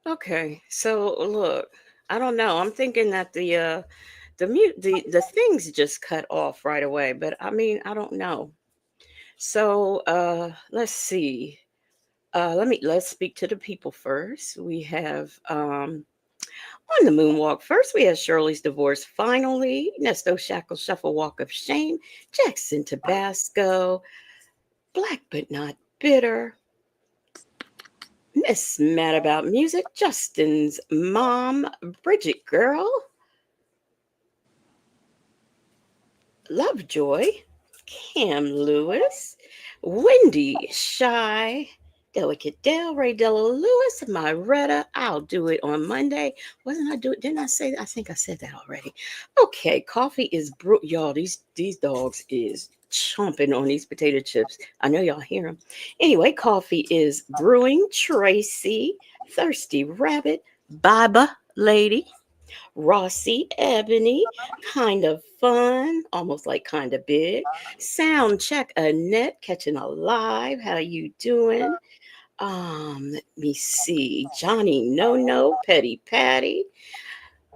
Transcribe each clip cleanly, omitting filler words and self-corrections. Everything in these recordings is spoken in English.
Okay, so look, I don't know. I'm thinking that the things just cut off right away, but I mean, I don't know. So let's see. Let's speak to the people first. We have on the moonwalk first. We have Shirley's divorce finally. Nesto Shackle Shuffle Walk of Shame. Jackson Tabasco. Black but not bitter. Miss Mad About Music, Justin's mom, Bridget Girl, Lovejoy, Cam Lewis, Wendy Shy, Delicate Dale, Ray Della Lewis, Myretta. I'll do it on Monday. Wasn't I do it? Didn't I say that? I think I said that already. Okay, coffee is y'all. These dogs is chomping on these potato chips. I know y'all hear them. Anyway, coffee is brewing. Tracy, Thirsty Rabbit, Baba Lady, Rossi, Ebony, kind of fun, almost like kind of big. Sound check, Annette, catching alive. How you doing? Let me see. Johnny No No, Petty Patty.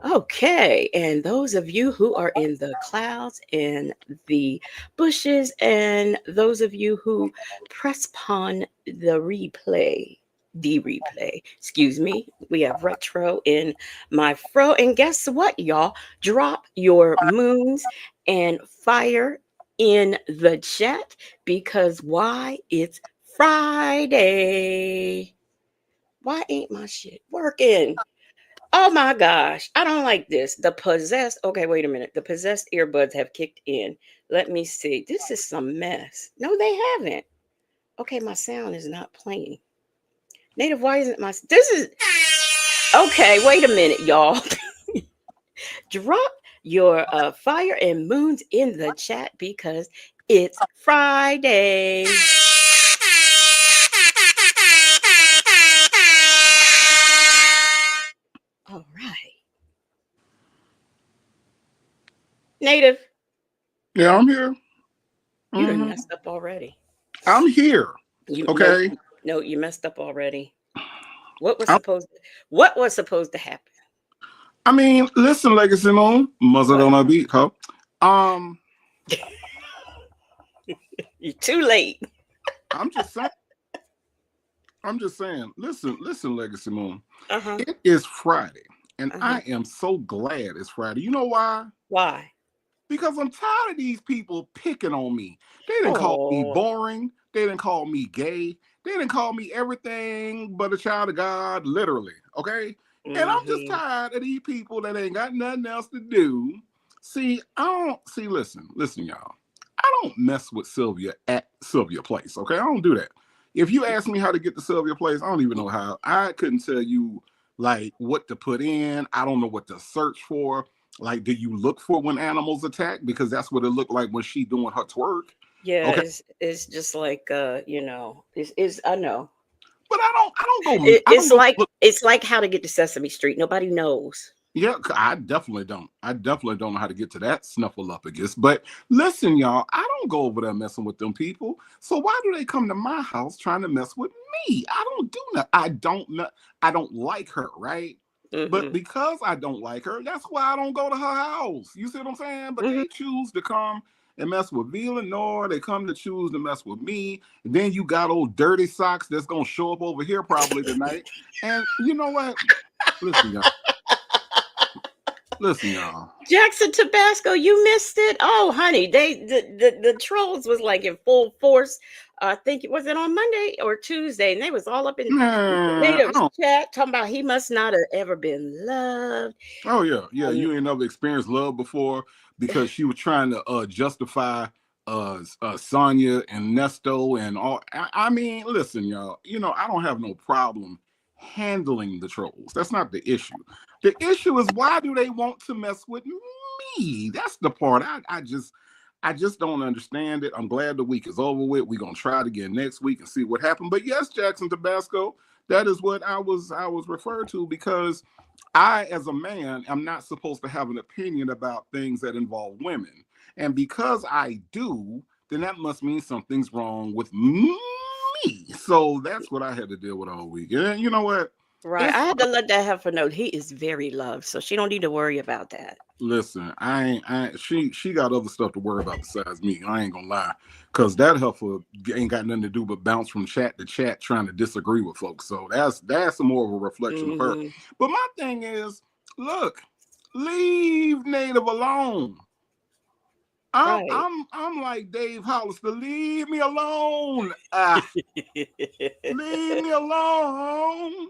Okay, and those of you who are in the clouds and the bushes, and those of you who press upon excuse me, we have retro in my fro. And guess what, y'all? Drop your moons and fire in the chat because why? It's Friday. Why ain't my shit working? Oh my gosh, I don't like this. Okay, wait a minute. The possessed earbuds have kicked in. Let me see. This is some mess. No, they haven't. Okay, my sound is not playing. Native, why isn't this is okay, wait a minute, y'all. Drop your fire and moons in the chat because it's Friday. All right. Native. Yeah, I'm here. You done messed up already. I'm here. Okay. No, you messed up already. What was supposed to happen? I mean, listen, Legacy Moon, muzzle on a beat, huh? You're too late. I'm just saying. Listen, Legacy Moon. Uh-huh. It is Friday, and I am so glad it's Friday. You know why? Why? Because I'm tired of these people picking on me. They didn't call me boring. They didn't call me gay. They didn't call me everything but a child of God, literally. Okay? And I'm just tired of these people that ain't got nothing else to do. Listen, y'all. I don't mess with Sylvia at Sylvia Place, okay? I don't do that. If you ask me how to get to Sylvia Place, I don't even know how. I couldn't tell you, like, what to put in. I don't know what to search for. Like, do you look for when animals attack? Because that's what it looked like when she doing her twerk. Yeah, Okay, it's just like it's I know. but I don't It's go like look. it's like How to Get to Sesame Street. Nobody knows. Yeah, I definitely don't. I definitely don't know how to get to that snuffleupagus. But listen, y'all, I don't go over there messing with them people. So why do they come to my house trying to mess with me? I don't do that. I don't know. I don't like her, right? But Hmm. because I don't like her, that's why I don't go to her house. You see what I'm saying? But Hmm. they choose to come and mess with V Lenore. They come to choose to mess with me. And then you got old dirty socks that's gonna show up over here probably tonight. And you know what? Listen, y'all. Listen, y'all. Jackson, Tabasco, you missed it. Oh, honey, the trolls was like in full force. I think it was it on Monday or Tuesday, and they was all up in Man, I natives don't. chat talking about he must not have ever been loved. Oh yeah, yeah. And You ain't never experienced love before because she was trying to justify Sonya and Nesto and all. I mean, listen, y'all. You know, I don't have no problem handling the trolls. That's not the issue. The issue is why do they want to mess with me? That's the part I just don't understand it. I'm glad the week is over with. We're gonna try it again next week and see what happened. But yes, Jackson Tabasco, that is what I was referred to because I, as a man, am not supposed to have an opinion about things that involve women. And because I do, then that must mean something's wrong with me. So that's what I had to deal with all week. And you know what? right, It's I had fine. to let that heifer know he is very loved, so she don't need to worry about that. Listen, she got other stuff to worry about besides me. I ain't gonna lie. Cause that heifer ain't got nothing to do but bounce from chat to chat trying to disagree with folks. So that's more of a reflection of her. Hmm. But my thing is, look, leave Native alone. Right. I'm like Dave Hollister. Leave me alone. Leave me alone.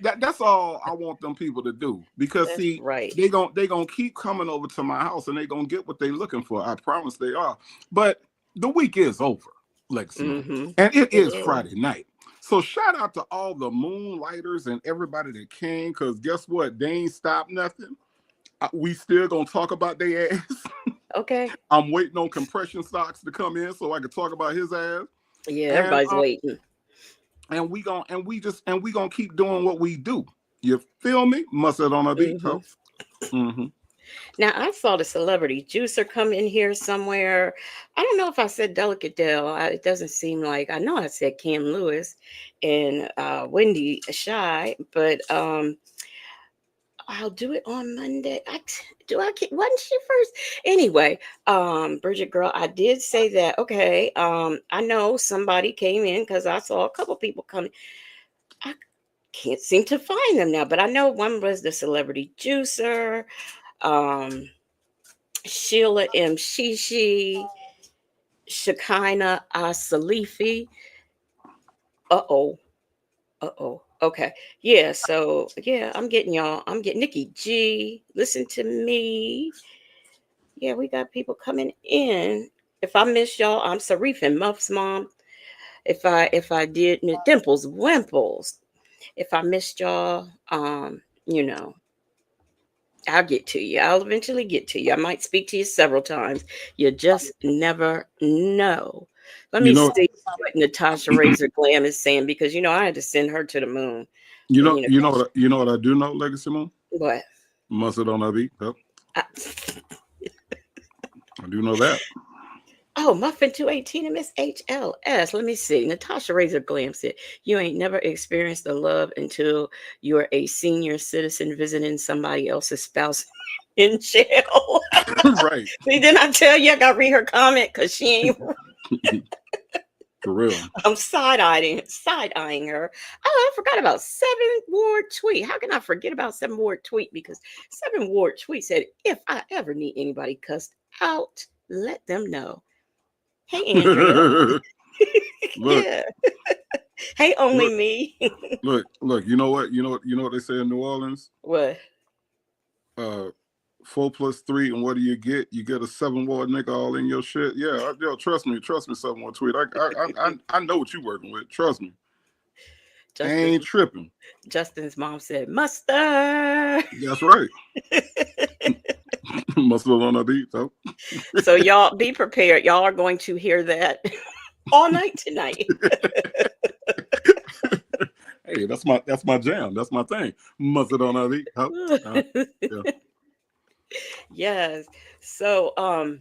That's all I want them people to do. Because That's see, right. they gonna keep coming over to my house and they gonna get what they looking for. I promise they are. But the week is over, Legacy Moon, Hmm. and it It is is. Friday night. So shout out to all the moonlighters and everybody that came. Cause guess what? They ain't stopped nothing. We still gonna talk about their ass. Okay. I'm waiting on compression socks to come in so I can talk about his ass. Yeah, And everybody's waiting. we gonna keep doing what we do. You feel me? Mustard on a beat, Hmm. folks. Mm-hmm. Now I saw the celebrity juicer come in here somewhere. I don't know if I said Delicate Dale. It doesn't seem like I know I said Cam Lewis and Wendy Shy, but I'll do it on Monday. Do I get wasn't she first? Anyway, Bridget girl, I did say that. Okay. I know somebody came in because I saw a couple people coming. I can't seem to find them now, but I know one was the celebrity juicer. Um Sheila M. Shishi, Shekinah Asalifi. Uh oh. Uh oh. Okay. Yeah. So yeah, I'm getting y'all. I'm getting Nikki G. Listen to me. Yeah, we got people coming in. If I miss y'all, I'm Sarif and Muff's mom. If I did miss Dimples Wimples. If I missed y'all, you know, I'll get to you. I'll eventually get to you. I might speak to you several times. You just never know. Let You me know, see what Natasha Razor Glam is saying because I had to send her to the moon. you And know, you know what, you know what I do know, Legacy Moon. what? Mustard on a beat. Yep, I, I do know that. oh, Muffin 218 and Miss HLS. Let me see. Natasha Razor Glam said, "You ain't never experienced the love until you're a senior citizen visiting somebody else's spouse in jail." Right. See, didn't I tell you I got to read her comment because she ain't. For real. I'm side eyeing her. Oh, I forgot about Seven Ward Tweet. How can I forget about Seven Ward Tweet? Because Seven Ward Tweet said, "If I ever need anybody cussed out, let them know." Hey, Andrea. Look, Yeah. Hey, only look, me. look. You know what? You know what they say in New Orleans. What? Uh, 4 plus 3, and what do you get? You get a 7 ward nigga all in your shit. Yeah, yo, trust me, 7 ward tweet. I know what you working with. Trust me. Ain't Justin's tripping. Justin's mom said mustard. That's right. Mustard on the beat, so. So y'all be prepared. Y'all are going to hear that all night tonight. Hey, that's my jam. That's my thing. Mustard on the beat. Oh, yeah. Yes. So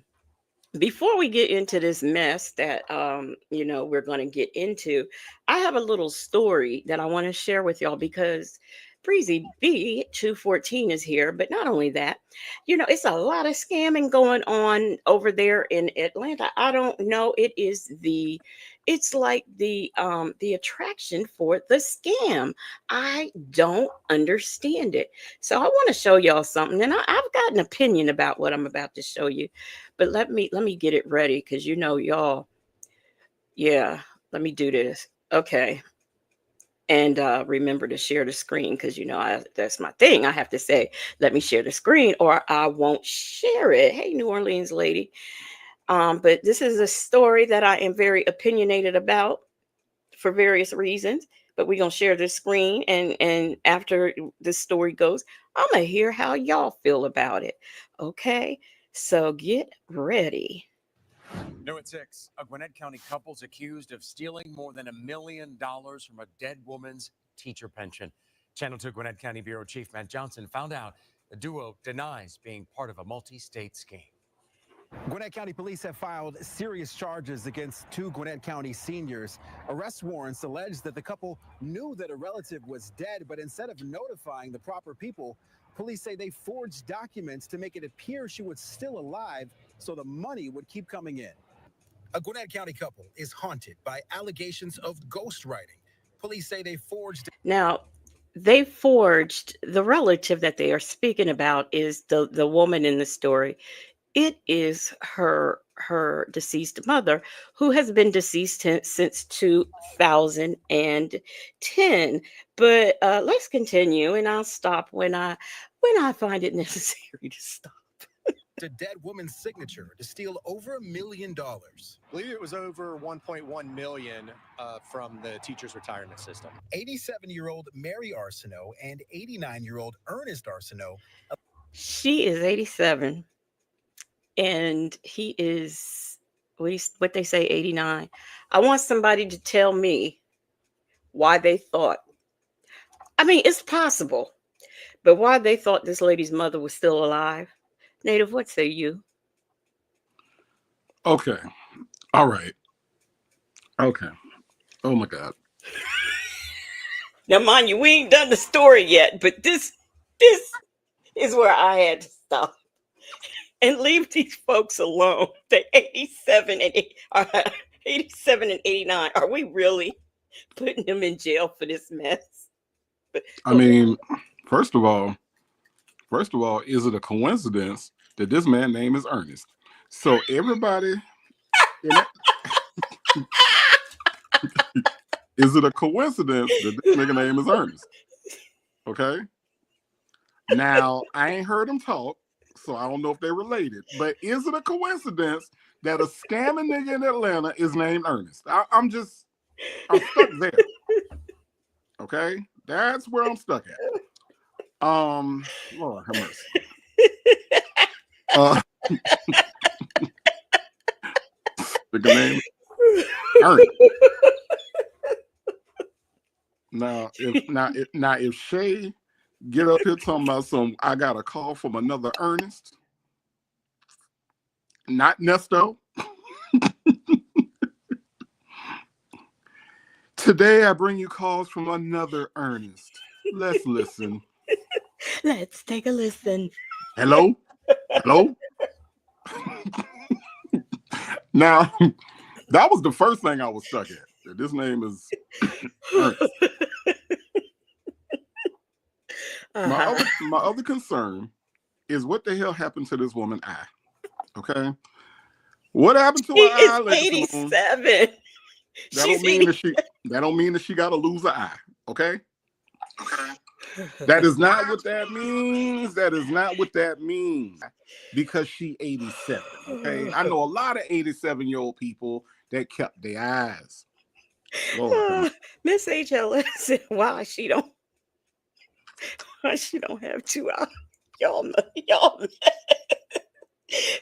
before we get into this mess that we're going to get into, I have a little story that I want to share with y'all because Breezy B 214 is here. But not only that, it's a lot of scamming going on over there in Atlanta. I don't know. It's like the attraction for the scam. I don't understand it. So I want to show y'all something, and I've got an opinion about what I'm about to show you. But let me get it ready because y'all. Yeah, let me do this. Okay. And remember to share the screen because that's my thing. I have to say, let me share the screen or I won't share it. Hey, New Orleans lady. But this is a story that I am very opinionated about for various reasons. But we're gonna share the screen, and after this story goes, I'm gonna hear how y'all feel about it. Okay, so get ready. New at 6, a Gwinnett County couple's accused of stealing more than $1 million from a dead woman's teacher pension. Channel 2 Gwinnett County Bureau Chief Matt Johnson found out the duo denies being part of a multi-state scheme. Gwinnett County police have filed serious charges against two Gwinnett County seniors. Arrest warrants allege that the couple knew that a relative was dead, but instead of notifying the proper people, police say they forged documents to make it appear she was still alive so the money would keep coming in. A Gwinnett County couple is haunted by allegations of ghostwriting. Police say they forged. Now, they forged the relative that they are speaking about is the woman in the story. It is her deceased mother who has been deceased since 2010. But let's continue, and I'll stop when I find it necessary to stop. A dead woman's signature to steal over $1 million. I believe it was over 1.1 million from the teacher's retirement system. 87-year-old Mary Arsenault and 89-year-old Ernest Arsenault. She is 87, and he is what they say 89. I want somebody to tell me why they thought. I mean, it's possible, but why they thought this lady's mother was still alive. Native, what say you? Okay. All right. Okay. Oh my God. Now, mind you, we ain't done the story yet, but this is where I had to stop and leave these folks alone. The 87 and 89. Are we really putting them in jail for this mess? I mean, first of all, is it a coincidence that this man's name is Ernest? So everybody in that, is it a coincidence that this nigga name is Ernest? Okay. Now I ain't heard them talk, so I don't know if they're related. But is it a coincidence that a scamming nigga in Atlanta is named Ernest? I'm stuck there. Okay, that's where I'm stuck at. Lord have mercy. The name Ernest. Now if Shay get up here talking about I got a call from another Ernest, not Nesto. Today I bring you calls from another Ernest. Let's listen. Let's take a listen. Hello? Now, that was the first thing I was stuck at. This name is Ernest. My other concern is what the hell happened to this woman's eye? Okay? What happened to her eye? She is 87. That don't mean that she got to lose an eye. Okay? That is not what that means. That is not what that means. Because she 87. Okay. I know a lot of 87-year-old people that kept their eyes. Lord, have mercy. Miss HLS said, why she don't have 2 hours. Y'all.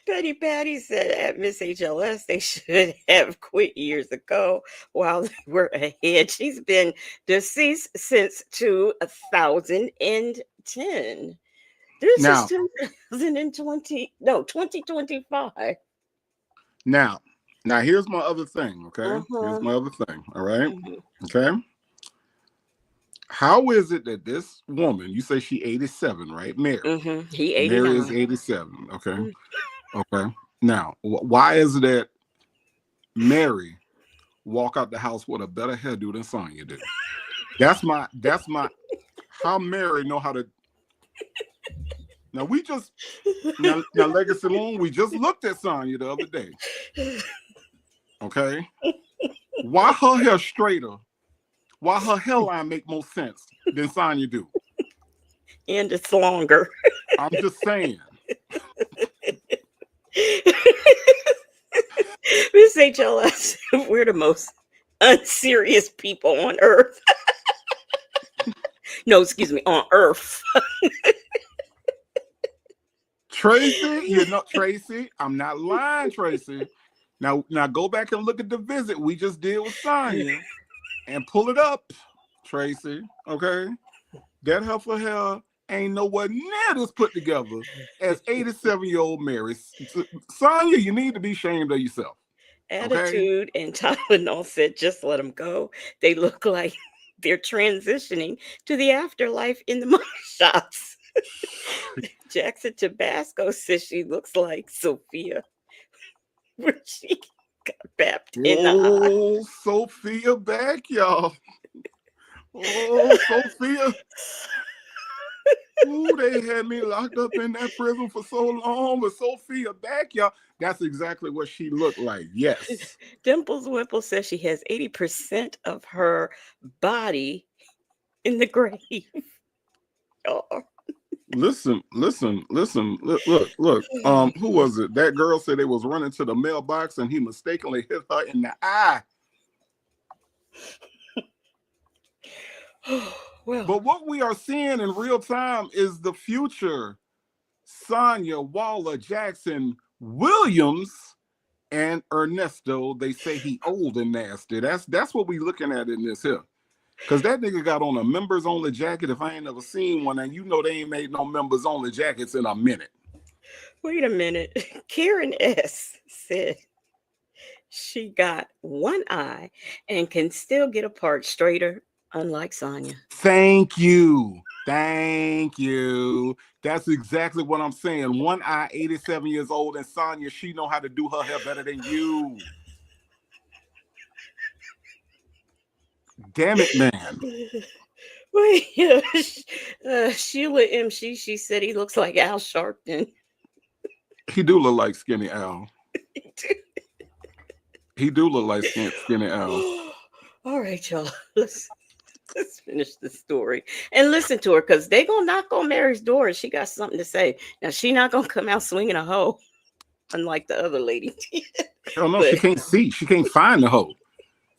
Betty Patty said at Miss HLS they should have quit years ago while they were ahead. She's been deceased since 2010. This is Now, 2020, no, 2025. now, now, here's my other thing. Okay, here's Uh-huh. my other thing. All right. Mhm. Okay. How is it that this woman, you say she 87, right? Mary. Mhm. He Mary is 89. 87. Okay. Mm. Okay. Now, why is it that Mary walk out the house with a better hairdo than Sonya do? That's my how Mary know how to. Now we just now Legacy Loon, we just looked at Sonya the other day. Okay. Why her hair straighter? Why her hairline make more sense than Sonya do? And it's longer. I'm just saying. Miss HLS, we're the most unserious people on earth. No, excuse me, on earth. Tracy, Tracy, I'm not lying, Tracy. Now go back and look at the visit we just did with Sonya and pull it up, Tracy. Okay. That heifer hair ain't nowhere near this put together as 87-year-old Mary. Sonya, you need to be ashamed of yourself. Okay. Attitude and Tylenol said, just let them go. They look like they're transitioning to the afterlife in the mug shots. Jackson Tabasco says she looks like Sophia when she got bapped in the eye. Oh, Sophia back, y'all. Oh, Sophia. Ooh, they had me locked up in that prison for so long with Sophia back, y'all. That's exactly what she looked like. Yes. Dimples Wimple says she has 80% of her body in the grave. Oh. Listen. Look. Who was it? That girl said they was running to the mailbox and he mistakenly hit her in the eye. Well, But what we are seeing in real time is the future Sonya, Waller, Jackson, Williams, and Ernesto. They say he old and nasty. That's what we looking at in this here. Cause that nigga got on a members only jacket. If I ain't never seen one, and you know they ain't made no members only jackets in a minute. wait a minute. Karen S. said she got one eye and can still get a part straighter, unlike Sonya. Thank you. Thank you. That's exactly what I'm saying. One eye, 87 years old, and Sonya, she know how to do her hair better than you. Damn it, man. Wait, Sheila MC, she said he looks like Al Sharpton. He do look like Skinny Al. He do look like Skinny Al. All right, y'all. Let's finish the story and listen to her because they gonna knock on Mary's door and she got something to say. Now she not gonna come out swinging a hoe, unlike the other lady. Hell no, But she can't see. She can't find the hoe.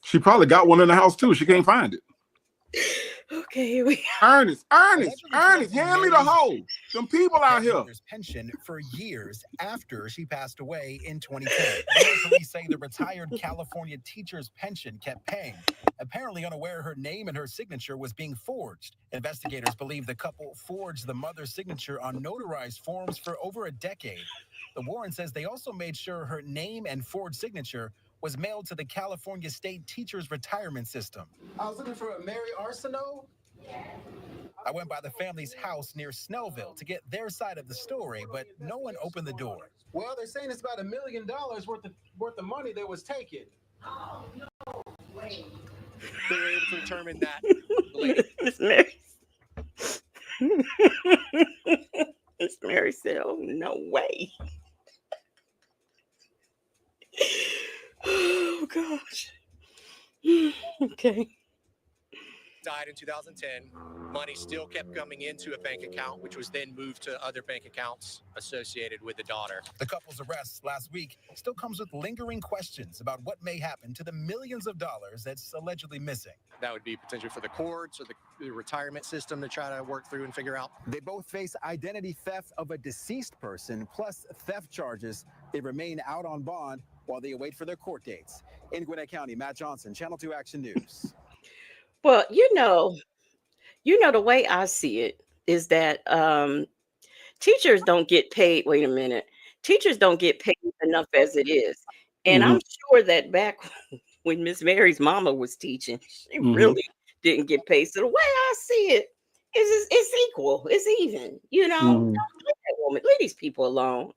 She probably got one in the house too. She can't find it. okay, here we go. Ernest, Allegedly hand collecting me the Mary's hoe. Some people out here. mother's pension for years after she passed away in 2010. Durham police say the retired California teacher's pension kept paying, apparently unaware her name and her signature was being forged. Investigators believe the couple forged the mother's signature on notarized forms for over a decade. The Warren says they also made sure her name and forged signature was mailed to the California State Teachers Retirement System. I was looking for a Mary Arsenault. I went by the family's house near Snellville to get their side of the story, but no one opened the door. Well, they're saying it's about $1 million worth of money that was taken. They were able to determine that the lady Miss Mary. Miss Mary said, "Oh no way." Oh gosh. Okay. died in 2010. Money still kept coming into a bank account, which was then moved to other bank accounts associated with the daughter. The couple's arrest last week still comes with lingering questions about what may happen to the millions of dollars that's allegedly missing. That would be potential for the courts or the retirement system to try to work through and figure out. They both face identity theft of a deceased person plus theft charges. They remain out on bond while they await for their court dates. In Gwinnett County, Matt Johnson, Channel 2 Action News. Well, the way I see it is that teachers don't get paid. Wait a minute. Teachers don't get paid enough as it is. And Mm-hmm. I'm sure that back when Miss Mary's mama was teaching, she Mm-hmm. really didn't get paid. So the way I see it is it's equal. It's even. Mm-hmm. Don't let that woman. Leave these people alone.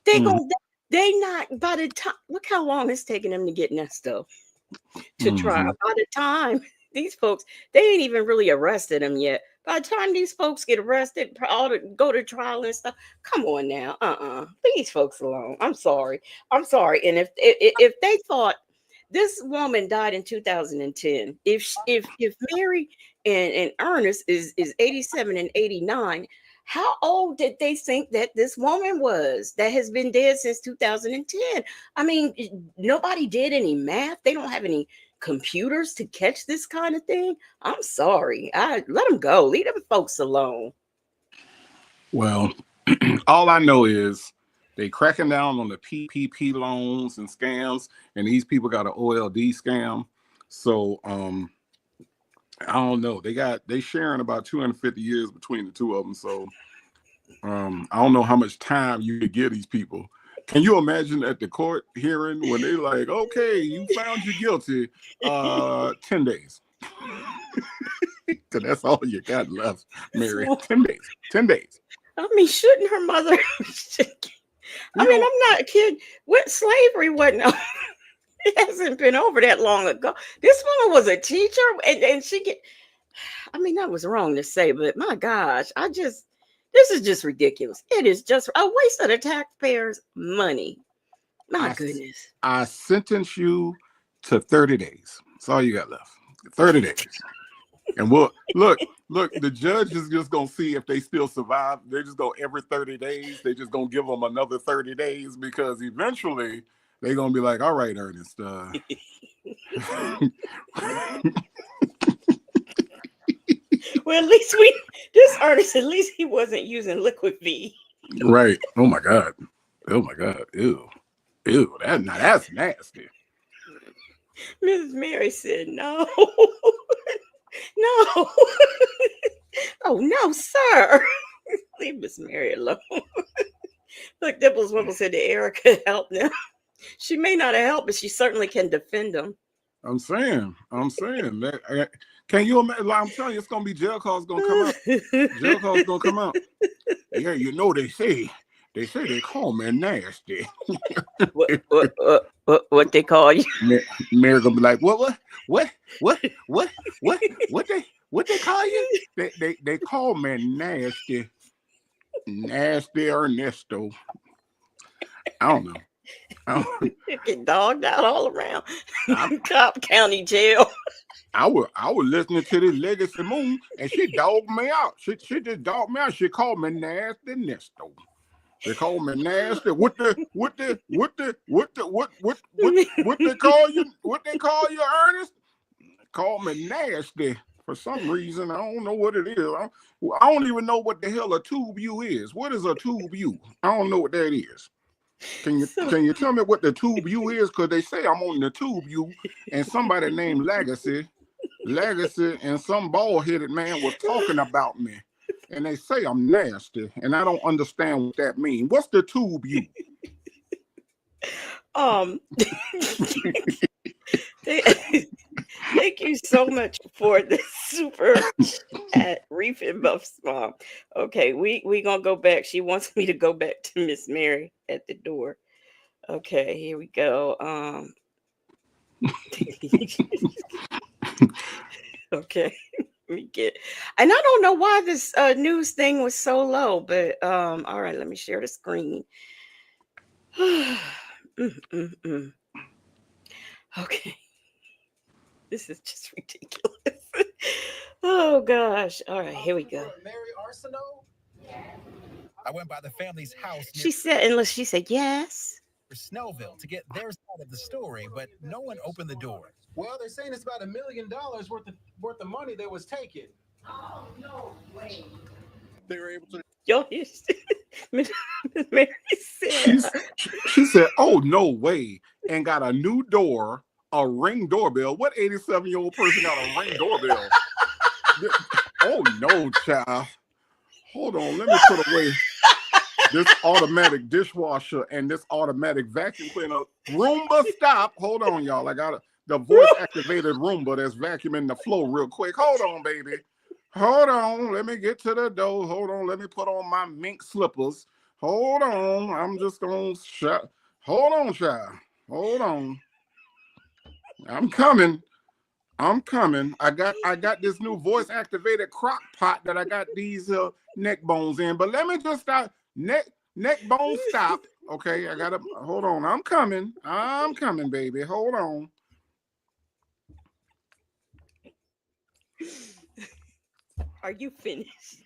They Mm-hmm. gon' they not by the time. Look how long it's taking them to get that stuff to trial. Mm-hmm. By the time these folks, they ain't even really arrested them yet. By the time these folks get arrested, all to go to trial and stuff, come on now, leave these folks alone. I'm sorry, And if they thought this woman died in 2010, if Mary and Ernest is 87 and 89, how old did they think that this woman was that has been dead since 2010? I mean, nobody did any math. They don't have any computers to catch this kind of thing. I'm sorry. I let them go. Leave them folks alone. Well, all I know is they cracking down on the PPP loans and scams, and these people got an OLD scam. So I don't know. They sharing about 250 years between the two of them. So I don't know how much time you could give these people. Can you imagine at the court hearing when they like, okay, you found you guilty, 10 days. Because that's all you got left, Mary. 10 days. 10 days. I mean, shouldn't her mother? I'm not kidding. What slavery wasn't? It hasn't been over that long ago. This woman was a teacher, and she get. I mean, that was wrong to say, but my gosh, this is just ridiculous. It is just a waste of the taxpayers' money. My goodness. I sentence you to 30 days. That's all you got left. 30 days. And we'll look, the judge is just gonna see if they still survive. They just go every 30 days, they just gonna give them another 30 days because eventually they're gonna be like, all right, Ernest. Well, at least this Ernest, at least he wasn't using liquid V. Right. Oh my God. Ew. That's nasty. Mrs. Mary said, no. No. Oh, no, sir. Leave Miss Mary alone. Look, Dimples Wimple said that Erica helped them. She may not have helped, but she certainly can defend them. I'm saying that. Can you imagine? I'm telling you, it's gonna be jail calls gonna come out. Jail calls gonna come out. Yeah, they say they call me nasty. What they call you? Mary gonna be like, what they call you? They call me nasty Ernesto. I don't know. You get dogged out all around Cobb County Jail. I was listening to this Legacy Moon, and she dogged me out. She just dogged me out. She called me nasty Nesto. They call me nasty. What they call you? What they call you, Ernest? Call me nasty for some reason. I don't know what it is. I don't even know what the hell a tube U is. What is a tube U? I don't know what that is. Can you tell me what the tube U is? Because they say I'm on the tube U, and somebody named Legacy, and some bald-headed man was talking about me. And they say I'm nasty, and I don't understand what that means. What's the tube U? Thank you so much for the super chat, Reef and Buff's mom. Okay, we gonna go back. She wants me to go back to Miss Mary at the door. Okay, here we go. Okay. And I don't know why this news thing was so low, but all right, let me share the screen. Okay, this is just ridiculous. Oh gosh. All right, here we go. Mary Arsenault? I went by the family's house near She said, unless she said yes. Snellville to get their side of the story, but no one opened the door. Well, they're saying it's about $1 million worth of money that was taken. They were able to. Yo, Miss Mary said, She said, "Oh no way!" and got a new door, a Ring doorbell. What 87-year-old person got a Ring doorbell? Oh no, child. Hold on, let me put away this automatic dishwasher and this automatic vacuum cleaner. Roomba, stop. Hold on, y'all. I got the voice activated Roomba that's vacuuming the floor real quick. Hold on, baby. Hold on. Let me get to the door. Hold on. Let me put on my mink slippers. Hold on. I'm just going to shut. Hold on, child. Hold on. I'm coming. I'm coming. I got this new voice activated crock pot that I got these neck bones in. But let me just stop. Neck bone stop. Okay, I gotta hold on. I'm coming. I'm coming, baby. Hold on. are you finished?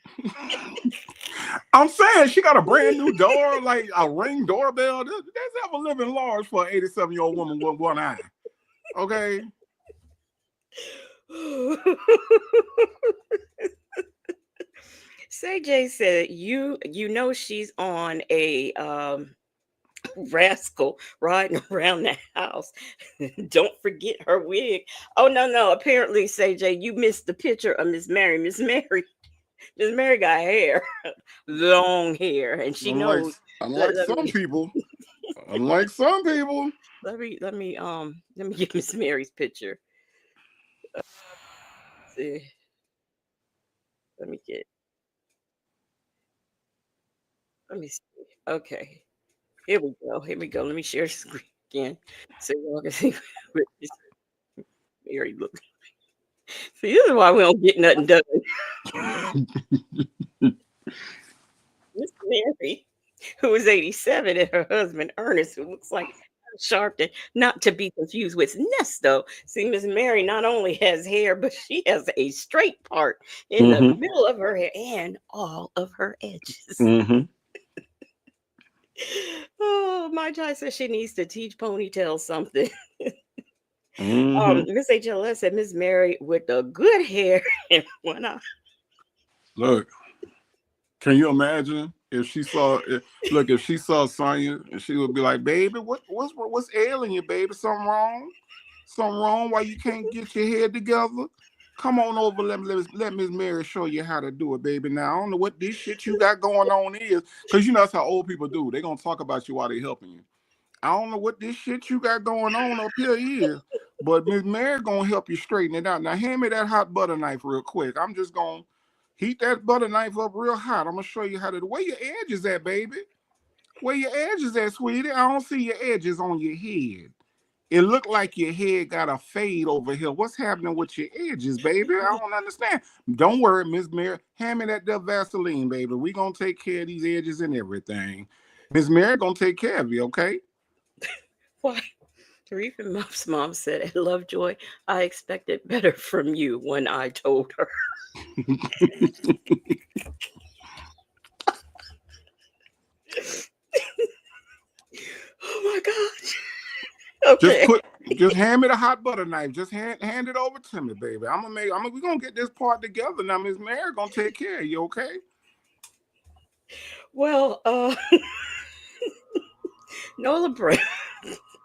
I'm saying she got a brand new door, like a Ring doorbell. That's ever living large for an 87-year-old woman with one eye. Okay. Say Jay said you know she's on a rascal riding around the house. Don't forget her wig. Oh no. Apparently, Say Jay, you missed the picture of Miss Mary. Miss Mary got hair, long hair, and she Unlike knows. unlike Let some me people. Unlike some people. let me get Miss Mary's picture. See, let me get. Let me see. Okay, here we go. Here we go. Let me share the screen again, so y'all can see what Miss Mary look. See, this is why we don't get nothing done. Miss Mary, who is 87, and her husband Ernest, who looks like Sharpton, not to be confused with Nesto. See, Miss Mary not only has hair, but she has a straight part in the Mm-hmm. middle of her hair and all of her edges. Mm-hmm. Oh, my child says she needs to teach ponytails something. Mm-hmm. Miss HLS said Miss Mary with the good hair and one eye. Look, can you imagine if she saw look, if she saw Sonya and she would be like, baby, what's ailing you, baby? Something wrong? Something wrong? Why you can't get your head together? Come on over, let Miss Mary show you how to do it, baby. Now I don't know what this shit you got going on is, because you know that's how old people do. They're gonna talk about you while they're helping you. I don't know what this shit you got going on up here is, but Miss Mary gonna help you straighten it out. Now hand me that hot butter knife real quick. I'm just gonna heat that butter knife up real hot. I'm gonna show you how to. Where your edges at, baby? Where your edges at, sweetie? I don't see your edges on your head. It looked like your head got a fade over here. What's happening with your edges, baby? I don't understand. Don't worry, Miss Mary. Hand me that Vaseline, baby. We gonna take care of these edges and everything. Miss Mary gonna take care of you, okay? Why? Teresa Muff's mom said, at Lovejoy, I expected better from you when I told her. Oh my gosh. Okay. Just hand me the hot butter knife. Just hand it over to me, baby. We're gonna get this part together now. Miss Mary gonna take care of you, okay? Well, Nola Brown.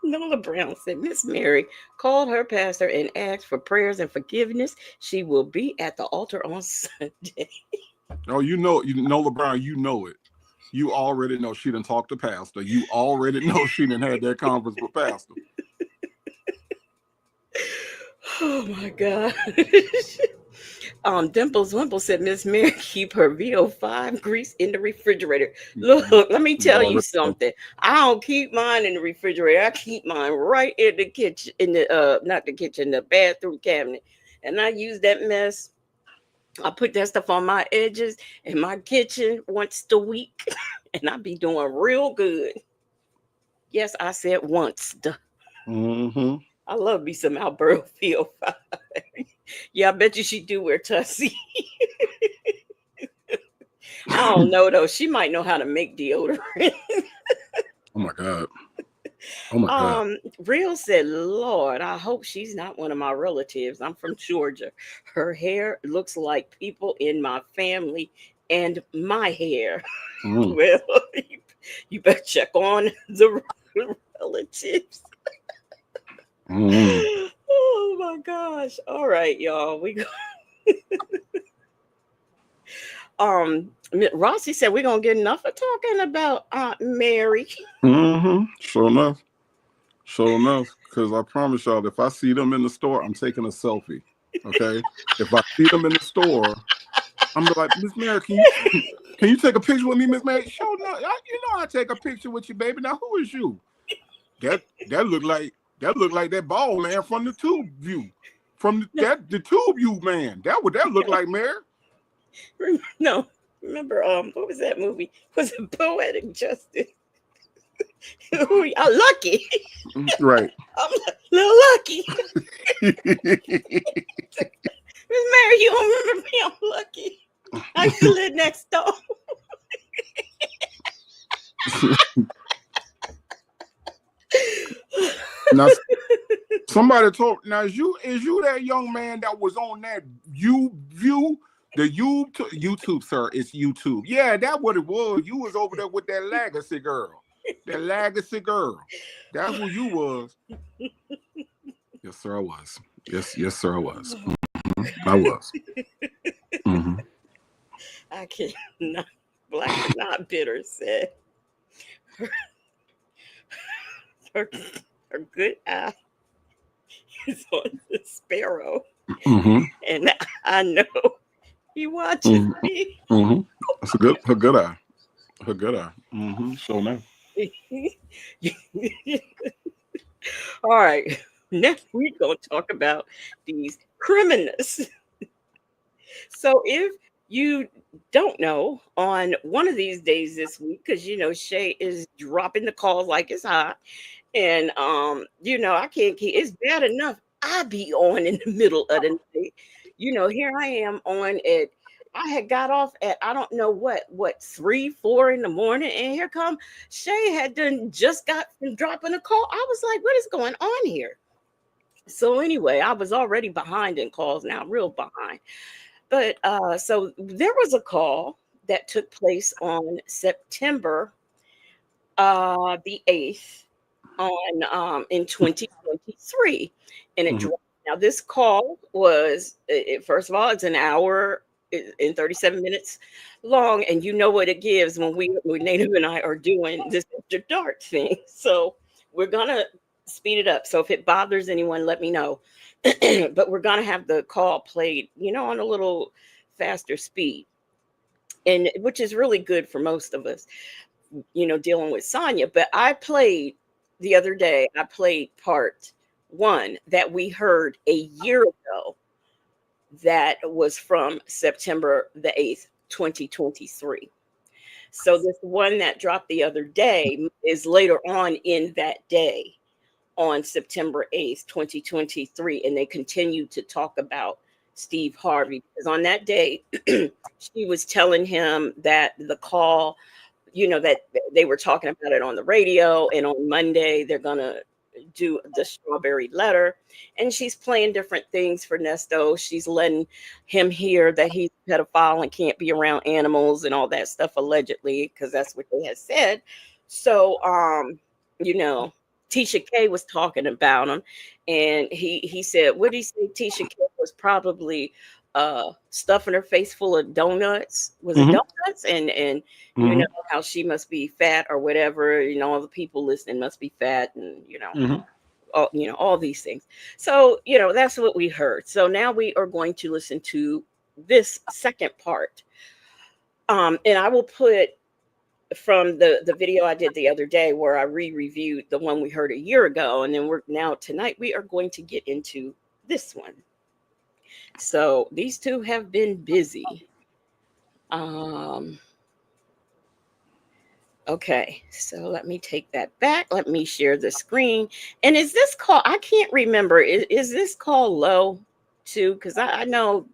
Nola Brown said Miss Mary called her pastor and asked for prayers and forgiveness. She will be at the altar on Sunday. Oh, you know LeBron, you know it. You already know she didn't talk to pastor. You already know she didn't have that conference with pastor. Oh my God. Dimples Wimple said Miss Mary keep her VO5 grease in the refrigerator. Look, let me You tell you already know. something. I don't keep mine in the refrigerator. I keep mine right in the kitchen, in the not the kitchen, the bathroom cabinet. And I use that mess. I put that stuff on my edges in my kitchen once a week, and I be doing real good. Yes, I said once. Mm-hmm. I love me some Alberto VO5. Yeah, I bet you she do wear tussy. I don't know though. She might know how to make deodorant. Oh my God. Oh my God. Real said, Lord, I hope she's not one of my relatives. I'm from Georgia. Her hair looks like people in my family and my hair. Mm. Well, you better check on the relatives. Mm. Oh my gosh. All right, y'all. Rossi said we're gonna get enough of talking about Aunt Mary. Mm-hmm. Sure enough. Sure enough. Because I promise y'all, if I see them in the store, I'm taking a selfie. Okay. If I see them in the store, I'm like, Miss Mary, can you take a picture with me, Miss Mary? Sure, no, you know I take a picture with you, baby. Now who is you? That look like that ball man from the tube view. From the tube view man. That what that look like, Mary. No, remember what was that movie? Was it Poetic Justice? I'm lucky. Right. I'm a little lucky. Miss Mary, you don't remember me? I'm lucky. I used to live next door. Now somebody told now is you that young man that was on that YouTube, sir? It's YouTube. Yeah, that what it was. You was over there with that legacy girl. That legacy girl. That who you was. Yes, sir, I was. Yes, sir, I was. Mm-hmm. I was. Mm-hmm. I cannot. Black but not bitter said her, her good eye is on the sparrow, Mm-hmm. and I know he watches Mm-hmm. me. Mm-hmm. That's her good eye. Her good eye. Mm-hmm. So now. All right. Next week, we're going to talk about these criminals. So, if you don't know, on one of these days this week, because Shay is dropping the calls like it's hot, and I can't keep. It's bad enough I be on in the middle of the night. Here I am on at. I had got off at I don't know what 3, 4 in the morning, and here come Shay had done just got from dropping a call. I was like, what is going on here? So anyway, I was already behind in calls now, real behind. But so there was a call that took place on September the 8th on in 2023, and it Mm-hmm. dropped. Now this call was first of all, it's an hour in 37 minutes long, and you know what it gives when Native and I are doing this after dark thing. So we're gonna speed it up. So if it bothers anyone, let me know. But we're gonna have the call played, on a little faster speed, and which is really good for most of us, dealing with Sonya. But I played the other day, I played part one that we heard a year ago that was from September the 8th, 2023. So this one that dropped the other day is later on in that day on September 8th, 2023. And they continued to talk about Steve Harvey because on that day, she was telling him that the call, that they were talking about it on the radio, and on Monday they're gonna do the strawberry letter, and she's playing different things for Nesto. She's letting him hear that he's a pedophile and can't be around animals and all that stuff, allegedly, because that's what they had said. So you know Tisha K was talking about him, and he said, what did he say? Tisha K was probably stuffing her face full of donuts. Was it Mm-hmm. donuts? And Mm-hmm. how she must be fat or whatever. All the people listening must be fat, and Mm-hmm. all these things. So that's what we heard. So now we are going to listen to this second part. And I will put from the video I did the other day where I re-reviewed the one we heard a year ago, and then tonight we are going to get into this one. So these two have been busy. Okay, so let me take that back. Let me share the screen. And is this call? I can't remember. Is this call low? too, because I know,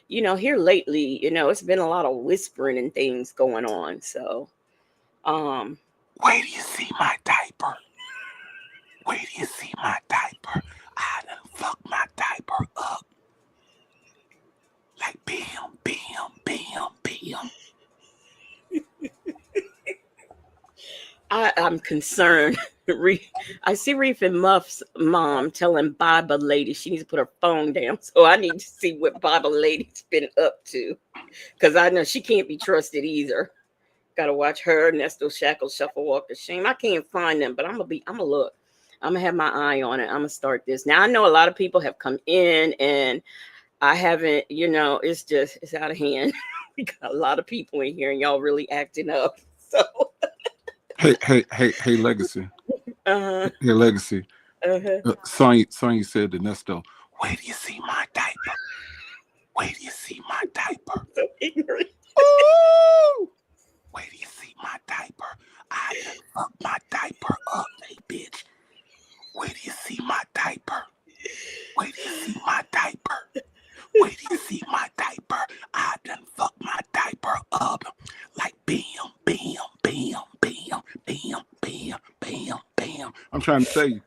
here lately, it's been a lot of whispering and things going on. So, um, Wait till you see my diaper. Wait till you see my diaper. I done fucked my diaper up. Like bam, bam, bam, bam. I'm concerned. I see Reef and Muff's mom telling Bible Lady she needs to put her phone down. So I need to see what Bible Lady's been up to, because I know she can't be trusted either. Got to watch her, Nesto Shackle, Shuffle Walk of Shame. I can't find them, but I'm gonna look. I'm gonna have my eye on it. I'm gonna start this. Now I know a lot of people have come in, and I haven't. It's out of hand. We got a lot of people in here, and y'all really acting up. So, Hey, Legacy. uh, Hey, Legacy. uh, Sonya said to Nesto, wait till you see my diaper. Wait till you see my diaper. so ignorant. Ooh! Wait till you see my diaper. I done fucked my diaper up, hey bitch. Wait till you see my diaper. Wait till you see my diaper. Wait till you see my diaper. I done fucked my diaper up. Like bam, bam, bam, bam, bam, bam, bam, bam. I'm trying to tell you.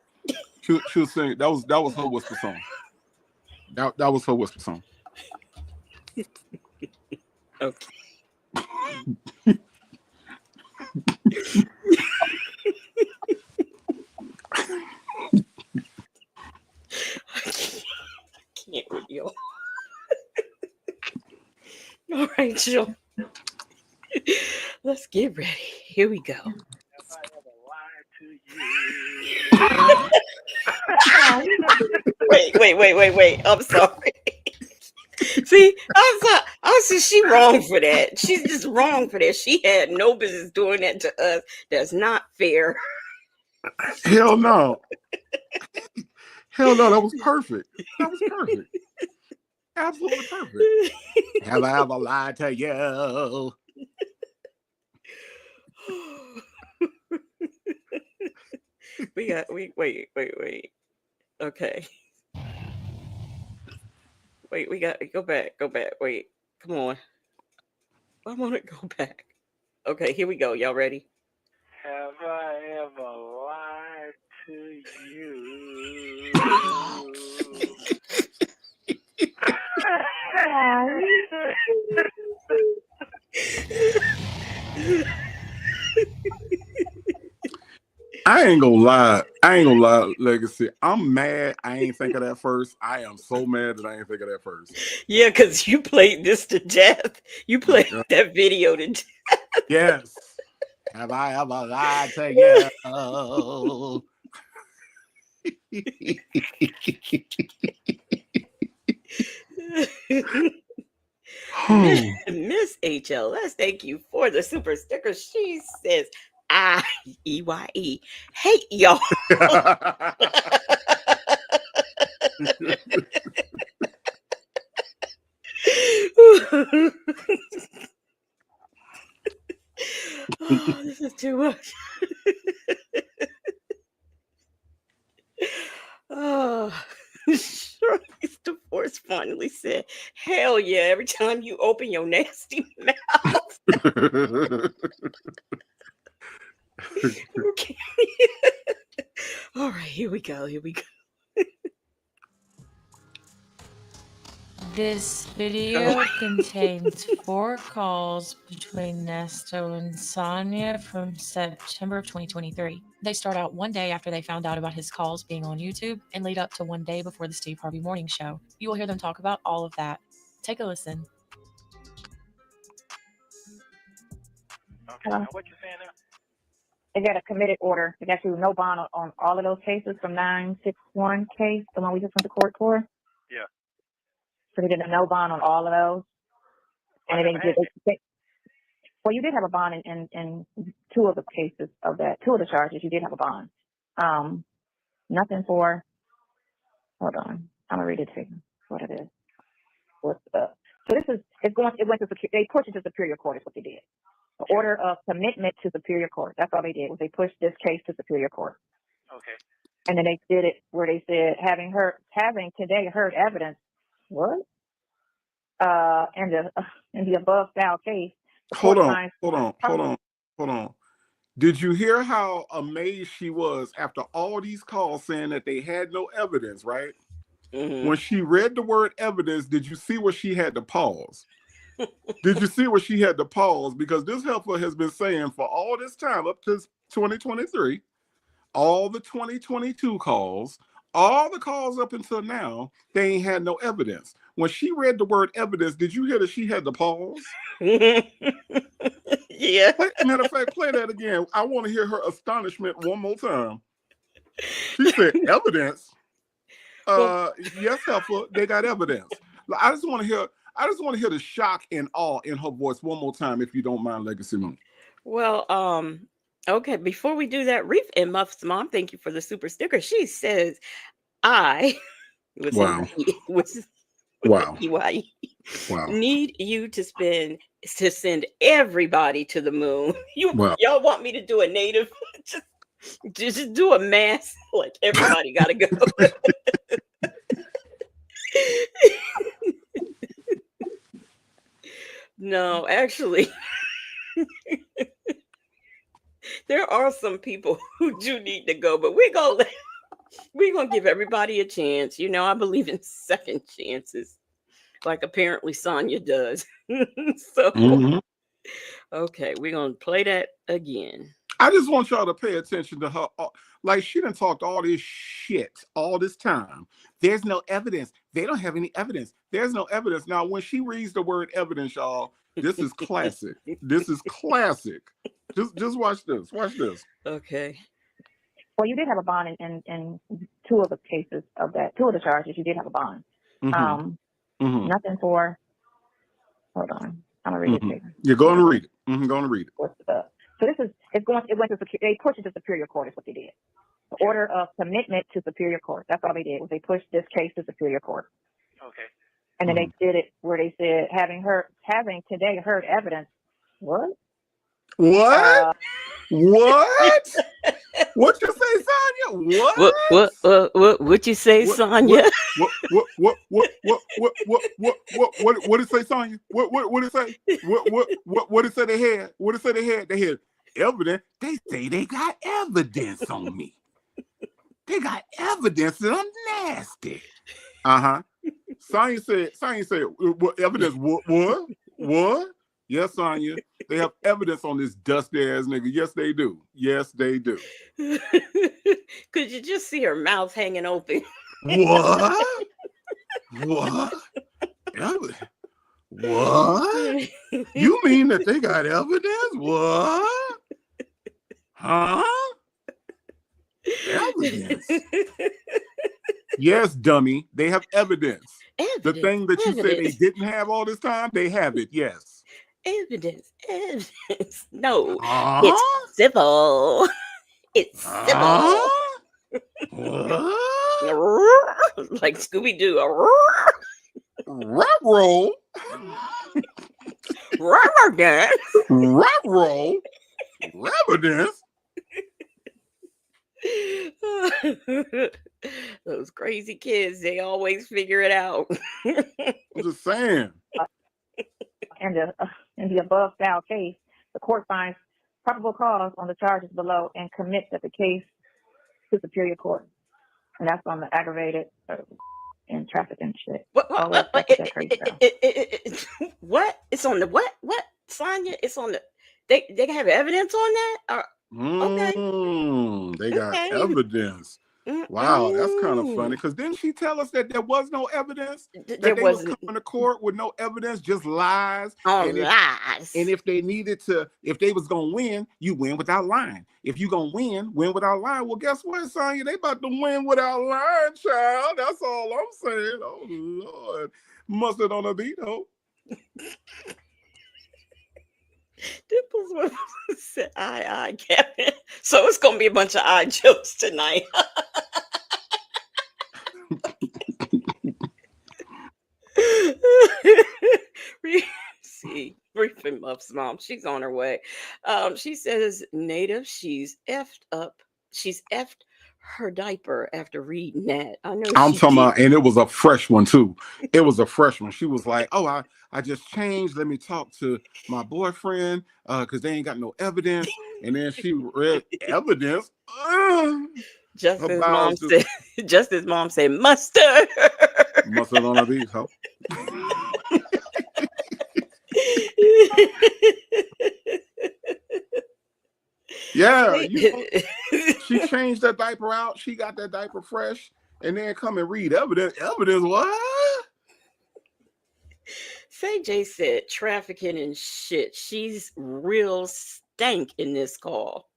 She was saying that was her whisper song. That was her whisper song. Okay. I can't with you. All right, Joe. Let's get ready. Here we go. Wait. I'm sorry. See, I said she wrong for that. She's just wrong for that. She had no business doing that to us. That's not fair. Hell no. Hell no, that was perfect. That was perfect. Absolutely perfect. Have I ever lied to you? Wait. Okay. Wait, we got go back. Wait. Come on. I want to go back. Okay, here we go. Y'all ready? Have I ever lied to you? I ain't gonna lie, Legacy. I'm mad I ain't think of that first. I am so mad that I ain't think of that first. Yeah, because you played this to death. You played that video to death. Yes. Have I ever lied to you? Miss HLS, thank you for the super sticker. She says, IEYE. Hate y'all. Oh, this is too much. Oh, Shirley's divorce finally said, hell yeah, every time you open your nasty mouth. Okay. All right, here we go. This video contains 4 calls between Nesto and Sonya from September of 2023. They start out one day after they found out about his calls being on YouTube and lead up to one day before the Steve Harvey Morning Show. You will hear them talk about all of that. Take a listen. Okay, now what you saying now? They got a committed order. They got you no bond on all of those cases from 961 case, the one we just went to court for. Yeah. So they did a no bond on all of those. And well, you did have a bond in 2 of the cases of that, 2 of the charges. You did have a bond. Nothing for. Hold on, I'm gonna read it to you. What it is. What's up? So it went to they pushed it to Superior Court is what they did. The order of commitment to Superior Court. That's all they did was they pushed this case to Superior Court. Okay. And then they did it where they said having today heard evidence What? In the above style case, the Hold court on, finds hold on, hold on, hold on. Did you hear how amazed she was after all these calls saying that they had no evidence, right? Mm-hmm. When she read the word evidence, did you see where she had to pause? Did you see where she had to pause? Because this heifer has been saying for all this time, up to 2023, all the 2022 calls, all the calls up until now, they ain't had no evidence. When she read the word evidence, did you hear that she had to pause? Yeah. Matter of fact, play that again. I want to hear her astonishment one more time. She said, evidence? Yes, heifer, they got evidence. I just want to hear the shock and awe in her voice one more time, if you don't mind, Legacy Moon. Well, okay, before we do that, Reef and Muff's mom, thank you for the super sticker. She says, I was in Wow. was Wow. EYE, Wow. need you to send everybody to the moon. Wow. Y'all want me to do a native? just do a mass, like everybody gotta go. No, actually, there are some people who do need to go, but we're gonna give everybody a chance. You know, I believe in second chances, like apparently Sonya does. So, Mhm. okay, we're gonna play that again. I just want y'all to pay attention to her. Like, she done talked all this shit all this time. There's no evidence. They don't have any evidence. There's no evidence. Now, when she reads the word evidence, y'all, this is classic. This is classic. Just watch this. Watch this. Okay. Well, you did have a bond in two of the cases of that. Two of the charges, you did have a bond. Nothing for. Hold on, I'm gonna read it to you. You're going to read it. Going to read it. So this is it went to they pushed it to Superior Court is what they did. The order of commitment to Superior Court. That's all they did was they pushed this case to Superior Court. Okay. And then they did it where they said having today heard evidence. What? What? What? What you say, Sonya? What you say, Sonya? What did it say, Sonya? What did it say? What did it say they had? What did it say they had? They had evidence. They say they got evidence on me. They got evidence that I'm nasty. Sonya said, what evidence? What? Yes, Sonya. They have evidence on this dusty ass nigga. Yes, they do. Yes, they do. Could you just see her mouth hanging open? What? What? What? You mean that they got evidence? What? Huh? Evidence? Yes, dummy. They have evidence. The thing that you said they didn't have all this time, they have it. Yes. Evidence. No, it's civil. It's civil. Like Scooby-Doo. Rock roll. Rubber dance. Rock roll. Evidence. Those crazy kids, they always figure it out. I'm just saying. In the above style case, the court finds probable cause on the charges below and commits the case to Superior Court. And that's on the aggravated and traffic and shit. What? It's on the what? What, Sonya? It's on the. They have evidence on that? Okay. They got evidence. Wow, that's kind of funny. Because didn't she tell us that there was no evidence? That they was coming to court with no evidence, just lies. Lies. And if they needed to, if they was gonna win, you win without lying. If you gonna win without lying. Well, guess what, Sonya? They about to win without lying, child. That's all I'm saying. Oh Lord, mustard on a Vito. Dimples said, "I, Kevin." So it's gonna be a bunch of eye jokes tonight. See, Briefing Muff's mom, she's on her way. She says, Native, she's effed up. She's effed her diaper after reading that. I know I'm she talking did. about, and it was a fresh one too. It was a fresh one. She was like, "Oh, I just changed. Let me talk to my boyfriend, because they ain't got no evidence." And then she read evidence. Just Her as bowels mom just said, just as mom said, mustard. mustard on her beef. Huh? Yeah, she changed that diaper out. She got that diaper fresh, and then come and read evidence. Evidence what? Say J said trafficking and shit. She's real stank in this call.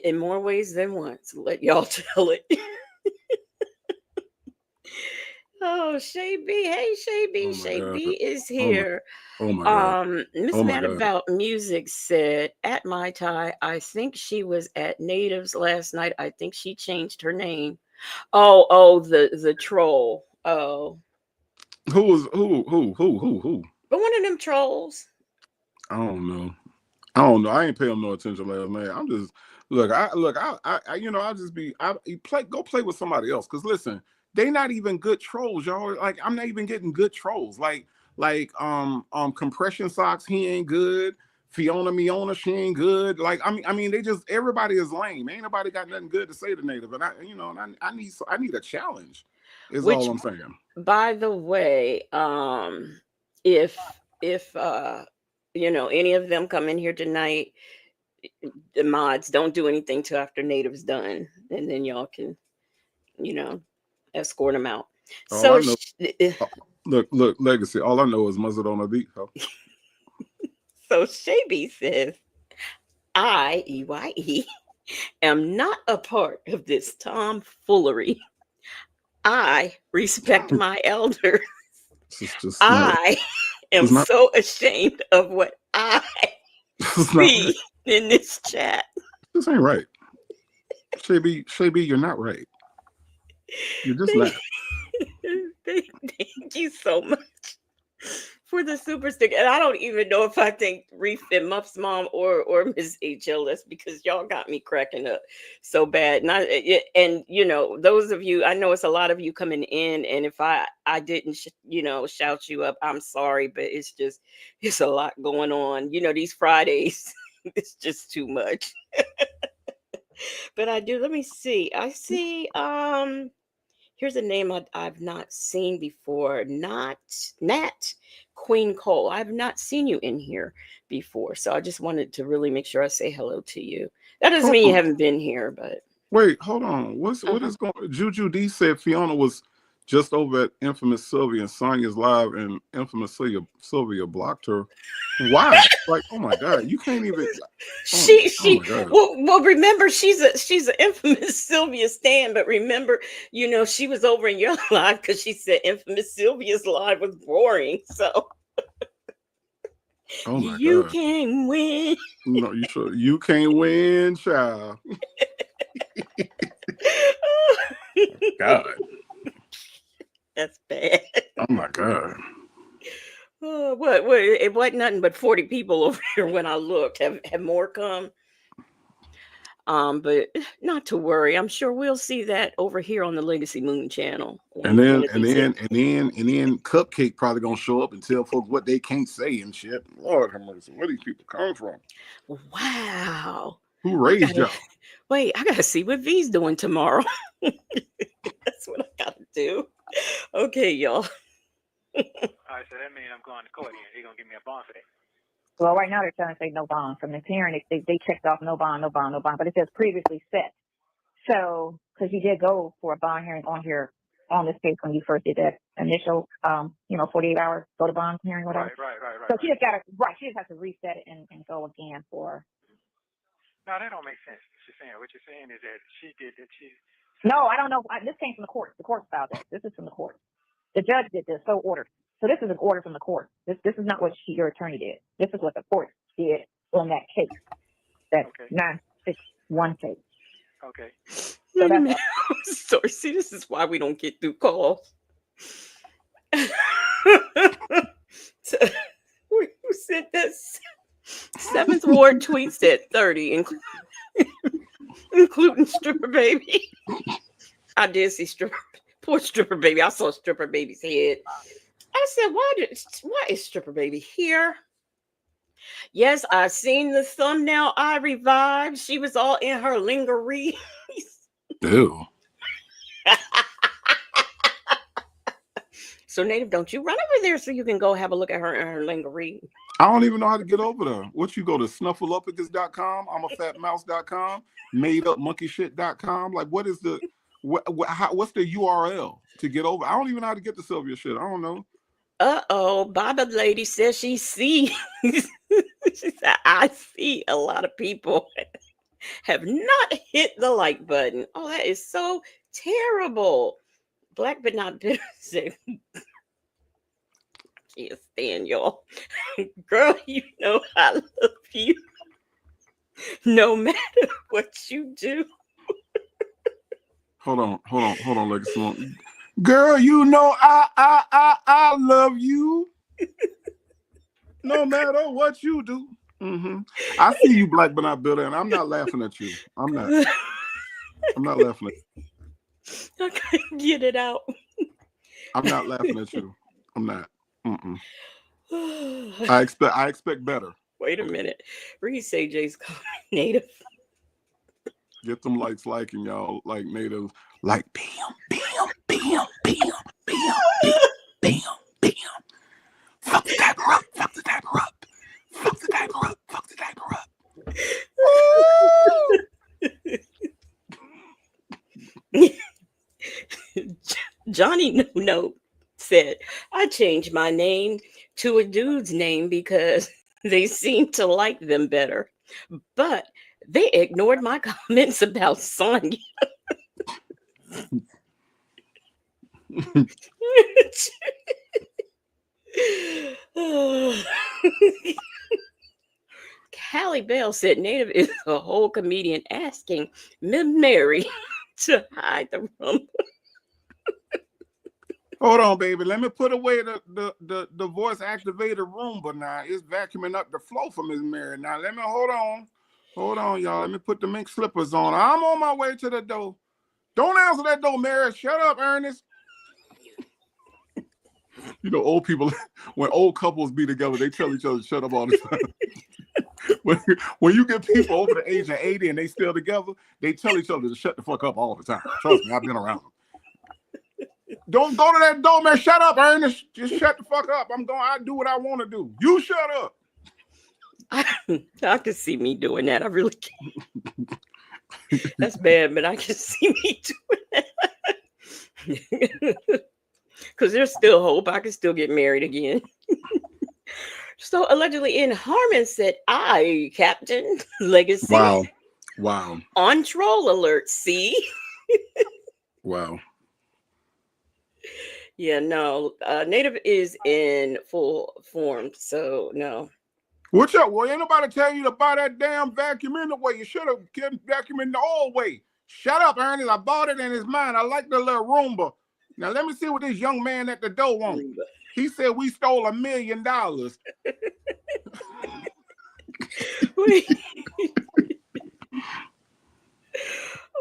In more ways than once. Let y'all tell it. Oh, Shay B. Hey, Shay B. Oh my Shay god. B is Oh my. here. Oh my god. Miss Oh my Mad god. About Music said, at my tie, I think she was at Natives last night. I think she changed her name. Oh, the troll. Oh. Who was who? But one of them trolls. I don't know. I don't know. I ain't paying no attention last night. I'm just I'll just be go play with somebody else. Cause listen, they not even good trolls, y'all. Like I'm not even getting good trolls. Compression socks, he ain't good. Fiona Miona, she ain't good. Like I mean, they just everybody is lame. Ain't nobody got nothing good to say to Native. And I need a challenge, is all Which, I'm saying. by the way, if any of them come in here tonight, the mods don't do anything till after Native's done, and then y'all can, you know, escort them out. All I So, know, look, legacy. All I know is mustard on a beat. Huh? so Shaby says, I, EYE, am not a part of this tomfoolery. I respect my elders. This is just not. I am It's not. so ashamed of what I It's not right. see in this chat. This ain't right. Shay B, you're not right. You're just Thank, not. thank you so much for the super stick. And I don't even know if I think Reef and Muff's mom or Miss HLS, because y'all got me cracking up so bad. And those of you, I know it's a lot of you coming in, and if I didn't shout you up, I'm sorry, but it's a lot going on. These Fridays, it's just too much. But I do. Let me see. I see. Here's a name I've not seen before. Not Nat Queen Cole. I've not seen you in here before, so I just wanted to really make sure I say hello to you. That doesn't Hold mean you on. haven't been here, but Wait, hold on. What is going? Juju D said Fiona was just over at Infamous Sylvia and Sonya's live, and Infamous Sylvia blocked her. Why? Like, oh my god, you can't even. Oh she my god. well remember, she's an infamous Sylvia stan, but remember, she was over in your live because she said infamous Sylvia's live was boring, so Oh my you god. can win. No, you sure you can't win, child. God. That's bad. Oh my god. What? It wasn't nothing but 40 people over here when I looked. Have more come? But not to worry. I'm sure we'll see that over here on the Legacy Moon channel. And One then of and these then days. and then and then Cupcake probably gonna show up and tell folks what they can't say and shit. Lord have mercy. Where these people come from? Wow. Who raised y'all? Wait, I gotta see what V's doing tomorrow. That's what I gotta do. Okay, y'all. All right, so that means I'm going to court here. They're going to give me a bond for that. Well, right now they're trying to say no bond. From the hearing, they checked off no bond, but it says previously set. So, because you did go for a bond hearing on this case when you first did that initial, 48 hours go to bond hearing, whatever. Right. So she just she just has to reset it and go again for. No, that don't make sense. What you're saying is that she did that. No, I don't know. This came from the court. The court filed that. This is from the court. The judge did this, so ordered. So this is an order from the court. This is not what your attorney did. This is what the court did on that case. That 961 case. Okay. So that's what, sorry. See, this is why we don't get through calls. So, who sent this? 7th Ward tweet said 30, including stripper baby. I did see poor stripper baby. I saw stripper baby's head. I said, why is stripper baby here? Yes, I seen the thumbnail. I revived. She was all in her lingerie. Ew. So Native, don't you run over there so you can go have a look at her in her lingerie. I don't even know how to get over there. What you go to snuffleupagus.com, I'm a fatmouse.com, madeupmonkeyshit.com. Like, what is the what's the URL to get over? I don't even know how to get to Sylvia shit. I don't know. Baba lady says she sees. She said, I see a lot of people have not hit the like button. Oh, that is so terrible. Black but not bitter said, can't stand y'all. Girl, you know I love you. No matter what you do. Hold on, Legacy. Girl, you know I love you. No matter what you do. Mm-hmm. I see you, Black but not bitter, and I'm not laughing at you. I'm not laughing at you. I couldn't get it out. I'm not laughing at you. I'm not. I expect better. Wait a minute. Reed say Jay's calling Native. Get them likes liking y'all like Native. Like bam. Fuck the diaper up. Fuck the diaper up. Fuck the diaper up. Fuck the diaper up. Johnny No said, I changed my name to a dude's name because they seem to like them better. But they ignored my comments about Sonya. Callie Bell said Native is a whole comedian asking Miss Mary to hide the rumble. Hold on, baby. Let me put away the voice activated Roomba now. It's vacuuming up the flow for Miss Mary. Now let me hold on, y'all. Let me put the mink slippers on. I'm on my way to the door. Don't answer that door, Mary. Shut up, Ernest. You know, old people, when old couples be together, they tell each other to shut up all the time. when you get people over the age of 80 and they still together, they tell each other to shut the fuck up all the time. Trust me, I've been around them. Don't go to that door, man. Shut up, Ernest. Just shut the fuck up. I do what I want to do. You shut up. I can see me doing that. I really can. That's bad, but I can see me doing that. Because there's still hope. I can still get married again. So allegedly in Harmon said, I, Captain Legacy. Wow. On troll alert, see? Wow. Yeah, no. Native is in full form, so no. What's up? Well, ain't nobody tell you to buy that damn vacuum in the way. You should have kept vacuum in the old way. Shut up, Ernest. I bought it in his mind. I like the little Roomba. Now let me see what this young man at the door wants. He said we stole $1 million.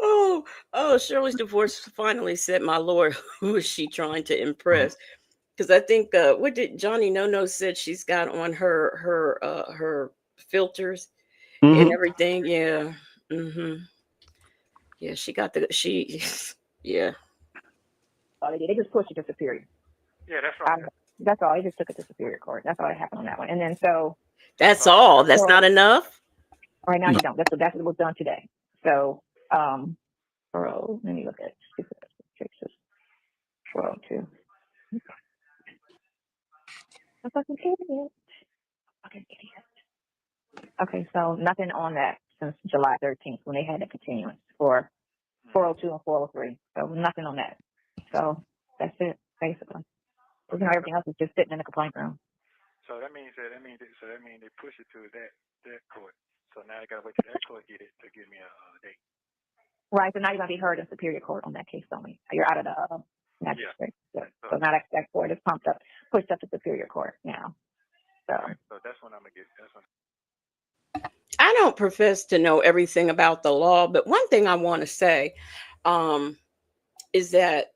Oh, Shirley's divorce finally said, my Lord, who is she trying to impress? Because I think what did Johnny No said she's got on her filters and everything. Yeah. Yeah, she got yeah. Oh, they just pushed it to Superior. Yeah, that's right. That's all. They just took it to Superior Court. That's all that happened on that one. And then so. That's all. That's not enough. Right now you don't. That's what was done today. So, let me look at cases. 402. I'm fucking idiot. Fucking idiot. Okay, so nothing on that since July 13th when they had a continuance for 402 and 403. So nothing on that. So that's it, basically. You know, everything else is just sitting in the complaint room. So that means they push it to that court. So now I gotta wait till that court get it to give me a date. Right. So now you're gonna be heard in Superior Court on that case only. You're out of the magistrate. Yeah. So now that court is pushed up to Superior Court now. So. Right. So that's when I'm gonna get. That's when. I don't profess to know everything about the law, but one thing I want to say is that,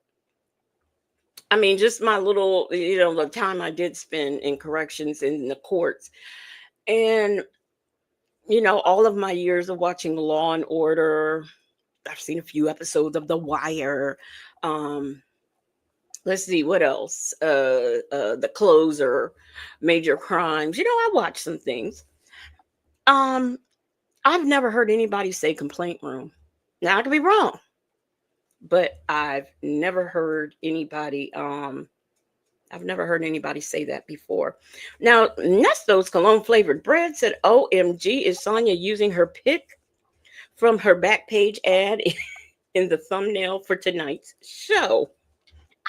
I mean, just my little, the time I did spend in corrections in the courts, and all of my years of watching Law and Order. I've seen a few episodes of The Wire. Let's see what else. The Closer, Major Crimes. I watched some things. Um, I've never heard anybody say complaint room. Now I could be wrong, but I've never heard anybody say that before. Now, Nesto's cologne flavored bread said, OMG, is Sonya using her pic from her back page ad in the thumbnail for tonight's show?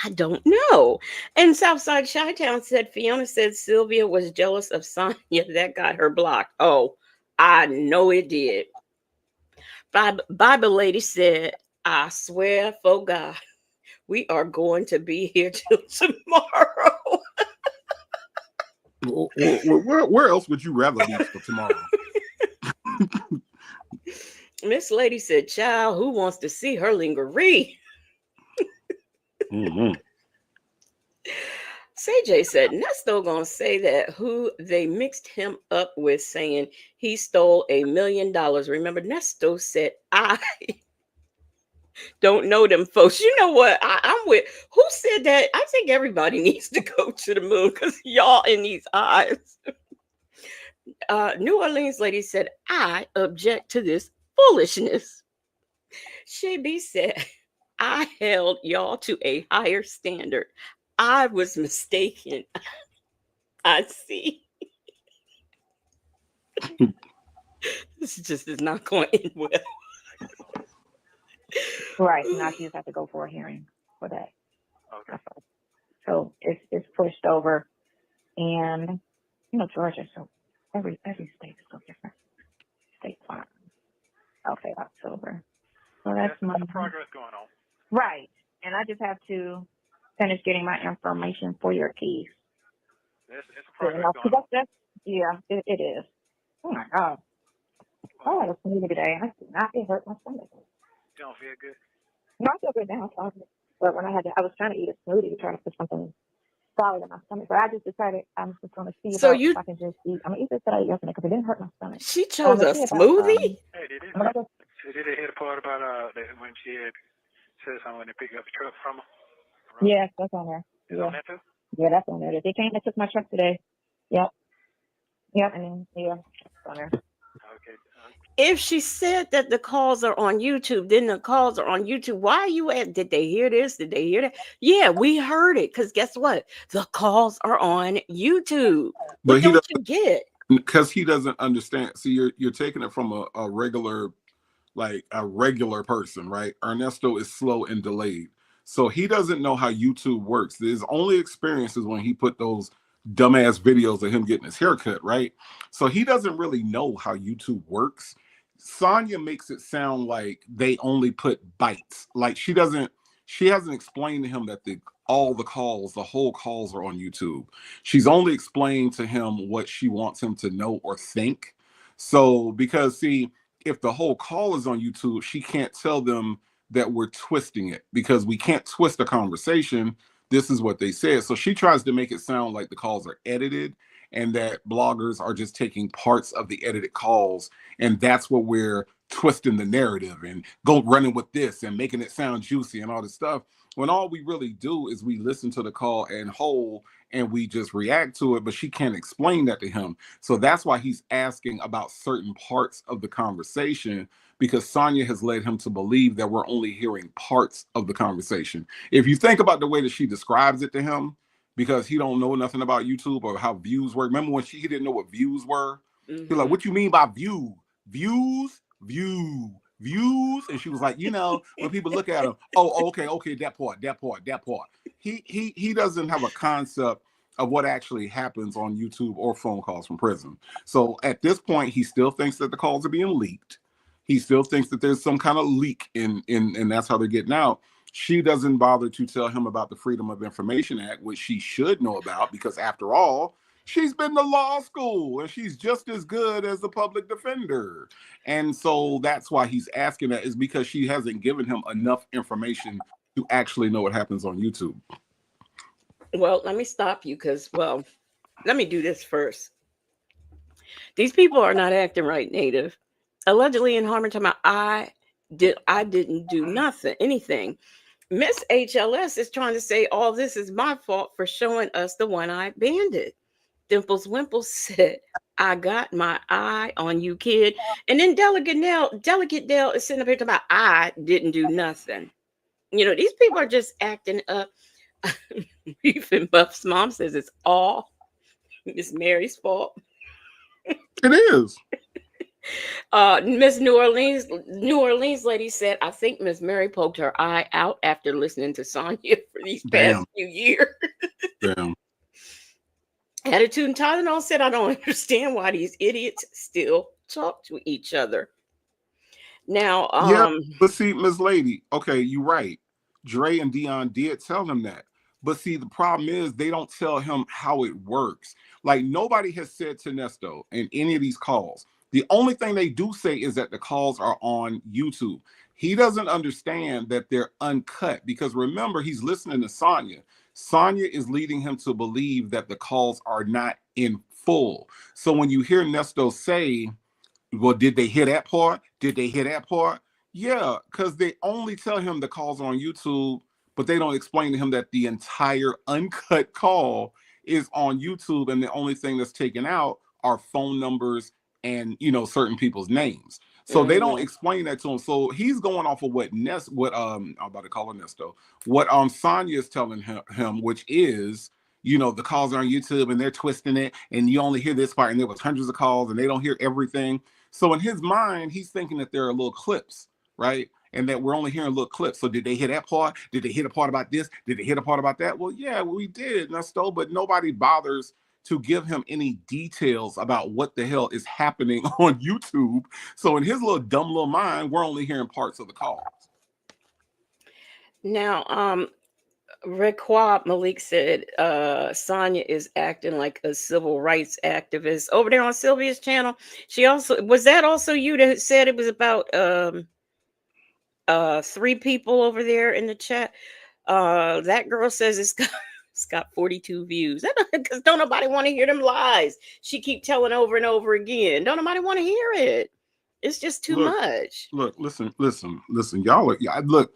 I don't know. And Southside Chi-Town said, Fiona said Sylvia was jealous of Sonya. That got her blocked. Oh, I know it did. Bible Lady said, I swear for God, we are going to be here till tomorrow. Where else would you rather be for tomorrow? Miss Lady said, child, who wants to see her lingerie? Mm-hmm. CJ said, Nesto gonna say that who they mixed him up with, saying he stole $1 million. Remember, Nesto said, I don't know them folks. You know what? I'm with, who said that? I think everybody needs to go to the moon because y'all in these eyes. New Orleans lady said, I object to this foolishness. Shay B said, I held y'all to a higher standard. I was mistaken. I see. This just is not going to end well. Right. Now she just have to go for a hearing for that. Okay. So it's pushed over, and Georgia. So every state is so different. State farm. Okay, October. So that's my progress going on. Right, and I just have to finish getting my information for your keys. It's a progress going on. Yeah, it is. Oh my God. I had a smoothie today. I did not get hurt my stomach. You don't feel good? No, I feel good now. But when I was trying to eat a smoothie to try to put something solid in my stomach. But I just decided I'm just going to see if I can just eat. I'm going to eat this that I ate yesterday because it didn't hurt my stomach. She chose a smoothie? Hey, did it hear the part about when she had said something when they picked up the truck from her? Yes, that's on there. Is on that too? Yeah, that's on there. They came and took my truck today. Yep. And then, that's on there. Okay. If she said that the calls are on YouTube, then the calls are on YouTube. Why are you at? Did they hear this? Did they hear that? Yeah, we heard it. Because guess what? The calls are on YouTube. But don't you get? Because he doesn't understand. See, you're taking it from a regular, like a regular person, right? Ernesto is slow and delayed. So he doesn't know how YouTube works. His only experience is when he put those dumbass videos of him getting his haircut, right? So he doesn't really know how YouTube works. Sonya makes it sound like they only put bites. Like she hasn't explained to him that the whole calls are on YouTube. She's only explained to him what she wants him to know or think. So because see, if the whole call is on YouTube, she can't tell them that we're twisting it because we can't twist a conversation. This is what they said. So she tries to make it sound like the calls are edited and that bloggers are just taking parts of the edited calls. And that's what we're twisting the narrative and go running with this and making it sound juicy and all this stuff. When all we really do is we listen to the call in whole and we just react to it, but she can't explain that to him. So that's why he's asking about certain parts of the conversation, because Sonya has led him to believe that we're only hearing parts of the conversation. If you think about the way that she describes it to him, because he don't know nothing about YouTube or how views work. Remember when he didn't know what views were? Mm-hmm. He's like, what you mean by view? Views? Views? And she was like, when people look at him, okay, that part. He doesn't have a concept of what actually happens on YouTube or phone calls from prison. So at this point, he still thinks that the calls are being leaked. He still thinks that there's some kind of leak and that's how they're getting out. She doesn't bother to tell him about the Freedom of Information Act, which she should know about, because after all, She's been to law school and she's just as good as the public defender. And so that's why he's asking that, is because she hasn't given him enough information to actually know what happens on YouTube. Well, let me stop you because, well, let me do this first. These people are not acting right, Native. Allegedly in Harmontown, I didn't do anything. Miss HLS is trying to say all this is my fault for showing us the one-eyed bandit. Dimples Wimples said, I got my eye on you, kid. And then Delegate Dale is sitting up here talking about I didn't do nothing. You know, these people are just acting up. Beef and Buff's mom says it's all Miss Mary's fault. It is. Miss New Orleans lady said, I think Miss Mary poked her eye out after listening to Sonya for these past few years. Damn. Attitude and Tylenol said, I don't understand why these idiots still talk to each other. Now, yeah, but see, Miss Lady, okay, you're right. Dre and Dion did tell him that. But see, the problem is they don't tell him how it works. Like, nobody has said to Nesto in any of these calls. The only thing they do say is that the calls are on YouTube. He doesn't understand that they're uncut because remember, he's listening to Sonya. Sonya is leading him to believe that the calls are not in full. So when you hear Nesto say, well, did they hear that part? Did they hear that part? Yeah, because they only tell him the calls on YouTube, but they don't explain to him that the entire uncut call is on YouTube, and the only thing that's taken out are phone numbers and, you know, certain people's names. So they don't explain that to him. So he's going off of what I'm about to call her Nesto, what Sonya is telling him, which is, you know, the calls are on YouTube and they're twisting it, and you only hear this part, and there was hundreds of calls, and they don't hear everything. So in his mind, he's thinking that there are little clips, right? And that we're only hearing little clips. So did they hear that part? Did they hear the part about this? Did they hear the part about that? Well, yeah, we did, Nesto, but nobody bothers to give him any details about what the hell is happening on YouTube. So in his little dumb little mind, we're only hearing parts of the calls. Now, Requab Malik said Sonya is acting like a civil rights activist over there on Sylvia's channel. She also was that also you that said it was about 3 people over there in the chat. That girl says it's got 42 views. Because don't nobody want to hear them lies. She keep telling over and over again. Don't nobody want to hear it. It's just too much. Listen, y'all. Look.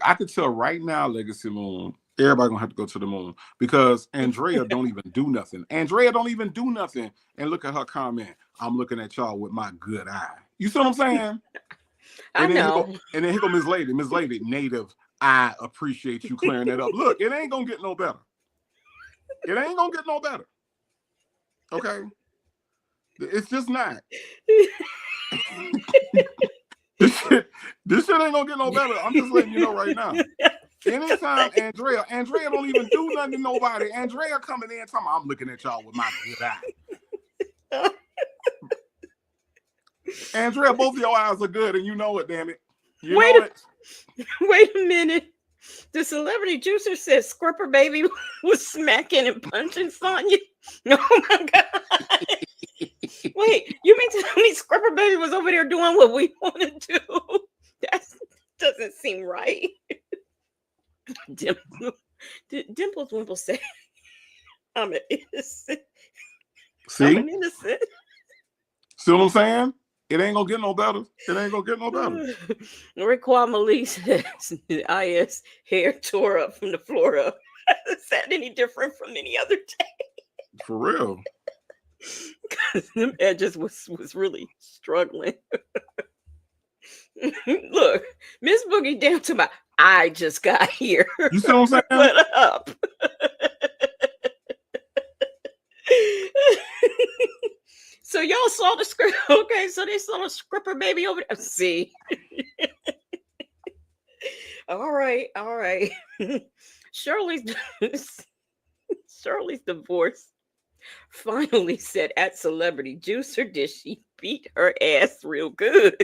I could tell right now, Legacy Moon. Everybody gonna have to go to the moon because Andrea don't even do nothing. Andrea don't even do nothing. And look at her comment. I'm looking at y'all with my good eye. You see what I'm saying? I know. And then here go Miss Lady. Miss Lady, Native. I appreciate you clearing that up. Look, it ain't gonna get no better. It ain't gonna get no better. Okay, it's just not. This shit ain't gonna get no better. I'm just letting you know right now. Anytime Andrea don't even do nothing to nobody. Andrea coming in talking, I'm looking at y'all with my good eye. Andrea, both of your eyes are good, and you know it, damn it. Wait a minute. The celebrity juicer says Scripper Baby was smacking and punching Sonya. Oh my God. Wait, you mean to tell me Scripper Baby was over there doing what we want to do? That doesn't seem right. Dimples Wimple said, I'm an innocent. See? I'm an innocent. See what I'm saying? It ain't gonna get no better. It ain't gonna get no better. Raquel Malik says IS hair tore up from the floor up. Is that any different from any other day? For real. Because them edges was really struggling. Look, Miss Boogie down to my I just got here. You see what I'm saying? What up? So y'all saw the script. Okay, so they saw the Scripper Baby over there. See. All right. Shirley's divorce finally said at Celebrity Juicer, did she beat her ass real good?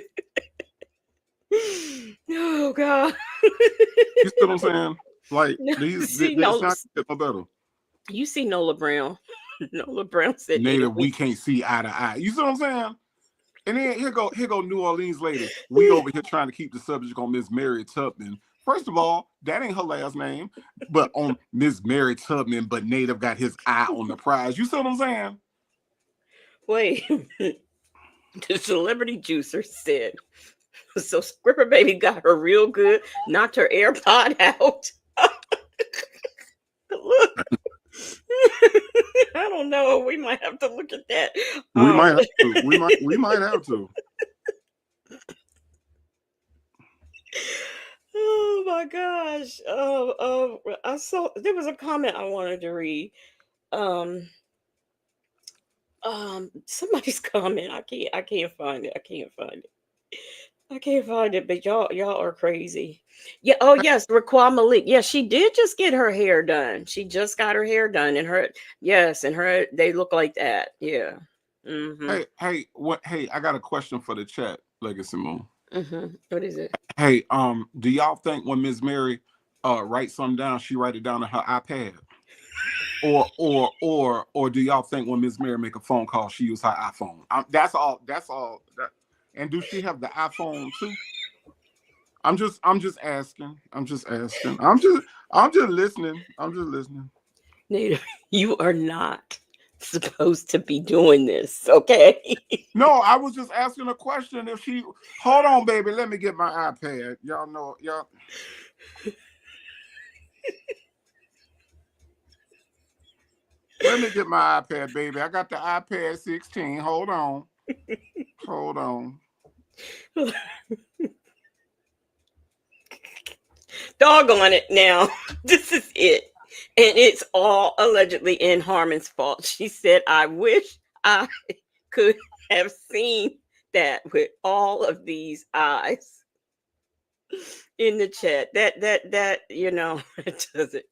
Oh God. You see what I'm saying? Like these it's not get no better. You see Nola Brown. Nola Brown said, Native, we can't see eye to eye. You see what I'm saying? And then here go New Orleans lady. We over here trying to keep the subject on Miss Mary Tubman. First of all, that ain't her last name, but on Miss Mary Tubman, but Native got his eye on the prize. You see what I'm saying? Wait. The celebrity juicer said, so Scripper Baby got her real good, knocked her AirPod out. Look. I don't know. We might have to look at that. We might have to. We might have to. Oh my gosh. I saw there was a comment I wanted to read. Um somebody's comment. I can't find it. I can't find it, but y'all are crazy. Yeah, oh yes, Raquel Malik. Yeah, she did just get her hair done. She just got her hair done and her yes, and her they look like that. Yeah. Mm-hmm. Hey, I got a question for the chat, Legacy Moon. Mm-hmm. What is it? Hey, do y'all think when Miss Mary writes something down, she write it down on her iPad? Or do y'all think when Miss Mary make a phone call, she use her iPhone? That's all. And do she have the iPhone too? I'm just asking. I'm just listening. Nita, you are not supposed to be doing this, okay? No, I was just asking a question. If she, hold on, baby, let me get my iPad. Y'all know, y'all. Let me get my iPad, baby. I got the iPad 16. Hold on. Doggone it now. This is it. And it's all allegedly in Harmon's fault. She said, I wish I could have seen that with all of these eyes in the chat. That you know, that does it.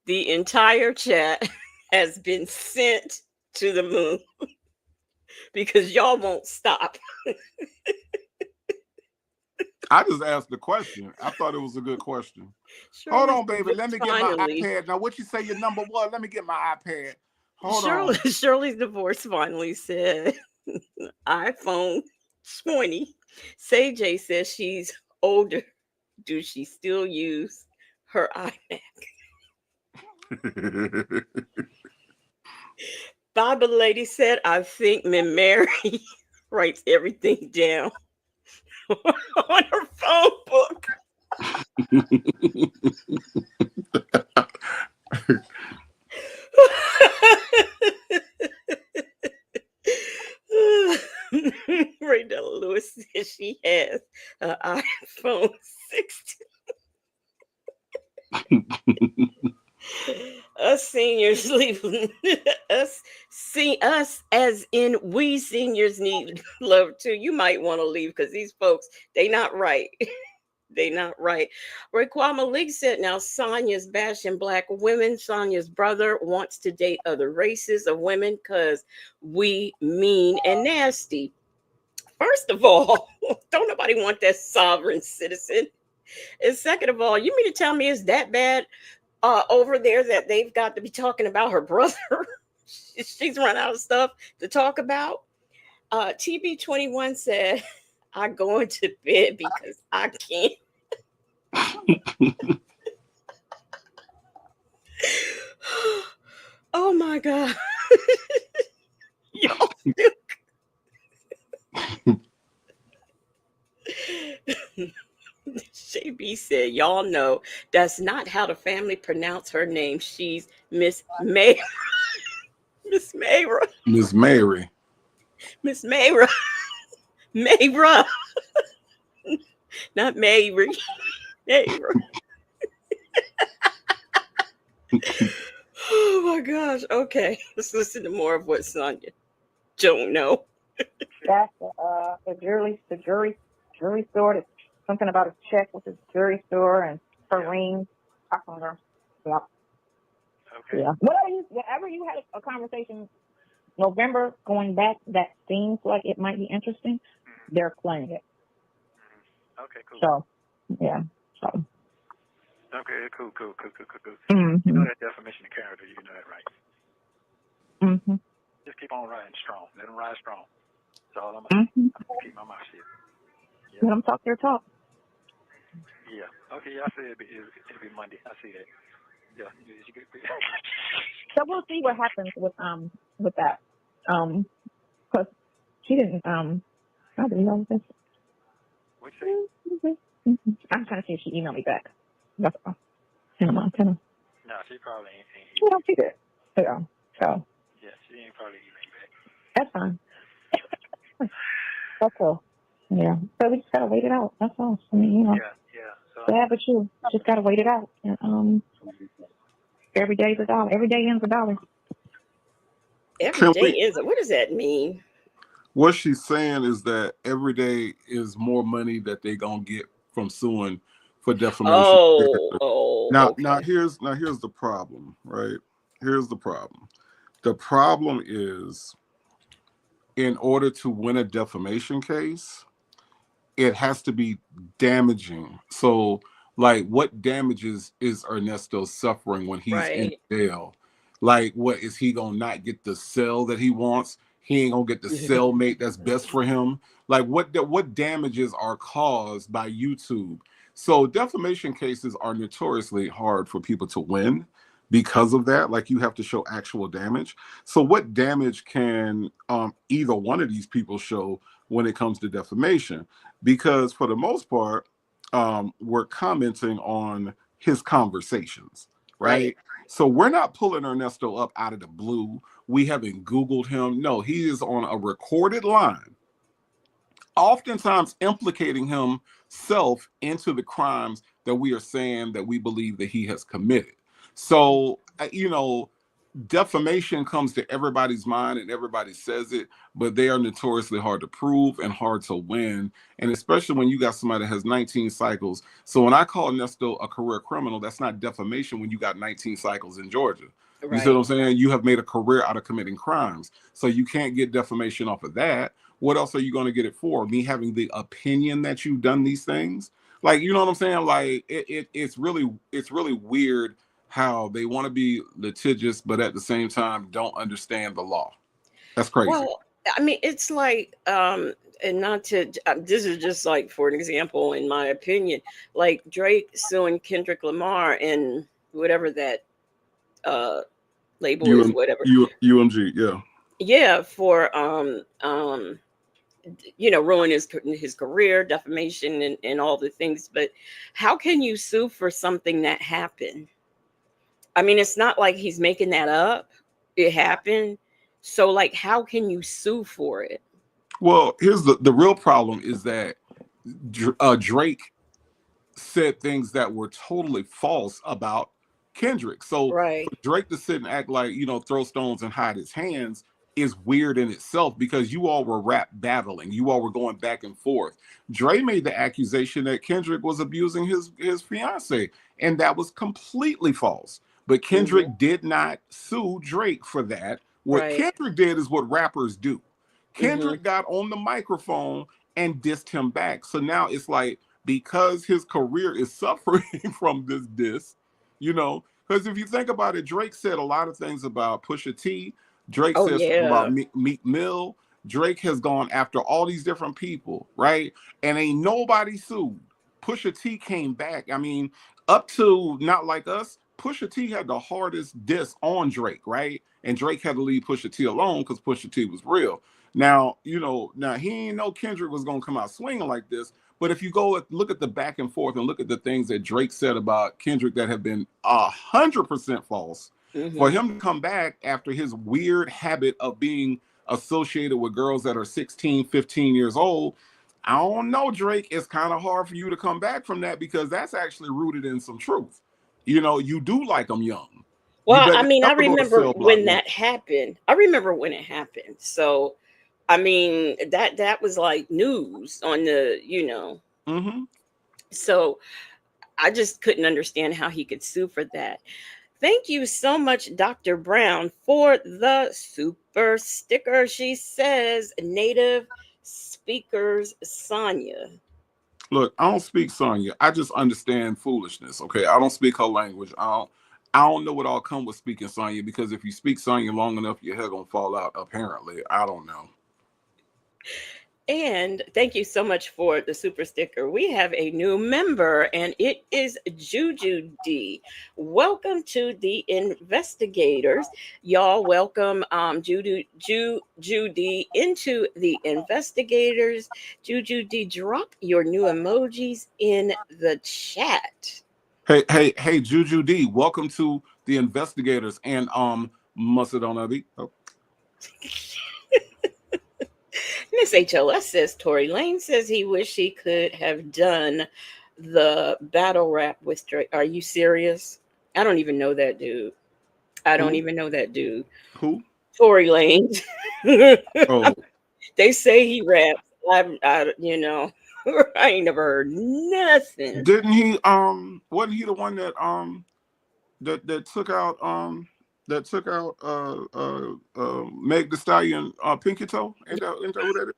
The entire chat has been sent to the moon because y'all won't stop. I just asked the question. I thought it was a good question. Hold on, baby. Let me get my iPad. Now, what you say your number was? Let me get my iPad. Hold on. Shirley's divorce finally said iPhone 20. Say J says she's older. Do she still use her iMac? Bible lady said, I think Miss Mary writes everything down on her phone book. Ray Della Lewis says she has an iPhone 16. Us seniors leave us as in we seniors need love too. You might want to leave because these folks, they not right. They not right. Raquel Malik said now Sonya's bashing black women. Sonya's brother wants to date other races of women because we mean and nasty. First of all, don't nobody want that sovereign citizen. And second of all, you mean to tell me it's that bad over there that they've got to be talking about her brother? She's run out of stuff to talk about. TB21 said, I go into bed because I can't. Oh my God. Y'all JB said, y'all know that's not how the family pronounce her name. She's Miss May. Miss Mayra. Miss Mary. Miss Mayra. Mayra. Not Mary. Mayra. Oh my gosh. Okay. Let's listen to more of what Sonya don't know. That's the jury store. It's something about a check with the jury store and her ring. I remember. Yeah. Okay. Yeah. Whenever you had a conversation, November going back, that seems like it might be interesting. They're playing it. Okay, cool. So, yeah. So. Okay, cool. Mm-hmm. You know that definition of character. You know that, right? Mm-hmm. Just keep on riding strong. Let them ride strong. That's all I'm going to say. I'm going to keep my mouth shut. Yep. Let them talk their talk. Yeah. Okay, I said it'll be Monday. I see that. Yeah. So we'll see what happens with that. Because she didn't I didn't know this. What'd you say? I'm trying to see if she emailed me back. That's all. Tell her. No, she probably ain't Yeah, she did. Yeah. So. Yeah, she ain't probably emailed you back. That's fine. That's cool. Yeah. So we just gotta wait it out. That's all. I mean, Yeah. So but you just gotta wait it out. And every day is a dollar. Every day ends a dollar. Every day is. What does that mean? What she's saying is that every day is more money that they gonna get from suing for defamation. Now here's the problem, right? Here's the problem. The problem is, in order to win a defamation case, it has to be damaging. So, like, what damages is Ernesto suffering when he's in jail? Like, what is he gonna not get the cell that he wants? He ain't gonna get the cellmate that's best for him. Like, what damages are caused by YouTube? So, defamation cases are notoriously hard for people to win because of that. Like, you have to show actual damage. So, what damage can either one of these people show when it comes to defamation? Because for the most part, we're commenting on his conversations, right? So we're not pulling Ernesto up out of the blue. We haven't Googled him. No, he is on a recorded line, oftentimes implicating himself into the crimes that we are saying that we believe that he has committed. So, defamation comes to everybody's mind and everybody says it, but they are notoriously hard to prove and hard to win. And especially when you got somebody that has 19 cycles. So when I call Nesto a career criminal, that's not defamation when you got 19 cycles in Georgia. You see what I'm saying? You have made a career out of committing crimes. So you can't get defamation off of that. What else are you going to get it for? Me having the opinion that you've done these things? Like, you know what I'm saying? Like, it's really weird how they want to be litigious, but at the same time don't understand the law. That's crazy. Well, I mean, it's like, and not to, this is just like, for an example, in my opinion, like Drake suing Kendrick Lamar and whatever that label is, whatever. UMG, yeah. Yeah, for ruin his career, defamation, and all the things. But how can you sue for something that happened? I mean, it's not like he's making that up. It happened. So, like, how can you sue for it? Well, here's the real problem is that Drake said things that were totally false about Kendrick. So for Drake to sit and act like, throw stones and hide his hands is weird in itself, because you all were rap battling. You all were going back and forth. Dre made the accusation that Kendrick was abusing his fiance, and that was completely false. But Kendrick did not sue Drake for that. What Kendrick did is what rappers do. Kendrick got on the microphone and dissed him back. So now it's like, because his career is suffering from this diss, because if you think about it, Drake said a lot of things about Pusha T. Drake says about Meek Mill. Drake has gone after all these different people, right? And ain't nobody sued. Pusha T came back. I mean, up to Not Like Us, Pusha T had the hardest diss on Drake, right? And Drake had to leave Pusha T alone because Pusha T was real. Now, he ain't know Kendrick was going to come out swinging like this. But if you go look at the back and forth and look at the things that Drake said about Kendrick that have been 100% false, for him to come back after his weird habit of being associated with girls that are 16, 15 years old, I don't know, Drake. It's kind of hard for you to come back from that, because that's actually rooted in some truth. You do like them young. Well, I mean, I remember when that happened. I remember when it happened. So, I mean, that was like news on the, So I just couldn't understand how he could sue for that. Thank you so much, Dr. Brown, for the super sticker. She says, native speakers, Sonya. Look, I don't speak Sonya. I just understand foolishness. Okay, I don't speak her language. I don't know what all come with speaking Sonya, because if you speak Sonya long enough, your hair gonna fall out. Apparently, I don't know. And thank you so much for the super sticker. We have a new member, and it is Juju D. Welcome to the investigators. Y'all, welcome Juju D into the investigators. Juju D, drop your new emojis in the chat. Hey, Juju D. Welcome to the investigators and Macedona. Oh. Miss HLS says Tory Lane says he wish he could have done the battle rap with Drake. Are you serious? I don't even know that dude. I don't Who? even know that dude. Who? Tory Lane. Oh, They say he raps. I ain't never heard nothing. didn't he? Wasn't he the one that that took out Meg the Stallion, Pinky Toe? Ain't that who that is?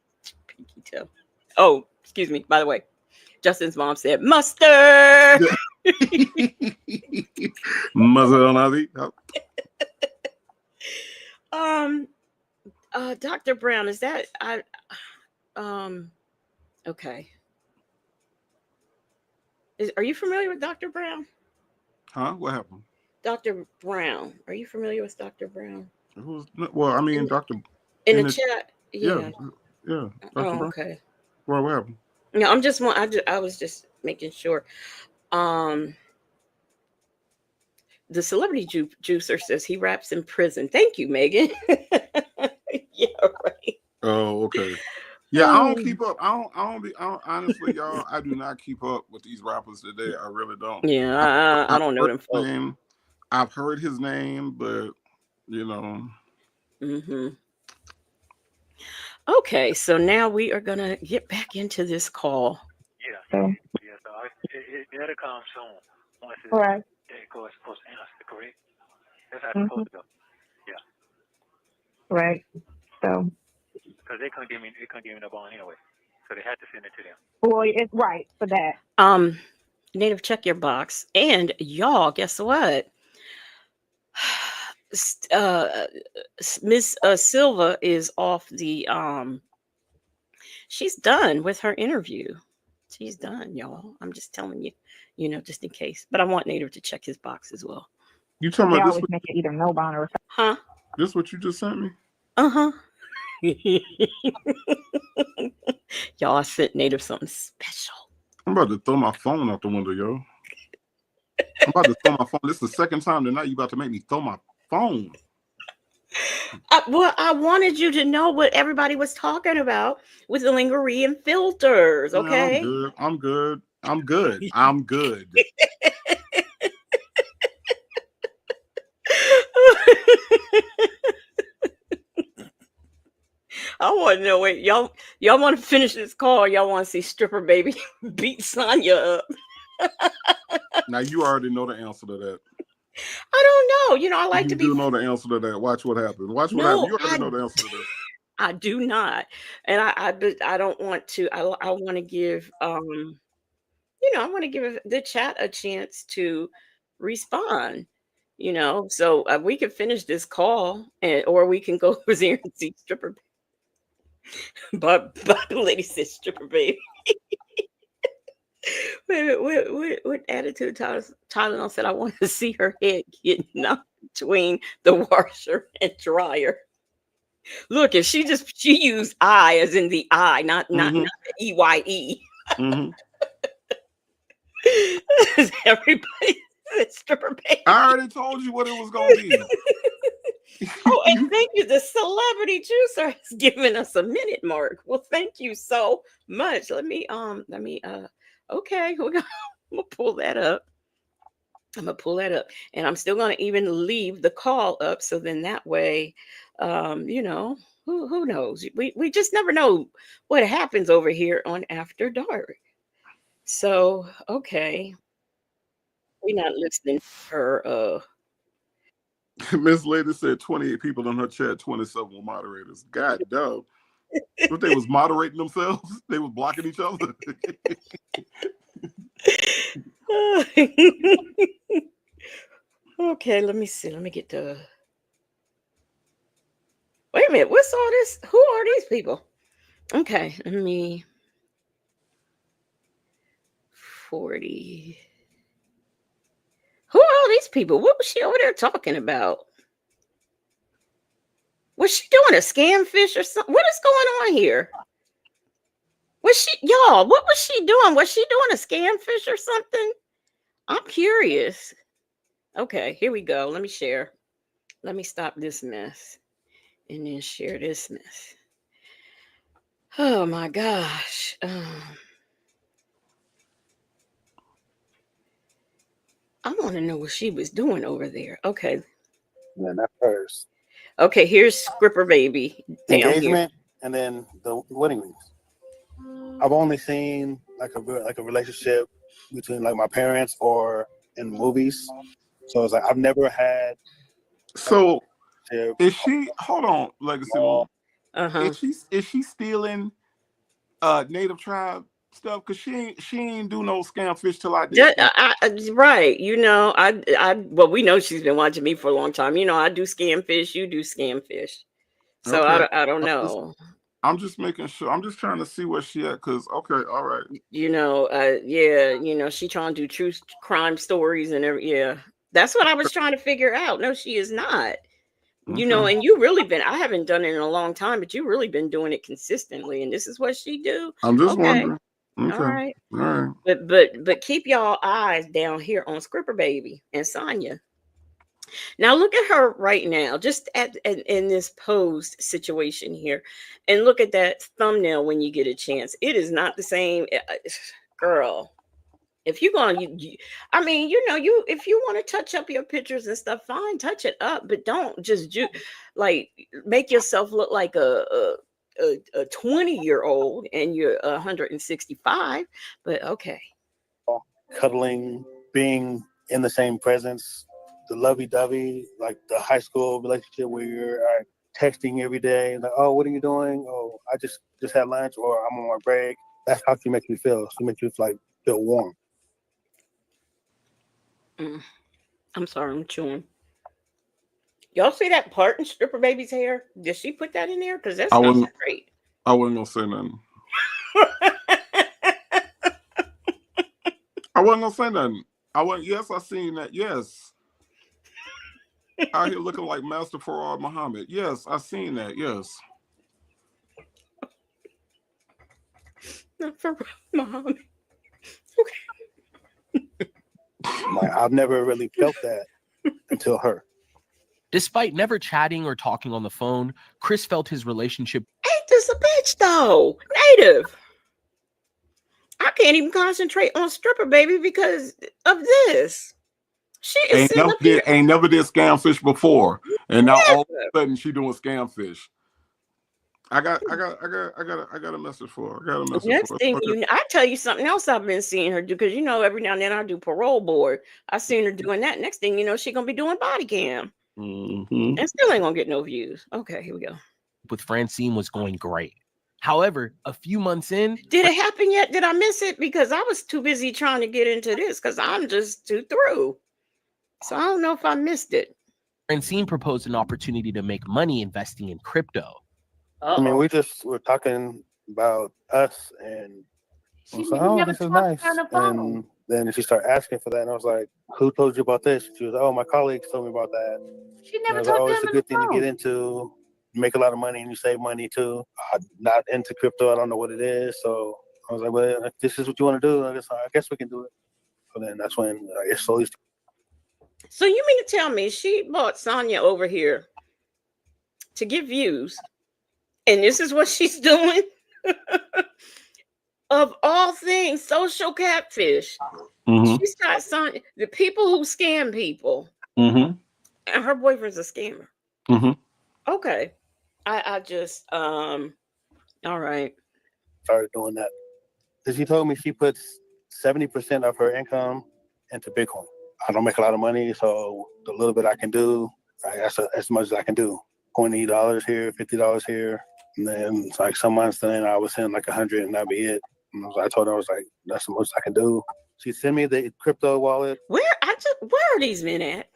Pinky toe. Oh, excuse me. By the way, Justin's mom said mustard. Macedona. um, Dr. Brown, is that okay. Are you familiar with Dr. Brown? Huh? What happened? Dr. Brown. Are you familiar with Dr. Brown? Who's? Well, I mean, Doctor In in the the chat? yeah, Yeah. yeah, Doctor Oh, Brown. okay. Well, what happened? No, I was just making sure. Um, the celebrity juicer says he raps in prison. Thank you, Megan. Yeah, right. Oh, okay. Yeah, I don't keep up. Honestly, y'all, I do not keep up with these rappers today. I really don't. Yeah, I I've don't know heard them his folks. name. I've heard his name, but you know. Mm-hmm. Okay, so now we are gonna get back into this call. Yeah. So, Yeah. So that'll come soon. Once it's, right. of course, supposed to answer, correct? That's how it's Mm-hmm. supposed to go. Yeah. Right. So, Because they couldn't give me no bond anyway. So they had to send it to them. boy, it's right for that. Native, check your box. And y'all, guess what? Miss Silva is off the she's done with her interview. She's done, y'all. I'm just telling you, just in case. But I want Native to check his box as well. You talking They about this? always make it either no bond or Huh? This what you just sent me? Uh-huh. Y'all, I sent Native something special. I'm about to throw my phone out the window, yo. I'm about to throw my phone. This is the second time tonight you about to make me throw my phone. I wanted you to know what everybody was talking about with the lingerie and filters, Man, okay? I'm good. I'm good. I want to know. Wait, y'all want to finish this call? Y'all want to see stripper baby beat Sonya up? Now you already know the answer to that. I don't know. I like you to be. You do know the answer to that. Watch what happens. Watch what No, happens. You already know the answer to this. I do not, and I don't want to. I want to give I want to give the chat a chance to respond. So we can finish this call, or we can go over there and see stripper. But the lady said stripper baby. What attitude Tylenol said? I want to see her head get knocked between the washer and dryer. Look, if she used I as in the I, not the EYE. Mm-hmm. Everybody stripper baby. I already told you what it was gonna be. Oh, and thank you. The celebrity juicer has given us a minute mark. Well, thank you so much. Okay, I'm gonna pull that up. And I'm still gonna even leave the call up, so then that way, who knows? We just never know what happens over here on After Dark. So okay, we're not listening to her Miss Lady said 28 people in her chat, 27 were moderators. God damn. What, they was moderating themselves? They was blocking each other? Okay, let me see. Let me get the. Wait a minute. What's all this? Who are these people? Okay, let me. 40. Who are all these people? What was she over there talking about? Was she doing a scam fish or something? What is going on here? Was she, y'all, what was she doing? Was she doing a scam fish or something? I'm curious. Okay, here we go. Let me share. Let me stop this mess and then share this mess. Oh my gosh. I want to know what she was doing over there. Okay. Yeah, that's hers. Okay, here's Scripper Baby down here. Engagement and then the wedding rings. I've only seen like a relationship between like my parents or in movies. So it's like I've never had. So is she, hold on, Legacy Mom. Uh-huh. Is she stealing native tribe stuff? Cause she ain't do no scam fish till I did. Right. You know, well, we know she's been watching me for a long time. You know, I do scam fish, you do scam fish. So Okay. I don't know. I'm just making sure. I'm just trying to see where she at. Cause okay, all right. You know, yeah, you know, she trying to do true crime stories and yeah. That's what I was trying to figure out. No, she is not. You know, and you really been, I haven't done it in a long time, but you really been doing it consistently. And this is what she do. I'm just Okay. wondering. Okay. All right. All right. But keep y'all eyes down here on Scripper Baby and Sonya. Now look at her right now, just in this posed situation here, and look at that thumbnail when you get a chance. It is not the same, girl. If you're going, I mean, you know, if you want to touch up your pictures and stuff, fine, touch it up, but don't just like make yourself look like a 20-year-old and you're 165. But okay. Cuddling, being in the same presence, the lovey-dovey, like the high school relationship where you're texting every day, like, oh, what are you doing? Oh, I just had lunch, or I'm on my break. That's how she makes me feel. She makes you like feel warm. I'm sorry, I'm chewing. Y'all see that part in Stripper Baby's hair? Did she put that in there? Because that's not straight. I wasn't gonna say nothing. I wasn't gonna say nothing. Yes, I seen that. Yes. Out here looking like Master Farad Muhammad. Yes, I seen that. Yes. Not Farad Muhammad. Okay. Like, I've never really felt that until her. Despite never chatting or talking on the phone, Chris felt his relationship. Ain't this a bitch though? Native. I can't even concentrate on Stripper Baby because of this. She is ain't never did scam fish before, and now all of a sudden she doing scam fish. I got a message for her. I got a message Next for her. thing I tell you something else I've been seeing her do, because you know every now and then I do parole board. I seen her doing that. Next thing you know, she gonna be doing body cam, and still ain't gonna get no views. Okay, here we go. With Francine was going great. However, a few months in, did it happen yet? Did I miss it? Because I was too busy trying to get into this because I'm just too through. So I don't know if I missed it. Francine proposed an opportunity to make money investing in crypto. I mean, we're talking about us, and I was like, oh, this is nice. And then she started asking for that, and I was like, who told you about this? She was like, oh, my colleagues told me about that. She never told told me, oh, it's a good thing to get into. You make a lot of money and you save money too. I'm not into crypto. I don't know what it is. So I was like, well, if this is what you want to do, I guess we can do it. So then that's when it slowly started. So you mean to tell me she bought Sonya over here to get views, and this is what she's doing? Of all things, social catfish. She's got Sonya, the people who scam people, and her boyfriend's a scammer. Okay. I just all right. Started doing that. Because she told me she puts 70% of her income into Bitcoin. I don't make a lot of money, so the little bit I can do, That's as much as I can do. $20 here, $50 here, and then it's like some months then I was sending like 100, and that'd be it. And I told her, I was like, that's the most I can do. She sent me the crypto wallet. Where are these men at?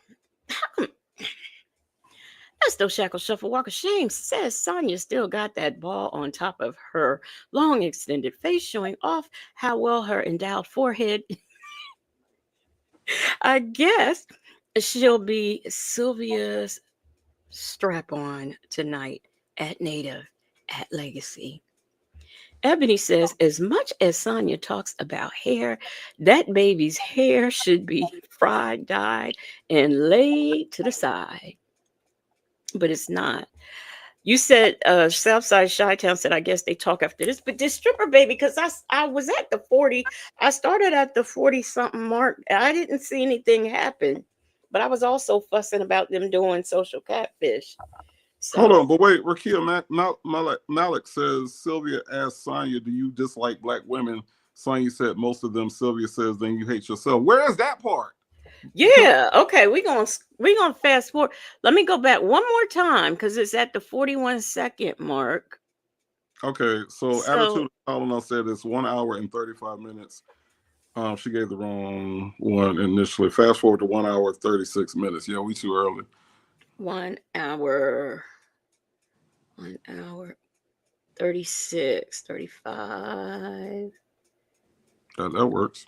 That's no shackle shuffle walk of shame. Says Sonya still got that ball on top of her long extended face, showing off how well her endowed forehead. I guess she'll be Sylvia's strap on tonight at Native at Legacy. Ebony says, as much as Sonya talks about hair, that baby's hair should be fried, dyed, and laid to the side. But it's not. You said Southside Chi-Town said, I guess they talk after this. But this stripper baby, because I was at the 40, I started at the 40-something mark. I didn't see anything happen. But I was also fussing about them doing social catfish. So, hold on, but wait, Rakia Malik says, Sylvia asked Sonya, do you dislike black women? Sonya said, most of them. Sylvia says, then you hate yourself. Where is that part? yeah, okay, we're gonna fast forward. Let me go back one more time because it's at the 41-second mark. Okay, so Attitude Colonel said it's 1 hour and 35 minutes. She gave the wrong one initially. Fast forward to 1 hour 36 minutes. Yeah, we too early. 1 hour 36, 35. That works.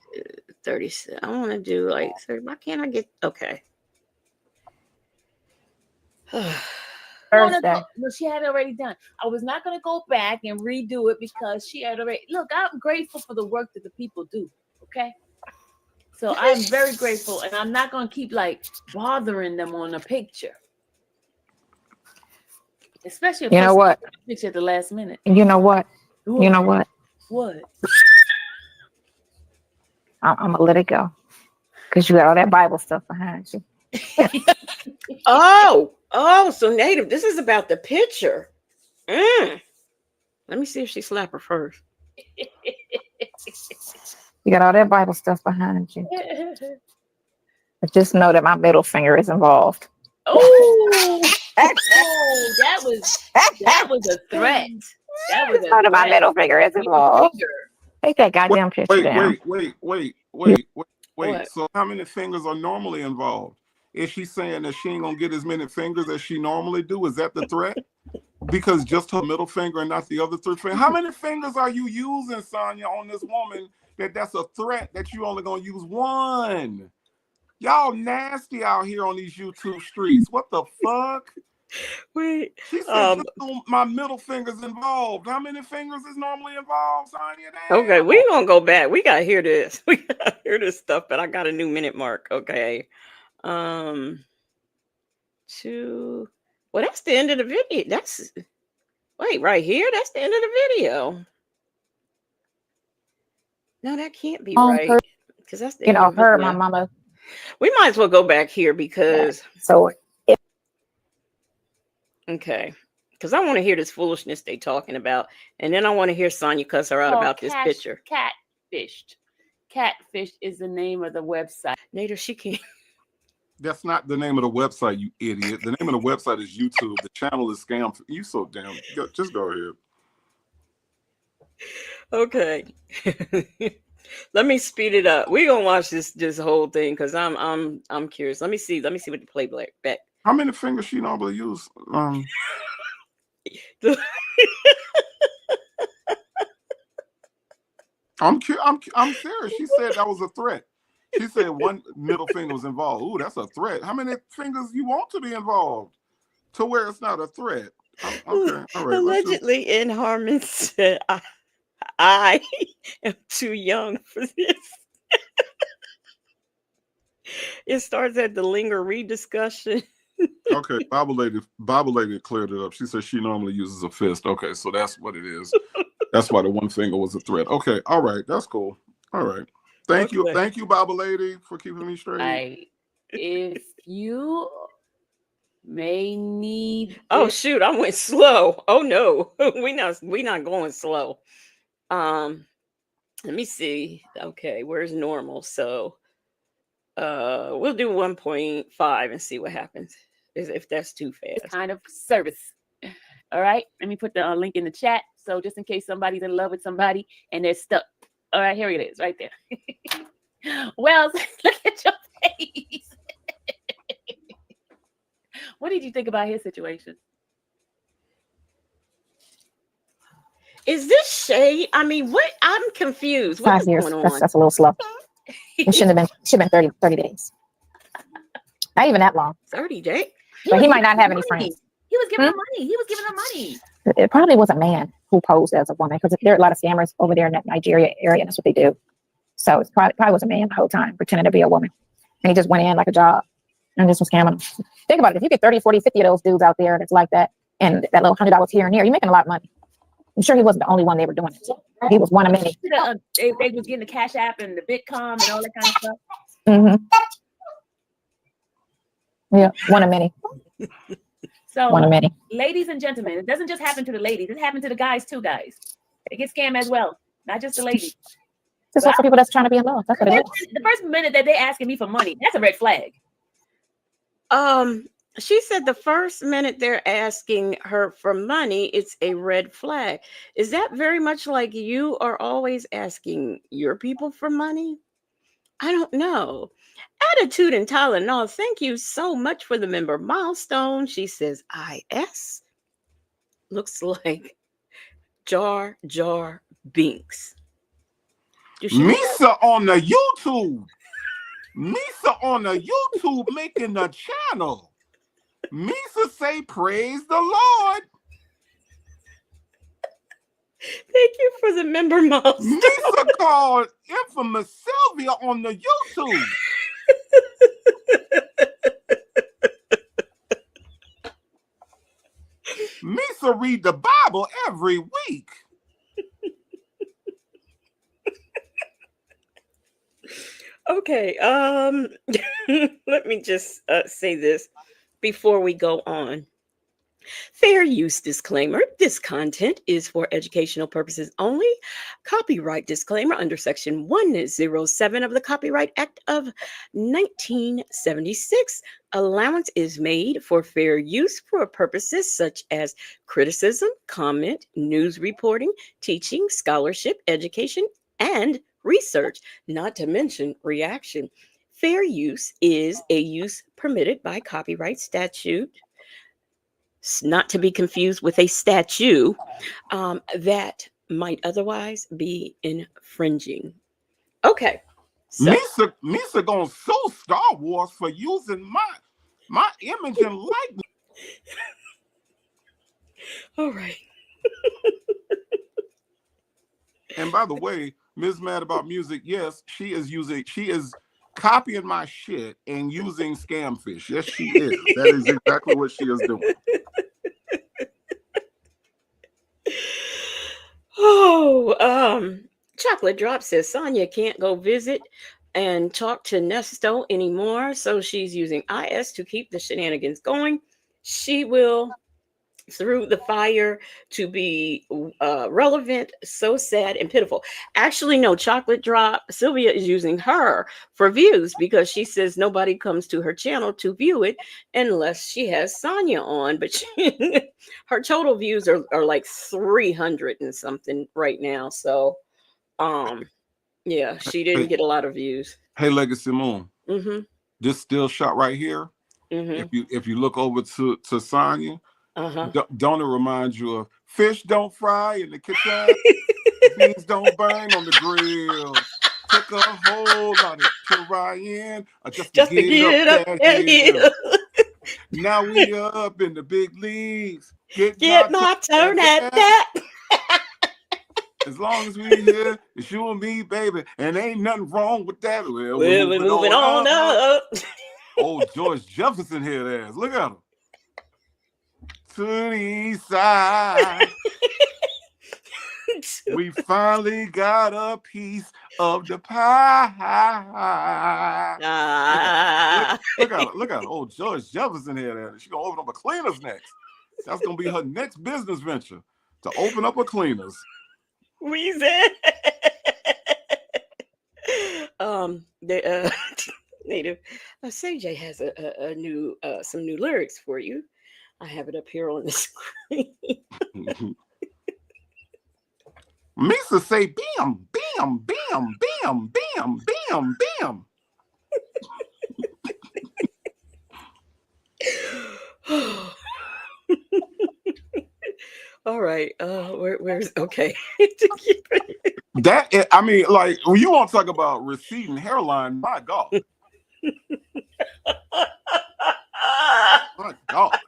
36. I want to do like 30. Why can't I get okay? Thursday. No, she had it already done. I was not going to go back and redo it because she had already. Look, I'm grateful for the work that the people do. Okay. So I'm very grateful, and I'm not going to keep like bothering them on a picture. Especially if you know what? Picture at the last minute. You know what? You know what? What? I'm gonna let it go because you got all that Bible stuff behind you. Oh, so Native, this is about the picture. Let me see if she slap her first. You got all that Bible stuff behind you. But just know that my middle finger is involved. Oh, that was a threat. That was a threat. My middle finger is involved. Take that goddamn picture down. Wait. So how many fingers are normally involved? Is she saying that she ain't gonna get as many fingers as she normally do? Is that the threat? Because just her middle finger and not the other three fingers. How many fingers are you using, Sonya, on this woman that's a threat that you only gonna use one? Y'all nasty out here on these YouTube streets. What the fuck? Wait. She said my middle finger's involved. How many fingers is normally involved, Sonya? Damn. Okay, we're gonna go back. We gotta hear this. We gotta hear this stuff, but I got a new minute mark. Okay. Well, that's the end of the video. Wait, right here. That's the end of the video. No, that can't be right because that's the end of the her, video. my mama. We might as well go back here because okay, because I want to hear this foolishness they talking about, and then I want to hear Sonya cuss her out about this picture. Catfish is the name of the website. Nader, she can't. That's not the name of the website, you idiot. The name of the website is YouTube. The channel is Scam. You so damn. Just go ahead. Okay. Let me speed it up. We're gonna watch this whole thing because I'm curious. Let me see what the playback back. How many fingers she normally use? I'm serious. She said that was a threat. She said one middle finger was involved. Ooh, that's a threat. How many fingers you want to be involved to where it's not a threat? Okay, all right. Allegedly, in Harmon said, I am too young for this. It starts at the linger rediscussion. Okay, Bible lady cleared it up. She said she normally uses a fist. Okay, so that's what it is. That's why the one finger was a threat. Okay, all right, that's cool. All right. Thank you, Bible lady, for keeping me straight. If you may need. Oh shoot, I went slow. Oh no, we not going slow. Let me see. Okay, where's normal? So, we'll do 1.5 and see what happens. as if that's too fast. Kind of service. All right. Let me put the link in the chat. So just in case somebody's in love with somebody and they're stuck. All right, here it is right there. Wells, look at your face. What did you think about his situation? Is this shade? I mean, what? I'm confused. What 5 is years. going on? That's a little slow. It should have been 30 days. Not even that long. 30 days. But he might not have any friends. He was giving her money. He was giving her money. It probably was a man who posed as a woman because there are a lot of scammers over there in that Nigeria area, and that's what they do. So it's probably was a man the whole time pretending to be a woman. And he just went in like a job and just was scamming them. Think about it. If you get 30, 40, 50 of those dudes out there that's like that, and that little $100 here and there, you're making a lot of money. I'm sure he wasn't the only one they were doing it to. He was one of many. They was getting the Cash App and the Bitcom and all that kind of stuff. Yeah, one of many. So, one of many. Ladies and gentlemen, it doesn't just happen to the ladies. It happens to the guys too, guys. They get scammed as well, not just the ladies. This is for people that's trying to be in love. That's what it is. The first minute that they're asking me for money, that's a red flag. She said the first minute they're asking her for money, it's a red flag. Is that very much like you are always asking your people for money? I don't know. Attitude and Tylenol, thank you so much for the member milestone. She says IS looks like Jar Jar Binks. Misa on the YouTube. Misa on the YouTube making the channel. Misa say, praise the Lord. Thank you for the member milestone. Misa called infamous Sylvia on the YouTube. Misa read the Bible every week. Okay, let me just say this before we go on. Fair use disclaimer. This content is for educational purposes only. Copyright disclaimer under Section 107 of the Copyright Act of 1976. Allowance is made for fair use for purposes such as criticism, comment, news reporting, teaching, scholarship, education, and research, not to mention reaction. Fair use is a use permitted by copyright statute, not to be confused with a statue that might otherwise be infringing. Okay. So. Misa gonna sue Star Wars for using my image and likeness. All right. And by the way, Ms. Mad About Music, yes, she is copying my shit and using Scamfish. Yes, she is. That is exactly what she is doing. Chocolate Drop says Sonya can't go visit and talk to Nesto anymore, so she's using IS to keep the shenanigans going. She will through the fire to be relevant, so sad and pitiful. Actually, no, Chocolate Drop, Sylvia is using her for views because she says nobody comes to her channel to view it unless she has Sonya on. But her total views are like 300 and something right now. So, yeah, she didn't get a lot of views. Hey, Legacy Moon. Mm-hmm. This still shot right here. Mm-hmm. If you look over to Sonya, don't it remind you of fish don't fry in the kitchen, beans don't burn on the grill. Took a whole lot of trying just to get up that hill. Now we up in the big leagues. Get my turn at that. As long as we here, it's you and me, baby, and ain't nothing wrong with that. Well, we're moving on up. Oh, George Jefferson here, there. Look at him. To the east side. We finally got a piece of the pie. Look at her. Oh, George Jefferson here, there. She's gonna open up a cleaners next. That's gonna be her next business venture, to open up a cleaners. Native. CJ has a new some new lyrics for you. I have it up here on the screen. Misa say, bam, bam, bam, bam, bam, bam, bam. All right. Where's okay? That is, I mean, like when you want to talk about receding hairline, my God. My God.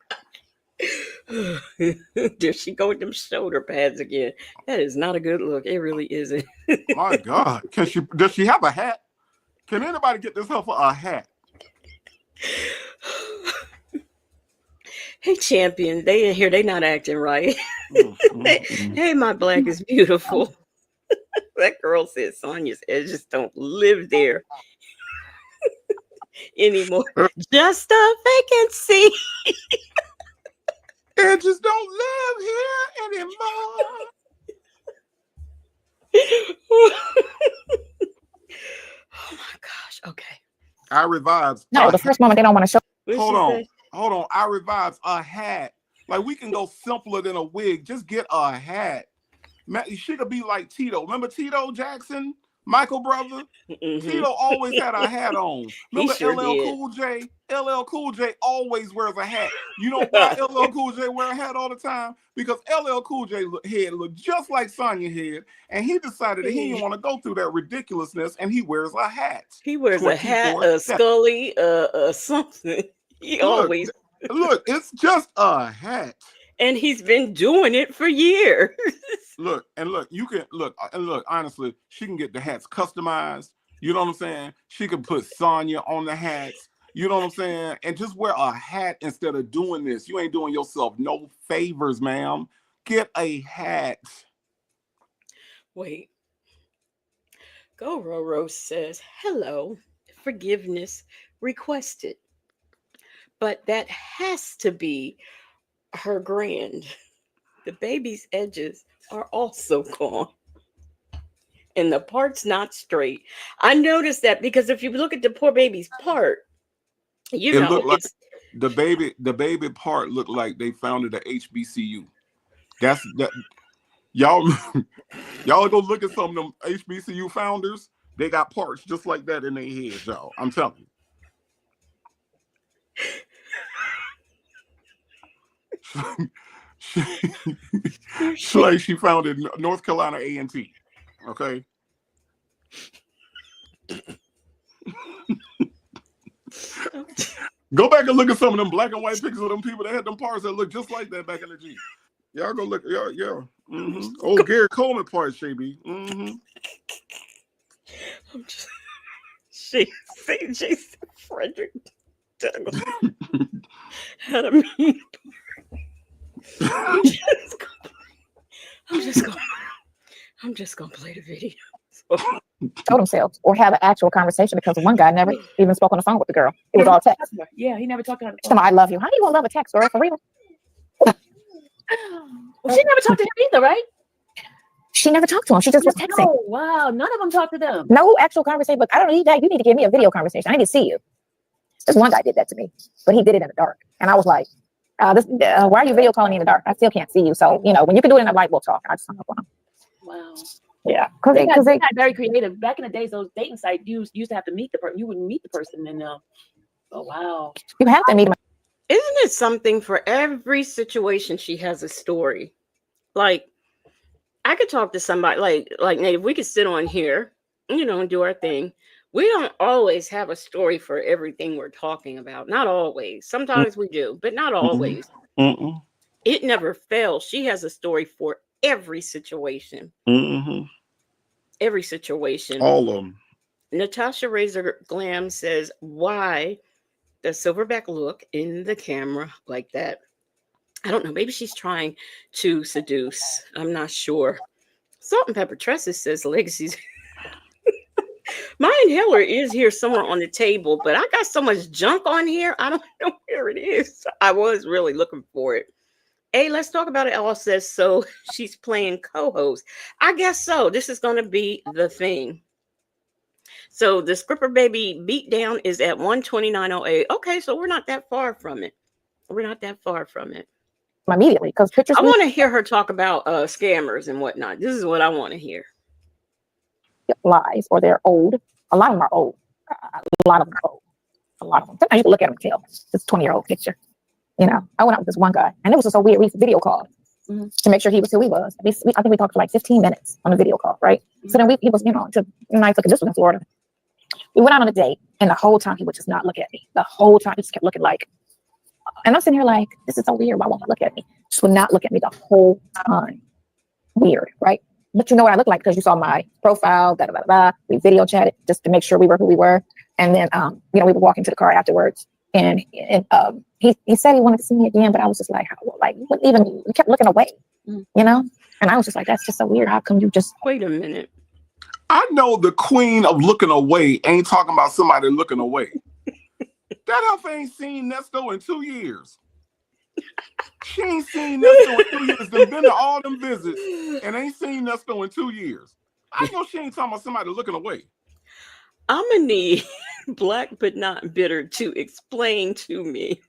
There she go with them shoulder pads again. That is not a good look. It really isn't. My God. Does she have a hat? Can anybody get this her for a hat? Hey, champion. They in here. They not acting right. Hey, my black is beautiful. That girl said Sonya's edges don't live there anymore. Just a vacancy. Edges don't live here anymore. Oh my gosh. Okay. I revives. No, the first moment they don't want to show. Hold on. Hold on. I revives a hat. Like we can go simpler than a wig. Just get a hat. She could be like Tito. Remember Tito Jackson? Michael brother? Tito always had a hat on. Remember sure LL did. Cool J? LL Cool J always wears a hat. You know why LL Cool J wear a hat all the time? Because LL Cool J head looked just like Sonya head, and he decided that he didn't want to go through that ridiculousness, and he wears a hat. He wears a hat, a Scully, something. He always look. It's just a hat, and he's been doing it for years. Look, you can look. Honestly, she can get the hats customized. You know what I'm saying? She can put Sonya on the hats. You know what I'm saying? And just wear a hat instead of doing this. You ain't doing yourself no favors, ma'am. Get a hat. Wait. Go Roro says, hello, forgiveness requested. But that has to be her grand. The baby's edges are also gone. And the part's not straight. I noticed that because if you look at the poor baby's part, you know, looked like the baby part looked like they founded a HBCU. That's that. Y'all go look at some of them HBCU founders. They got parts just like that in their heads, y'all. I'm telling you. She founded North Carolina A&T. Okay. Go back and look at some of them black and white pictures of them people that had them parts that look just like that back in the G. Y'all go look. Yeah. Mm-hmm. Oh, Gary Coleman parts, Shabby. Mm-hmm. I'm just Jason Frederick Douglass had a mean. I'm just gonna play the video. Show themselves or have an actual conversation, because one guy never even spoke on the phone with the girl. It was all text. Yeah, he never talked on the phone. I love you. How do you gonna love a text, girl? For real? Well, she never talked to him either, right? She never talked to him. She just was texting. Oh, wow. None of them talked to them. No actual conversation. But I don't need that. You need to give me a video conversation. I need to see you. This one guy did that to me, but he did it in the dark. And I was like, why are you video calling me in the dark? I still can't see you. So, you know, when you can do it in the light, we'll talk. I just hung up on him. Wow. Yeah. Because they got very creative. Back in the days, those dating sites, you used to have to meet the person. You wouldn't meet the person. And oh, wow. You have to meet him. Isn't it something? For every situation, she has a story. Like, I could talk to somebody like Native. We could sit on here, you know, and do our thing. We don't always have a story for everything we're talking about. Not always. Sometimes we do, but not always. Mm-mm. It never fails. She has a story for every situation. Mm-hmm. Every situation. All of them. Natasha Razor Glam says, why the silverback look in the camera like that? I don't know. Maybe she's trying to seduce. I'm not sure. Salt and Pepper Tresses says legacies. My inhaler is here somewhere on the table, but I got so much junk on here. I don't know where it is. I was really looking for it. Hey, let's talk about it. Ella says, so she's playing co-host. I guess so. This is going to be the thing. So the Scripper Baby beatdown is at 129.08. Okay, so we're not that far from it. We're not that far from it. Immediately, because pictures. I want to hear her talk about scammers and whatnot. This is what I want to hear. Lies, or they're old. A lot of them are old. A lot of them are old. A lot of them. Sometimes you can look at them and tell this 20-year-old picture. You know, I went out with this one guy, and it was just so weird. We video called to make sure he was who he was. I think we talked for like 15 minutes on the video call, right? So then he was, nice looking. This was in Florida. We went out on a date, and the whole time he would just not look at me. The whole time he just kept looking like, and I'm sitting here like, this is so weird. Why won't he look at me? Just would not look at me the whole time. Weird, right? But you know what I look like because you saw my profile. We video chatted just to make sure we were who we were, and then we were walking to the car afterwards, and he said he wanted to see me again, but I was just like, we kept looking away, and I was just like, that's just so weird. How come you just wait a minute? I know the queen of looking away ain't talking about somebody looking away. That heifer ain't seen Nesto in 2 years. She ain't seen Nesto in 2 years. They've been to all them visits and ain't seen Nesto in 2 years. I know she ain't talking about somebody looking away. I'm gonna need Black but Not Bitter to explain to me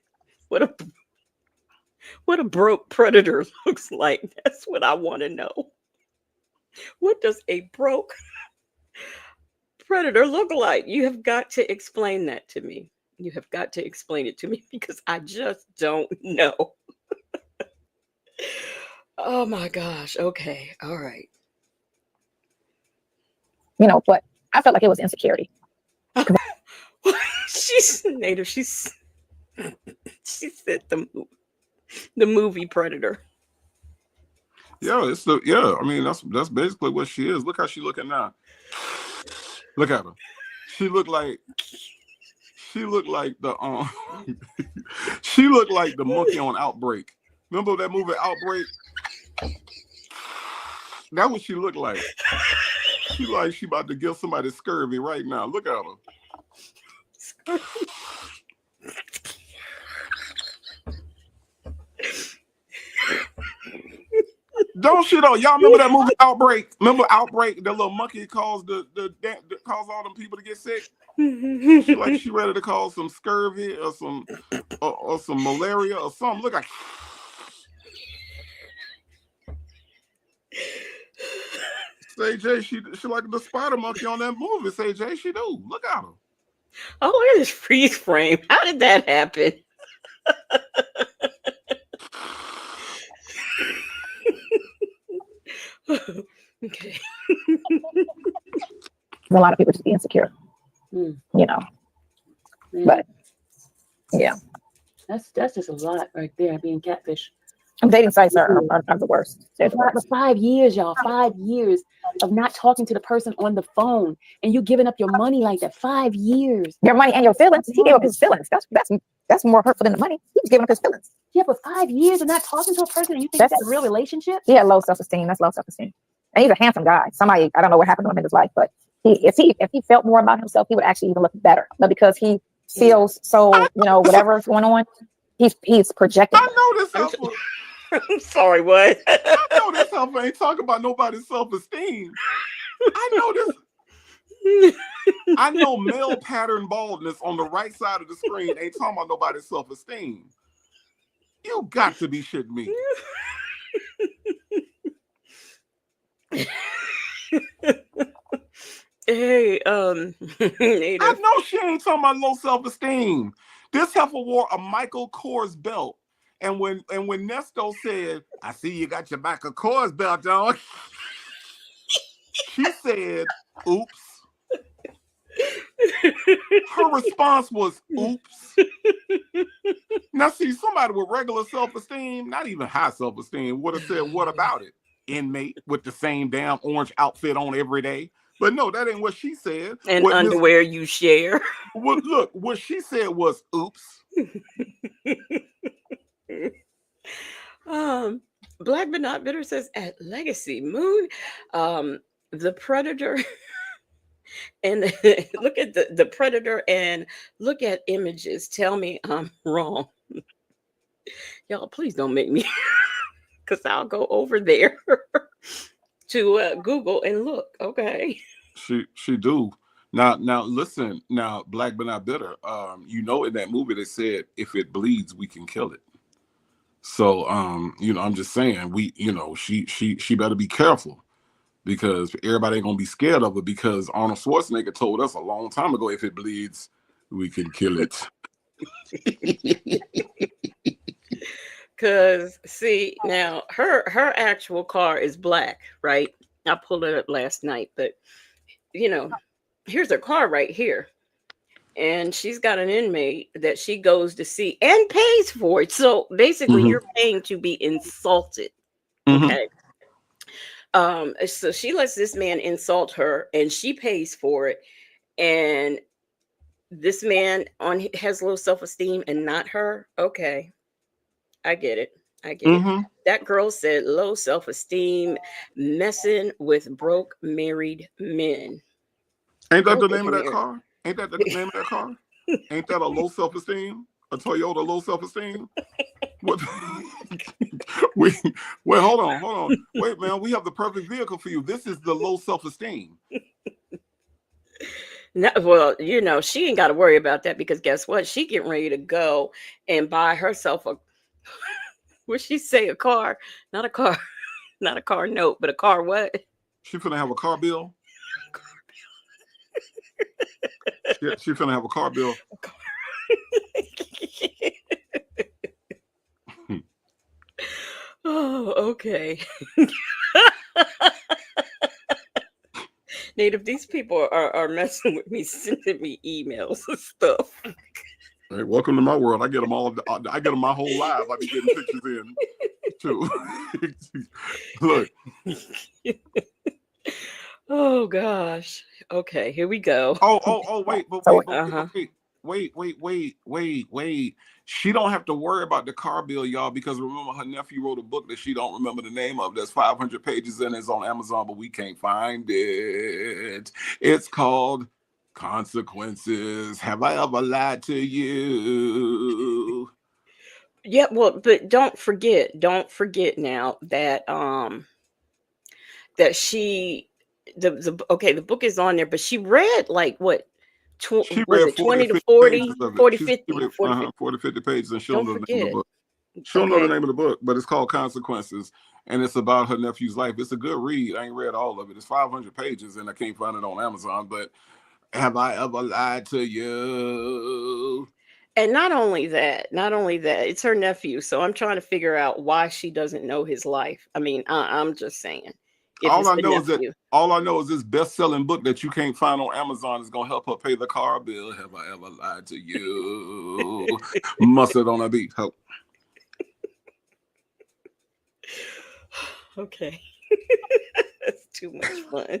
what a broke predator looks like. That's what I want to know. What does a broke predator look like? You have got to explain that to me. You have got to explain it to me because I just don't know. Oh my gosh. Okay. All right. But I felt like it was insecurity. She's native. She said the movie Predator. Yeah, I mean, that's basically what she is. Look how she looking now. Look at her. She looked like the she looked like the monkey on Outbreak. Remember that movie Outbreak? That's what she looked like. She like she about to give somebody scurvy right now. Look at her. Don't shit on y'all. Remember that movie Outbreak? Remember Outbreak? The little monkey calls calls all them people to get sick. She ready to call some scurvy or some malaria or something. Look like. Say Jay, she like the spider monkey on that movie. Say Jay, she do. Look at her. Oh, look at this freeze frame. How did that happen? Okay. A lot of people just be insecure, but yeah, that's just a lot right there. Being catfish. Dating sites are the worst. For 5 years, y'all. 5 years of not talking to the person on the phone, and you giving up your money like that. 5 years. Your money and your feelings. He gave up his feelings. That's more hurtful than the money. He was giving up his feelings. Yeah, but 5 years of not talking to a person, and you think that's a real relationship? He had low self-esteem. That's low self-esteem. And he's a handsome guy. Somebody, I don't know what happened to him in his life, but if he felt more about himself, he would actually even look better. But because he feels so, whatever's going on, he's projecting. I know this heifer. I'm sorry, what? I know this heifer ain't talking about nobody's self-esteem. I know this. I know male pattern baldness on the right side of the screen ain't talking about nobody's self-esteem. You got to be shitting me. Hey, I know she ain't talking about low self-esteem. This heifer wore a Michael Kors belt. And when Nesto said, I see you got your Michael Kors belt on, she said, oops. Her response was, oops. Now, see, somebody with regular self-esteem, not even high self-esteem, would have said, what about it? Inmate with the same damn orange outfit on every day. But no, that ain't what she said. And what underwear you share. Look, what she said was, oops. Black but Not Bitter says at Legacy Moon, the Predator and look at the Predator and look at images. Tell me I'm wrong. Y'all, please don't make me, because I'll go over there to Google and look. Okay. She do. Now, listen. Now, Black but not bitter. You know, in that movie they said, if it bleeds, we can kill it. So, you know, I'm just saying, she better be careful because everybody ain't gonna be scared of it because Arnold Schwarzenegger told us a long time ago, if it bleeds, we can kill it. Cause see now her actual car is black, right? I pulled it up last night, but you know, here's her car right here. And she's got an inmate that she goes to see and pays for it. So basically Mm-hmm. you're paying to be insulted. Mm-hmm. Okay. So she lets this man insult her and she pays for it. And this man has low self-esteem and not her. Okay. I get it. I get it. Mm-hmm. That girl said low self-esteem, messing with broke married men. Ain't that Go the name of figure that there. car? Ain't that the name of that car? Ain't that a low self-esteem? A Toyota low self-esteem? What? Wait, hold on. Wait, man, we have the perfect vehicle for you. This is the low self-esteem. No, well, you know, she ain't got to worry about that because guess what? She getting ready to go and buy herself a, what she say, a car, not a car, not a car note, but a car what? She finna have a car bill. She finna have a car bill. Oh, okay. Native, these people are messing with me, sending me emails and stuff. Hey, welcome to my world. I get them all. I get them my whole life. I be getting pictures in too. Look. Oh gosh. Okay, here we go. Oh, wait, wait. She don't have to worry about the car bill, y'all, because remember her nephew wrote a book that she don't remember the name of. There's 500 pages in it. It's on Amazon, but we can't find it. It's called Consequences. Have I ever lied to you? Yeah, well, but don't forget now that she the okay, the book is on there, but she read like what She was read it 40 20 to to 50 pages 40 of it. 40 She 50 read 40 50. 40 50 pages, and she don't Don't know the name of the forget. book. She don't know the Okay. name of the book, but it's called Consequences, and it's about her nephew's life. It's a good read. I ain't read all of it. It's 500 pages, and I can't find it on Amazon. But have I ever lied to you? And not only that, it's her nephew. So I'm trying to figure out why she doesn't know his life. I mean, I'm just saying, if All it's I the know is that nephew. this best-selling book that you can't find on Amazon is gonna help her pay the car bill. Have I ever lied to you? Mustard on a beat. Hope. Okay. That's too much fun.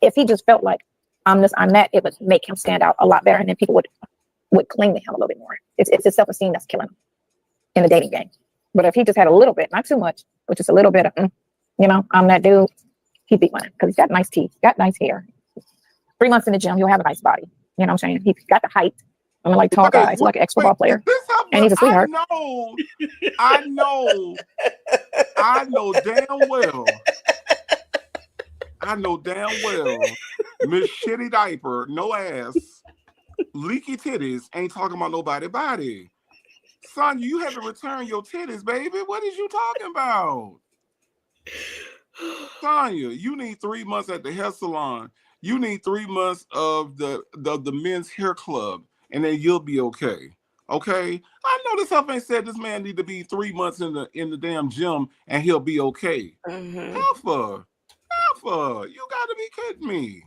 If he just felt like I'm this, I'm that, it would make him stand out a lot better, and then people would cling to him a little bit more. It's his self-esteem that's killing him in the dating game. But if he just had a little bit, not too much, but just a little bit of, I'm that dude, he'd be winning because he's got nice teeth, got nice hair. 3 months in the gym, he'll have a nice body. You know what I'm saying? He's got the height. I mean, like tall guys, like an ex-football player, and he's a sweetheart. I know damn well. Miss Shitty Diaper, no ass, leaky titties, ain't talking about nobody body. Sonya, you had to return your titties, baby. What is you talking about? Sonya, you need 3 months at the hair salon. You need 3 months of the men's hair club, and then you'll be okay. Okay? I know this stuff ain't said this man need to be 3 months in the damn gym and he'll be okay. Mm-hmm. Heifer. You gotta be kidding me.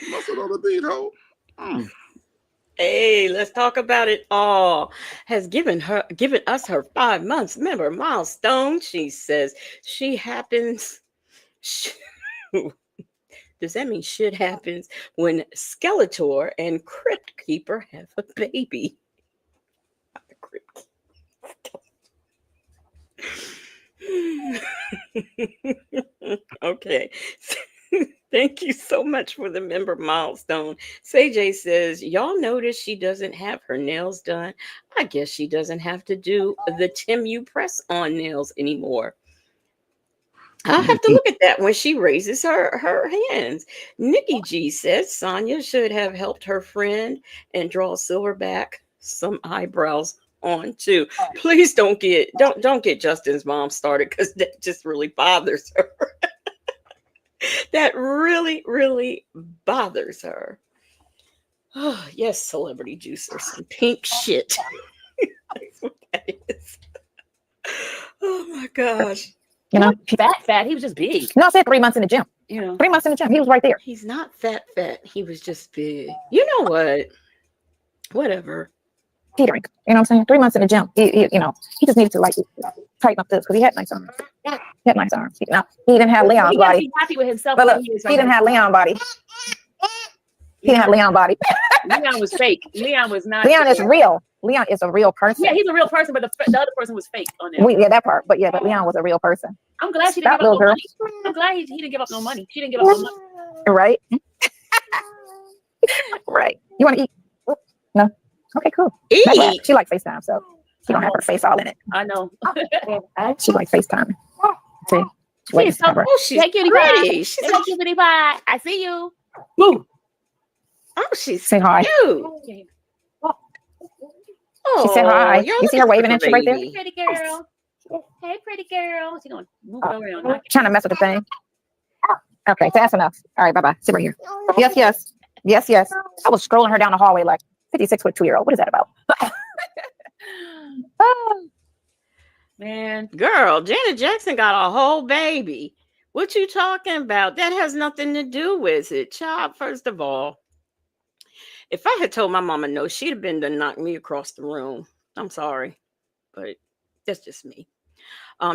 Muscle on the beat, ho. Hey, let's talk about it all. Has given us her 5 months. Remember, milestone. She says she happens. Does that mean shit happens when Skeletor and Crypt Keeper have a baby? Okay. Thank you so much for the member milestone. Say says, y'all notice she doesn't have her nails done. I guess she doesn't have to do the Tim U press on nails anymore. I'll have to look at that when she raises her hands. Nikki G says Sonya should have helped her friend and draw Silverback some eyebrows on too. Please don't get Justin's mom started because that just really bothers her. That really bothers her. Oh yes, celebrity juicer, some pink shit. That's what that is. Oh my gosh. You know, fat. He was just big. No, I said 3 months in the gym. You know, 3 months in the gym. He was right there. He's not fat. He was just big. You know what? Whatever. Teetering. You know what I'm saying? 3 months in the gym. He just needed to like tighten up this because he had nice arms. He had nice arms. He didn't have Leon's body. Be happy with himself. But look, he didn't have Leon's body. He didn't have Leon's body. Leon was fake. Leon was not. Leon is real. Leon is a real person. Yeah, he's a real person, but the other person was fake on there. Yeah, that part. But Leon was a real person. I'm glad she didn't give up no money. I'm glad he didn't give up no money. She didn't give up no money. Right? Right. You want to eat? No? Okay, cool. Eat. She likes FaceTime, so she don't have her face all in it. I know. She likes FaceTime. See? She's so cool. She's pretty. She's a cutie pie. I see you. Woo. Oh, she's say hi. cute. She said hi. You see her waving at you right there? Hey, pretty girl. Hey, pretty girl. She's going to move it around. Trying to mess with the thing. Okay, that's enough. All right, bye-bye. Sit right here. Yes. I was scrolling her down the hallway like 56-foot 2-year-old. What is that about? Oh, man. Girl, Janet Jackson got a whole baby. What you talking about? That has nothing to do with it. Child, first of all, if I had told my mama no, she'd have been to knock me across the room. I'm sorry, but that's just me.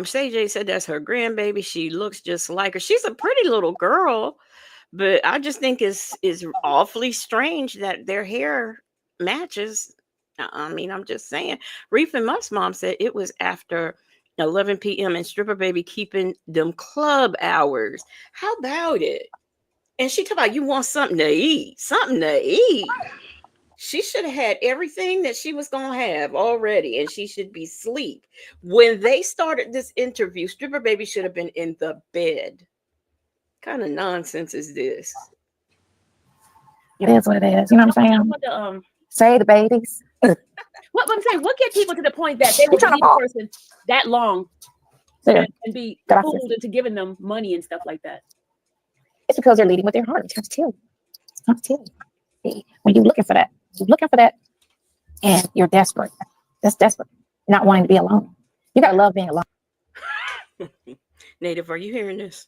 Shay J said that's her grandbaby. She looks just like her. She's a pretty little girl, but I just think it's awfully strange that their hair matches. I mean, I'm just saying. Reef and Muff's mom said it was after 11 p.m. and Stripper Baby keeping them club hours. How about it? And she talked about you want something to eat. Something to eat. She should have had everything that she was going to have already, and she should be asleep. When they started this interview, Stripper Baby should have been in the bed. Kind of nonsense is this? It is what it is. You know what I'm saying? Say the babies. What I'm saying, what get people to the point that they will leave a person that long and be fooled into giving them money and stuff like that? It's because they're leading with their heart. I'm trying to tell you. When you're looking for that, and you're desperate. That's desperate. Not wanting to be alone. You gotta love being alone. Native, are you hearing this?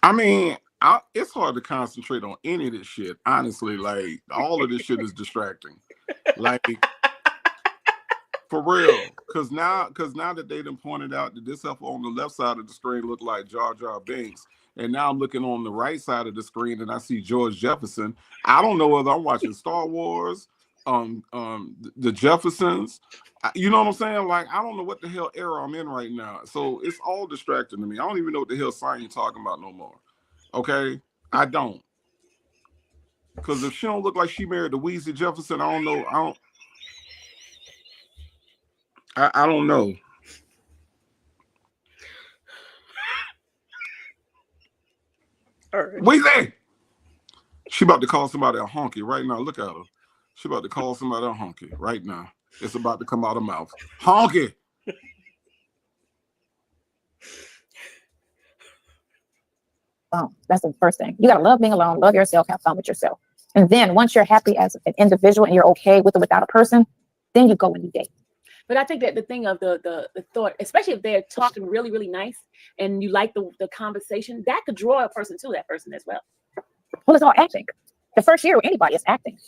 I mean, it's hard to concentrate on any of this shit. Honestly, like all of this shit is distracting. Like for real, because now that they done pointed out that this up on the left side of the screen looked like Jar Jar Binks, and now I'm looking on the right side of the screen and I see George Jefferson. I don't know whether I'm watching Star Wars, the Jeffersons. You know what I'm saying? Like I don't know what the hell era I'm in right now. So it's all distracting to me. I don't even know what the hell Sonya talking about no more. Okay, I don't. Because if she don't look like she married to Weezy Jefferson, I don't know. I don't know. All right. Weezy! She about to call somebody a honky right now. Look at her. She about to call somebody a honky right now. It's about to come out of her mouth. Honky! That's the first thing. You gotta love being alone, love yourself, have fun with yourself. And then once you're happy as an individual and you're okay with it without a person, then you go and you date. But I think that the thing of the thought, especially if they're talking really, really nice and you like the conversation, that could draw a person to that person as well. Well, it's all acting. The first year with anybody is acting.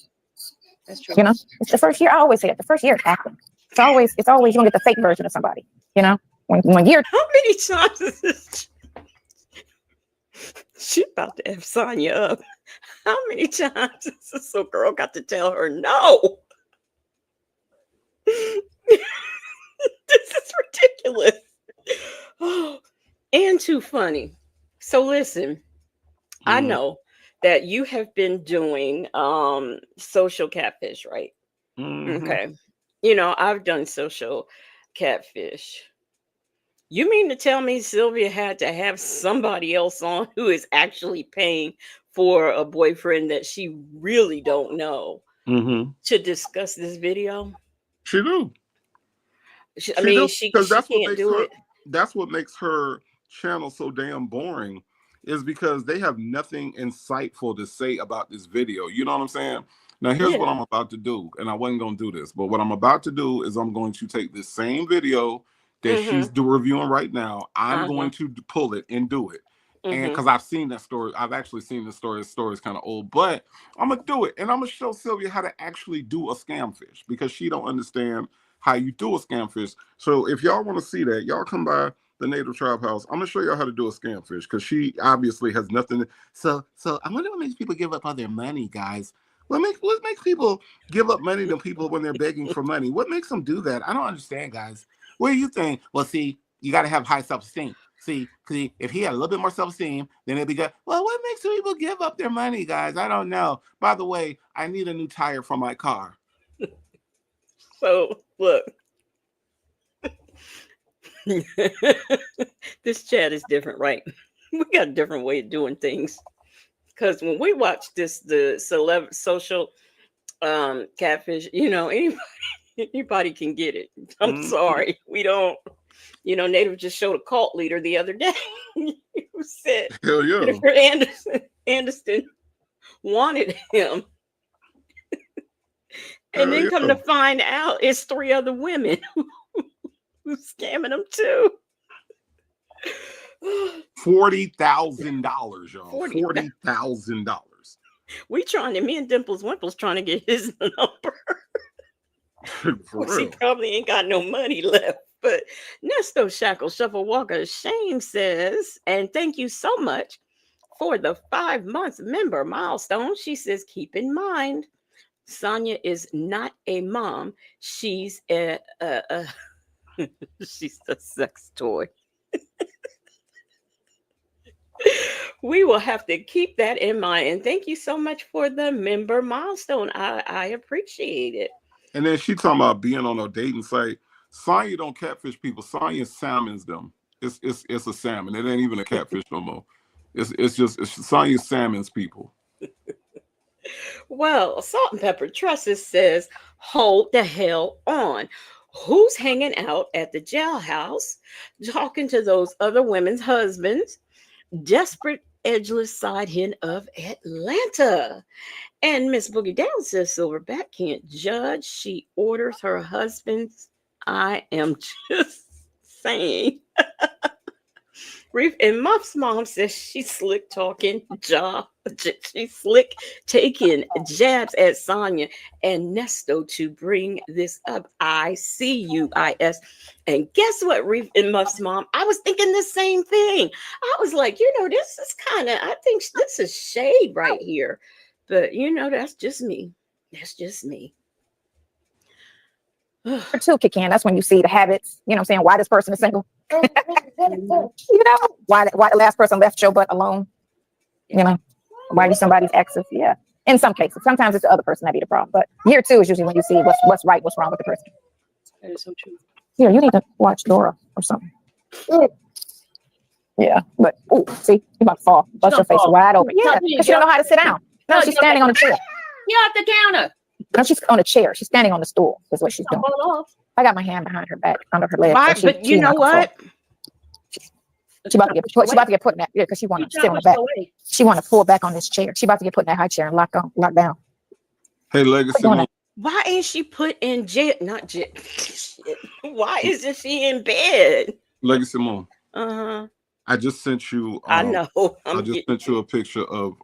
That's true. You know, it's the first year. I always say that the first year is acting. It's always you don't get the fake version of somebody. You know, when you're how many times is this? She about to F Sonya up. How many times is this little girl got to tell her no? This is ridiculous. Oh, and too funny. So listen, I know that you have been doing social catfish, right? Mm-hmm. Okay. You know, I've done social catfish. You mean to tell me Sylvia had to have somebody else on who is actually paying for a boyfriend that she really don't know to discuss this video? She do. I She mean, do she because she can't do it. that's what makes her channel so damn boring, is because they have nothing insightful to say about this video. You know what I'm saying? Now here's what Yeah. I'm about to do, and I wasn't gonna do this, but what I'm about to do is I'm going to take this same video that she's reviewing right now. I'm going to pull it and do it. And because I've seen that story, I've actually seen the story. The story is kind of old, but I'm gonna do it, and I'm gonna show Sylvia how to actually do a scam fish, because she don't understand how you do a scam fish. So if y'all want to see that, y'all come by the Native Tribe House. I'm gonna show y'all how to do a scam fish, because she obviously has nothing. So I wonder what makes people give up all their money, guys. What makes people give up money to people when they're begging for money? What makes them do that? I don't understand, guys. What do you think? Well, see, you got to have high self-esteem. See, if he had a little bit more self-esteem, then it'd be good. Well, what makes people give up their money, guys? I don't know. By the way, I need a new tire for my car. So look, this chat is different, right? We got a different way of doing things. Because when we watch this, the social catfish, anybody can get it. I'm sorry, we don't. Native just showed a cult leader the other day who said Hell yeah, Jennifer Anderson wanted him. And then come to find out it's 3 other women who's scamming them too. $40,000, y'all. $40,000. Me and Dimples Wimples trying to get his number. He probably ain't got no money left. But Nesto Shackle Shuffle Walker Shame says, and thank you so much for the 5-month member milestone. She says, keep in mind, Sonya is not a mom. She's she's a sex toy. We will have to keep that in mind. And thank you so much for the member milestone. I appreciate it. And then she talking about being on a dating site. Sonya don't catfish people. Sonya salmons them. It's a salmon. It ain't even a catfish no more. It's Sonya salmons people. Well, Salt and Pepper Trusses says, hold the hell on. Who's hanging out at the jailhouse talking to those other women's husbands? Desperate, edgeless side hen of Atlanta. And Miss Boogie Down says Silverback can't judge. She orders her husband's. I am just saying. Reef and Muff's mom says she's slick talking she's slick taking jabs at Sonya and Nesto to bring this up. I see you, IS. And guess what, Reef and Muff's mom? I was thinking the same thing. I was like, this is I think this is shade right here. But that's just me. That's just me. Two kick in. That's when you see the habits. You know what I'm saying? Why this person is single. Why the last person left your butt alone. Why you somebody's exes. Yeah. In some cases. Sometimes it's the other person that be the problem. But year 2 is usually when you see what's right, what's wrong with the person. That is so true. Here, you need to watch Dora or something. Yeah. But see, you about to fall. Bust your face wide open. Yeah. Because she don't know how to sit down. No, she's standing on a chair. You're off the counter. No, she's on a chair. She's standing on the stool. Is what she's doing. I got my hand behind her back, under her leg. Why? But you know what? She about to get put in that. Yeah, because she want to sit on the back. She want to pull back on this chair. She about to get put in that high chair and lock down. Hey, Legacy Moon. Why ain't she put in jail? Not jail. Why isn't she in bed? Legacy Moon. I just sent you. I know. I just sent you a picture of.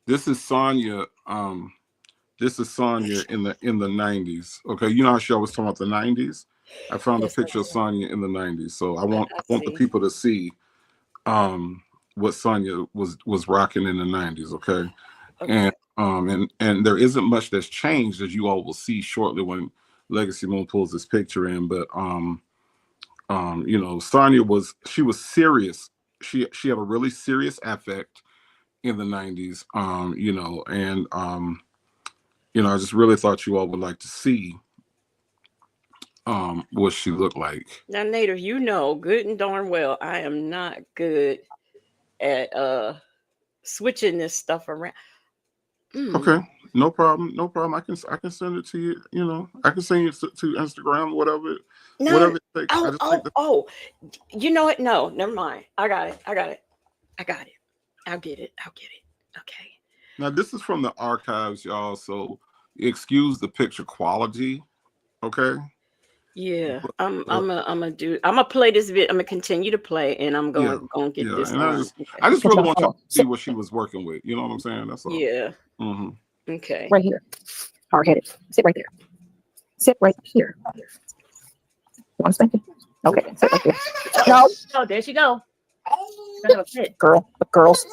This is Sonya. This is Sonya in the 90s. Okay, you know how she always talking about the 90s. I found a picture of Sonya in the 90s. So I want the people to see what Sonya was rocking in the 90s. Okay. And there isn't much that's changed, as you all will see shortly when Legacy Moon pulls this picture in. But Sonya was serious. She had a really serious affect in the 90s. I just really thought you all would like to see what she looked like. Now, Nader, you know good and darn well I am not good at switching this stuff around. Okay, no problem, no problem. I can send it to you. You know, I can send it to Instagram, whatever No. it takes. I Oh, just oh, think that. oh. You know what? No, never mind. I got it. I got it. I got it. I'll get it. I'll get it. Okay. Now this is from the archives, y'all. So excuse the picture quality. Okay. Yeah, I'm But, I'm gonna play this bit. I'm gonna continue to play, and I'm yeah, gonna get yeah. this And on. I Okay. just really want y'all to see what she was working with. You know what I'm saying? That's all. Yeah. Mm-hmm. Okay. Right here. Hard headed. Sit right there. Sit right here. One second. Okay. Sit right there. No. Oh, there she go. She's gonna have a fit. Girl. But girls.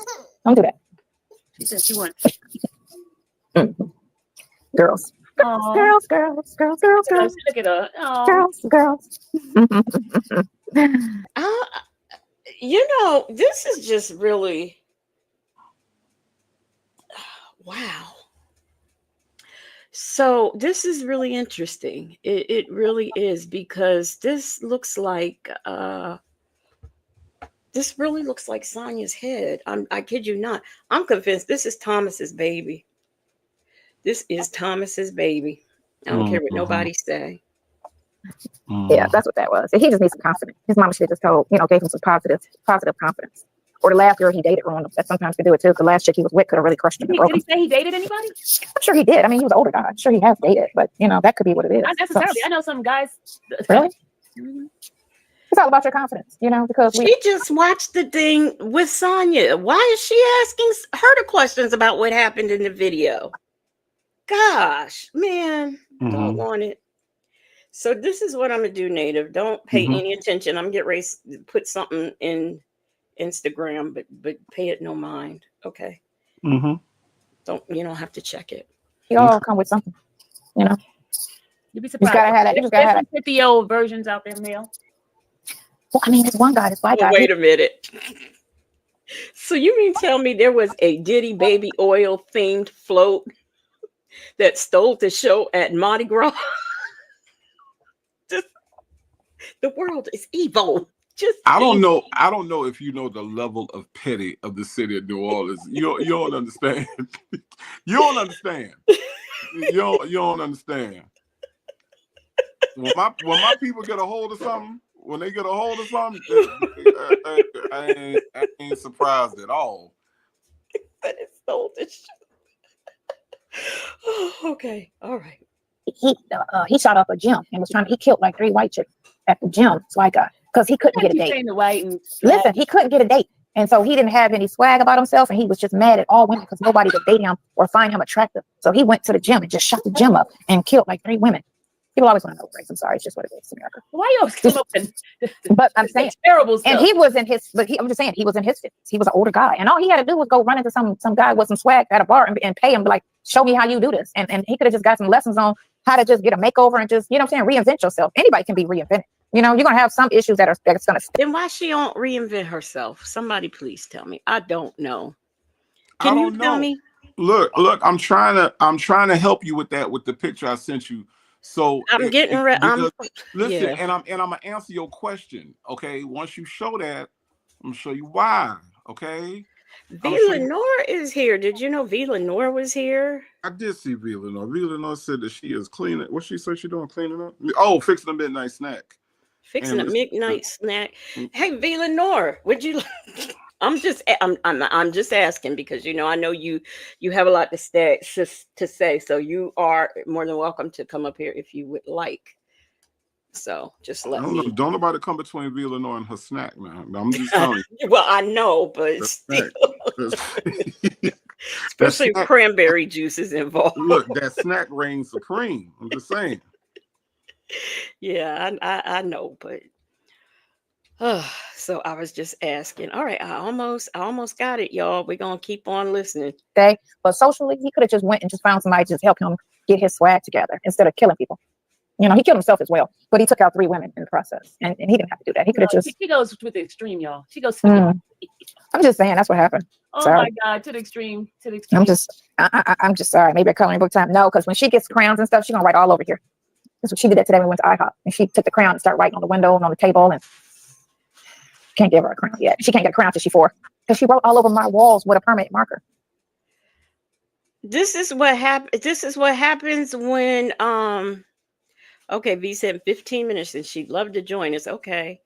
Don't do that. She said she wants. Girls. Aw. Girls, girls, girls, girls, girls. Look at her. Aw. Girls, girls. You know, this is just really wow. So this is really interesting. It really is, because this really looks like Sonya's head. I kid you not. I'm convinced this is Thomas's baby. This is Thomas's baby. I don't care what nobody say. Yeah, that's what that was. He just needs some confidence. His mama should have just told, gave him some positive confidence. Or the last girl he dated, that sometimes could do it too. The last chick he was with could have really crushed him. Did he say he dated anybody? I'm sure he did. I mean, he was an older guy. I'm sure he has dated, but that could be what it is. Not necessarily. I know some guys. Really? It's all about your confidence, because she just watched the thing with Sonya. Why is she asking her the questions about what happened in the video? Gosh, man, don't want it. So this is what I'm gonna do, Native. Don't pay any attention. I'm getting ready to put something in Instagram, but pay it no mind. Okay. You don't have to check it. You all come with something, You'd be surprised. You just gotta have that. You just gotta have that. 50-year-old versions out there, Mel. Well, I mean, this one guy, this white guy. Wait a minute. So you mean tell me there was a Diddy baby oil themed float that stole the show at Mardi Gras? The world is evil. I don't know if you know the level of petty of the city of New Orleans. You don't understand. You don't understand. You don't understand. When my people get a hold of something, I ain't surprised at all. But it stole the show. Okay, all right. He shot up a gym and was he killed like 3 white chicks at the gym. This white guy, because he couldn't get a date. Listen, he couldn't get a date, and so he didn't have any swag about himself, and he was just mad at all women because nobody would date him or find him attractive. So he went to the gym and just shot the gym up and killed like 3 women. People always want to know race. I'm sorry, it's just what it is, America. Why you always come up with but I'm saying terrible stuff. And he was in his, I'm just saying he was in his 50s. He was an older guy, and all he had to do was go run into some guy with some swag at a bar and pay him, like, show me how you do this, and he could have just got some lessons on how to just get a makeover and just, reinvent yourself. Anybody can be reinvented. You're gonna have some issues that's gonna. Then why she don't reinvent herself? Somebody please tell me. I don't know. Can you tell me? Look, I'm trying to help you with that, with the picture I sent you. So I'm getting ready. Listen, and I'm gonna answer your question. Okay, once you show that, I'm gonna show you why. Okay. V. Lenore is here. Did you know V. Lenore was here? I did see V. Lenore. V. Lenore said that she is cleaning. What she say she doing? Cleaning up? Oh, fixing a midnight snack. Fixing a midnight snack. Hey, V. Lenore, would you? I'm just asking because I know you have a lot to say. So you are more than welcome to come up here if you would like. So just let me. Don't nobody come between V. Lenore and her snack, man. I'm just telling you. Well, I know, but still. Especially snack, cranberry juice is involved. Look, that snack reigns supreme. I'm just saying. Yeah, I know, but so I was just asking. All right, I almost got it, y'all. We're gonna keep on listening. Okay, but socially, he could have just went and just found somebody to just help him get his swag together instead of killing people. He killed himself as well, but he took out 3 women in the process, and he didn't have to do that. He could have just. She goes with the extreme, y'all. She goes. I'm just saying that's what happened. Oh sorry. My God, to the extreme. I'm just sorry. Maybe a coloring book time. No, because when she gets crowns and stuff, she's gonna write all over here. She did that today when we went to IHOP, and she took the crayon and started writing on the window and on the table, and can't give her a crown yet. She can't get a crown till she's 4 because she wrote all over my walls with a permanent marker. This is what happens when okay, V said 15 minutes and she'd love to join us. Okay.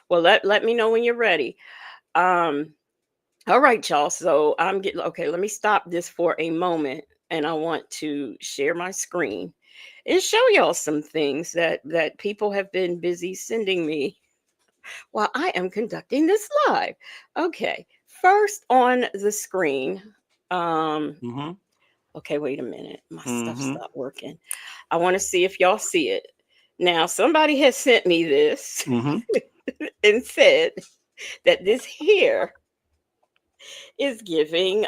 Well, let me know when you're ready. All right, y'all. So I'm getting okay. Let me stop this for a moment, and I want to share my screen and show y'all some things that people have been busy sending me while I am conducting this live. Okay, first on the screen. Mm-hmm. Okay, wait a minute. My stuff Mm-hmm. stopped working. I want to see if y'all see it. Now, somebody has sent me this Mm-hmm. and said that this here is giving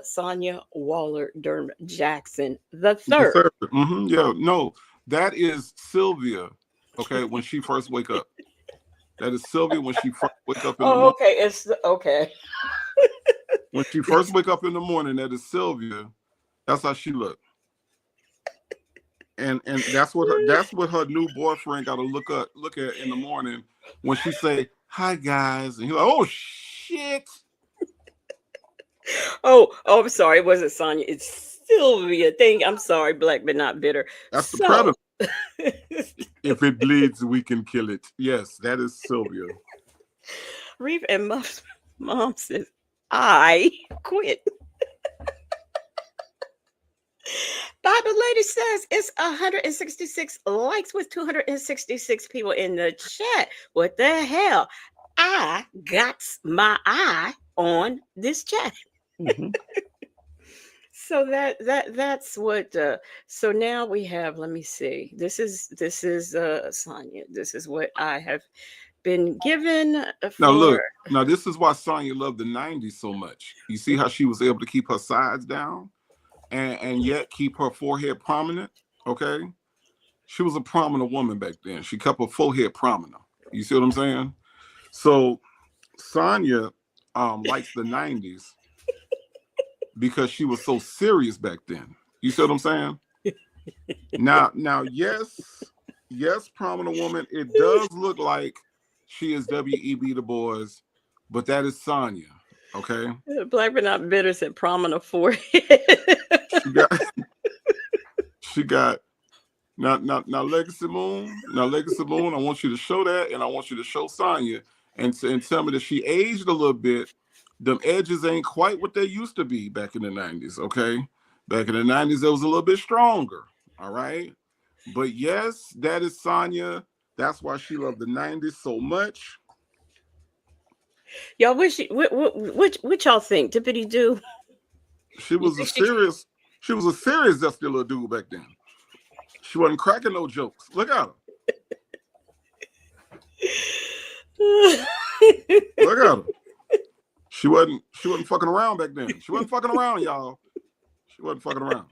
Sonya Waller Durham Jackson the The third. third. Mm-hmm. Yeah. No, that is Sylvia. Okay, when she first wake up. That is Sylvia when she first wake up in the Oh, morning. okay. It's okay. When she first wake up in the morning, that is Sylvia. That's how she look. And that's what her new boyfriend got to look at in the morning when she say hi guys, and he's like, oh shit. Oh, I'm sorry. It wasn't Sonya. It's Sylvia. I'm sorry, black but not bitter. That's the So, predator. If it bleeds, we can kill it. Yes, that is Sylvia. Reeve and Muff's mom says, I quit. Bible Lady says it's 166 likes with 266 people in the chat. What the hell? I got my eye on this chat. Mm-hmm. So that's what so now we have, let me see. This is Sonya. This is what I have been given Now for. look, now this is why Sonya loved the 90s so much. You see how she was able to keep her sides down and yet keep her forehead prominent? Okay. She was a prominent woman back then. She kept her forehead prominent. You see what I'm saying? So Sonya likes the 90s because she was so serious back then. You see what I'm saying? Now, yes, prominent woman. It does look like she is W.E.B. Du Bois, but that is Sonya. Okay, Black but not bitter said prominent forehead. she got now Legacy Moon. Now Legacy Moon, I want you to show that, and I want you to show Sonya and tell me that she aged a little bit. Them edges ain't quite what they used to be back in the 90s. Okay, back in the 90s, it was a little bit stronger. All right. But yes, that is Sonya. That's why she loved the 90s so much. Y'all wish what y'all think? Dippity do. She was a serious zesty little dude back then. She wasn't cracking no jokes. Look at her. Look at her. She wasn't fucking around back then. She wasn't fucking around, y'all. She wasn't fucking around.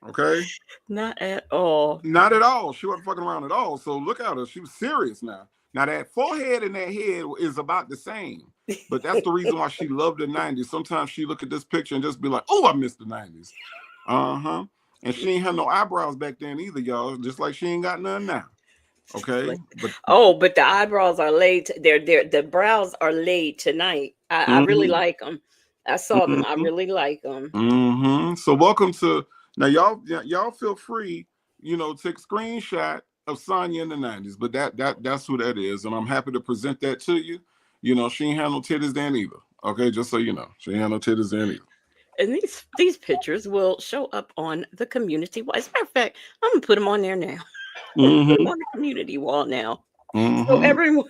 Okay? Not at all. Not at all. She wasn't fucking around at all. So look at her. She was serious now. Now that forehead and that head is about the same. But that's the reason why she loved the 90s. Sometimes she look at this picture and just be like, oh, I miss the 90s. Uh-huh. And she ain't had no eyebrows back then either, y'all. Just like she ain't got none now. Okay. But the eyebrows are laid. The brows are laid tonight. I really like them. I saw them. I really like them. Mm-hmm. So welcome to now, y'all feel free, take a screenshot of Sonya in the 90s, but that's who that is, and I'm happy to present that to you. She ain't had no titties then either. Okay, just so you know, she ain't had no titties then either. And these pictures will show up on the community wall. As a matter of fact, I'm gonna put them on there now. Mm-hmm. Put them on the community wall now. Mm-hmm. So everyone,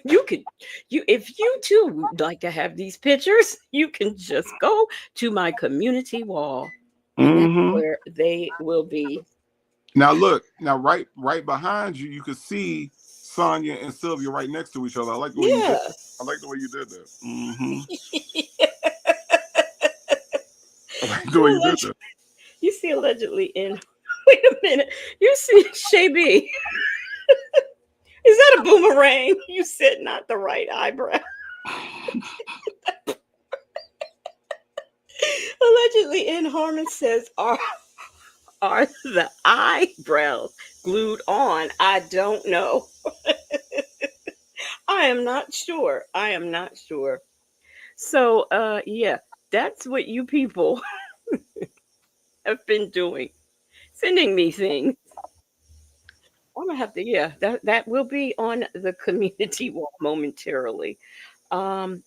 if you too would like to have these pictures, you can just go to my community wall, and that's where they will be. Now look, right behind you, you can see Sonya and Sylvia right next to each other. I like the way you did that. I like the way you did that. Mm-hmm. I like the way you did that. You see allegedly in. Wait a minute. You see Shay B. Is that a boomerang? You said not the right eyebrow. Allegedly in Harmon says are the eyebrows glued on. I don't know. I am not sure. I am not sure. So, yeah, that's what you people have been doing, sending me things. I'm gonna have to, yeah, that will be on the community wall momentarily. Um,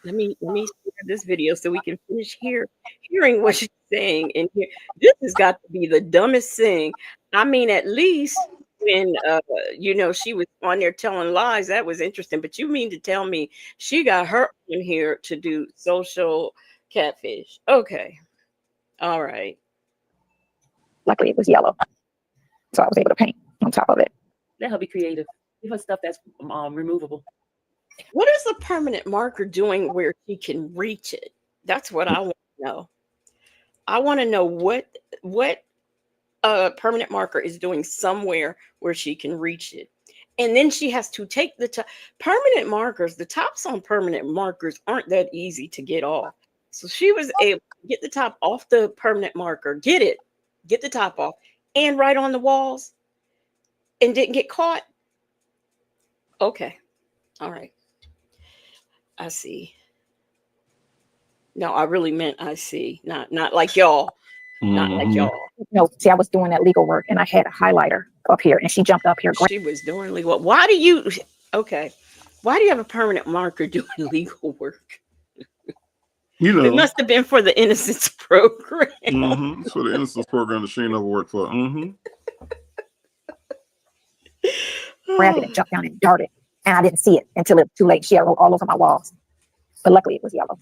let me share this video so we can finish hearing what she's saying. And here, this has got to be the dumbest thing. I mean, at least when she was on there telling lies, that was interesting. But you mean to tell me she got her in here to do social catfish? Okay, all right. Luckily, it was yellow, so I was able to paint on top of it. Let her be creative. Give her stuff that's removable. What is the permanent marker doing where she can reach it? That's what I want to know. I want to know what a permanent marker is doing somewhere where she can reach it. And then she has to take the permanent markers. The tops on permanent markers aren't that easy to get off. So she was able to get the top off the permanent marker, get the top off, and write on the walls and didn't get caught. Okay. All right. I see. No, I really meant I see. Not like y'all. Not like y'all. No, see, I was doing that legal work and I had a highlighter up here and she jumped up here. She was doing legal. Why do you have a permanent marker doing legal work? You know, it must have been for the Innocence program. It's for the Innocence program that she never worked for. Grabbed it and jumped down and darted. And I didn't see it until it was too late. She had all over my walls. But luckily it was yellow.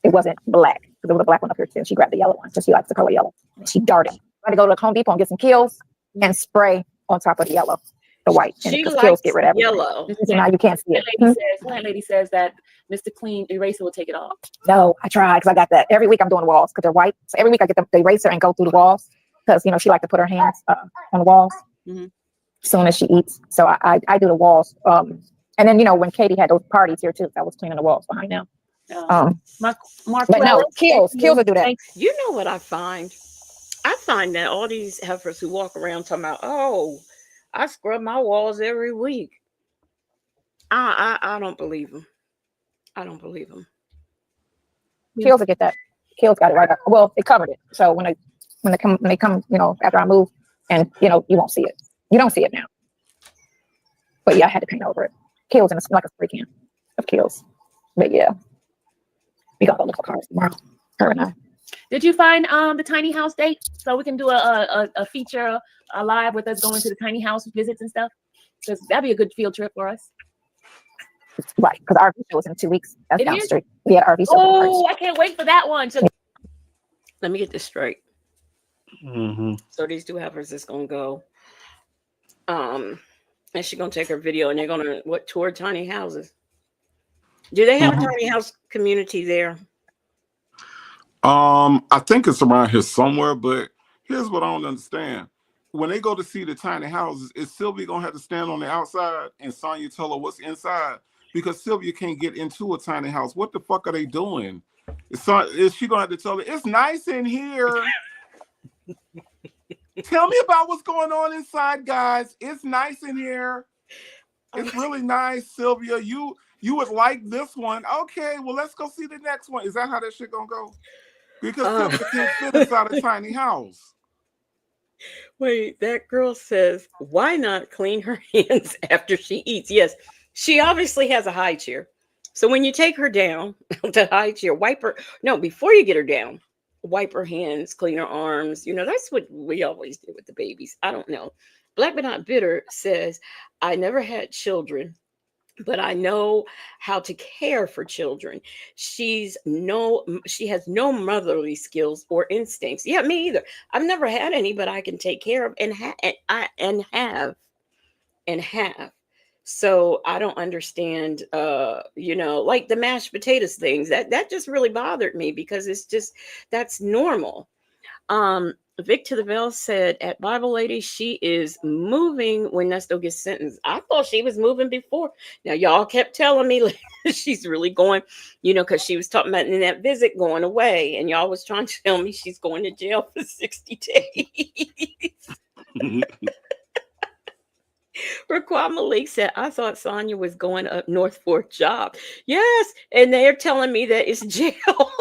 It wasn't black. Because there was a black one up here too. She grabbed the yellow one because she likes the color yellow. And she darted. I had to go to the Home Depot and get some Kills and spray on top of the yellow, the white. And She Kills get rid of everything. yellow. So now you can't see it. That lady says that Mr. Clean eraser will take it off. No, I tried because I got that. Every week I'm doing the walls because they're white. So every week I get the eraser and go through the walls because, she likes to put her hands on the walls as soon as she eats. So I do the walls. And then, when Katie had those parties here too, I was cleaning the walls behind them. Mark, but no, Kills will do that. You know what I find? I find that all these heifers who walk around talking about, oh, I scrub my walls every week. I don't believe them. I don't believe them. Kills will get that. Kills got it right up. Well, it covered it. So when they come, after I move, and you won't see it. You don't see it now. But yeah, I had to paint over it. Kills, and it's like a spray can of Kills. But yeah, we got to look for cars tomorrow. Her and I. Did you find the tiny house date so we can do a feature, a live with us going to the tiny house visits and stuff? Because that'd be a good field trip for us. Right, because RV show is in 2 weeks. That's down the street. We had RV show. Oh, I can't wait for that one. So let me get this straight. So these two heifers is gonna go. And she's gonna take her video and they're gonna tour tiny houses. Do they have a tiny house community there? I think it's around here somewhere, but here's what I don't understand. When they go to see the tiny houses, is Sylvia gonna have to stand on the outside and Sonya tell her what's inside? Because Sylvia can't get into a tiny house. What the fuck are they doing? Is she gonna have to tell her, it's nice in here? Tell me about what's going on inside, guys. It's nice in here. It's really nice, Sylvia. You would like this one. Okay, well, let's go see the next one. Is that how that shit gonna go? Because Sylvia can't fit inside a tiny house. Wait, that girl says, why not clean her hands after she eats? Yes, she obviously has a high chair. So when you take her down to high chair, before you get her down, wipe her hands, clean her arms. That's what we always do with the babies. I don't know. Black but Not Bitter says, I never had children, but I know how to care for children. She has no motherly skills or instincts. Yeah, me either. I've never had any, but I can take care of and have. So I don't understand, like the mashed potatoes things. That just really bothered me because that's normal. Vic to the Veil said at Bible Lady, she is moving when Nesto gets sentenced. I thought she was moving before. Now, y'all kept telling me she's really going, because she was talking about in that visit going away. And y'all was trying to tell me she's going to jail for 60 days. Raquel Malik said, I thought Sonya was going up north for a job. Yes, and they're telling me that it's jail.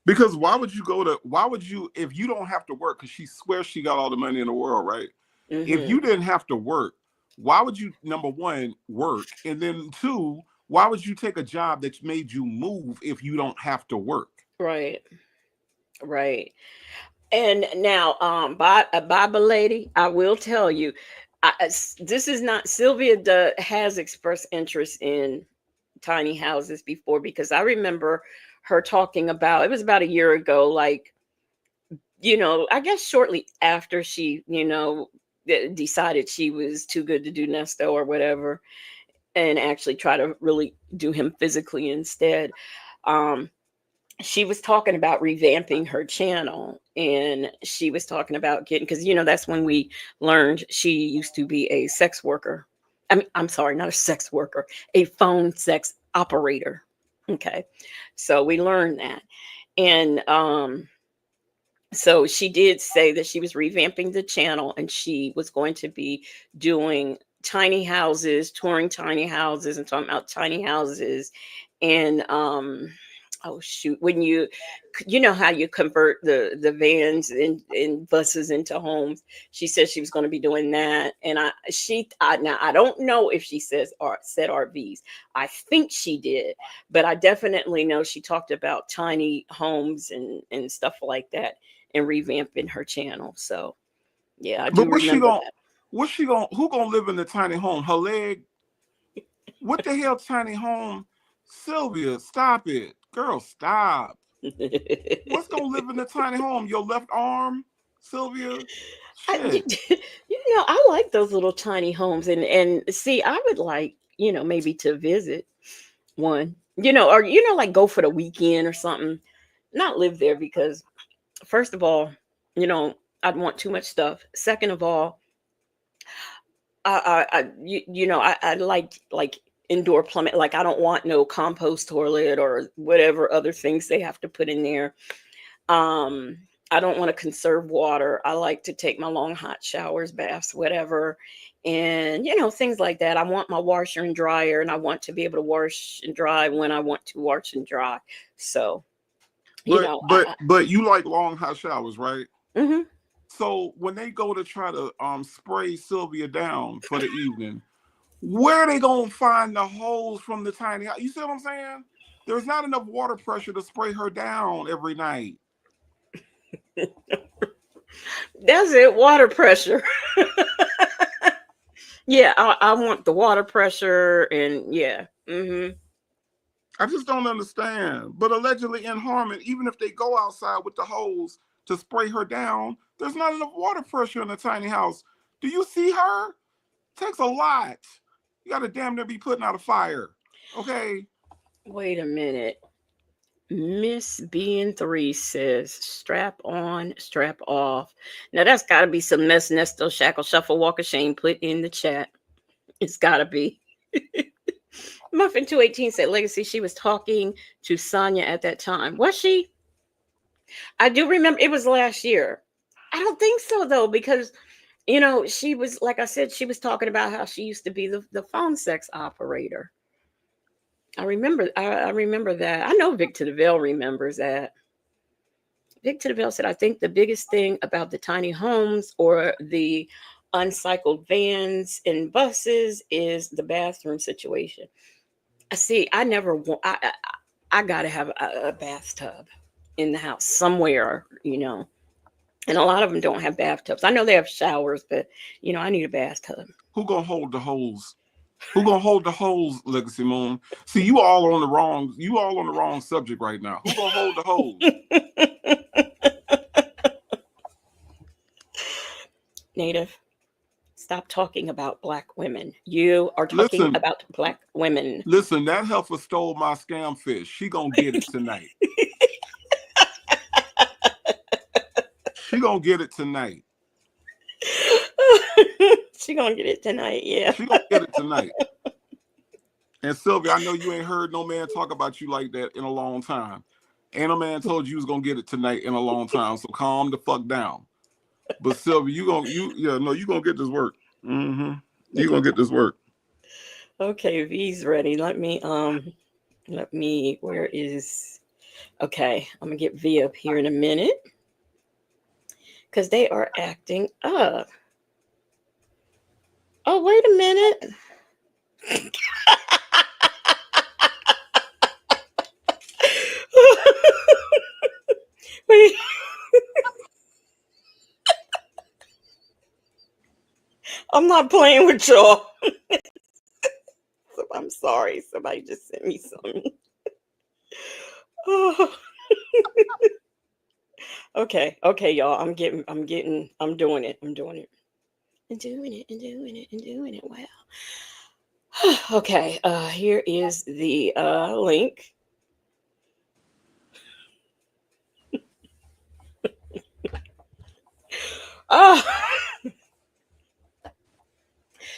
Because why would you, if you don't have to work, because she swears she got all the money in the world, right? If you didn't have to work, why would you, number one, work? And then two, why would you take a job that's made you move if you don't have to work? Right, right. And now, Bible lady, I will tell you, this is not Sylvia has expressed interest in tiny houses before, because I remember her talking about, it was about a year ago, like, I guess shortly after she, decided she was too good to do Nesto or whatever, and actually try to really do him physically instead. Um, she was talking about revamping her channel, and she was talking about getting, because that's when we learned she used to be a sex worker. I mean, I'm sorry, not a sex worker, a phone sex operator. Okay, so we learned that. And so she did say that she was revamping the channel, and she was going to be doing tiny houses, touring tiny houses, and talking about tiny houses. And oh shoot, when you know how you convert the vans and buses into homes. She said she was going to be doing that. And now I don't know if she said RVs. I think she did, but I definitely know she talked about tiny homes and stuff like that, and revamping her channel. So yeah, I do But remember that. who gonna live in the tiny home? Her leg? What the hell, tiny home? Sylvia, stop it. Girl, stop. What's gonna live in the tiny home? Your left arm, Sylvia? Shit. I like those little tiny homes, and see, I would like, maybe to visit one, or like go for the weekend or something, not live there, because first of all, I'd want too much stuff. Second of all, I like indoor plumbing. Like, I don't want no compost toilet or whatever other things they have to put in there. Um, I don't want to conserve water. I like to take my long hot showers, baths, whatever, and things like that. I want my washer and dryer, and I want to be able to wash and dry when I want to wash and dry. So, But you like long hot showers, right? Mm-hmm. So when they go to try to spray Sylvia down for the evening, where are they gonna find the hose from the tiny house? You see what I'm saying? There's not enough water pressure to spray her down every night. That's it, water pressure. Yeah, I want the water pressure, and yeah. I just don't understand. But allegedly in Harmon, even if they go outside with the hose to spray her down, there's not enough water pressure in the tiny house. Do you see her? Takes a lot. You got to damn near be putting out a fire. Okay. Wait a minute. Miss Bean3 says, strap on, strap off. Now that's got to be some mess Nesto Shackle Shuffle Walk of Shame put in the chat. It's got to be. Muffin218 said, Legacy, she was talking to Sonya at that time. Was she? I do remember it was last year. I don't think so, though, because, she was, like I said, she was talking about how she used to be the phone sex operator. I remember that. I know Victor DeVille remembers that. Victor DeVille said, I think the biggest thing about the tiny homes or the uncycled vans and buses is the bathroom situation. See, I never want, I got to have a bathtub in the house somewhere, and a lot of them don't have bathtubs. I know they have showers, but, I need a bathtub. Who gonna hold the hose? Who gonna hold the hose, Legacy Moon? See, you all on the wrong subject right now. Who gonna hold the hose? Native, stop talking about black women. You are talking about black women. Listen, that heifer stole my scam fish. She gonna get it tonight. She gonna get it tonight. She gonna get it tonight, yeah. She gonna get it tonight. And Sylvia, I know you ain't heard no man talk about you like that in a long time. Ain't no man told you was gonna get it tonight in a long time. So calm the fuck down. But Sylvia, you gonna get this work. Mm-hmm. You gonna get this work. Okay, V's ready. Where is, okay, I'm gonna get V up here in a minute because they are acting up. Oh, wait a minute. Wait. I'm not playing with y'all. I'm sorry. Somebody just sent me something. Oh. Okay, y'all. I'm doing it. I'm doing it. I'm doing it. I'm doing it. Wow. Okay, here is the link. Uh,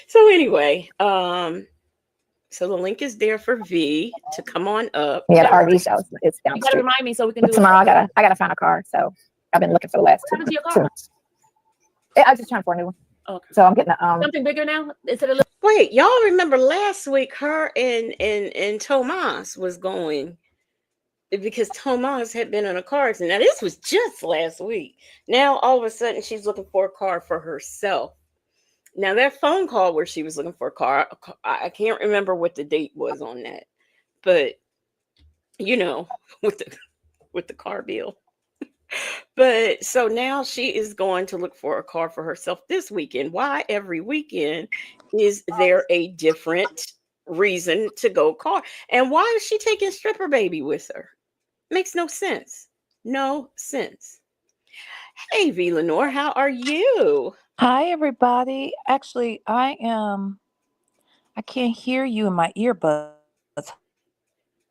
so anyway, so the link is there for V to come on up. Yeah, the RV show is down You the gotta street. remind me so we can But do it. tomorrow I gotta find a car. So I've been looking for the last What happened to your two car? months. I was just trying for a new one. Okay. So I'm getting Something bigger now instead of little. Wait, y'all remember last week her and Tomas was going because Tomas had been in a car accident. Now this was just last week. Now all of a sudden she's looking for a car for herself. Now that phone call where she was looking for a car, I can't remember what the date was on that, but you know, with the car bill. But so now she is going to look for a car for herself this weekend. Why every weekend is there a different reason to go car? And why is she taking stripper baby with her? Makes no sense. No sense. Hey, V Lenore, how are you? Hi, everybody. Actually, I can't hear you in my earbuds.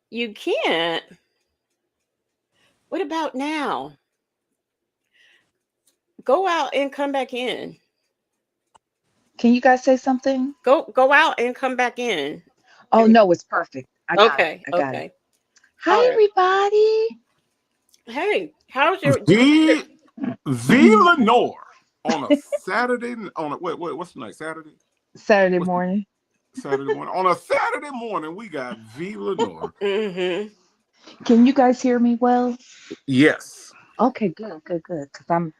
You can't. What about now? Go out and come back in. Can you guys say something? Go out and come back in. Oh, no, it's perfect. I got it. Okay, I got it. okay. All Hi, right. everybody. Hey, how's your V Lenore on a Saturday wait, what's the night? Saturday morning. Saturday morning. On a Saturday morning, we got V Lenore. Mm-hmm. Can you guys hear me well? Yes. Okay, good. Because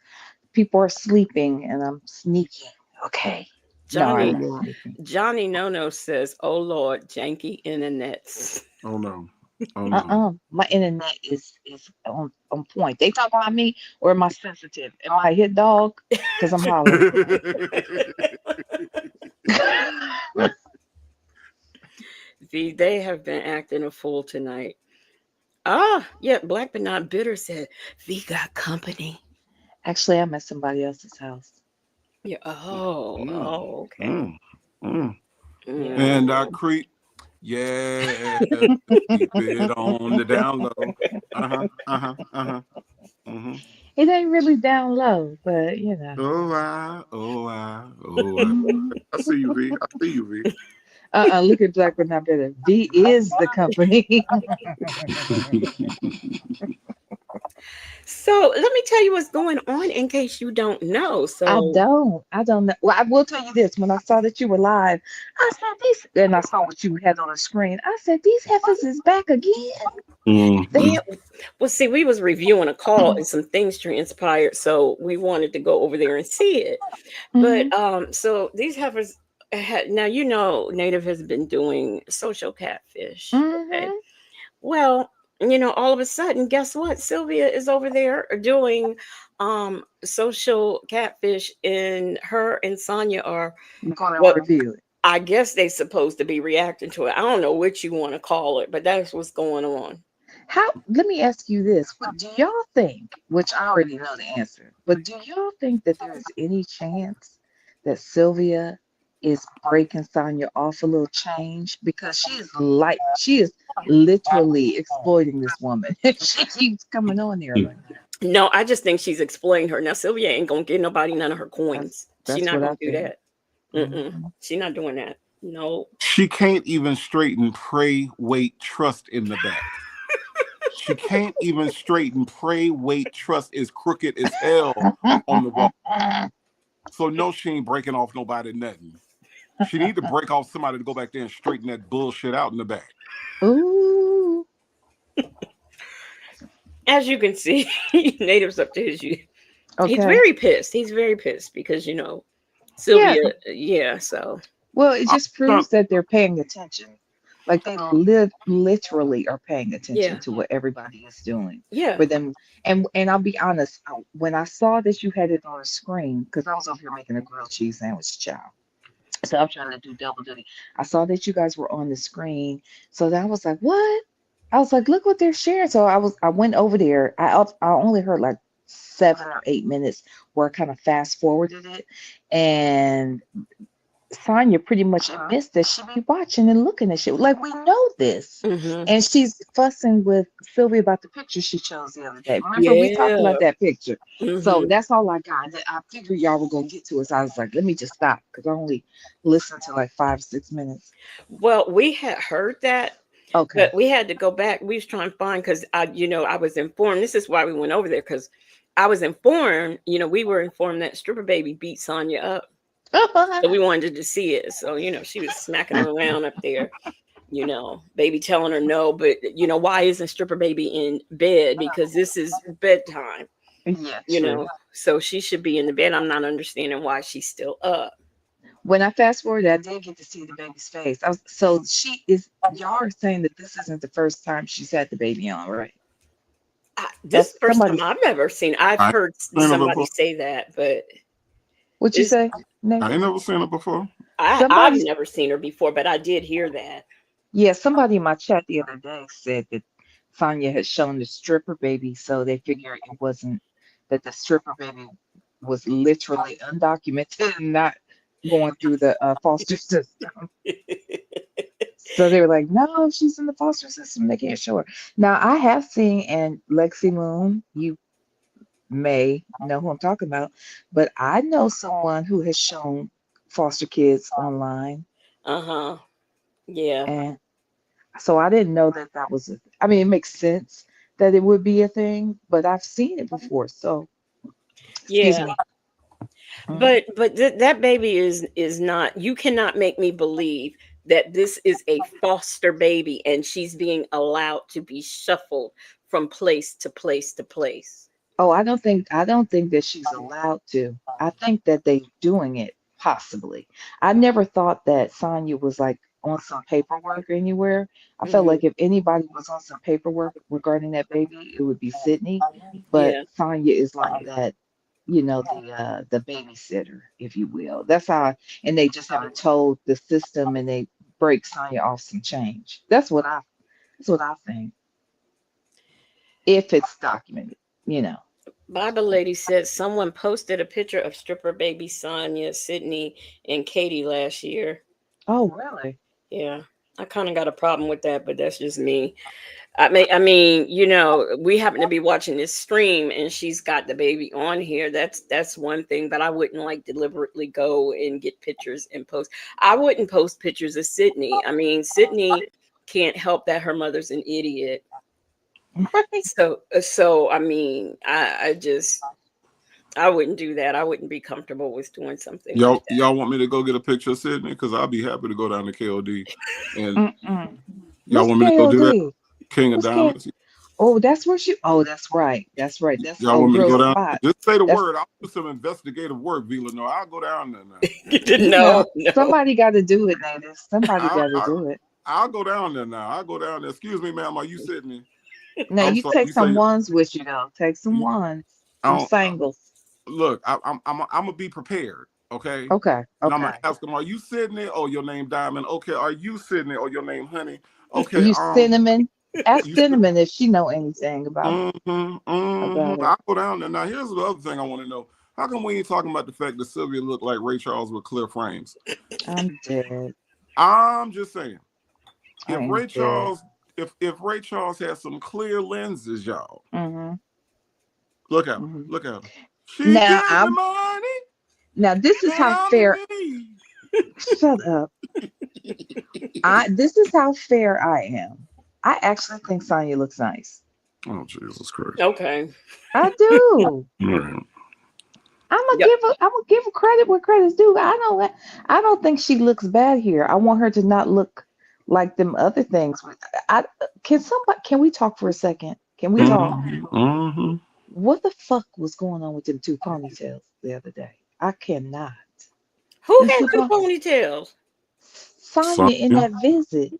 people are sleeping and I'm sneaking. Okay. No, I'm not Johnny sleeping. Johnny No says, "Oh Lord, janky internets." Oh no. Oh no. My internet is on point. They talking about me or am I sensitive? Am I a hit dog? Because I'm hollering. They have been acting a fool tonight. Ah, yeah, Black but not bitter said, "V got company." Actually, I'm at somebody else's house. Yeah. Mm, Okay. mm, mm. Yeah. And Creep, yeah, keep it on the down low. Mm-hmm. It ain't really down low, but you know. Oh, I. I see you, V. I see you, V. Look at Black but not better. V is the company. So let me tell you what's going on in case you don't know. So I don't know. Well, I will tell you this. When I saw that you were live, I said these, and I saw what you had on the screen. I said these heifers is back again. yeah, well, see, we was reviewing a call and some things transpired, so we wanted to go over there and see it. But so these heifers had, now you know Native has been doing social catfish. Okay. Well, all of a sudden, guess what? Sylvia is over there doing social catfish, and her and Sonya are, I'm gonna well, review it. I guess they supposed to be reacting to it. I don't know what you want to call it, but that's what's going on. How? Let me ask you this: what do y'all think? Which I already know the answer, but do y'all think that there is any chance that Sylvia is breaking Sonya off a little change because she is literally exploiting this woman. She keeps coming on there. No, I just think she's explained her. Now Sylvia ain't gonna give nobody none of her coins. She That's not what I gonna do think. that. She not doing that. No. She can't even straighten pray, wait, trust in the back. She can't even straighten. Pray, wait, trust is crooked as hell on the wall. So no, she ain't breaking off nobody nothing. She need to break off somebody to go back there and straighten that bullshit out in the back. Ooh. As you can see, Native's up to his. He's Okay. very pissed. He's very pissed because Yeah. Sylvia. Yeah. So Well, it I'm just trying, proves that they're paying attention. Like they literally are paying attention yeah, to what everybody is doing yeah. for them. And I'll be honest, when I saw that you had it on the screen, because I was over here making a grilled cheese sandwich, child. So I'm trying to do double duty. I saw that you guys were on the screen. So then I was like, what? I was like, look what they're sharing. So I went over there. I only heard like 7 or 8 minutes where I kind of fast forwarded it. And Sonya pretty much admits that she be watching and looking at shit. Like we know this. Hmm. And she's fussing with Sylvia about the picture she chose the other day. Remember, we talked Yeah. about that picture. So Hmm. that's all I got. I figured y'all were gonna get to it. So I was like, let me just stop because I only listened to like 5 or 6 minutes. Well, we had heard that, Okay. but we had to go back. We was trying to find because I was informed. This is why we went over there because I was informed. We were informed that stripper baby beat Sonya up, so we wanted to see it. So she was smacking her around up there. Baby telling her no, but why isn't stripper baby in bed? Because this is bedtime. Yeah, You true. know, so she should be in the bed. I'm not understanding why she's still up. When I fast forwarded, I did get to see the baby's face. So she is. Y'all are saying that this isn't the first time she's had the baby on, right? This is That's the first time somebody. I've ever seen. I've I ain't heard seen it somebody before. say that, but What you this say, I Native? ain't never seen it before. I've Somebody. never seen her before, but I did hear that. Yeah, somebody in my chat the other day said that Sonya had shown the stripper baby, so they figured it wasn't that the stripper baby was literally undocumented and not going through the foster system. So they were like, no, she's in the foster system, making sure. Now, I have seen, and Lexi Moon, you may know who I'm talking about, but I know someone who has shown foster kids online. Uh-huh. Yeah. And so I didn't know that that was I mean, it makes sense that it would be a thing, but I've seen it before. So, excuse Yeah. me. Mhm. But that baby is not. You cannot make me believe that this is a foster baby and she's being allowed to be shuffled from place to place to place. Oh, I don't think that she's allowed to. I think that they're doing it possibly. I never thought that Sonya was like on some paperwork anywhere. I felt Hmm. like if anybody was on some paperwork regarding that baby, it would be Sydney. But Yeah. Sonya is like that, the babysitter, if you will. And they just haven't told the system and they break Sonya off some change. That's what I think. If it's documented, you know. Bible lady said someone posted a picture of stripper baby Sonya, Sydney, and Katie last year. Oh, really? Yeah. I kind of got a problem with that, but that's just me. I mean, we happen to be watching this stream and she's got the baby on here. That's one thing, but I wouldn't like deliberately go and get pictures and post. I wouldn't post pictures of Sydney. I mean, Sydney can't help that her mother's an idiot. Right. So I mean, I wouldn't do that. I wouldn't be comfortable with doing something like Y'all want me to go get a picture of Sydney? Because I'll be happy to go down to KOD. And Mm-mm. y'all What's want me to go do that? KOD? King of What's K? Diamonds. Oh, that's where she. Oh, that's right. That's right. That's Y'all old want me to girl go down? spot. Just say the That's word. I'll do some investigative work, Vila. No, I'll go down there now. that. no. No, no. Somebody got to do it, Native. Somebody I, got to I, do it. I'll go down there now. I'll go down there. Excuse me, ma'am. Are you Sydney? Now I'm you sorry. take You say some ones with you though. Take some you, ones, I some don't. singles. Look, I'm gonna be prepared, okay? Okay. And I'm gonna Okay. ask them, are you Sydney? Oh, your name Diamond. Okay, are you Sydney? Or your name Honey? Okay, You cinnamon. Ask you. cinnamon if she know anything about it. I'll go down there. Now, here's the other thing I want to know. How come we ain't talking about the fact that Sylvia looked like Ray Charles with clear frames? I'm dead. I'm just saying, I if am Ray dead. Charles, if Ray Charles had some clear lenses, y'all, Mm-hmm. look at her. Mm-hmm. Look at her. She Now gives me I'm. money Now this is and how I'm fair. me. Shut up. This is how fair I am. I actually think Sonya looks nice. Oh, Jesus Christ. Okay. I do. Right. I'm gonna Yep. give her credit where credit's due. I don't think she looks bad here. I want her to not look like them other things. Can we talk for a second? Can we talk? Mm-hmm. What the fuck was going on with them two ponytails the other day? I cannot. Who Them had two two pon ponytails? Sonya in Sonya. that visit.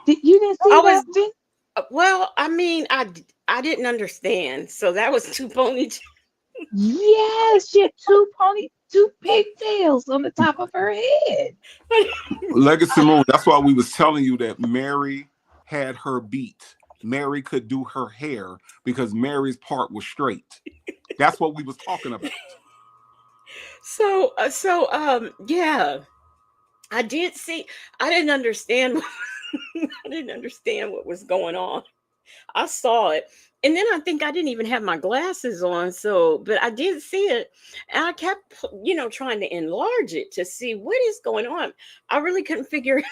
You didn't see I that was visit? well. I mean, I didn't understand. So that was two ponytails. Yes, she had two pigtails on the top of her head. Legacy Moon. That's why we was telling you that Mary had her beat. Mary could do her hair because Mary's part was straight. That's what we was talking about. Yeah. I did see. I didn't understand. I didn't understand what was going on. I saw it. And then I think I didn't even have my glasses on. So, but I did see it. And I kept, trying to enlarge it to see what is going on. I really couldn't figure it.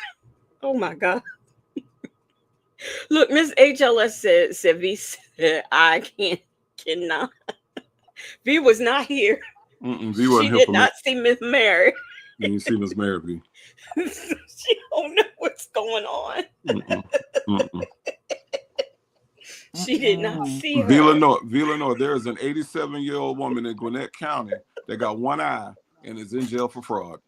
Oh my God. Look, Miss HLS said V said, cannot. V was not here. V She wasn't here did for me. not see Miss Mary. You didn't see Miss Mary V. She don't know what's going on. She did not see her. Villanor, there is an 87-year-old woman in Gwinnett County that got one eye and is in jail for fraud.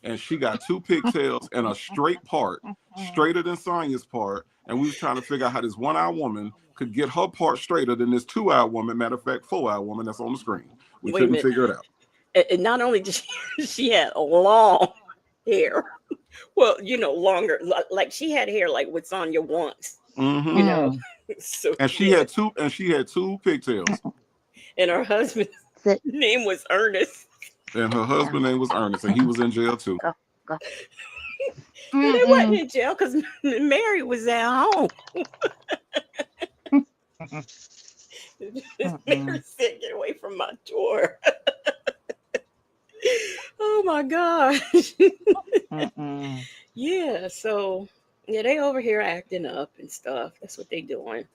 And she got two pigtails and a straight part, straighter than Sonya's part. And we was trying to figure out how this one-eye woman could get her part straighter than this two-eye woman, matter of fact, four-eye woman that's on the screen. We Wait a couldn't minute. figure it out. And not only did she had long hair. Well, longer. Like she had hair like what Sonya wants. Mm-hmm. So and she had two pigtails. And her husband's name was Ernest. And her husband's name was Ernest, and he was in jail too. But they wasn't in jail because Mary was at home. Mary said, "Get away from my door." Oh my gosh. Yeah, so yeah, they over here acting up and stuff. That's what they doing.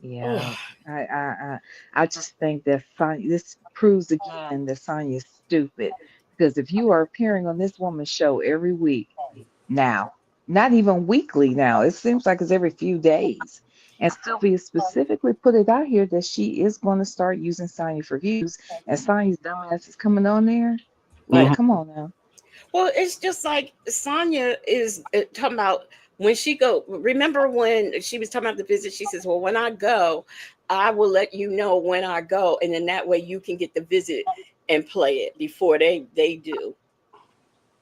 Yeah, I just think that this proves again that Sonya's stupid. Because if you are appearing on this woman's show every week now, not even weekly now, it seems like it's every few days. And Sylvia specifically put it out here that she is going to start using Sonya for views, and Sonya's dumbass is coming on there. Like, come on now. Well, it's just like Sonya is talking about when she go. Remember when she was talking about the visit? She says, "Well, when I go, I will let you know when I go, and then that way you can get the visit and play it before they do."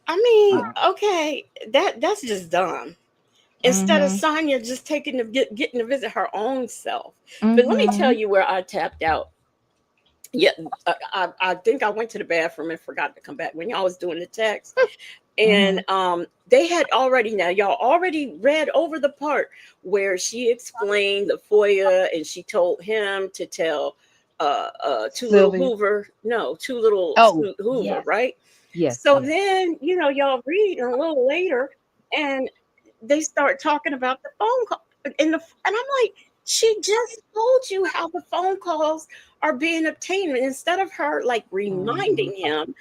I mean, okay, that's just dumb. Instead of Sonya just getting to visit her own self. But let me tell you where I tapped out. Yeah, I think I went to the bathroom and forgot to come back when y'all was doing the text. And they had y'all already read over the part where she explained the FOIA and she told him to tell two little Hoover, right? Yes. So then, y'all read a little later and they start talking about the phone call and I'm like, she just told you how the phone calls are being obtained. And instead of her like reminding him,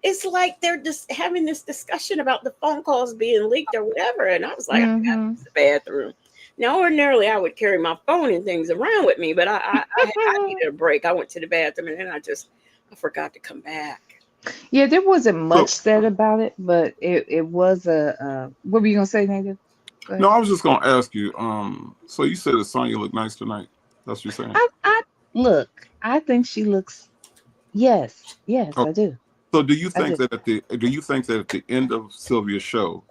it's like they're just having this discussion about the phone calls being leaked or whatever. And I was like, I got to use the bathroom. Now, ordinarily, I would carry my phone and things around with me, but I needed a break. I went to the bathroom and then I forgot to come back. Yeah, there wasn't much said about it, but it was what were you gonna say, Native? No, I was just gonna ask you. So you said that Sonya looked nice tonight. That's what you're saying. I think she looks. Yes, I do. So do you think that at the end of Sylvia's show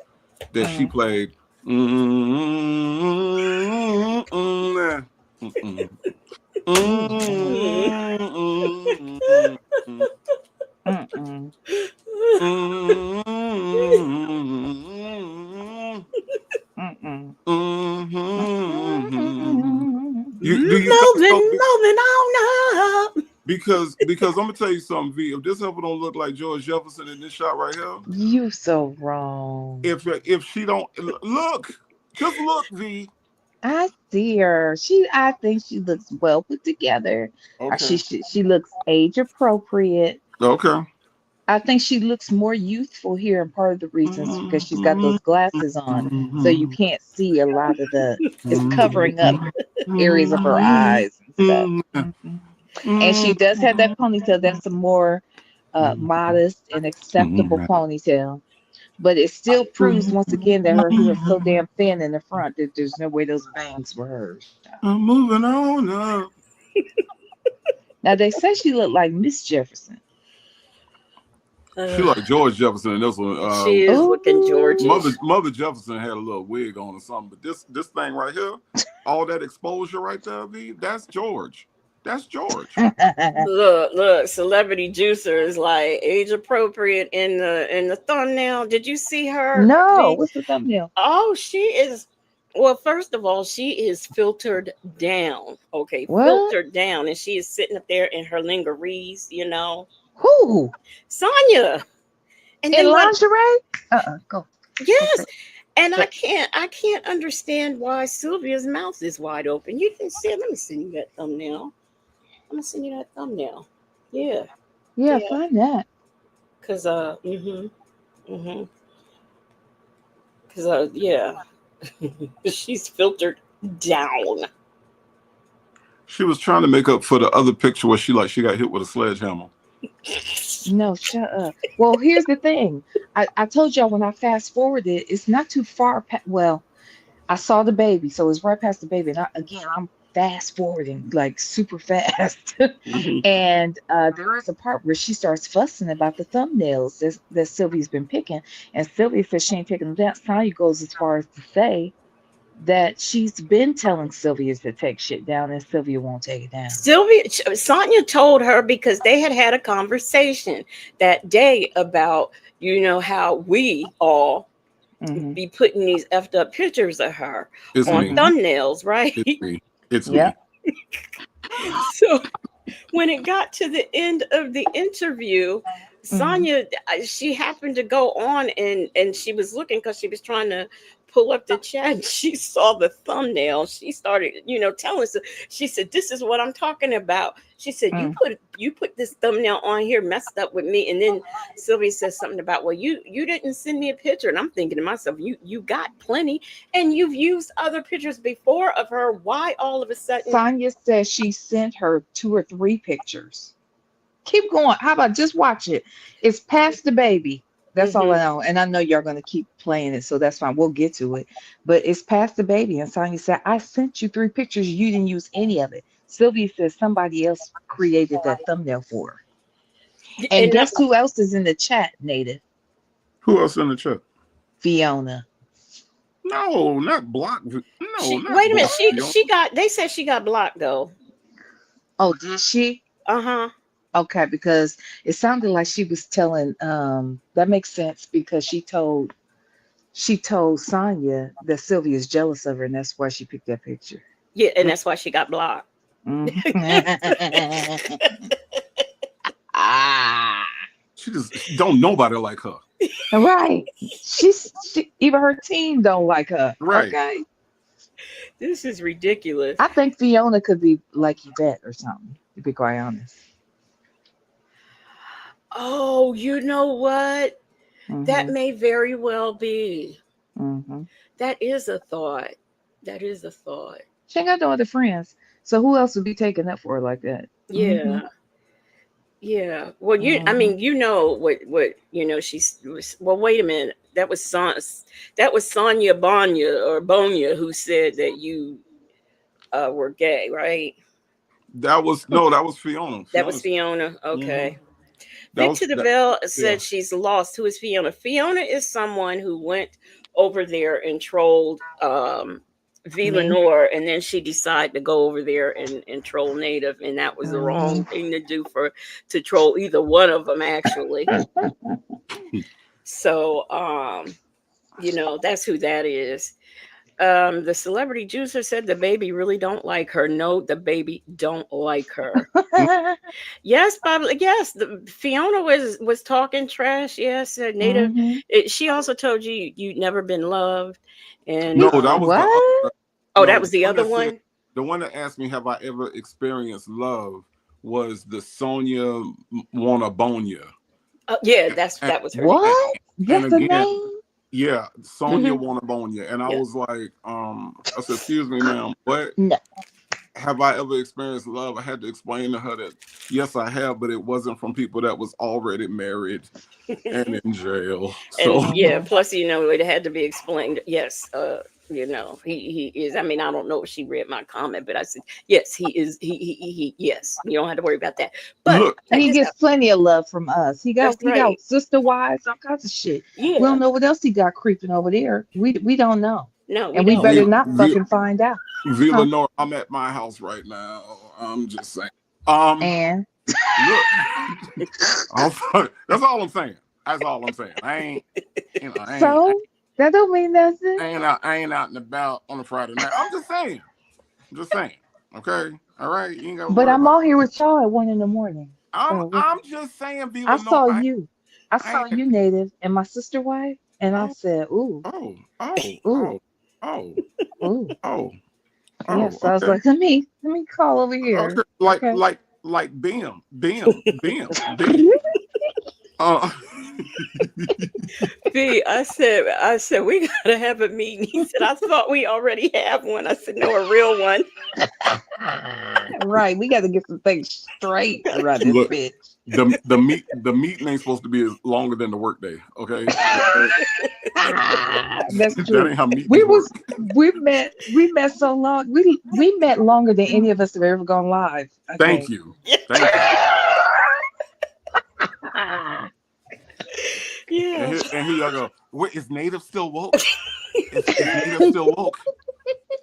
that she played? Moving on up. Because I'm gonna tell you something, V. If this heifer don't look like George Jefferson in this shot right here, you so wrong. If she don't look, just look, V. I see her. I think she looks well put together. Okay. She looks age appropriate. Okay. I think she looks more youthful here, and part of the reason is because she's got Mhm. those glasses on, so you Mhm. can't see a lot of it's covering up Mhm. areas of her eyes and stuff. Mhm. And she does have that Mhm. ponytail. That's a more modest and acceptable Mhm. ponytail. But it still proves once again that her hair is so damn thin in the front that there's no way those bangs were hers. I'm moving on up. Now they say she looked like Miss Jefferson. She like George Jefferson in this one. She is looking Georgish. Mother Jefferson had a little wig on or something, but this thing right here, all that exposure right there, V, that's George. That's George. Look, celebrity juicer is like age appropriate in the thumbnail. Did you see her? No, what's the thumbnail? Oh, she is. Well, first of all, she is filtered down. Okay, What? filtered down, and she is sitting up there in her lingeries. Who? Sonya. And In then what? lingerie? Go. Yes, and But I can't understand why Sylvia's mouth is wide open. You didn't see it. Let me send you that thumbnail. I'm gonna send you that thumbnail. Yeah, yeah, yeah. find that. Cause cause yeah, she's filtered down. She was trying to make up for the other picture where she got hit with a sledgehammer. No, shut up. Well, here's the thing. I told y'all when I fast forwarded, it's not too far. Well, I saw the baby, so it's right past the baby. And again, I'm fast forwarding like super fast. Mhm. And there is a part where she starts fussing about the thumbnails that Sylvia's been picking. And Sylvia says she ain't picking them down. Sonya goes as far as to say that she's been telling Sylvia to take shit down, and Sylvia won't take it down. Sonya told her because they had a conversation that day about how we all Hmm. be putting these effed up pictures of her It's on me. Hmm. thumbnails, right? It's me. It's me. Yep. So when it got to the end of the interview, Hmm. Sonya, she happened to go on and she was looking because she was trying to pull up the chat. And she saw the thumbnail. She started, telling us. She said, "This is what I'm talking about." She said, Mm. You put this thumbnail on here, messed up with me." And then Sylvia says something about, "Well, you didn't send me a picture." And I'm thinking to myself, you got plenty, and you've used other pictures before of her. Why all of a sudden? Sonya says she sent her 2 or 3 pictures. Keep going. How about just watch it? It's past the baby. That's all I Mhm. know. And I know you're going to keep playing it, so that's fine. We'll get to it. But it's past the baby. And Sonya said, I sent you 3 pictures. You didn't use any of it. Sylvia says somebody else created that thumbnail for her. And And guess who else is in the chat, Native? Who else in the chat? Fiona. No, not block. No, she not wait a minute. block. She got. They said she got blocked though. Oh, did she? Uh-huh. Okay, because it sounded like she was telling that makes sense because she told Sonya that Sylvia's jealous of her and that's why she picked that picture. Yeah, and that's why she got blocked. Mhm. Ah, She just don't nobody like her. right. Even her team don't like her. Right. Okay. This is ridiculous. I think Fiona could be like Yvette or something, to be quite honest. Oh, you know what? That Hmm. may very well be. Hmm. That is a thought. That is a thought. She ain't got no other friends. So who else would be taking up for her like that? Hmm. Yeah. Yeah. Well, I Hmm. mean, well, wait a minute. That was Sonya Bonya who said that you were gay, right? That was Fiona. That was Fiona's. Fiona. Hmm. Okay. That was Victor that. DeVille Yeah. said she's lost. Who is Fiona? Fiona is someone who went over there and trolled V Me. Lenore, and then she decided to go over there and troll Native, and that was the Hmm. wrong thing to do to troll either one of them actually. So that's who that is. The celebrity juicer said the baby really don't like her. No, the baby don't like her. Yes, Bob. Yes, Fiona was talking trash. Yes, Native. Hmm. She also told you you'd never been loved, and No, that was the other. What? Oh, that No, was the other one. the one that asked me, have I ever experienced love, was the Sonya Wanabonia. Yeah, And, that was her name. What? and That's a again, name? yeah, Sonya Hmm. Wanabonia. And I Yeah. was like, I said, excuse me, ma'am, what? No. Have I ever experienced love? I had to explain to her that yes, I have, but it wasn't from people that was already married and in jail. And So yeah, Mhm. plus it had to be explained. Yes, he is. I mean, I don't know if she read my comment, but I said yes, he is. He yes. You don't have to worry about that. But look, check He this gets out. plenty of love from us. That's He got right. sister wives, all kinds of shit. We Yeah. don't know what else he got creeping over there. We don't know. No, we And we don't. better V, not v, fucking find out. Huh? Lenore, I'm at my house right now. I'm just saying. Um, And look, that's all I'm saying. That's all I'm saying. I ain't, so that don't mean nothing. I ain't out and about on a Friday night. I'm just saying. I'm just saying. Okay. All right. You ain't got to But worry I'm about. all here with y'all at 1 a.m. So I'm just saying, V I Lenore. saw you. I I saw ain't. you, Native, and my sister wife, and I Oh, said, ooh, oh, oh, ooh, oh, oh, ooh. oh, oh. Yes. I was Okay. like, let me call over Okay. here. Like, Okay. like, like, bam. Uh, I said we gotta have a meeting. He said, I thought we already have one. I said, no, a real one. Right. We got to get some things straight around this look, bitch. the meeting ain't supposed to be longer than the workday. Okay. That's That true. ain't how meetings work. We met so long. We met longer than any of us have ever gone live. Thank Okay. you. Thank you. Yeah. And here y'all go. Wait, is Native still woke? Is Native still woke?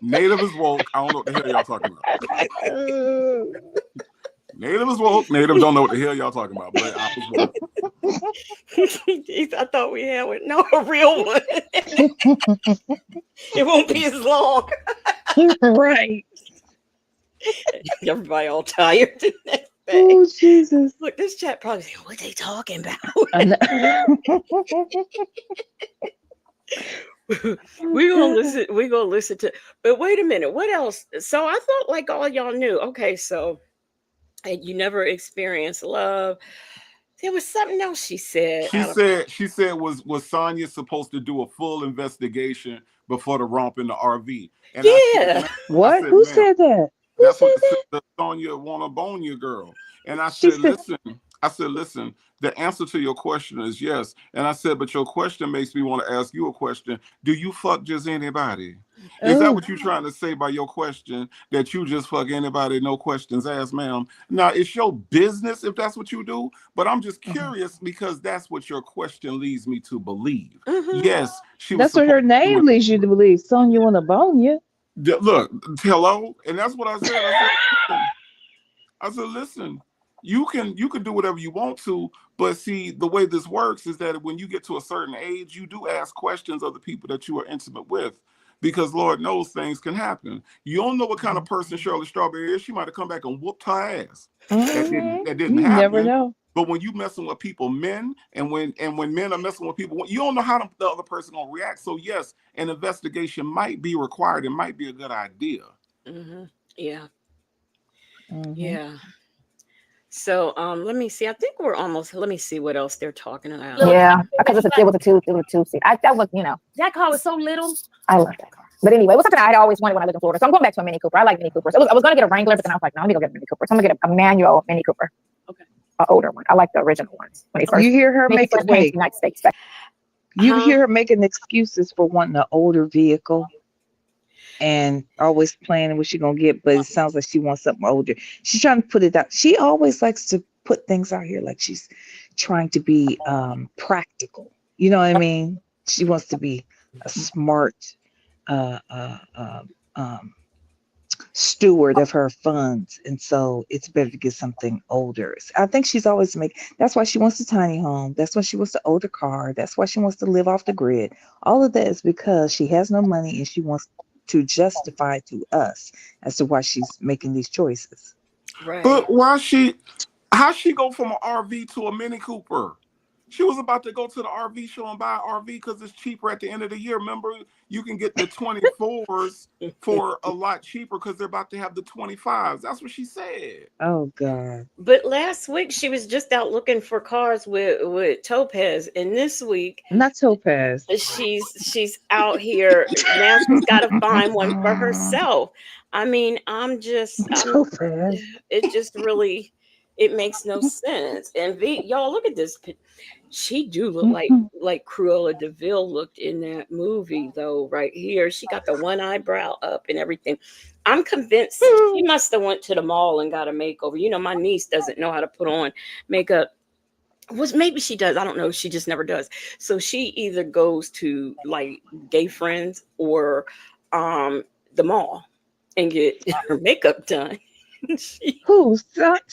Native is woke. I don't know what the hell y'all talking about. Native is woke. Native don't know what the hell y'all talking about. But I was woke. I thought we had one. No, a real one. It won't be as long. Right. Everybody all tired the next day. Oh Jesus. Look, this chat probably saying, what they talking about? I know. We're gonna listen to, but wait a minute, what else? So I thought like all y'all knew. Okay, so you never experienced love. There was something else she said out of She said was Sonya supposed to do a full investigation before the romp in the RV? And I said, yeah. man, What? Who ma'am, said that? Who that's what said that? the Sonya Wanabonia girl. And I She said, said, listen, the answer to your question is yes. And I said, but your question makes me want to ask you a question. Do you fuck just anybody? Is that oh, what you're trying to say by your question? That you just fuck anybody, no questions asked, ma'am? Now, it's your business if that's what you do, but I'm just mhm. curious because that's what your question leads me to believe. Mm-hmm. Yes, she was That's what supposed her to do name it. leads you to believe. Sonya wanna bone you. Look, hello, and that's what I said. I said, listen, you can do whatever you want to, but see, the way this works is that when you get to a certain age, you do ask questions of the people that you are intimate with, because Lord knows things can happen. You don't know what kind of person Shirley Strawberry is. She might have come back and whooped her ass. That didn't You never happen. know. But when you messing with people, men, and when men are messing with people, you don't know how the other person gonna react. So yes, an investigation might be required. It might be a good idea. Mm-hmm. Yeah. Hmm. Yeah. So let me see. I think we're almost, let me see what else they're talking about. Look, Yeah, because it was a two seat. That was, that car was so little. I love that car. But anyway, it was something I had always wanted when I lived in Florida. So I'm going back to a Mini Cooper. I like Mini Coopers. I was going to get a Wrangler, but then I was like, no, let me go get a Mini Cooper. So I'm going to get a manual Mini Cooper. Okay. An older one. I like the original ones when they first, You hear her when they making first came to the United States. you Huh? hear her making excuses for wanting an older vehicle and always planning what she's gonna get, but it sounds like she wants something older. She's trying to put it out. She always likes to put things out here like she's trying to be practical. You know what I mean? She wants to be a smart uh, uh, uh, um, steward of her funds, and so it's better to get something older. I think she's always that's why she wants a tiny home, that's why she wants the older car, that's why she wants to live off the grid. All of that is because she has no money and she wants to justify to us as to why she's making these choices. Right. But how she go from an RV to a Mini Cooper? She was about to go to the RV show and buy an RV because it's cheaper at the end of the year. Remember, you can get the 24s for a lot cheaper because they're about to have the 25s. That's what she said. Oh God. But last week she was just out looking for cars with Topaz, and this week Not Topaz. she's out here now. She's got to find one for herself. I mean, Topaz. it just really, it makes no sense. And y'all look at this. She do look like Cruella DeVille looked in that movie though. Right here, she got the one eyebrow up and everything. I'm convinced she must have went to the mall and got a makeover. You know, my niece doesn't know how to put on makeup. Maybe she does. I don't know. She just never does. So she either goes to like gay friends or the mall and get her makeup done. Who?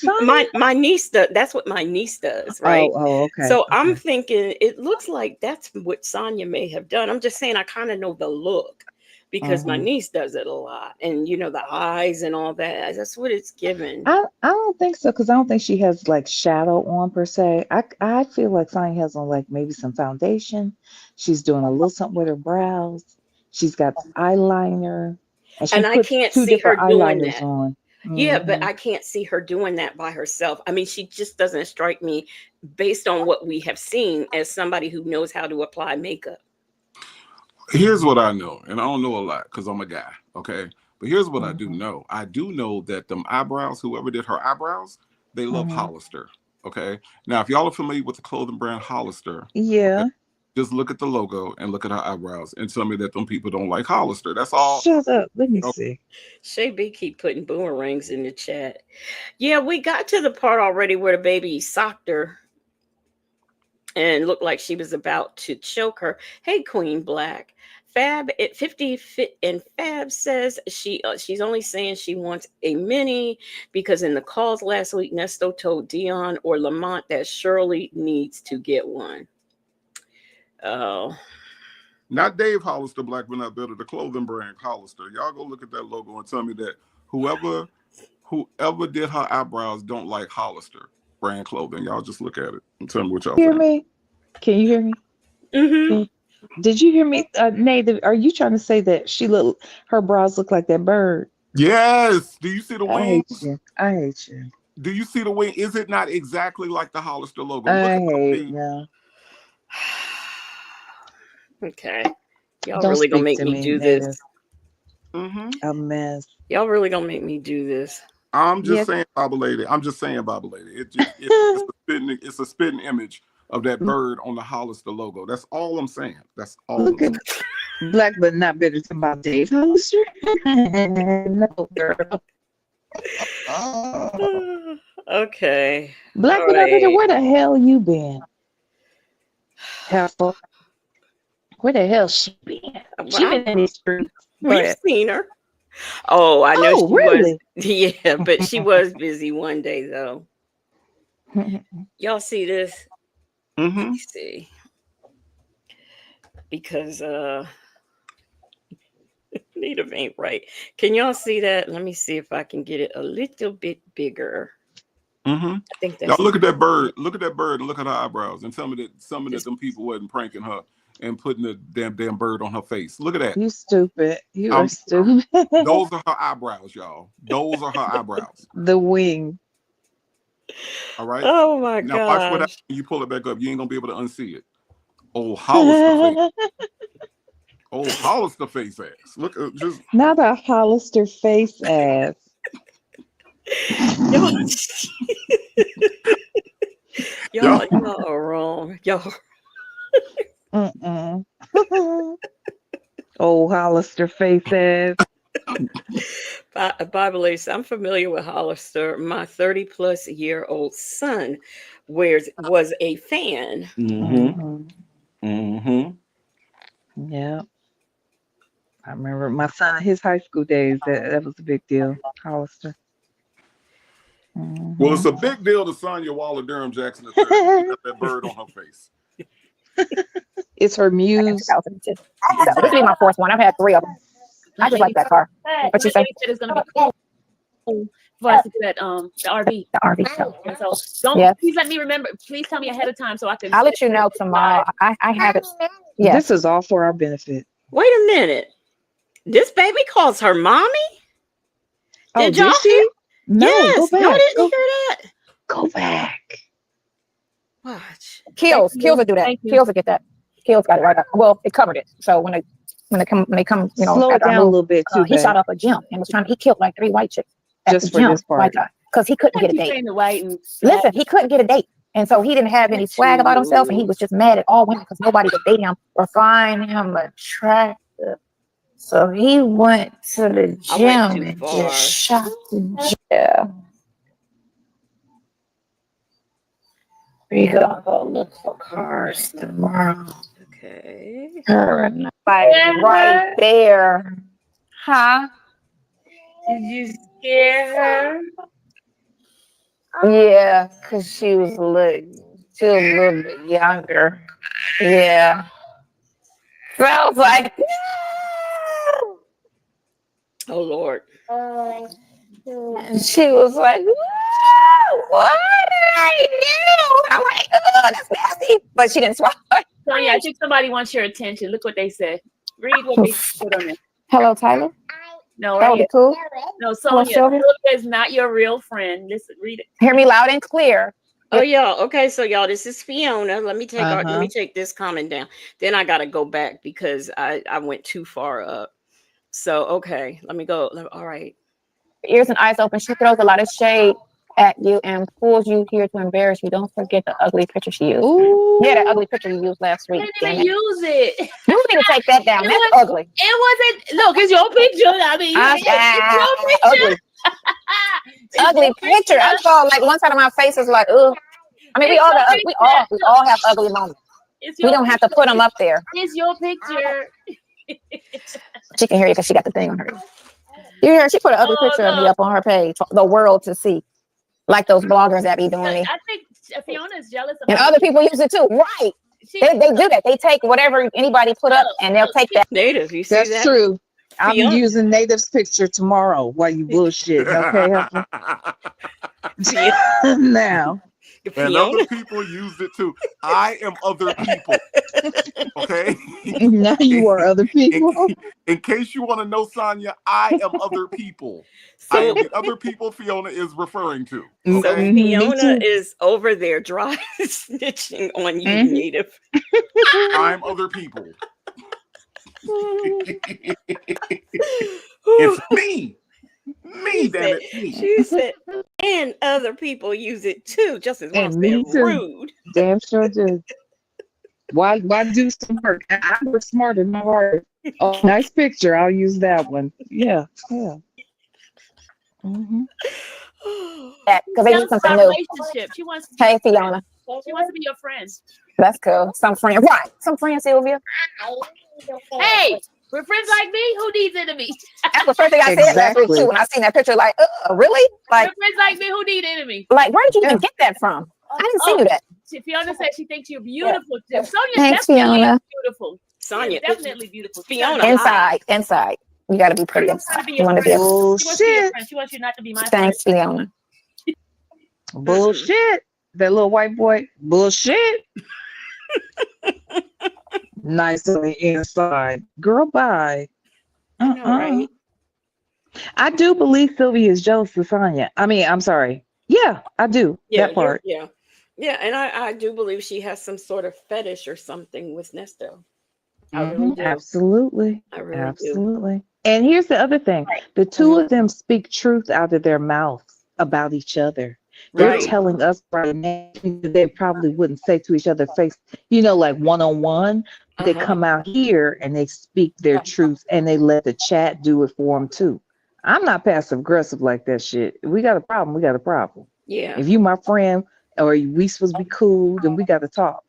My niece does. That's what my niece does, right? Oh, okay. So okay. I'm thinking it looks like that's what Sonya may have done. I'm just saying I kind of know the look because my niece does it a lot, and you know the eyes and all that. That's what it's given. I don't think so because I don't think she has like shadow on per se. I feel like Sonya has on like maybe some foundation. She's doing a little something with her brows. She's got eyeliner, and she And I puts can't two see her different doing eyeliners that. on. Yeah, but I can't see her doing that by herself. I mean, she just doesn't strike me based on what we have seen as somebody who knows how to apply makeup. Here's what I know, and I don't know a lot because I'm a guy, okay? But here's what I do know. I do know that them eyebrows, whoever did her eyebrows, they love Hollister, okay? Now, if y'all are familiar with the clothing brand Hollister, Yeah. okay, just look at the logo and look at her eyebrows and tell me that them people don't like Hollister. That's all. Shut up. Let me Okay. see. Shay B keep putting boomerangs in the chat. Yeah, we got to the part already where the baby socked her and looked like she was about to choke her. Hey, Queen Black. Fab at 50 fit and Fab says she's only saying she wants a mini because in the calls last week, Nesto told Dion or Lamont that Shirley needs to get one. Oh. Not Dave Hollister, Black but not better, the clothing brand Hollister. Y'all go look at that logo and tell me that whoever did her eyebrows don't like Hollister brand clothing. Y'all just look at it and tell me what y'all Hear think. me? Can you hear me? Mm-hmm. Did you hear me, Nate? Are you trying to say that her brows look like that bird? Yes. Do you see the wings? I hate you. Do you see the wing? Is it not exactly like the Hollister logo? I Look at hate you. Okay. Y'all Don't really gonna speak make to me me, do Native. this. A mess. Y'all really gonna make me do this. I'm just Yes. saying, Baba Lady. I'm just saying, Baba Lady. It's a spitting image of that bird on the Hollister logo. That's all I'm saying. That's all. Look at Black but not better than about Dave Hollister. No, girl. Okay. Black All but not better. right. Where the hell you been? Heifer. Where the hell she been? She been in these streets. We've seen her. Oh, I know Oh, she was. really? Yeah, but she was busy one day though. Y'all see this? Let me see. Because Native ain't right. Can y'all see that? Let me see if I can get it a little bit bigger. I think that's Y'all look at that bird. Look at that bird and look at her eyebrows and tell me that some of them people wasn't pranking her and putting the damn bird on her face. Look at that. You stupid. You are stupid. Those are her eyebrows, y'all. Those are her eyebrows. The wing. All right. Oh my Now watch what gosh. you pull it back up. You ain't gonna be able to unsee it. Oh, Hollister face. Oh, Hollister face ass. Look, just Not a Hollister face ass. Y'all are wrong. Y'all. Oh, Hollister face ass. Bible says, I'm familiar with Hollister. My 30-plus-year-old son was a fan. Yeah. I remember my son, his high school days, that was a big deal. Hollister. well, it's a big deal to Sonya Waller Durham Jackson III. She got that bird on her face. It's her muse. This will be my fourth one. I've had 3 of them. I just like that car. What you say? It's gonna be cool for us to do that the RV. The RV show. And so don't Yes. please let me remember. Please tell me ahead of time so I can. I'll let you know tomorrow. I have it. Yes. This is all for our benefit. Wait a minute. This baby calls her mommy? Oh, Did y'all did she? hear? No, Yes, go back. y'all didn't Go, hear that? go back. Watch. Kills will do that. Thank you. Kills will get that. Kills got it right up. Well, it covered it. So when they come, you know, Slow it after I down a moved, little bit too, he babe. shot up a gym and was trying. He killed like 3 white chicks at Just the for gym, this part. because he couldn't I get a keep date. saying the white and Listen, he couldn't get a date, and so he didn't have any swag about himself, and he was just mad at all women because nobody would date him or find him attractive. So he went to the I went gym too and far. just shot the gym. We gonna go look for cars tomorrow. Okay. Her and like right there, huh? did you scare her? Yeah, cause she was a little bit younger. Yeah, so I was like, Oh Lord. and she was like, what did I do? I'm like, oh, that's nasty. But she didn't swallow it. Sonya, I think somebody wants your attention. Look what they said. Read what they put on there. Hello, Tyler. No, That right would be here. cool. No, Hello, Sonya. Sylvia. Sylvia is not your real friend. Listen, read it. Hear me loud and clear. Oh y'all. Okay, so y'all, this is Fiona. Let me take let Uh-huh. me take this comment down. Then I gotta go back because I went too far up. So okay, let me go. All right. Ears and eyes open. She throws a lot of shade at you and pulls you here to embarrass you. Don't forget the ugly picture she used. Ooh. Yeah, that ugly picture you used last I week. didn't even use it. You need to take that down. It That's was- ugly. It wasn't. Look, it's your picture. I mean, it's your picture. Ugly. It's Ugly your picture. I saw like one side of my face is like, ugh. I mean, we It's all your got, we all have ugly moments. It's We your don't have to put them up there. It's your picture. She can hear you because she got the thing on her. You hear? She put an ugly Oh, picture of me no. up on her page for the world to see, like those bloggers that be doing me. I think Fiona's jealous And about other people use it too, right? She- They do that. They take whatever anybody put up and they'll take that. Native, you see That's that? true. I'll be Fiona. using Native's picture tomorrow while you bullshitting, okay, husband? Now. And Fiona. other people used it too. I am other people. Okay? Now you are other people. In case you want to know, Sonya, I am other people. I am the other people Fiona is referring to. So Okay? Fiona is over there dry snitching on you, Native. I'm other people. It's me. Me, damn it. Me. She said, and other people use it too, just as well. And me too. Rude. Damn sure do. Why do some work? I work smarter, not harder. Oh, nice picture. I'll use that one. Yeah. Yeah. Because they need something new. Relationship. She wants. Hey, Fiona. She wants to be your friend. That's cool. Some friend. Right. Some friend, Sylvia. Hey, we're friends like me. Who needs enemies? That's the first thing I said last week too. When I seen that picture, like, really? Like, We're friends like me. Who need enemies? like, where did you even get that from? I didn't see you that. Fiona said she thinks you're beautiful. Sonya Thanks, definitely Fiona. is beautiful. Sonya, Definitely beautiful. Fiona. Inside. You got to be pretty inside. You want to be. She wants to be your friend. She wants you not to be my friend. Thanks, Fiona. Bullshit. That little white boy. Bullshit. Nice on the inside. Girl, bye. Right? I do believe Sylvia is jealous of Sonya. I mean, I'm sorry. Yeah, I do. Yeah, that part. Yeah. Yeah, and I do believe she has some sort of fetish or something with Nesto. I really do. Absolutely. I really Absolutely. And here's the other thing. The two of them speak truth out of their mouths about each other. They're Right. telling us right now that they probably wouldn't say to each other face, like one-on-one. They come out here and they speak their truth and they let the chat do it for them too. I'm not passive aggressive like that shit. We got a problem. We got a problem. Yeah. If you my friend or we supposed to be cool, then we got to talk.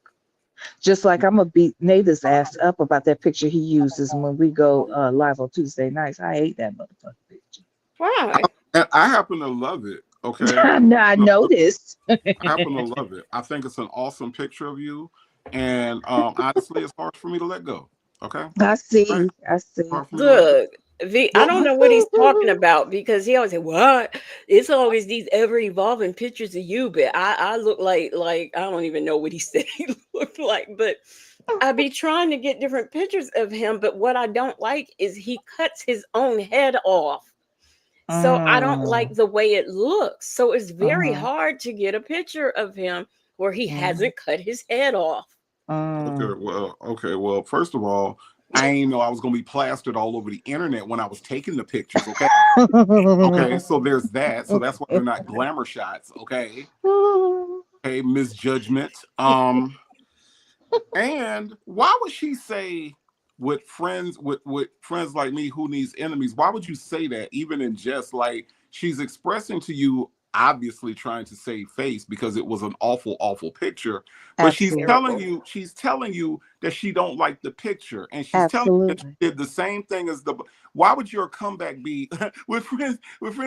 Just like I'm gonna beat Native's ass up about that picture he uses when we go live on Tuesday nights. I hate that motherfucking picture. Why? And I happen to love it. Okay. I noticed. I happen to love it. I think it's an awesome picture of you. And honestly, it's hard for me to let go. Okay. I see. I see. Look, I Well, don't know what he's talking about because he always say, "What? It's always these ever evolving pictures of you." But I look like I don't even know what he said he looked like. But I be trying to get different pictures of him. But what I don't like is he cuts his own head off. So I don't like Mm, the way it looks. So it's very mm-hmm, hard to get a picture of him where he mm-hmm, hasn't cut his head off. mm. okay. Well, first of all, I ain't know I was gonna be plastered all over the internet when I was taking the pictures. Okay, okay. So there's that. So that's why they're not glamour shots. Okay, okay. Misjudgment. And why would she say with friends like me who needs enemies? Why would you say that even in jest? Like she's expressing to you, obviously trying to save face because it was an awful picture. But Absolutely. she's telling you that she don't like the picture, and she's telling you that she Absolutely. did the same thing as the. Why would your comeback be with friends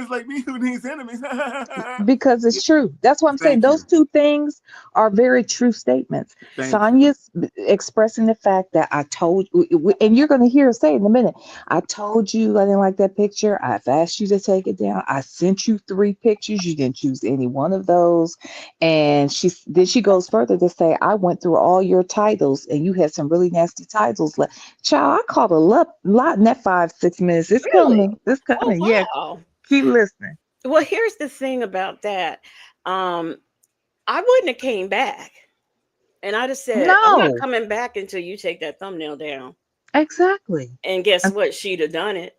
like me who needs enemies? Because it's true. That's what I'm saying. Thank Those you, two things are very true statements. thank you. Sonya's expressing the fact that I told you, and you're going to hear her say in a minute, I told you I didn't like that picture. I've asked you to take it down. I sent you 3 pictures. You didn't choose any one of those. And she goes further to say, I went through all your titles and you had some really nasty titles left. Child, I called a lot in that 5, 6 minutes. It's Really? coming. It's Oh coming. Yeah. wow. Keep listening. Well, here's the thing about that. Um, I wouldn't have came back. And I just said, I'm not No. coming back until you take that thumbnail down. Exactly. And guess And what? She'd have done it.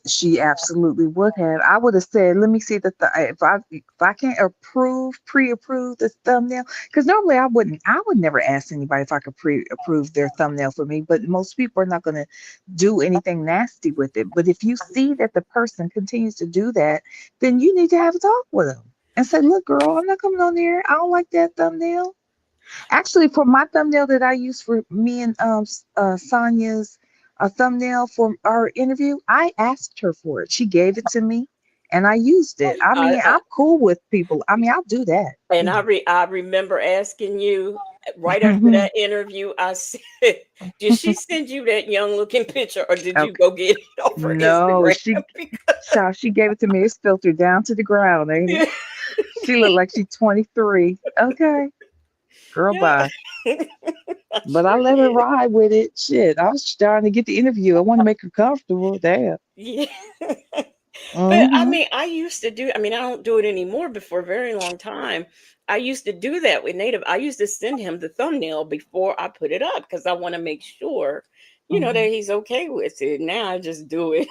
she absolutely would have. I would have said, "Let me see if I can't pre-approve the thumbnail, because normally I would never ask anybody if I could pre-approve their thumbnail for me. But most people are not going to do anything nasty with it. But if you see that the person continues to do that, then you need to have a talk with them and say, "Look, girl, I'm not coming on there. I don't like that thumbnail." Actually, for my thumbnail that I used for me and Sonya's thumbnail for our interview, I asked her for it. She gave it to me, and I used it. I I, mean, I I'm cool with people. I mean, I'll do that. and You I remember asking you right after know. that interview. I said, "Did she send you that young looking picture, or did you Okay. go get it off her No, Instagram?" Because she gave it to me. It's filtered down to the ground, ain't it? She looked like she's 23. Okay, girl, yeah, bye. I But I sure let her did. ride with it. Shit, I was trying to get the interview. I want to make her comfortable. Damn. Yeah. But I Hmm. mean, I used to do, I mean, I don't do it anymore, but for a very long time, I used to do that with Native. I used to send him the thumbnail before I put it up because I want to make sure, that he's okay with it. Now I just do it.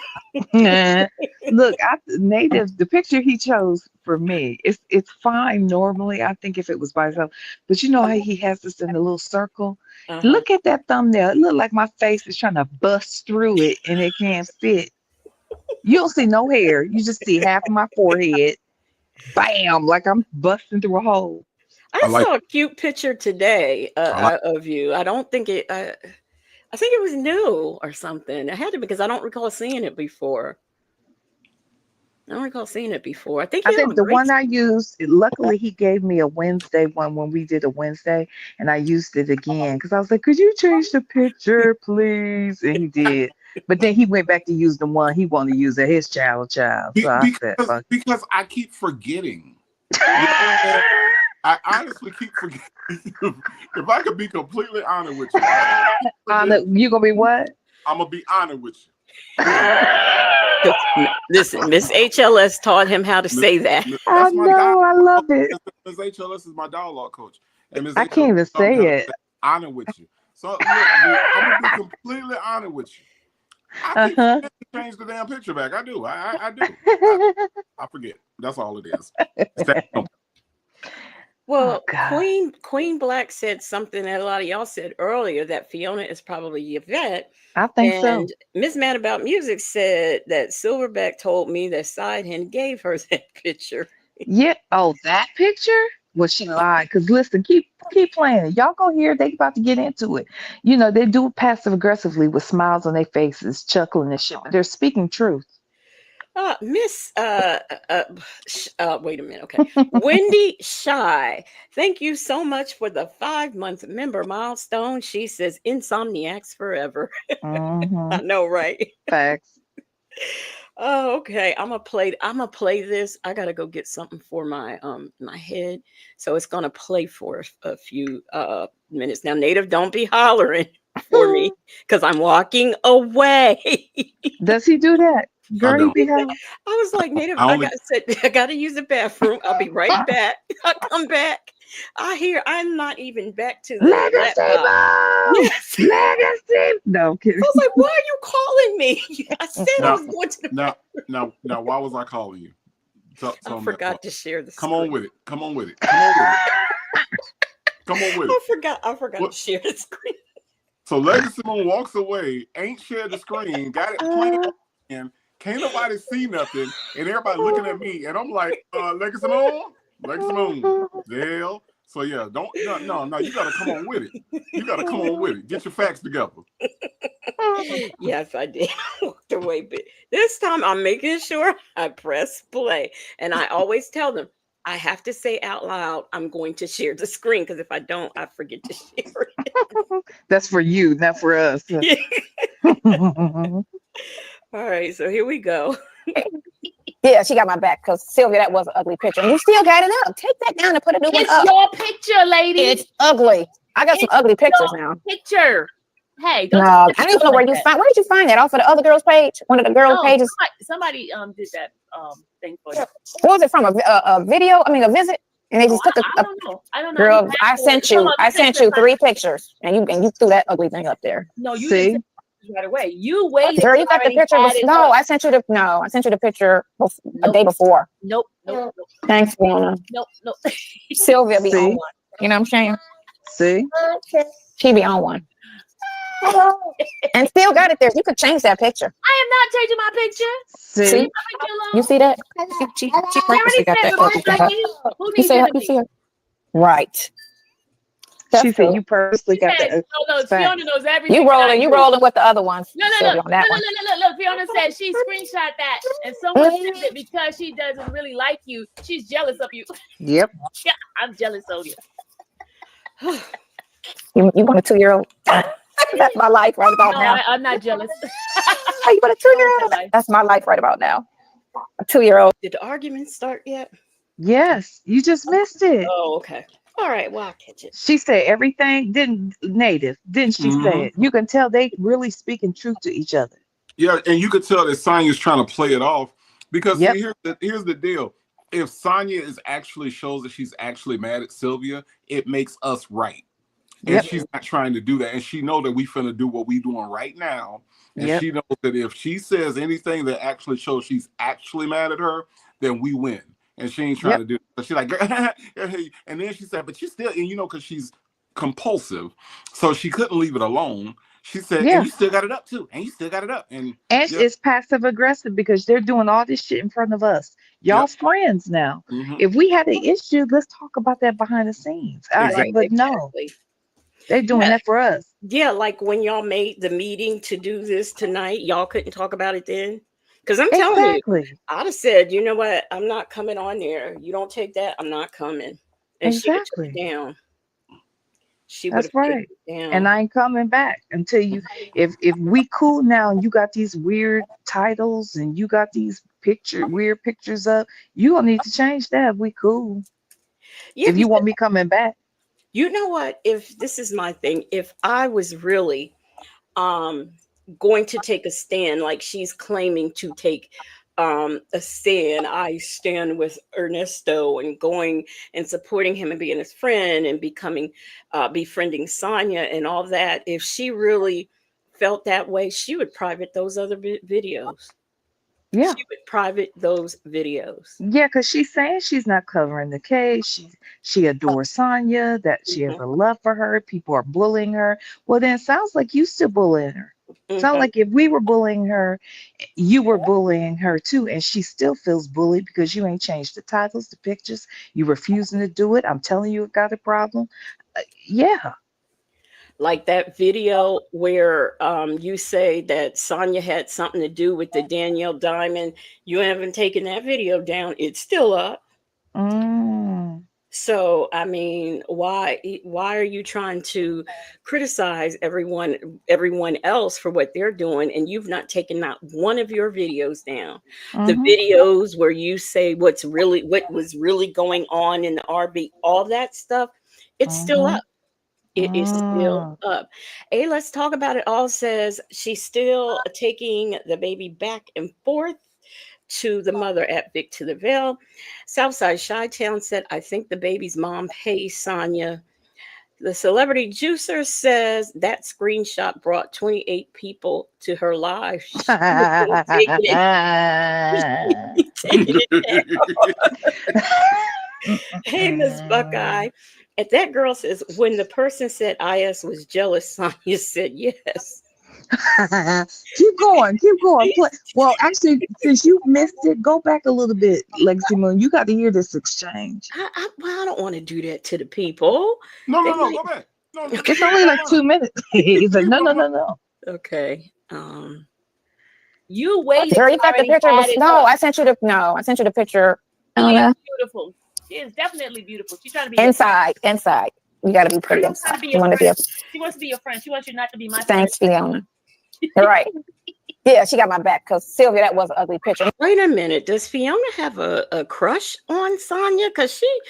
Look, native. The picture he chose for me, it's fine normally. I think if it was by itself, but you know how he has this in a little circle. Uh-huh. Look at that thumbnail. It looked like my face is trying to bust through it, and it can't fit. You don't see no hair. You just see half of my forehead. Bam! Like I'm busting through a hole. I I like saw a cute picture today I like. of you. I don't think it, I think it was new or something. It had to because I don't recall seeing it before. I don't recall seeing it before. I think I you have think a the great. one I used, luckily he gave me a Wednesday one when we did a Wednesday, and I used it again because I was like, "Could you change the picture, please?" And he did. But then he went back to use the one he wanted to use at his child. So I said, "Fuck Because I keep forgetting. You know what I'm saying? I honestly keep forgetting. If I could be completely honest with you, I keep Anna, forgetting. you gonna be what?" I'm gonna be honest with you. Listen, Listen, Miss HLS taught him how to Miss, say that. I that's my know, I dialogue coach. love it. Miss HLS is my dialogue coach, and Miss I HLS can't even taught me say how to it. be honest with you. So look, dude, I'm gonna be completely honest with you. I keep Uh-huh. forgetting to change the damn picture back. I do. I do. I, I forget. That's all it is. It's that simple. Oh Well, God. Queen Black said something that a lot of y'all said earlier that Fiona is probably Yvette, I think and so. Miss Mad About Music said that Silverback told me that Sidehand gave her that picture. Yeah. Oh, that picture? Well, she lied. Cause listen, keep playing it. Y'all gonna hear they about to get into it. You know, they do it passive aggressively with smiles on their faces, chuckling and shit, but they're speaking truth. Miss, wait a minute. Okay. Wendy Shy, thank you so much for the 5 month member milestone. She says, Insomniacs forever. I Mm-hmm. know, right? Facts. Oh, okay. I'm gonna play this. I gotta go get something for my head. So it's gonna play for a few minutes. Now, Native, don't be hollering for me because I'm walking away. Does he do that? I Girl, he don't. be home. I was like, Native, I I only got said I gotta use the bathroom. I'll be right back. I'll come back. I'm not even back to the Legacy laptop. mom! Yes. Legacy! No, I'm I kidding. was like, why are you calling me? I said I now was going to the now bathroom. now. Why was I calling you? I Tell me that. forgot to share the Come on screen. with it. Come on with it. Come on with it. Come on with it. I forgot to What? share the screen. So Legacy Moon walks away, ain't shared the screen, got it playing on, and can't nobody see nothing, and everybody looking at me, and I'm like, Legacy Moon, Dale. So yeah, don't no, you gotta come on with it. You gotta come on with it. Get your facts together. Yes, I did. I walked away, but this time I'm making sure I press play. And I always tell them I have to say out loud, I'm going to share the screen because if I don't, I forget to share That's for you, not for us. it. All right, so here we go. Yeah, she got my back because Sylvia, that was an ugly picture. And you still got it up. Take that down and put a new one It's up. your picture, lady. It's ugly. I got some It's ugly pictures your now. picture. Hey, No, don't I just don't even know where like you that. find. Where did you find that? Off of the other girl's page? One of the girls' No, pages. somebody did that thing for you. What was it from? A video? I mean, a visit? And they just took I don't know. I don't know. girl. I sent you 3 pictures, and you threw that ugly thing up there. No, you didn't See? send it right away. You waited. Girl, till you got the already picture. had it No, up. I sent you the picture a Nope. day before. Nope. Thanks, Fiona. Nope. Sylvia be on See? one. You know what I'm saying? See? She be on one. And still got it there. You could change that picture. I am not changing my picture. See? Leave my picture alone. You see that? She purposely got that ugly thing up. Who You needs see her? enemy? You see her? Right. She That's said true. you purposely got Said, the no, facts. Fiona knows everything. You rolling with the other ones. No, Sylvia, on that one. look. Fiona said she screenshot that, and someone said that because she doesn't really like you, she's jealous of you. Yep. Yeah, I'm jealous of you. You want a 2-year-old? That's my life right about No, now. I'm not jealous. Oh, you want a 2-year-old? That's my life right about now. A 2-year-old. Did the argument start yet? Yes. You just missed it. Oh, okay. All right, well, I'll catch it. She said everything didn't she say it? You can tell they really speaking truth to each other. Yeah, and you could tell that Sonya's trying to play it off because Yep. see, here's the deal. If Sonya shows that she's actually mad at Sylvia, it makes us right. And Yep. she's not trying to do that. And she know that we finna do what we doing right now. And Yep. she knows that if she says anything that actually shows she's actually mad at her, then we win. And she ain't trying to do it. So she's like, and then she said, but you still, and because she's compulsive, so she couldn't leave it alone. She said, Yeah. and you still got it up too. And you still got it up. And it's passive aggressive because they're doing all this shit in front of us. Y'all friends now. If we had an issue, let's talk about that behind the scenes. Right, But no, exactly. they're doing that for us. Yeah, like when y'all made the meeting to do this tonight, y'all couldn't talk about it then? Because I'm telling you, Exactly. I'd have said, you know what, I'm not coming on there. You don't take that, I'm not coming. And she would have took Exactly. it down. She would That's have taken right. it down. And I ain't coming back until you if we cool now and you got these weird titles and you got these weird pictures up, you gonna need to change that if we cool. Yeah, If you want me coming back. you know what? If this is my thing, if I was really going to take a stand like she's claiming to take a stand, I stand with Ernesto and going and supporting him and being his friend and becoming befriending Sonya and all that. If she really felt that way, she would private those other videos. Yeah. She would private those videos. Yeah, because she's saying she's not covering the case. She adores Sonya, that she has a love for her. People are bullying her. Well, then it sounds like you still bullying her. Sounds like if we were bullying her, you were bullying her too, and she still feels bullied because you ain't changed the titles, the pictures. You refusing to do it. I'm telling you, it got a problem. Yeah. Like that video where you say that Sonya had something to do with the Danielle Diamond. You haven't taken that video down. It's still up. Mm. So, I mean, why are you trying to criticize everyone else for what they're doing and you've not taken not one of your videos down? The Mm-hmm. videos where you say what was really going on in the RB, all that stuff, it's still Mm-hmm. up. It is still Mm. up. Hey, let's talk about it. All says she's still taking the baby back and forth to the mother at Vic to the Veil. Southside Chi Town said, I think the baby's mom pays Sonya. The celebrity juicer says that screenshot brought 28 people to her live. She ain't taking it. She ain't taking it down. Hey, Miss Buckeye. And that girl says, when the person said IS was jealous, Sonya said yes. Keep going, keep going. Well, actually, since you missed it, go back a little bit, Legacy Moon. You got to hear this exchange. Well, I don't want to do that to the people. No, They no, no. might. Go back. No, Okay. It's only like 2 minutes. He's like, no, no, no, no. Okay. You waited. Girl, To you got the already picture. add it No, up. I sent you the picture. She is Anna. beautiful. She is definitely beautiful. She's trying to be Inside. You got to be pretty Your friend. She's trying inside. to be You your want to friend. be She wants to be your friend. She wants you not to be my friend. thanks, Fiona. You're right. Yeah, she got my back because Sylvia, that was an ugly picture. Wait a minute. Does Fiona have a crush on Sonya? Because she's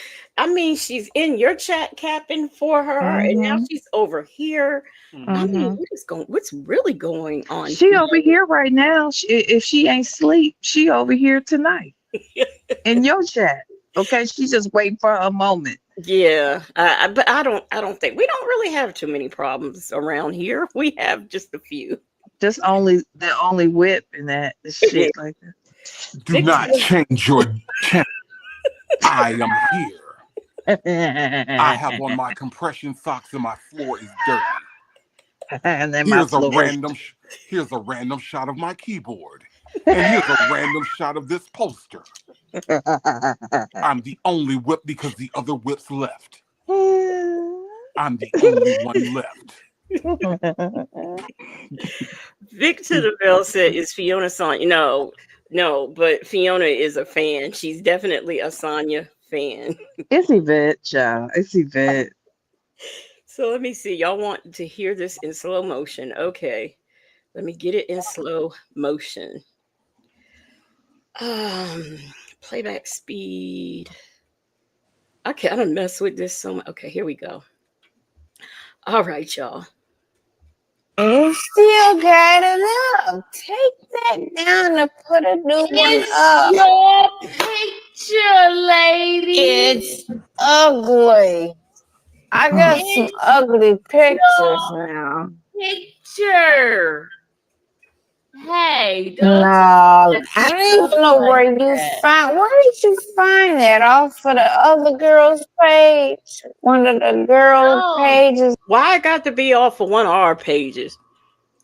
in your chat capping for her, and now Mm-hmm. she's over here. I mean, Mm-hmm. what's really going on She here? over here right now. If she ain't sleep, she over here tonight in your chat. Okay, she just waiting for a moment. Yeah, but I don't think we don't really have too many problems around here. We have just a few. Just the only whip and that shit like that. Do not change your channel. I am here. I have on my compression socks and my floor is dirty. And then here's a random shot of my keyboard. And here's a random shot of this poster. I'm the only whip because the other whips left. I'm the only one left. Victor the Bell said, "Is Fiona Sonya?" No, but Fiona is a fan. She's definitely a Sonya fan. It's Yvette, child. It's Yvette. So let me see. Y'all want to hear this in slow motion? Okay, let me get it in slow motion. Playback speed. Okay, I don't mess with this so much. Okay, here we go. All right, y'all. You still got enough. Take that down and put a new one up. Your picture, lady. It's ugly. I got some ugly pictures now. Picture. Hey, no, I don't even know where you where did you find that? Off of the other girl's page? One of the girls' pages. Why I got to be off of one of our pages?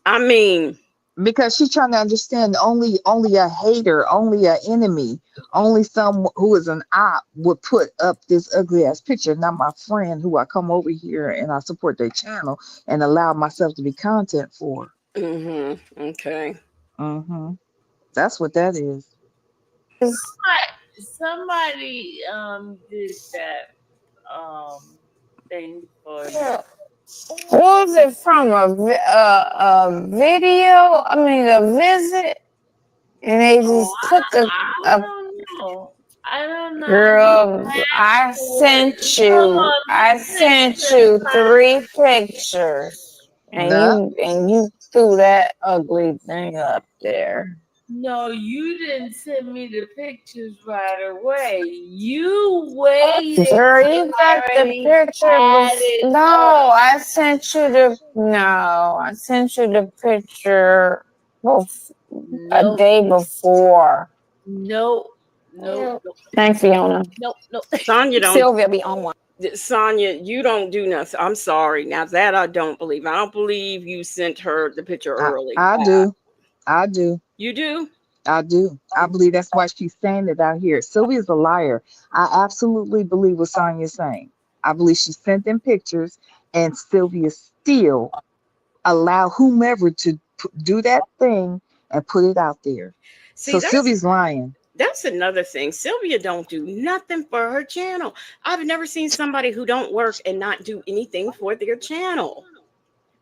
I mean, because she's trying to understand only a hater, only an enemy, only someone who is an op would put up this ugly ass picture, not my friend who I come over here and I support their channel and allow myself to be content for. Okay. That's what that is. Somebody did that thing for you. What was it from? A video? I mean, a visit? And they just took I don't know. I don't know. Girl, I sent you 3 pictures. And you threw that ugly thing up there. No, you didn't send me the pictures right away. You waited. Girl, you got the picture. I sent you the picture a day before. No. Thanks, Fiona. No. Sonya don't. Sylvia be on one. Sonya, you don't do nothing. I'm sorry. Now that I don't believe. I don't believe you sent her the picture early. I do. You do? I do. I believe that's why she's saying it out here. Sylvia's a liar. I absolutely believe what Sonya's saying. I believe she sent them pictures and Sylvia still allow whomever to do that thing and put it out there. See, So Sylvia's lying. that's another thing. Sylvia don't do nothing for her channel. I've never seen somebody who don't work and not do anything for their channel.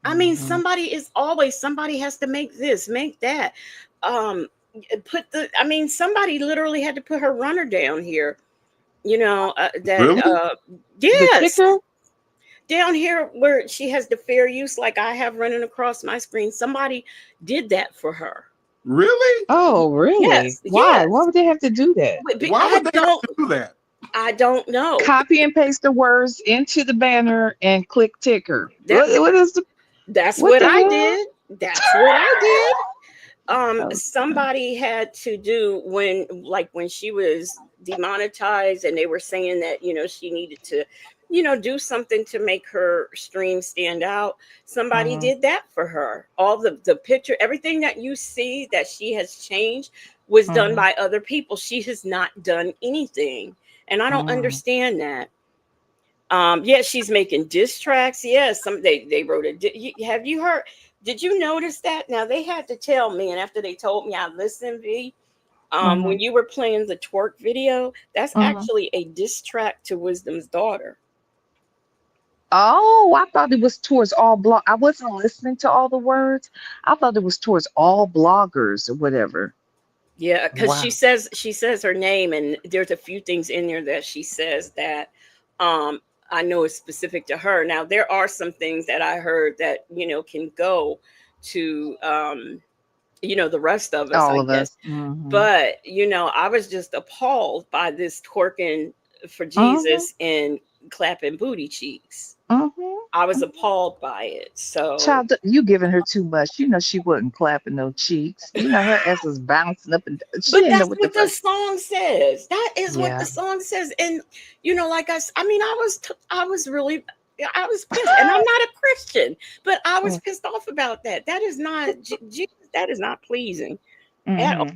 I mean, somebody has to make this, make that. Um, somebody literally had to put her runner down here. Really? The Yes, ticker? down here where she has the fair use, like I have running across my screen. Somebody did that for her. Really? Oh, really? Yes, Why? yes. Why would they have to do that? But Why would they have to do that? I don't know. Copy and paste the words into the banner and click ticker. That What is the that's what what the I hell? did. That's what I did. Oh, Somebody had to do when she was demonetized and they were saying that she needed to do something to make her stream stand out. Somebody mhm, did that for her. All the picture, everything that you see that she has changed was done mhm, by other people. She has not done anything, and I don't mhm. understand that. Yeah, she's making diss tracks. Yes, they wrote it. Have you heard? Did you notice that? Now they had to tell me, and after they told me, I listened. When Mhm, you were playing the twerk video, that's mhm. actually a diss track to Wisdom's daughter. Oh, I thought it was towards all blog. I wasn't listening to all the words. I thought it was towards all bloggers or whatever. Yeah, because Wow. she says her name, and there's a few things in there that she says that um I know is specific to her. Now there are some things that I heard that can go to the rest of us, All I of guess. us. Hmm. But I was just appalled by this twerking for Hmm. Jesus and clapping booty cheeks. Hmm. I was appalled by it. So, Child, you giving her too much. You know she wasn't clapping no cheeks. You know her ass was bouncing up and she but didn't know that's what the what the fuck. song says. That is what the Yeah. song says. And I mean, I was really, I was pissed, and I'm not a Christian, but I was pissed off about that. That is not Jesus. That is not pleasing at all. Mm-hmm.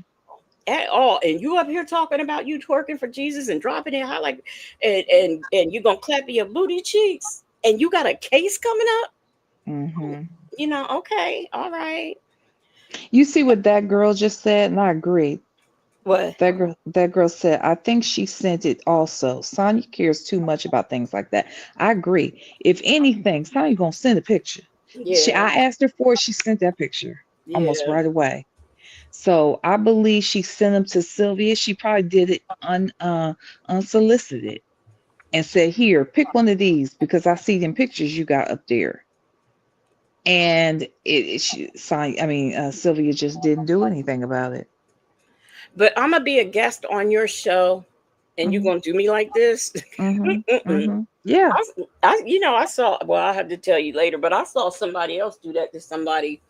At all. And you up here talking about you twerking for Jesus and dropping it high like, and you gonna clap your booty cheeks, and you got a case coming up. Mm-hmm. Okay, all right. You see what that girl just said, and I agree. What? That girl said, I think she sent it also. Sonya cares too much about things like that. I agree. If anything, Sonya gonna send a picture. Yeah, I asked her for it, she sent that picture almost yeah. right away. So I believe she sent them to Sylvia. She probably did it unsolicited and said, "Here, pick one of these because I see them pictures you got up there." And Sylvia just didn't do anything about it. But I'm gonna be a guest on your show, and you Hmm. gonna do me like this? Hmm. Mm-mm. Hmm. Yeah. I saw. Well, I have to tell you later, but I saw somebody else do that to somebody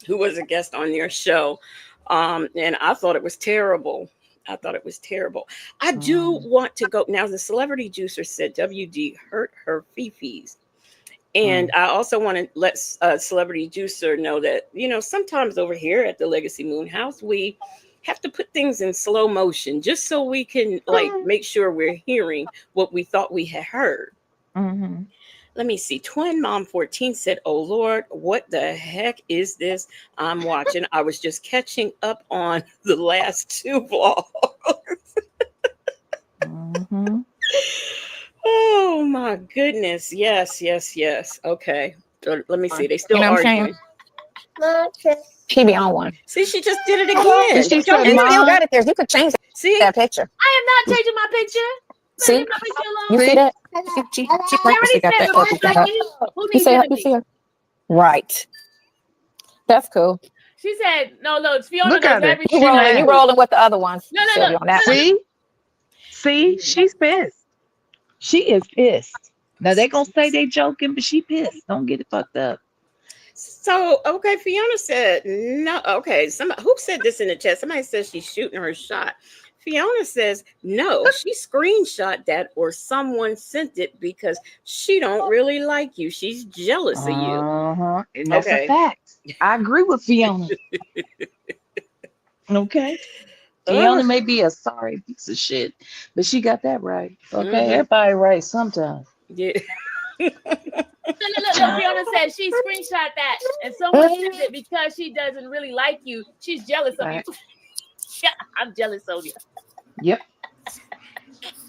who was a guest on your show, and I thought it was terrible. I thought it was terrible. I do Mm, want to go now. The celebrity juicer said WD hurt her fifis. And mm, I also want to let Celebrity Juicer know that, sometimes over here at the Legacy Moon House, we have to put things in slow motion just so we can like mm, make sure we're hearing what we thought we had heard. mhm. Let me see. Twin Mom 14 said, "Oh Lord, what the heck is this I'm watching? I was just catching up on the last two vlogs." Mhm. Oh my goodness. Yes, yes, yes. Okay. So let me see. They You still know what I'm saying? arguing. She be on one. See, she just did it And again. she Did y'all said, And hear it? still "Mom, got it there. You could change See? that picture. I am not changing my picture. Better See? leave my picture You alone. see see, that? She They purposely already got said that the purple most thing like up. you. Who You needs see her? You enemy? see her? Right. That's cool. She said, no, look, Fiona look knows at her. everything You She that I rolling, you mad. do. rolling with the other ones, No, no, no, Sylvia, on that no, one. no. See, see, she's pissed. She is pissed. Now they gonna say they joking, but she pissed. Don't get it fucked up. So, okay, Fiona said, no. Okay, somebody who said this in the chat? Somebody says she's shooting her shot. Fiona says, no, she screenshot that or someone sent it because she don't really like you. She's jealous of you. Uh-huh. And that's a Okay. fact. I agree with Fiona. Okay. Ugh. Fiona may be a sorry piece of shit, but she got that right. Okay. Hmm. Everybody right sometimes. Yeah. Look, Fiona said she screenshot that, and someone says it because she doesn't really like you. She's jealous of you. Yeah, I'm jealous, Sonya. Yep.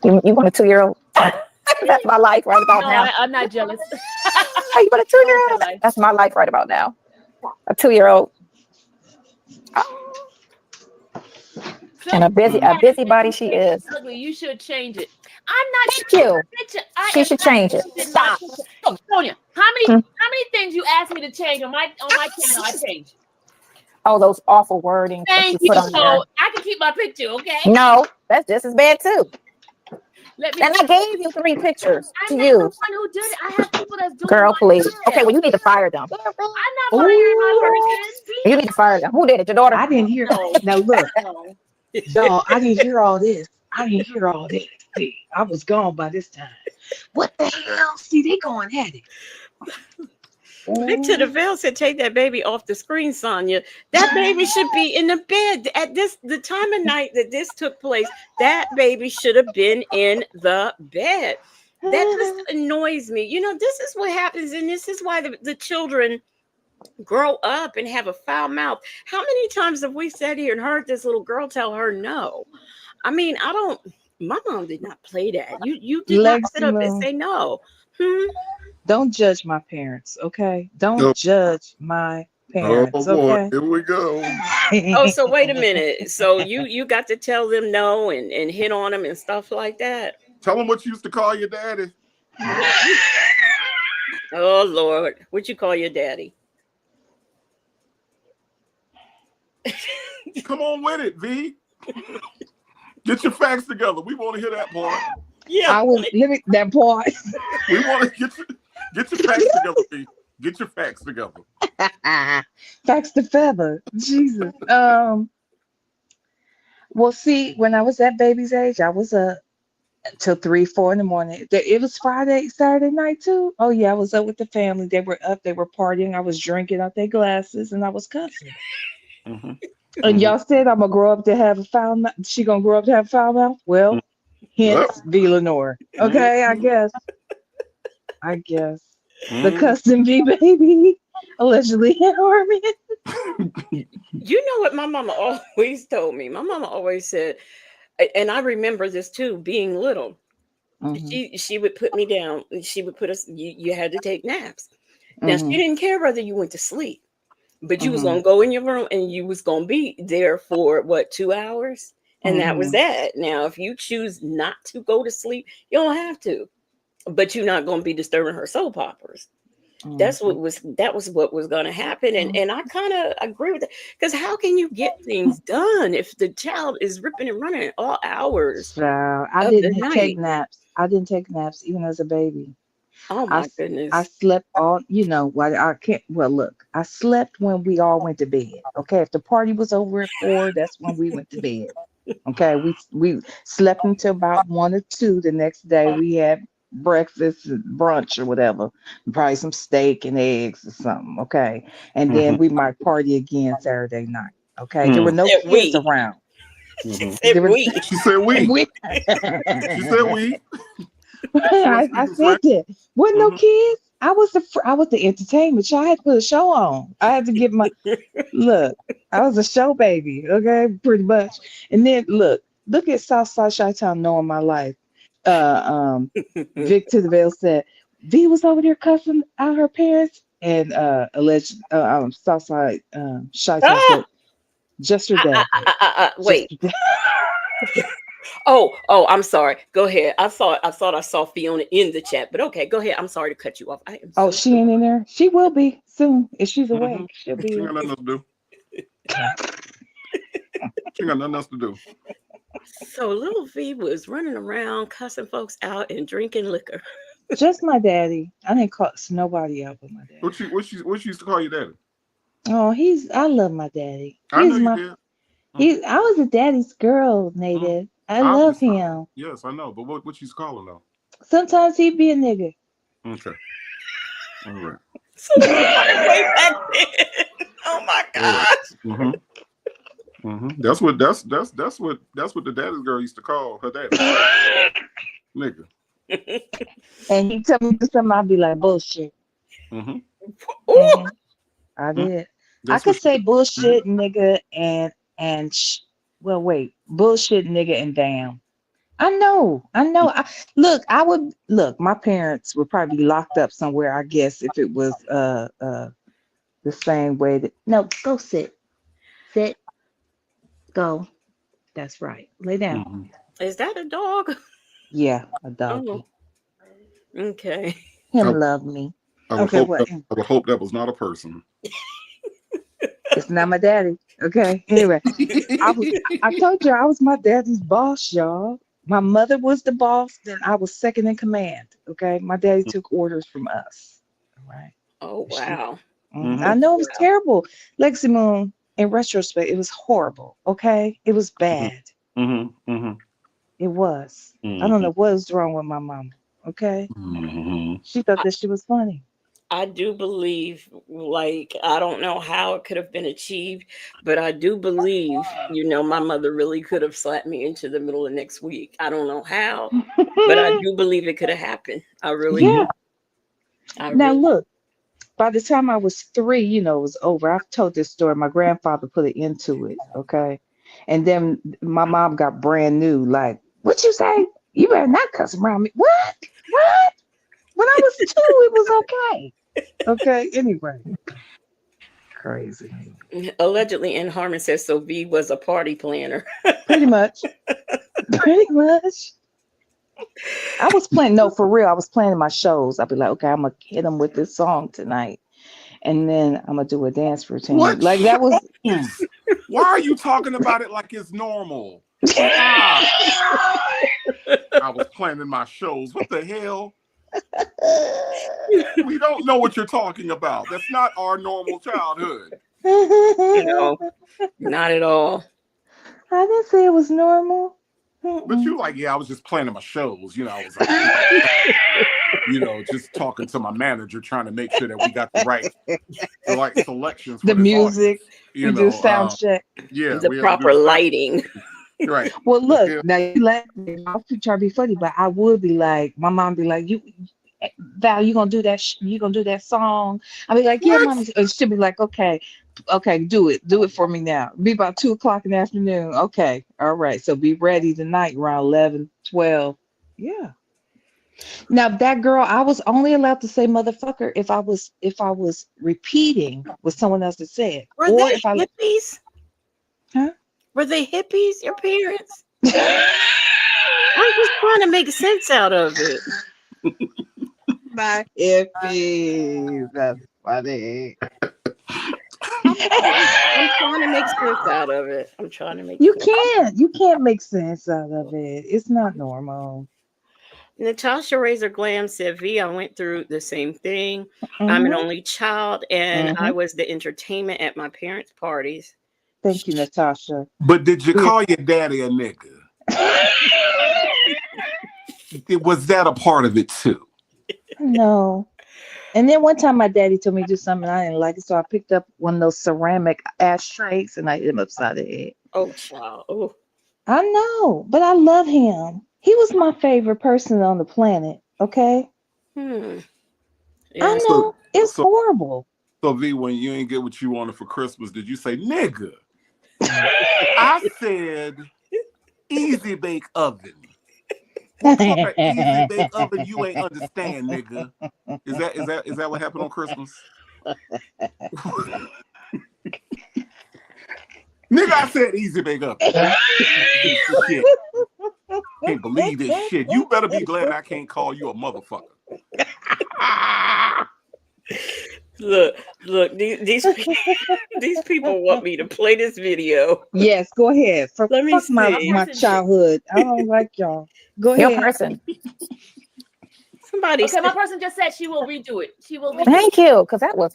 You want a 2-year-old? That's my life right about now. I'm not jealous. You want a 2-year-old? That's my life right about now. A 2-year-old. And a busybody she is. Ugly. You should change it. I'm not. Thank you. She should change it. Stop. Sonya, how many things you asked me to change on my channel? I changed. Oh, those awful wording that Thank you you. put on there. I can keep my picture, okay? No, that's just as bad too. And I gave you 3 pictures to use. I'm not the one who did it. I have people that's doing Girl, please. Stuff. Okay, well, you need to fire them. I'm not firing my person. You need to fire them. Who did it? Your daughter? I didn't hear. Now look, y'all, I didn't hear all this. See, I was gone by this time. What the hell? See, they going at it. Victor DeVille said, "Take that baby off the screen, Sonya. That baby should be in the bed at the time of night that this took place. That baby should have been in the bed. That just annoys me. You know, this is what happens, and this is why the children grow up and have a foul mouth. How many times have we sat here and heard this little girl tell her no? I mean, my mom did not play that. You did not sit up and say no. Don't judge my parents, okay? Don't judge my parents, boy, okay? here we go. Oh, so wait a minute. So you got to tell them no and hit on them and stuff like that? Tell them what you used to call your daddy. Oh, Lord. What'd you call your daddy? Come on with it, V. Get your facts together. We want to hear that part. Yeah. I was living that part. We want to get your facts together, V. Get your facts together. Facts to feather. Jesus. Well, see, when I was that baby's age, I was up till 3, 4 in the morning. It was Saturday night too. Oh yeah, I was up with the family. They were up, they were partying. I was drinking out their glasses and I was cussing. And y'all said I'm gonna grow up to have a foul mouth. She gonna grow up to have a foul mouth? Well, hence V Lenore. Okay, I guess. The custom V baby allegedly harming. You know what my mama always told me? My mama always said, and I remember this too, being little. She would put me down. She would put us, you had to take naps. Now, she didn't care whether you went to sleep, but you was going to go in your room and you was going to be there for 2 hours? And that was that. Now, if you choose not to go to sleep, you don't have to, but you're not going to be disturbing her soul poppers. That was what was going to happen. And I kind of agree with that, because how can you get things done if the child is ripping and running at all hours? So I didn't take naps. I didn't take naps even as a baby. Oh my goodness. I slept all, I can't, well, look, I slept when we all went to bed. Okay. If the party was over at 4, that's when we went to bed. Okay. We slept until about 1 or 2 the next day. We had breakfast, brunch or whatever, probably some steak and eggs or something. Okay. And then we might party again Saturday night. Okay. There were no kids around. She said we. She said we. She said we. I said that. Wasn't no kids. I was the entertainment. I had to put a show on. I had to get my look. I was a show baby. Okay, pretty much. And then look at Southside Chi-Town knowing my life. Vic to the Veil said V was over there cussing out her parents, and alleged Southside Chi-Town said just her dad. Wait. Oh, I'm sorry. Go ahead. I thought I saw Fiona in the chat, but okay, go ahead. I'm sorry to cut you off. She ain't in there. She will be soon if she's awake. She'll be. She got nothing else to do. She got nothing else to do. So little V was running around cussing folks out and drinking liquor. Just my daddy. I didn't cuss nobody out but my daddy. What you used to call your daddy? Oh, I love my daddy. I know you did. I was a daddy's girl, Native. I love him. Yes, I know. But what you used to call him though? Sometimes he'd be a nigga. Okay. All right. So way back then. Oh my gosh. That's what the daddy's girl used to call her daddy. Nigga. And he tell me something, I'll be like, bullshit. Mm-hmm. Mhm. I did. I That's what could she say said. bullshit, nigga, well, wait, bullshit, nigga, and damn. I know. I would look. My parents would probably be locked up somewhere. I guess if it was the same way that. No, go sit, go. That's right. Lay down. Mm-hmm. Is that a dog? Yeah, a Oh, doggy. okay. Him I, love me. I would Okay, hope what? that I would hope that was not a person. It's not my daddy. Okay. Anyway, I told you I was my daddy's boss, y'all. My mother was the boss, then I was second in command. Okay. My daddy took orders from us. All right. Oh, She wow. Mm-hmm. I know it was Wow. terrible. Lexi Moon, in retrospect, it was horrible. Okay. It was Mm-hmm. bad. Mm-hmm. Mm-hmm. It was. I don't Mm-hmm. know what was wrong with my mom. Okay. Mm-hmm. She thought that she was funny. I do believe, like, I don't know how it could have been achieved, but I do believe, my mother really could have slapped me into the middle of next week. I don't know how, but I do believe it could have happened. I really do. Yeah. I Now really. look, by the time I was 3, it was over. I've told this story. My grandfather put an end to it. Okay. And then my mom got brand new. Like, what you say? You better not cuss around me. What? What? When I was 2, it was okay. Okay. Anyway, crazy. Allegedly, in Harmon says so. V was a party planner. Pretty much. Pretty much. I was playing, no, for real. I was planning my shows. I'd be like, okay, I'm going to hit them with this song tonight. And then I'm going to do a dance routine. What Like, that was. shows? Why are you talking about it like it's normal? Stop. I was planning my shows. What the hell? We don't know what you're talking about. That's not our normal childhood. No, not at all. I didn't say it was normal. But you like, yeah, I was just planning my shows. I was like, just talking to my manager, trying to make sure that we got the right selections for The this music. audience. We do sound check. Yeah, The we had to do proper the sound. lighting. Right. Well, look, Yeah. now you laugh. I'll try to be funny, but I would be like, my mom be like, Val, you gonna do that? You gonna do that song? I'll be like, yeah, What? mommy. And she'll be like, okay, do it for me now. Be about 2 o'clock in the afternoon. Okay, all right. So be ready tonight around 11, 12. Yeah. Now that girl, I was only allowed to say motherfucker if I was repeating what someone else had said, Were or they if I, hippies? huh? Were they hippies? Your parents? I'm just trying to make sense out of it. My hippies. That's funny. I'm trying to make sense out of it. I'm trying to make You sense. can't make sense out of it. It's not normal. Natasha Razor Glam said, V, I went through the same thing. I'm an Mm-hmm. only child, and I Mm-hmm. was the entertainment at my parents' parties. Thank you, Natasha. But did you We call your daddy a nigga? Was that a part of it too? No. And then one time my daddy told me to do something I didn't like it, so I picked up one of those ceramic ashtrays and I hit him upside the head. Oh, child. Oh. I know, but I love him. He was my favorite person on the planet. Okay. Hmm. I Yeah. know. It's So horrible. V, when you ain't get what you wanted for Christmas, did you say nigga? I said easy bake oven. What part of easy bake oven you ain't understand, nigga? Is that what happened on Christmas? Nigga, I said easy bake oven. Shit. Can't believe this shit. You better be glad I can't call you a motherfucker. Look, these people want me to play this video. Yes, go ahead. Let me Fuck my see. childhood. I don't like y'all. Go Your ahead. person. Somebody Okay, my said, person just said she will redo it. She will redo Thank it. you, because that was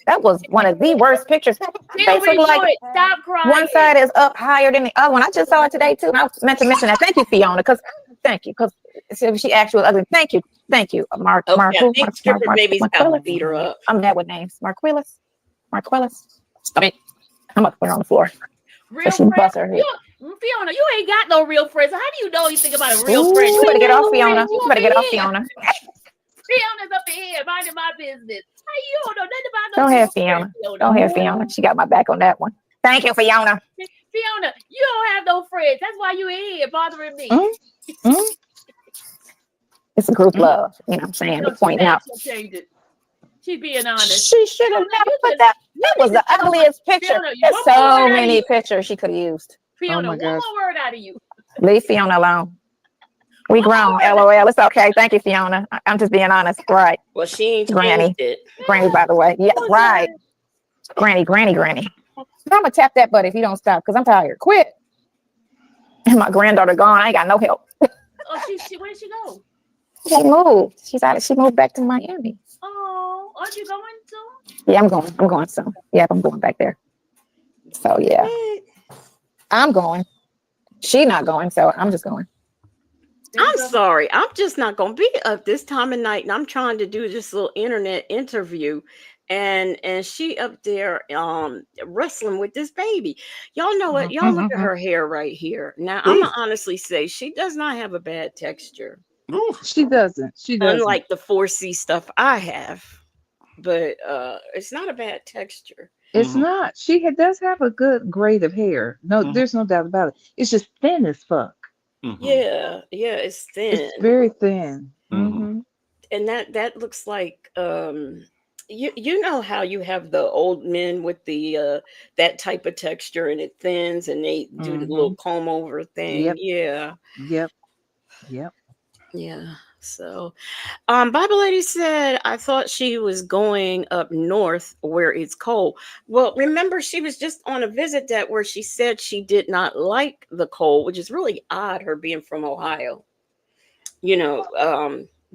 one of the worst pictures. She'll Basically, redo like it. Stop crying. one side is up higher than the other one. I just saw it today too, and I meant to mention that. Thank you, Fiona, because she asked you other. Thank you, Mark. okay, Mark, I think Stripper Baby's about to Marquillis. beat her up. I'm bad with names. Marquillis. I mean, I'm about to put her on the floor. Real She friends. bust her head. Fiona, you ain't got no real friends. How do you know anything about a real Ooh, friend? you better get off, ain't Fiona. no You better get off, friends. Fiona. Fiona's up in here minding my business. Hey, you don't know nothing about no Go ahead, girlfriend, Fiona. Go ahead, Fiona. She got my back on that one. Thank you, Fiona. Fiona, you don't have no friends. That's why you in here bothering me. It's a group love. You know what I'm saying? No, We're pointing out. she'll change it. She being honest. She should have never put that. That was the ugliest picture. Fiona, There's so many pictures she could have used. Fiona, my one gosh. more word out of you. Leave Fiona alone. We grown. LOL. It's okay. Thank you, Fiona. I'm just being honest. Right. Well, she ain't Granny. changed it. Granny, by the way. Yeah, right. Granny. I'm gonna tap that butt if you don't stop, because I'm tired. Quit. And my granddaughter gone. I ain't got no help. Oh, where did she go? She moved. She moved back to Miami. Oh, aren't you going soon? Yeah, I'm going soon. Yeah, I'm going back there. So yeah. I'm going. She not going, so I'm just going. I'm sorry. I'm just not going to be up this time of night, and I'm trying to do this little internet interview, and she up there wrestling with this baby. Y'all know what? Y'all look at her hair right here. Now, I'm gonna honestly say she does not have a bad texture. She doesn't. Unlike the 4C stuff I have, but it's not a bad texture. It's not. She does have a good grade of hair. No, there's no doubt about it. It's just thin as fuck. Yeah, it's thin. It's very thin. And that looks like you know how you have the old men with the that type of texture, and it thins, and they do the little comb over thing. Yep. Yeah. So Bible Lady said, I thought she was going up north where it's cold. Well, remember, she was just on a visit that where she said she did not like the cold, which is really odd, her being from Ohio.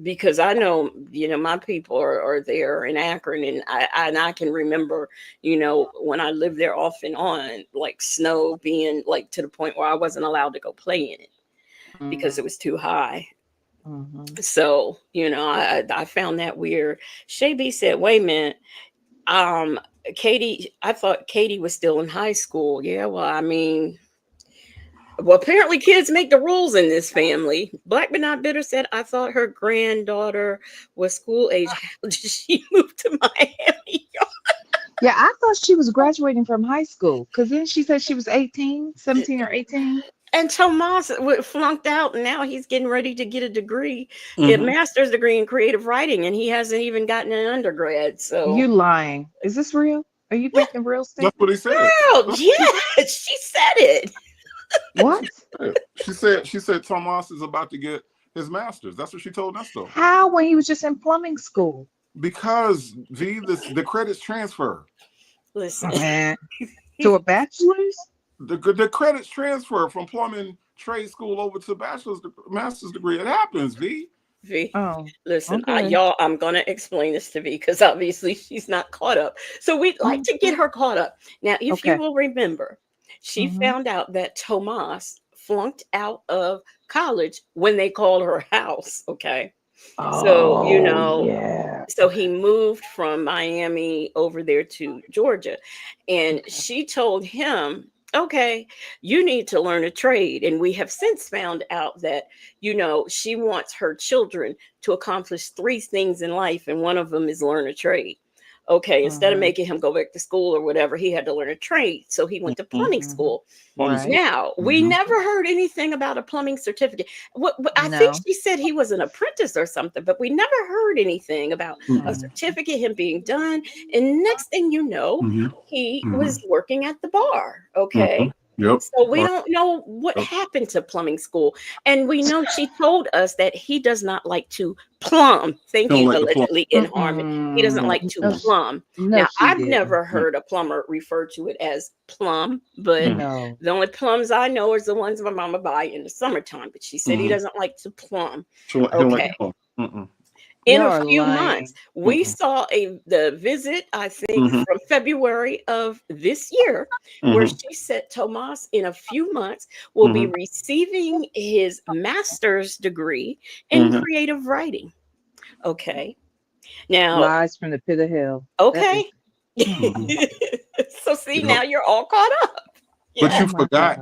Because I know, my people are there in Akron, and I can remember, when I lived there off and on, like snow being like to the point where I wasn't allowed to go play in it because it was too high. So, I found that weird. Shay B said, wait a minute. Katie, I thought Katie was still in high school. Yeah, well, apparently kids make the rules in this family. Black but not bitter said, I thought her granddaughter was school age. How did she move to Miami? Yeah, I thought she was graduating from high school, because then she said she was 17 or 18. And Tomas flunked out, and now he's getting ready to get a degree, a master's degree in creative writing, and he hasn't even gotten an undergrad. So You lying. Is this real? Are you making real stuff? That's what he said. Girl, yes, she said it. What? She said Tomas is about to get his master's. That's what she told us, though. How, when he was just in plumbing school? Because the credits transfer. Listen, to a bachelor's? The credits transfer from plumbing trade school over to master's degree. It happens, V. Oh, listen, okay. y'all, I'm gonna explain this to V, because obviously she's not caught up. So we'd like to get her caught up. Now, if you will remember, she found out that Tomas flunked out of college when they called her house. Okay. So, so he moved from Miami over there to Georgia, and she told him, okay, you need to learn a trade. And we have since found out that, she wants her children to accomplish 3 things in life, and one of them is learn a trade. Okay, instead of making him go back to school or whatever, he had to learn a trade. So he went to plumbing school. Right. Now, we never heard anything about a plumbing certificate. I think she said he was an apprentice or something, but we never heard anything about a certificate, him being done. And next thing you know, he was working at the bar. Okay. Yep. So we don't know what happened to plumbing school. And we know she told us that he does not like to plumb. Thank you, allegedly in Harmony. He doesn't like to plumb. Now, I've never heard a plumber refer to it as plumb, but the only plums I know is the ones my mama buy in the summertime. But she said he doesn't like to plumb. Okay. In a few months, we saw the visit, I think, from February of this year, where she said Tomas in a few months will be receiving his master's degree in creative writing. Okay. Now, lies from the pit of hell. Okay. So see, now you're all caught up. But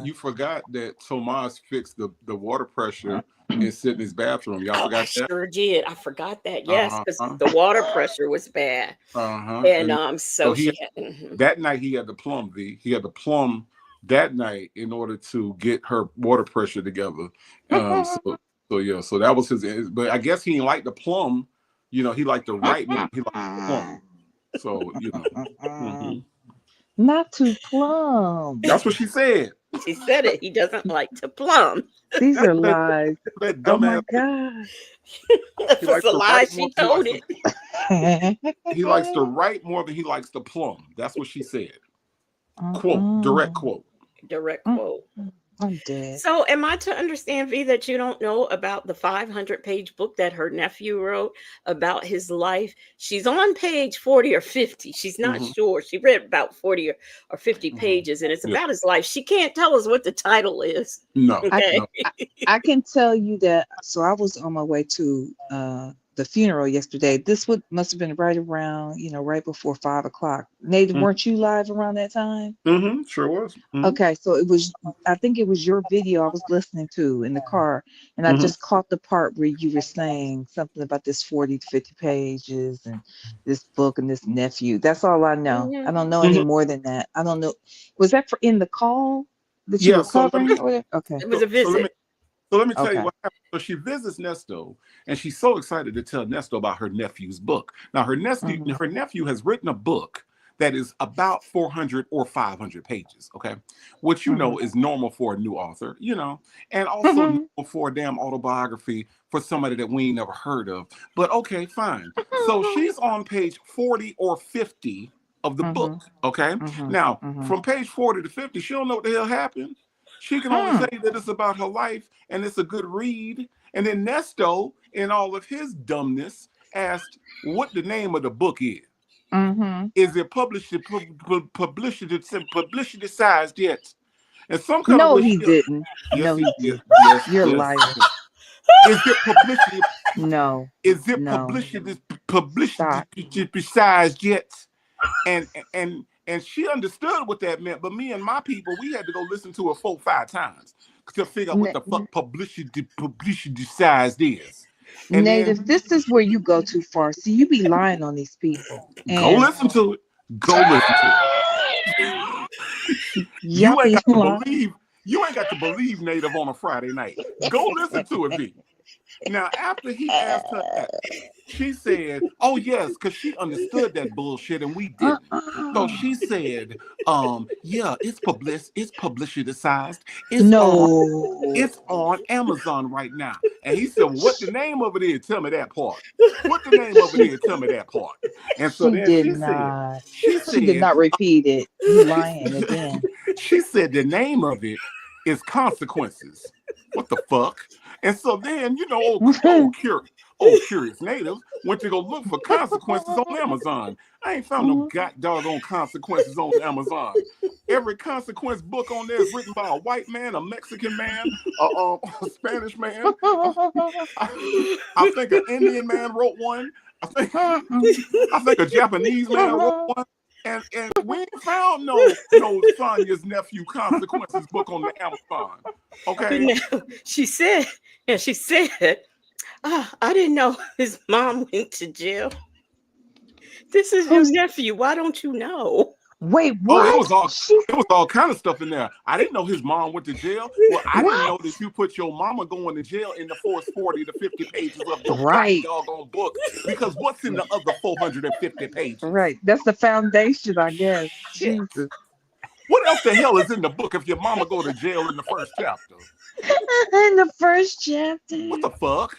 you forgot that Tomas fixed the water pressure and sit in his bathroom. Y'all Oh, I forgot that? sure did. I forgot that. Yes, because Uh-huh. the water pressure was bad. Uh-huh. And so so he she had, that night he had to plumb He had to plumb that night in order to get her water pressure together. So yeah, so that was his. But I guess he didn't like the plumb. You know, he liked to write more. He liked the plumb. So you know, Not to plumb. that's what she said. she said it. He doesn't like to plumb. These are lies. That Oh my dumbass. God. That was a lie. She told it. He likes to write more than he likes to plumb. That's what she said. Quote, direct quote. Direct quote. I'm dead. So am I to understand, V, that you don't know about the 500-page book that her nephew wrote about his life? She's on page 40 or 50. She's not sure. She read about 40 or 50 pages, and it's about his life. She can't tell us what the title is. No. Okay. I can tell you that. So I was on my way to the funeral yesterday. This must have been right around, right before 5 o'clock. Native, weren't you live around that time? Sure was. Okay, so I think it was your video I was listening to in the car, and I just caught the part where you were saying something about this 40 to 50 pages and this book and this nephew. That's all I know. I don't know any more than that. I don't know. Was that in the call that you were covering? Okay. It was a visit. So let me tell you what happened. So she visits Nesto, and she's so excited to tell Nesto about her nephew's book. Now her nephew has written a book that is about 400 or 500 pages, okay? Which you know is normal for a new author, and also normal for a damn autobiography for somebody that we ain't never heard of. But okay, fine. So she's on page 40 or 50 of the book, okay? Now, from page 40 to 50, she don't know what the hell happened. She can only say that it's about her life and it's a good read. And then Nesto, in all of his dumbness, asked what the name of the book is. Is it publicity sized yet? And some kind no, of way he didn't. Yes, no, he didn't. Yes, You're yes. a liar. Is it publicity? No. Is it no. publicity sized yet? And she understood what that meant, but me and my people, we had to go listen to it 4 or 5 times to figure out what the fuck publicity sized is. And Native, this is where you go too far. See, you be lying on these people. Go listen to it. Go listen to it. You ain't got to believe Native on a Friday night. Go listen to it, V. Now, after he asked her that, she said, oh, yes, because she understood that bullshit and we didn't. So she said, yeah, it's publicitized. It's on Amazon right now. And he said, what the name of it is? Tell me that part. What the name of it is? Tell me that part. And so then she did not repeat it. You lying again. She said the name of it is Consequences. What the fuck? And so then, curious Native went to go look for Consequences on Amazon. I ain't found no doggone Consequences on Amazon. Every consequence book on there is written by a white man, a Mexican man, a Spanish man. I think an Indian man wrote one. I think a Japanese man wrote one. And we ain't found no Sonya's nephew Consequences book on the Amazon. Okay. She said, I didn't know his mom went to jail. This is your nephew. Why don't you know? Wait, what? Oh, it was all kind of stuff in there. I didn't know his mom went to jail. Well, I didn't know that you put your mama going to jail in the first 40 to 50 pages of your doggone book. Because what's in the other 450 pages? Right. That's the foundation, I guess. Jesus. What else the hell is in the book if your mama go to jail in the first chapter? In the first chapter. What the fuck?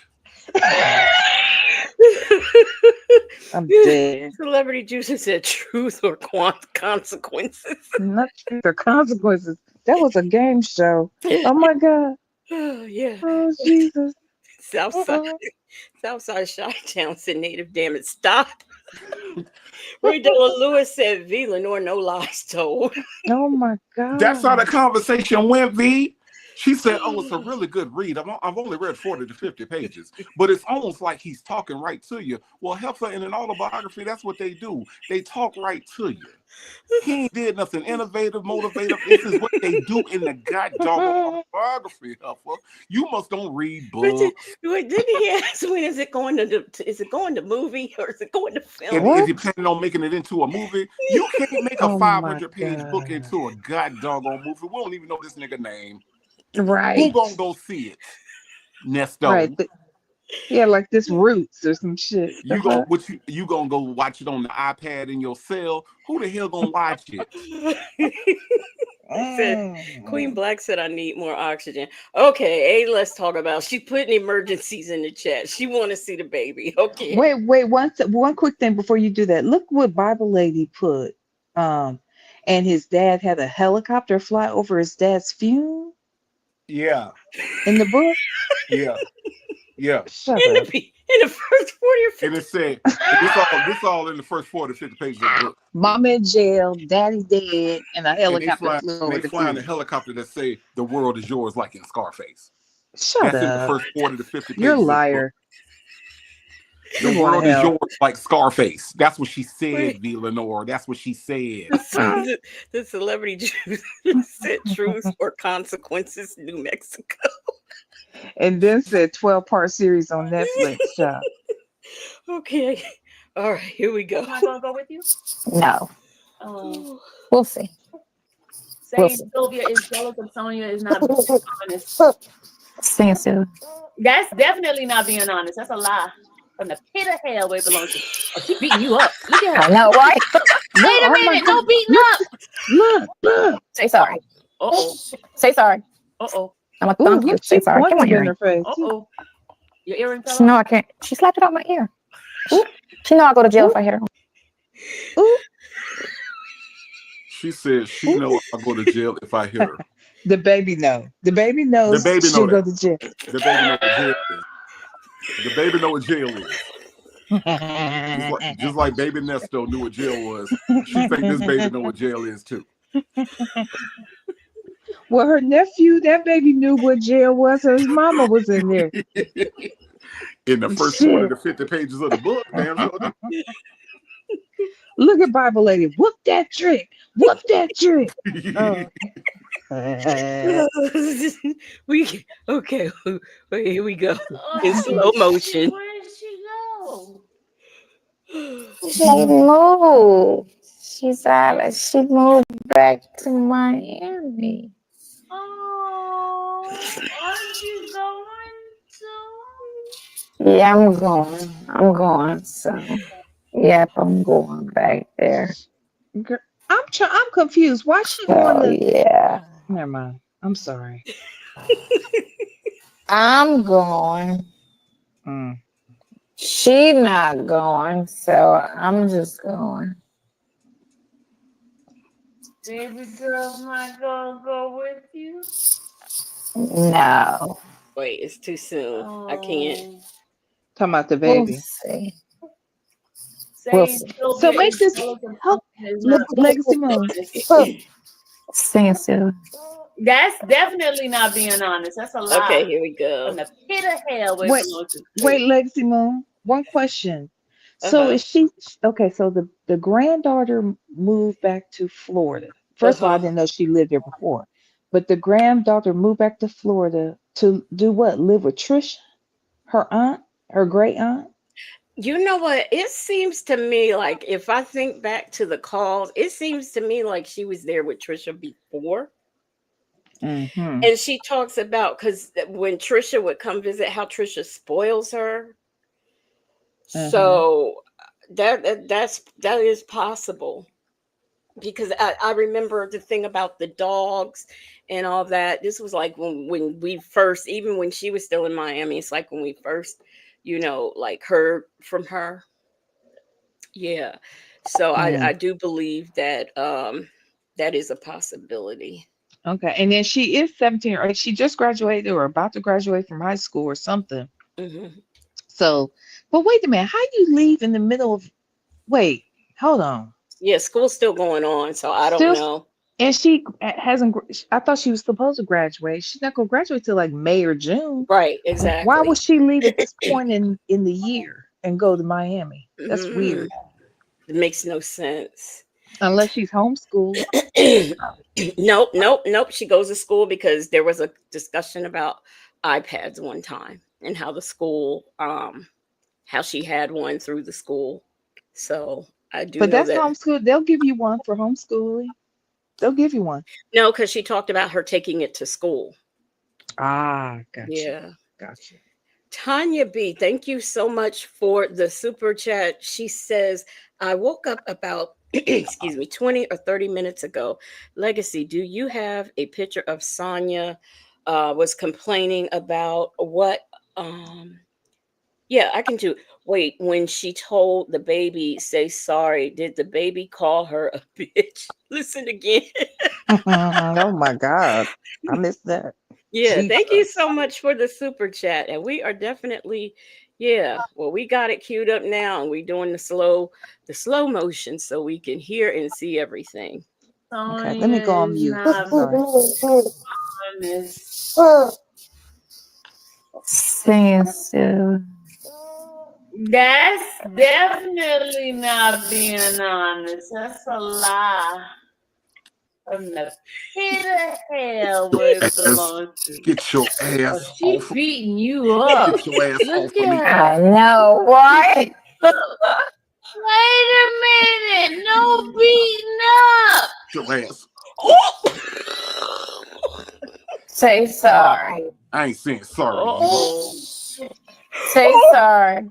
I'm dead. Celebrity Juicer said truth or consequences. Not truth or consequences. That was a game show. Oh my God. Oh yeah. Oh Jesus. Southside Chi-Town said Native, damn it, stop. Ray Della Lewis said V. Lenore, no lies told. Oh my God. That's how the conversation went, V. She said, "Oh, it's a really good read. I've only read 40 to 50 pages, but it's almost like he's talking right to you." Well, Heifer, in an autobiography, that's what they do. They talk right to you. He ain't did nothing innovative, motivative. This is what they do in the goddamn autobiography, Heifer. You must don't read books. Wait, didn't he ask when is it going is it going to movie or is it going to And film? is What? he planning on making it into a movie? You can't make a Oh my 500-page book God. into a goddamn movie. We don't even know this nigga name. Right. Who gonna go see it? Nesto. Right. Yeah, like this Roots or some shit. The fuck? You gonna go watch it on the iPad in your cell? Who the hell gonna watch it? Queen Black said, "I need more oxygen." Okay, let's talk about. She putting emergencies in the chat. She want to see the baby. Okay. Wait, one quick thing before you do that. Look what Bible Lady put. And his dad had a helicopter fly over his dad's funeral Yeah, in the book. yeah. Shut In up. the first 40 or 50. And it said this all in the first 40, 50 pages of the book. Mama in jail, daddy dead, and a And helicopter flew over they the fly in a funeral. helicopter that say the world is yours, like in Scarface. Shut That's in the up. first 40 to 50 You're a pages of the book. liar. The You're going to world is hell. yours, like Scarface. That's what she said, Wait. V. Lenore. That's what she said. The celebrity Jews said truth or consequences, New Mexico. And then said 12-part series on Netflix. Child. Okay. All right, here we go. Am I gonna go with you? No. We'll see. Saying Sylvia is jealous of Sonya is not being honest. Sing it, Sue. That's definitely not being honest. That's a lie. From the pit of hell where it belongs to. Oh, she beating you up. Look at her. I know, right? Wait a minute. No beating up. Look. Say sorry. Uh-oh. Say sorry. Uh-oh. I'm a thumb you. Say sorry. Come on, in Erin. her face. Uh-oh. Your earring fell She know off? I can't. She slapped it out my ear. Ooh. She know I go to jail if I hit her. Ooh. She said she know I'll go to jail if I hit her. The baby know. The baby knows The baby she'll know go that. to jail. The baby know what jail is. The baby know what jail is. Just like baby Nesto knew what jail was. She think this baby know what jail is too. Well, her nephew, that baby knew what jail was. So his mama was in there. In the first 40 to 50 pages of the book, damn sure. Look at Bible Lady. Whoop that trick. Whoop that trick. Okay, wait, here we go. Oh, In slow motion. Where did she go? She moved. She moved back to Miami. Oh, aren't you going to? Yeah, I'm going. So, yep, I'm going back there. Girl, I'm confused. Why she So, on the? yeah, Never mind. I'm sorry. I'm going. Mm. She not going, so I'm just going. Baby girl, am I gonna go with you? No. Wait, it's too soon. I can't. Talking about the We'll baby. see. Saying see. Sylvia So make is this jealous of help. Sonya is not Legacy Moon. Sing it, Sue. That's definitely not being honest. That's a lie. Okay, here we From go. the pit of hell where it belongs to. Wait, Legacy Moon. One question. So is she okay? So the granddaughter moved back to Florida. First of all, I didn't know she lived there before, but the granddaughter moved back to Florida to do what? Live with Trisha, her aunt, her great aunt. You know what? It seems to me like if I think back to the calls, it seems to me like she was there with Trisha before. Mm-hmm. And she talks about because when Trisha would come visit, how Trisha spoils her. So that is possible because I remember the thing about the dogs and all that. This was like when we first, even when she was still in Miami, it's like when we first, like heard from her. Yeah. So I do believe that that is a possibility. Okay, and then she is 17, or she just graduated or about to graduate from high school or something. So, but wait a minute, how you leave in the middle of? Wait, hold on. Yeah, school's still going on, so I don't know. And she hasn't. I thought she was supposed to graduate. She's not gonna graduate till like May or June. Right, Why would exactly. she leave at this point in the year and go to Miami? That's Mhm. weird. It makes no sense. Unless she's homeschooled. Nope, nope, nope. She goes to school because there was a discussion about iPads one time and how the school, how she had one through the school. So I do But know that's that. homeschool. They'll give you one for homeschooling. They'll give you one. No, because she talked about her taking it to school. Ah, gotcha. Yeah. Gotcha. Tanya B, thank you so much for the super chat. She says, I woke up about, excuse me, 20 or 30 minutes ago. Legacy, do you have a picture of Sonya was complaining about what? Um, yeah, I can do. Wait, when she told the baby, say sorry, did the baby call her a bitch? Listen again. Oh my God. I missed that. Yeah, thank you Jesus. so much for the super chat. And we are definitely, yeah, well, we got it queued up now and we're doing the slow motion so we can hear and see everything. Okay, let me Sonya go on is mute. I'm not sorry. honest. Saying so. That's definitely not being honest. That's a lie. From the pit of hell where it Ass, belongs to. get your Oh, ass she off of beating you up. get your ass Look off of me. at I her. know, right? Wait a minute. No beating up. Get your ass. Say sorry. I ain't saying sorry to you. Uh-oh. Say sorry.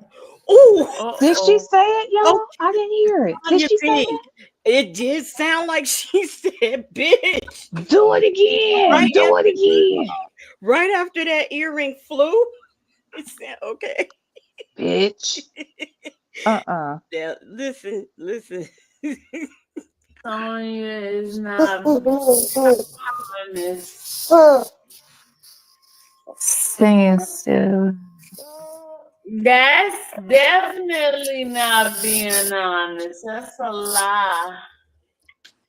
Oh, Did she Uh-oh. say it, oh, y'all? I didn't hear it. Did Tanya she say B. It did sound like she said bitch. that? Do it again. Right Do it after again. right after that earring flew. It said, okay. Bitch. Uh-uh. Now listen, listen. Sonya is not honest. Saying so. That's definitely not being honest. That's a lie.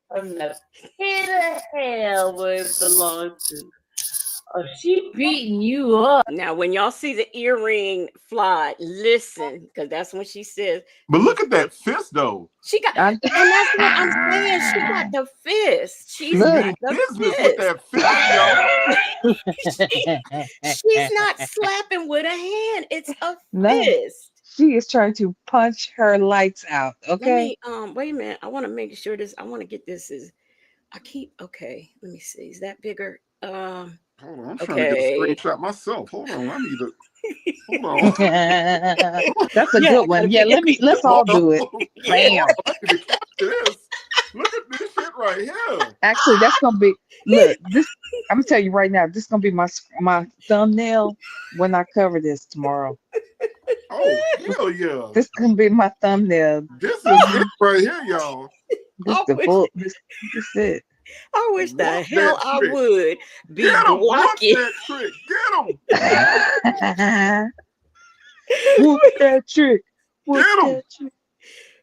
From the pit of hell where it belongs to. Oh, she beating you up. Now, when y'all see the earring fly, listen, because that's when she says, But let me look at see. that fist though. She got, I, and that's what I'm saying. She got the fist. She's She look. got mean the business with fist. that fist, yo. She's not slapping with a hand. It's a No. fist. She is trying to punch her lights out. Let Okay. me wait a minute. I want to make sure this. I want to get this is. I keep okay. Let me see. Is that bigger? Hold on, I'm trying to get a Okay. screenshot myself. Hold on, I need to. Hold on. That's a Yeah, good I gotta one. Yeah, get let's all Hold do it. on. yeah. Hold Bam. on. I need to capture this. Look at this shit right here. Actually, that's gonna be look, this I'm gonna tell you right now, this is gonna be my thumbnail when I cover this tomorrow. Oh hell yeah. This gonna be my thumbnail. This is it right here, y'all. This I the wish. full this it. I wish the Whoop that hell I trick. would be Get him. Whoop blocking. that trick. Get him. Whoop that trick. Whoop Get him. that trick.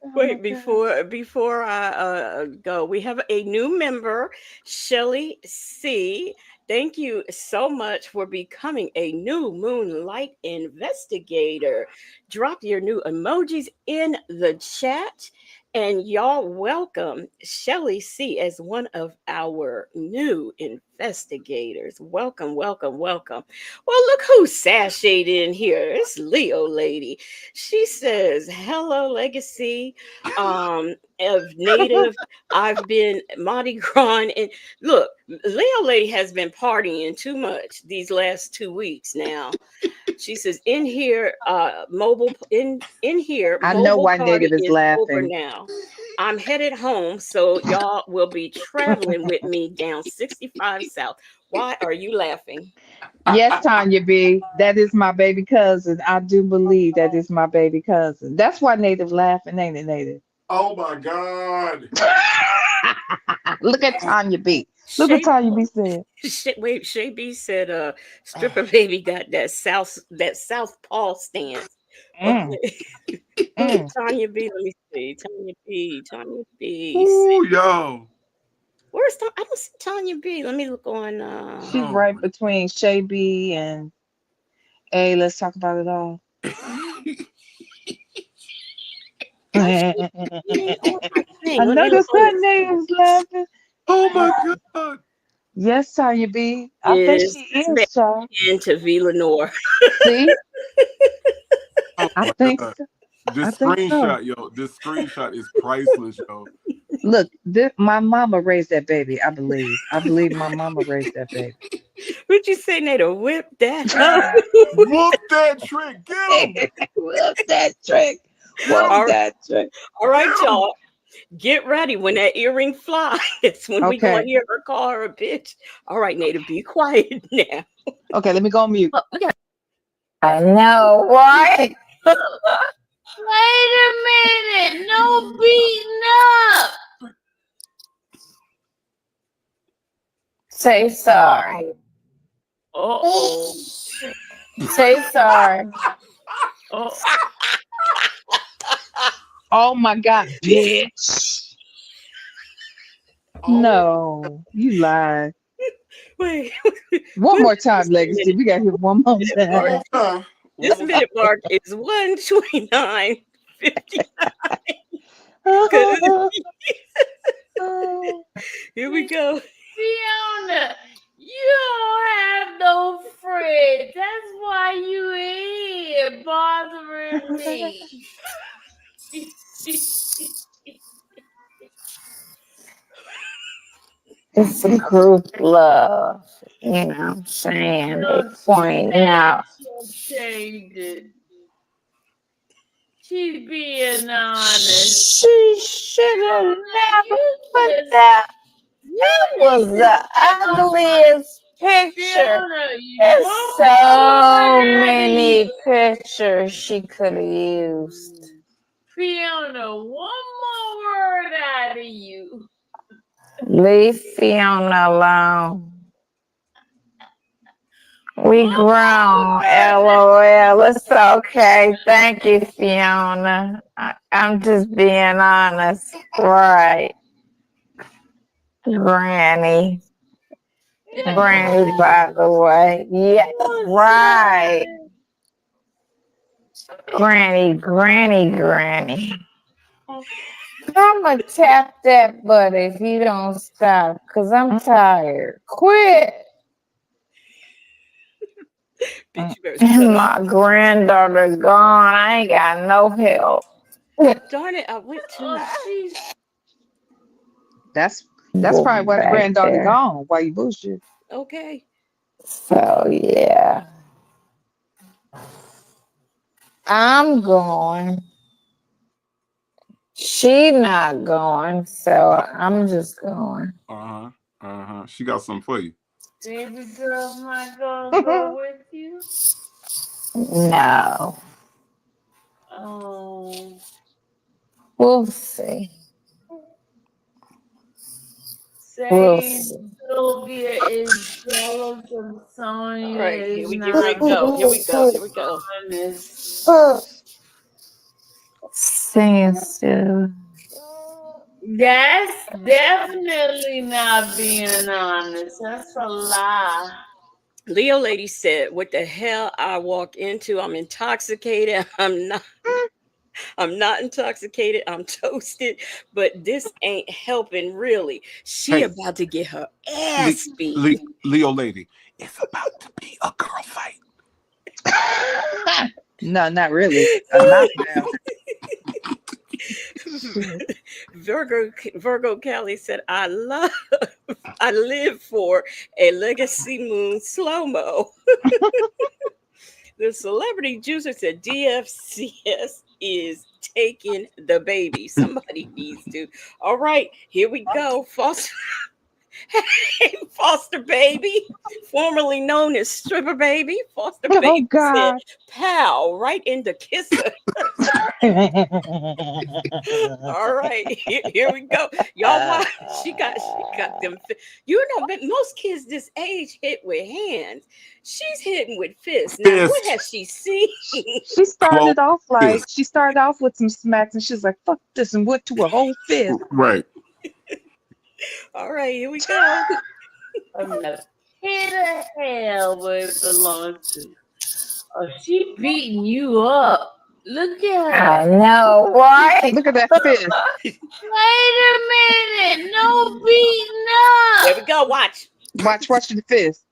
Oh my Wait, god. before I go, we have a new member, Shelly C. Thank you so much for becoming a new Moonlight investigator. Drop your new emojis in the chat. And y'all welcome Shelly C as one of our new investigators. Welcome, welcome, welcome. Well, look who's sashayed in here. It's Leo lady. She says, "Hello, legacy of native. I've been Mardi Gras, and look, Leo lady has been partying too much these last 2 weeks now." She says, "In here, in here, I know mobile why party Native is is over laughing. now. I'm headed home, so y'all will be traveling with me down 65 South. Why are you laughing?" Yes, Tanya B. That is my baby cousin. I do believe that is my baby cousin. That's why Native laughing, ain't it, Native? Oh my God. Look at Tanya B. Look what Shay, Tanya B said. wait, Shay B said, "Stripper baby got that southpaw stance." Mm, Okay, mm. Tanya B. Let me see. Tanya B. Ooh, yo. Where's I don't see Tanya B. Let me look on. She's Oh right between Shay B and A. Let's talk about it all. Why she I ain't on my thing? Let me look noticed on her this. name's laughing. oh my God. Yes, Tanya B. I bet Is she this man is, child. into V Lenore? See, Oh I my think God. so. I This think so. screenshot, yo. This screenshot is priceless, yo. Look, my mama raised that baby. I believe. I believe my mama raised that baby. Would you say, Nada? Whip that up. Whoop that trick. Get him. Whoop that trick. Get Whoop him. All right, that trick. all right, Get him. y'all. Get ready when that earring flies. When we go in Okay. here her call her a bitch. All right, Nada, be quiet now. Okay, let me go on mute. I know, right? Wait a minute. No beating up. Say sorry. Uh-oh. Say sorry. Oh, Oh my God, bitch. Oh, No, you lied. Wait, One what more is time, this Legacy. minute? We got to hear one more one time. more time. One This more time. minute mark is 1:29:50. Cause here we go. Fiona, you don't have no friends. That's why you here bothering me. It's a group love. You know what I'm saying? They pointing out. She'll change it. She's being honest. She should have never You put just, that. you That need was to the stop. ugliest picture. Fiona, There's one more so word out of many you. pictures she could have used. Fiona, one more word out of you. Leave Fiona alone. We One grown, more word. LOL. It's okay. Thank you, Fiona. I'm just being honest. Right. Granny. Granny, by the way. Yeah, right. Granny. I'm gonna tap that butt if you don't stop, because I'm tired. Quit. Bitch, you better shut up. My granddaughter gone. I ain't got no help. Darn it, I went to. Oh, she's That's Go probably why the back granddaughter there. gone. Why you bullshit? Okay. So yeah, I'm going. She not going, so I'm just going. Uh-huh. Uh-huh. She got something for you. baby girl not gonna go with you. No, Oh, we'll see. We'll saying see. Sylvia is jealous of All Sonya right, here is we get ready to not go. Here we go. being Here we go. honest. Sing it still. That's definitely not being honest. That's a lie. Leo lady said, "What the hell I walk into? I'm intoxicated. I'm not. I'm not intoxicated. I'm toasted, but this ain't helping. Really, she Hey, about to get her Le- ass beat." Leo lady, it's about to be a girl fight. No, not really. A knockdown. Shit. Virgo Kelly said, I live for a legacy moon slow mo." The celebrity juicer said DFCS is taking the baby. Somebody needs to. All right, here we go. Foster, hey, Foster Baby, formerly known as Stripper Baby. Foster Oh Baby said, God. "Pow, right in the kisser." All right, here we go. Y'all watch. She got them. You know, but most kids this age hit with hands. She's hitting with fists. Now, what Fist. has she seen? She Close fist. she started off with some smacks and she's like, fuck this and went to a whole fist. Right. All right, here we go. From the pit of hell where it belongs to. Oh, she beating you up. Look at I her. know, right? Look at that fist. Wait a minute. No beating There up. we go. Watch. Watch the fist.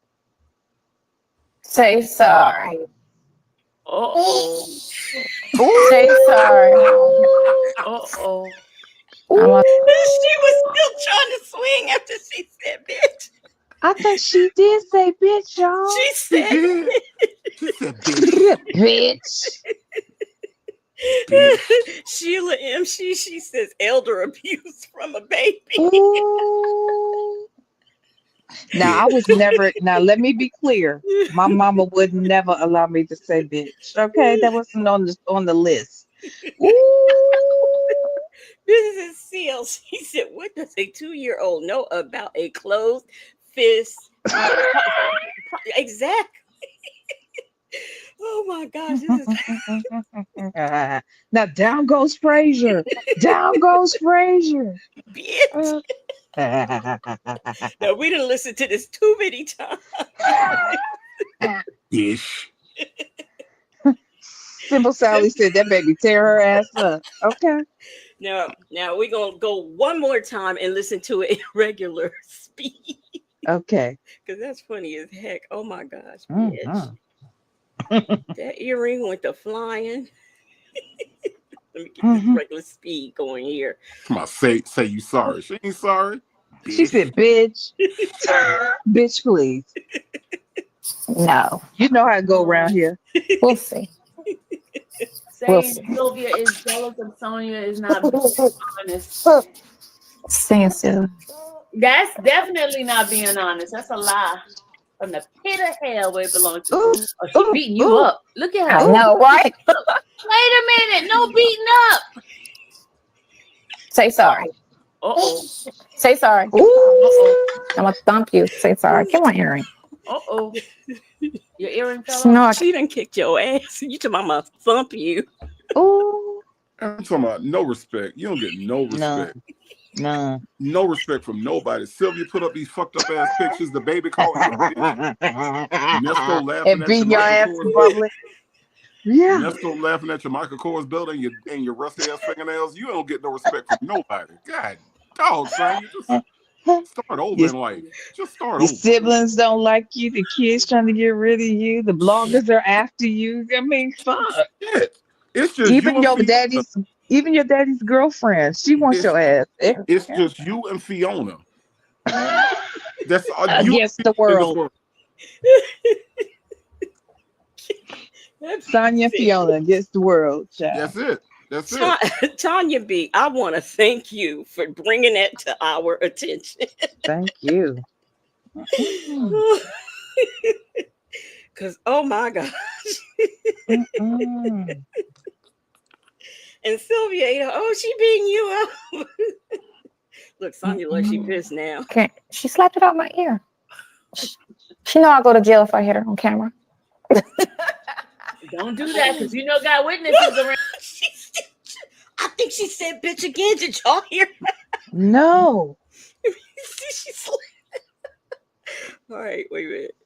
Say sorry. Uh-oh. Say sorry. Uh-oh. I'm a, She was still trying to swing after she said bitch. I think she did say bitch, y'all. She She said did. She said, bitch. Bitch. Bitch. Sheila M. She says elder abuse from a baby. Ooh. Now I was never. Now let me be clear. My mama would never allow me to say bitch. Okay, that wasn't on the list. Ooh. Mrs. Seals, he said, what does a 2-year-old know about a closed fist? Exactly. Oh my gosh, this is Now down goes Frazier. Down goes Frazier. bitch. Now we didn't listen to this too many times. Dish. Simple Sally said that baby tear her ass up. Okay. Now we're gonna go one more time and listen to it in regular speed. Okay. Because that's funny as heck. Oh my gosh, Mhm. bitch. That earring went to flying. Let me get this regular speed going here. Come on, say you sorry. She ain't sorry. Bitch. She said, bitch. Bitch, please. no. You know how I go around here. We'll see. We'll Saying see. Sylvia is jealous of Sonya is not being honest. Saying so. That's definitely not being honest. That's a lie. From the pit of hell where it belongs to. Ooh, Oh, she beating you up. Look at I her. know, right? Wait a minute. No beating up. Say sorry. Uh-oh. Say sorry. Uh-oh. I'm gonna thump you. Say sorry. Get my earring. Uh-oh. Your earring fell No, off. She done kicked your ass. You talking about I'ma thump you. Ooh. I'm talking about no respect. You don't get no respect. None. No respect from nobody. Sylvia put up these fucked up ass pictures. The baby calling her a bitch. Nesto laughing And at your beating your Michael ass Kors in belt. public. Yeah. Nesto laughing at your Michael Kors belt and your rusty ass fingernails. You don't get no respect from nobody. God, dog, son, you just start over Your, in life. Just start your over. siblings don't like you. The kids trying to get rid of you. The bloggers are after you. I mean, fuck. Shit. It's just you and Fiona. Even your daddy's girlfriend. She wants your ass. It's just you and Fiona. That's all you Against the world. Sonya and Fiona against the world, child. That's it. That's it. Tanya B, I want to thank you for bringing that to our attention. Thank you. Because, oh my gosh. And Sylvia, oh, she beating you up. Look, Sonya, like she pissed now. Okay. She slapped it out my ear. She know I'll go to jail if I hit her on camera. Don't do that because you know got witnesses around. I think she said bitch again. Did y'all hear that? No. All right, wait a minute.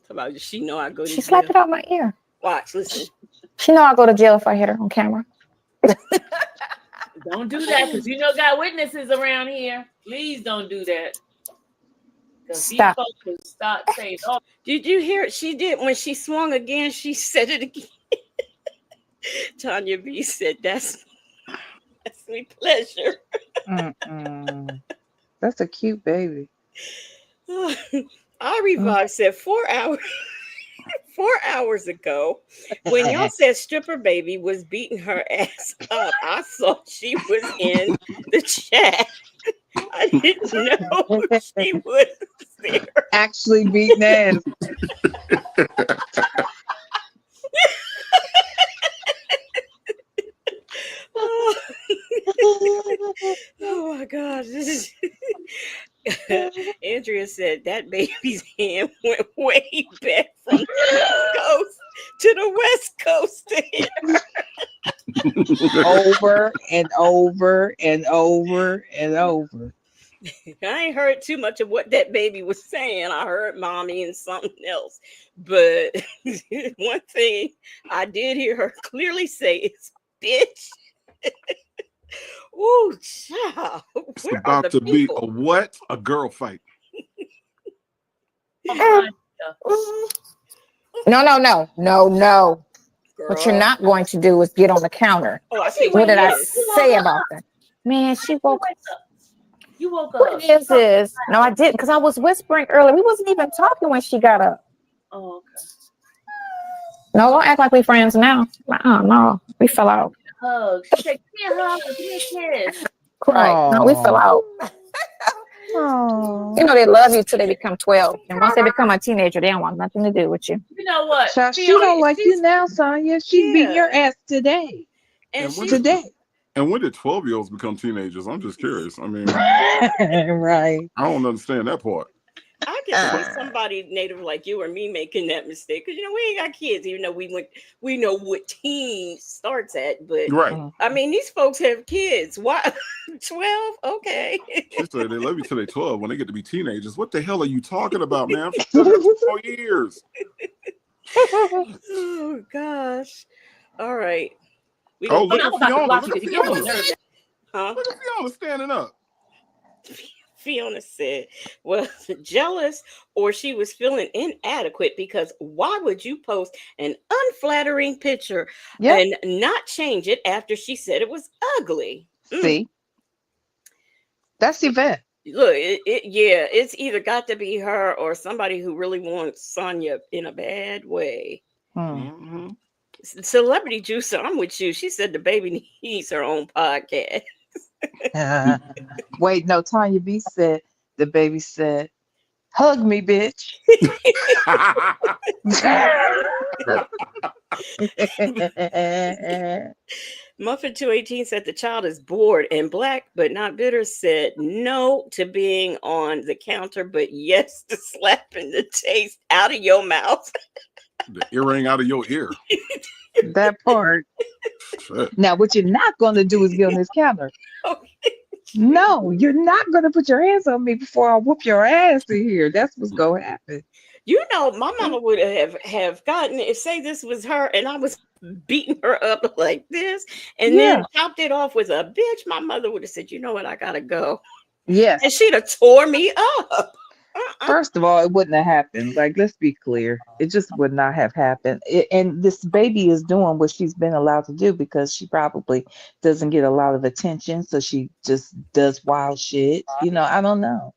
How about she know I go to She jail? slapped it out my ear. Watch, listen. She know I'll go to jail if I hit her on camera. Don't do that because you know got witnesses around here. Please don't do that. Stop. Stop saying, oh. Did you hear it? She did. When she swung again, she said it again. Tanya B said, that's my pleasure. That's a cute baby. I revived said 4 hours. 4 hours ago, when y'all said stripper baby was beating her ass up, I saw she was in the chat. I didn't know she was there. Actually beating ass. Oh my gosh. Andrea said that baby's hand went way back from the East Coast to the West Coast to hit her. over and over and over and over. I ain't heard too much of what that baby was saying. I heard mommy and something else. But one thing I did hear her clearly say is bitch. Ooh, child. It's Where are about the to be people? a what? A girl fight. No. What you're Girl. not going to do is get on the counter. Oh, I see What what did it I is. say about that? Man, she woke up. You woke What up. it is? No, I didn't, because I was whispering earlier. We wasn't even talking when she got up. Oh, okay. No, don't act like we friends now. No, we fell out. Hug. She said, "Give me a hug. Give me a kiss." Right? No, we fell out. Oh, You know they love you till they become 12, and once they become a teenager, they don't want nothing to do with you. You know what? child, she Fiona, don't like you now, Sonya. She beat Yeah. your ass today. And And when she's did Today. and when did 12-year-olds become teenagers? I'm just curious. I mean, Right. I don't understand that part. I can see somebody native like you or me making that mistake because we ain't got kids, even though we know what teen starts at. But Right. I mean, these folks have kids. Why 12? Okay. She said they love you till they're 12 when they get to be teenagers. What the hell are you talking about, man? She's been there for 4 years. Oh gosh. All right. We Oh, gonna look get at Fiona. Look at you get on my Fiona. nerves. huh? Look at Fiona standing up. Fiona said was jealous or she was feeling inadequate because why would you post an unflattering picture Yep. and not change it after she said it was ugly? See, that's Yvette. Look, yeah, it's either got to be her or somebody who really wants Sonya in a bad way. Mm-hmm. Celebrity Juicer, I'm with you. She said the baby needs her own podcast. Wait, no, Tanya B said, the baby said, hug me, bitch. Muffin 218 said the child is bored, and Black but not bitter said no to being on the counter, but yes to slapping the taste out of your mouth. The earring out of your ear. That part. Shit. Now, what you're not going to do is get on this counter. No, you're not going to put your hands on me before I whoop your ass in here. That's what's going to happen. You know, my mama would have gotten if say this was her and I was beating her up like this and then Yeah. topped it off with a bitch, my mother would have said, you know what, I gotta go. Yes. And she'd have tore me up. First of all, it wouldn't have happened. Like, let's be clear. It just would not have happened. And this baby is doing what she's been allowed to do because she probably doesn't get a lot of attention. So she just does wild shit. I don't know.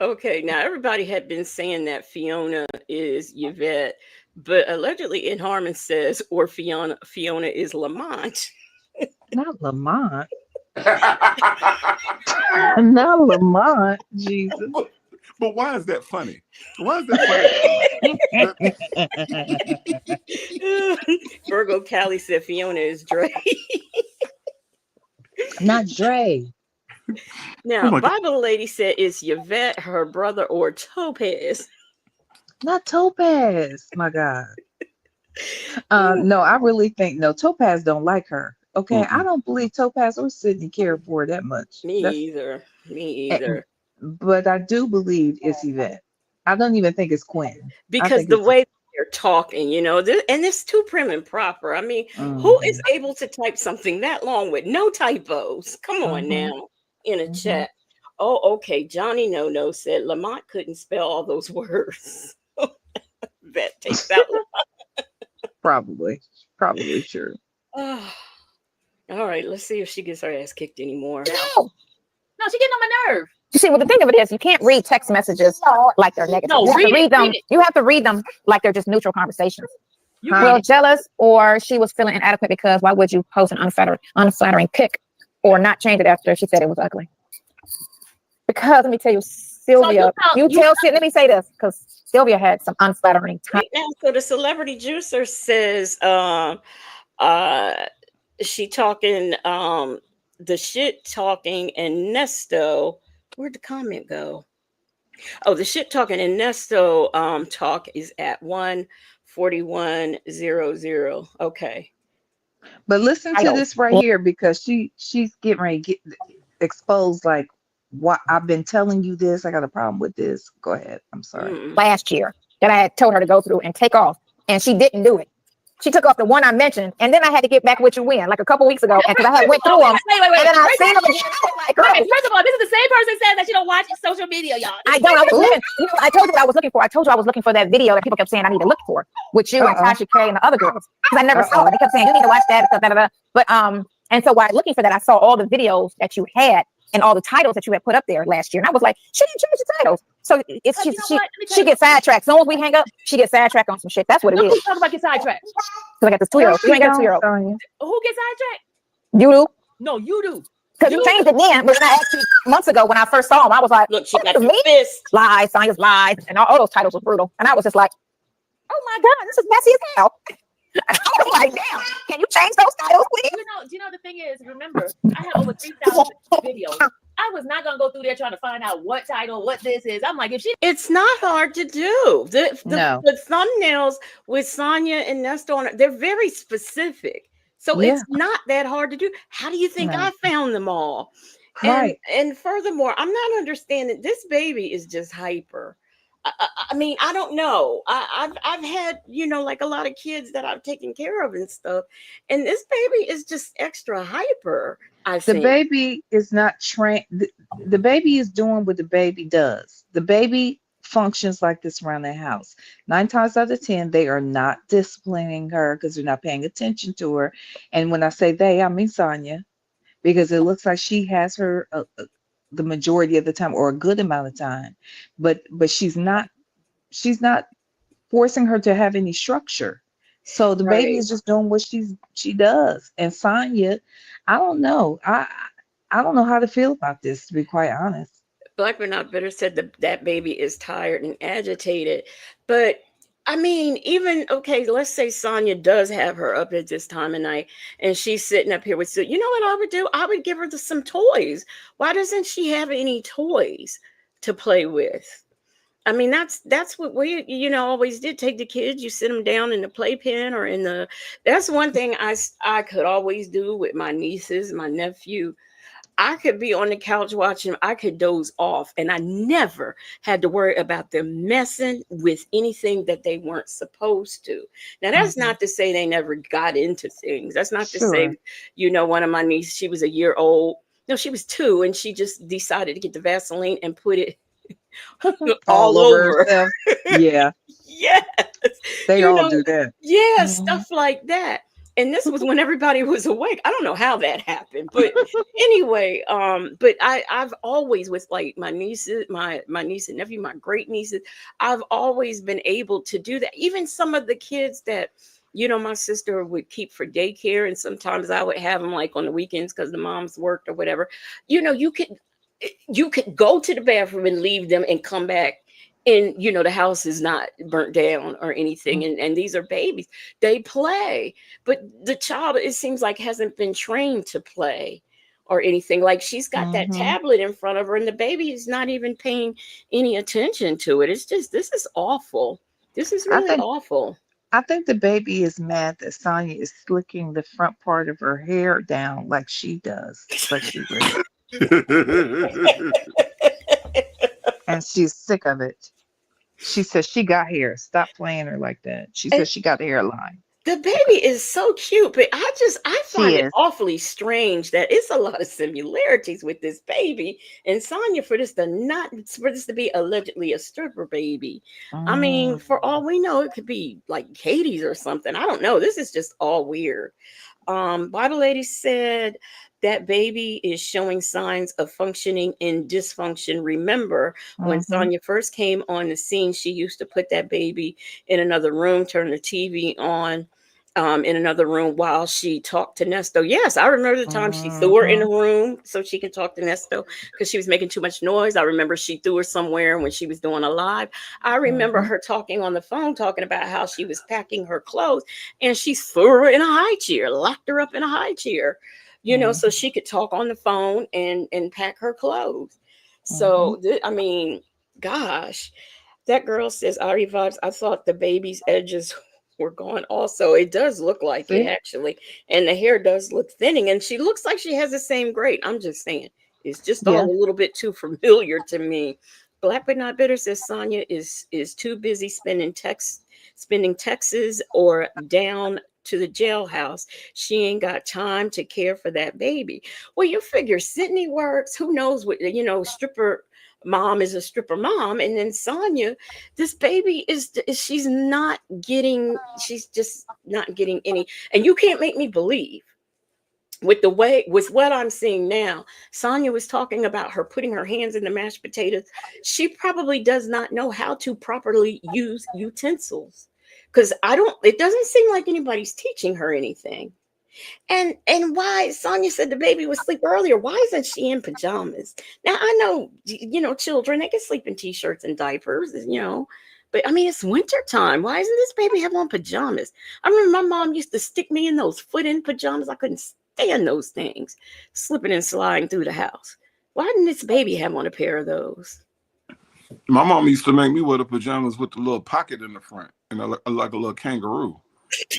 Okay, now everybody had been saying that Fiona is Yvette, but allegedly in Harmon says, or Fiona is Lamont. Not Lamont. Not Lamont. Jesus. But why is that funny? Why is that funny? Virgo Callie said Fiona is Dre. Not Dre. Now, Bible Lady said it's Yvette, her brother, or Topaz. Not Topaz, my God. No, I really think Topaz don't like her. Okay, I don't believe Topaz or Sydney care for her that much. Me either. But I do believe it's Yvette. I don't even think it's Quinn. Because the way they're talking, and it's too prim and proper. I mean, who is able to type something that long with no typos? Come on now, in a chat. Oh, okay. Johnny No said Lamont couldn't spell all those words. That takes out. Probably true. All right, let's see if she gets her ass kicked anymore. No, she getting on my nerve. You see, well, the thing of it is, you can't read text messages like they're negative. No, you have to read them. read it. You have to read them like they're just neutral conversations. You Well, jealous, or she was feeling inadequate because why would you post an unflattering pic or not change it after she said it was ugly? Because let me tell you, Sylvia, let me say this, because Sylvia had some unflattering time. Now, so the Celebrity Juicer says she talking the shit talking and Nesto. Where'd the comment go? Oh, the shit talking and Nesto talk is at 14100. Okay. But listen to this right here because she's getting ready to get exposed. Like, what I've been telling you this. I got a problem with this. Go ahead. I'm sorry. Last year that I had told her to go through and take off, and she didn't do it. She took off the one I mentioned, and then I had to get back with you when, like a couple weeks ago, because I had went through them. Wait. And then I seen them again. Like, First of all, this is the same person saying that you don't watch social media, y'all. I don't. I was looking. You know, I told you what I was looking for. I told you I was looking for that video that people kept saying I need to look for with you and Tasha K and the other girls, because I never saw it. They kept saying you need to watch that. But and so while looking for that, I saw all the videos that you had and all the titles that you had put up there last year, and I was like, she didn't change the titles. So she gets sidetracked. As soon as we hang up, she gets sidetracked on some shit. That's what it is. Talk about get sidetracked. So I got this 2-year-old. You ain't got a 2-year-old. Who gets sidetracked? You do. No, you do. Because you changed it then, but when I actually months ago when I first saw him, I was like, look, she got me? fist. Lies, Sonya's lies, and all those titles were brutal. And I was just like, oh my God, this is messy as hell. I was like, damn, can you change those titles, please? You know, the thing is, remember, I had over 3,000 videos. I was not gonna go through there trying to find out what title, what this is. I'm like, if she, it's not hard to do. The thumbnails with Sonya and Nestor, they're very specific. So it's not that hard to do. How do you think I found them all? Right. And furthermore, I'm not understanding. This baby is just hyper. I mean, I don't know. I've had, you know, like a lot of kids that I've taken care of and stuff, and this baby is just extra hyper. I think the baby is not trained. The baby is doing what the baby does. The baby functions like this around the house. 9 times out of 10, they are not disciplining her because they're not paying attention to her. And when I say they, I mean Sonya, because it looks like she has her the majority of the time or a good amount of time, but she's not forcing her to have any structure. So the baby is just doing what she does. And Sonya, I don't know. I don't know how to feel about this, to be quite honest. Black but not bitter said that baby is tired and agitated. But I mean, even okay, let's say Sonya does have her up at this time of night and she's sitting up here with, you know what I would do? I would give her some toys. Why doesn't she have any toys to play with? I mean, that's what we, you know, always did. Take the kids, you sit them down in the playpen or in the, that's one thing I could always do with my nieces, my nephew. I could be on the couch watching, I could doze off, and I never had to worry about them messing with anything that they weren't supposed to. Now, that's not to say they never got into things. That's not to say, you know, one of my nieces, she was a year old. No, she was 2, and she just decided to get the Vaseline and put it all over herself. Yeah. Yes. They all do that. Yeah, stuff like that. And this was when everybody was awake. I don't know how that happened, but anyway, but I've always, with like my nieces, my niece and nephew, my great nieces, I've always been able to do that. Even some of the kids that, you know, my sister would keep for daycare, and sometimes I would have them like on the weekends because the moms worked or whatever. You know, you could go to the bathroom and leave them and come back. And, you know, the house is not burnt down or anything. And these are babies. They play. But the child, it seems like, hasn't been trained to play or anything. Like, she's got that tablet in front of her, and the baby is not even paying any attention to it. It's just, this is awful. This is really awful. I think the baby is mad that Sonya is slicking the front part of her hair down like she does. But she really. And she's sick of it. She says she got hair. Stop playing her like that. She says she got the hairline. The baby is so cute, but I find it awfully strange that it's a lot of similarities with this baby and Sonya for this to be allegedly a stripper baby. I mean, for all we know, it could be like Katie's or something. I don't know. This is just all weird. Bible Lady said that baby is showing signs of functioning in dysfunction. Remember, when Sonya first came on the scene, she used to put that baby in another room, turn the TV on in another room while she talked to Nesto. Yes, I remember the time she threw her in the room so she can talk to Nesto because she was making too much noise. I remember she threw her somewhere when she was doing a live. I remember her talking on the phone, talking about how she was packing her clothes, and she threw her in a high chair, locked her up in a high chair, you know, so she could talk on the phone and pack her clothes. So, I mean, gosh, that girl says, Ari Vibes, I thought the baby's edges were gone also. It does look like it, See? actually. And the hair does look thinning. And she looks like she has the same grade. I'm just saying. It's just all Yeah. a little bit too familiar to me. Black but not bitter says Sonya is too busy spending Texas or down to the jailhouse. She ain't got time to care for that baby. Well, you figure Sydney works. Who knows what, stripper mom is a stripper mom. And then Sonya, this baby she's not getting, she's just not getting any. And you can't make me believe with what I'm seeing now. Sonya was talking about her putting her hands in the mashed potatoes. She probably does not know how to properly use utensils, because it doesn't seem like anybody's teaching her anything. And why Sonya said the baby was asleep earlier. Why isn't she in pajamas? Now I know, children, they can sleep in t-shirts and diapers. But I mean, it's winter time. Why isn't this baby have on pajamas? I remember my mom used to stick me in those foot-in pajamas. I couldn't stand those things, slipping and sliding through the house. Why didn't this baby have on a pair of those? My mom used to make me wear the pajamas with the little pocket in the front, and like a little kangaroo.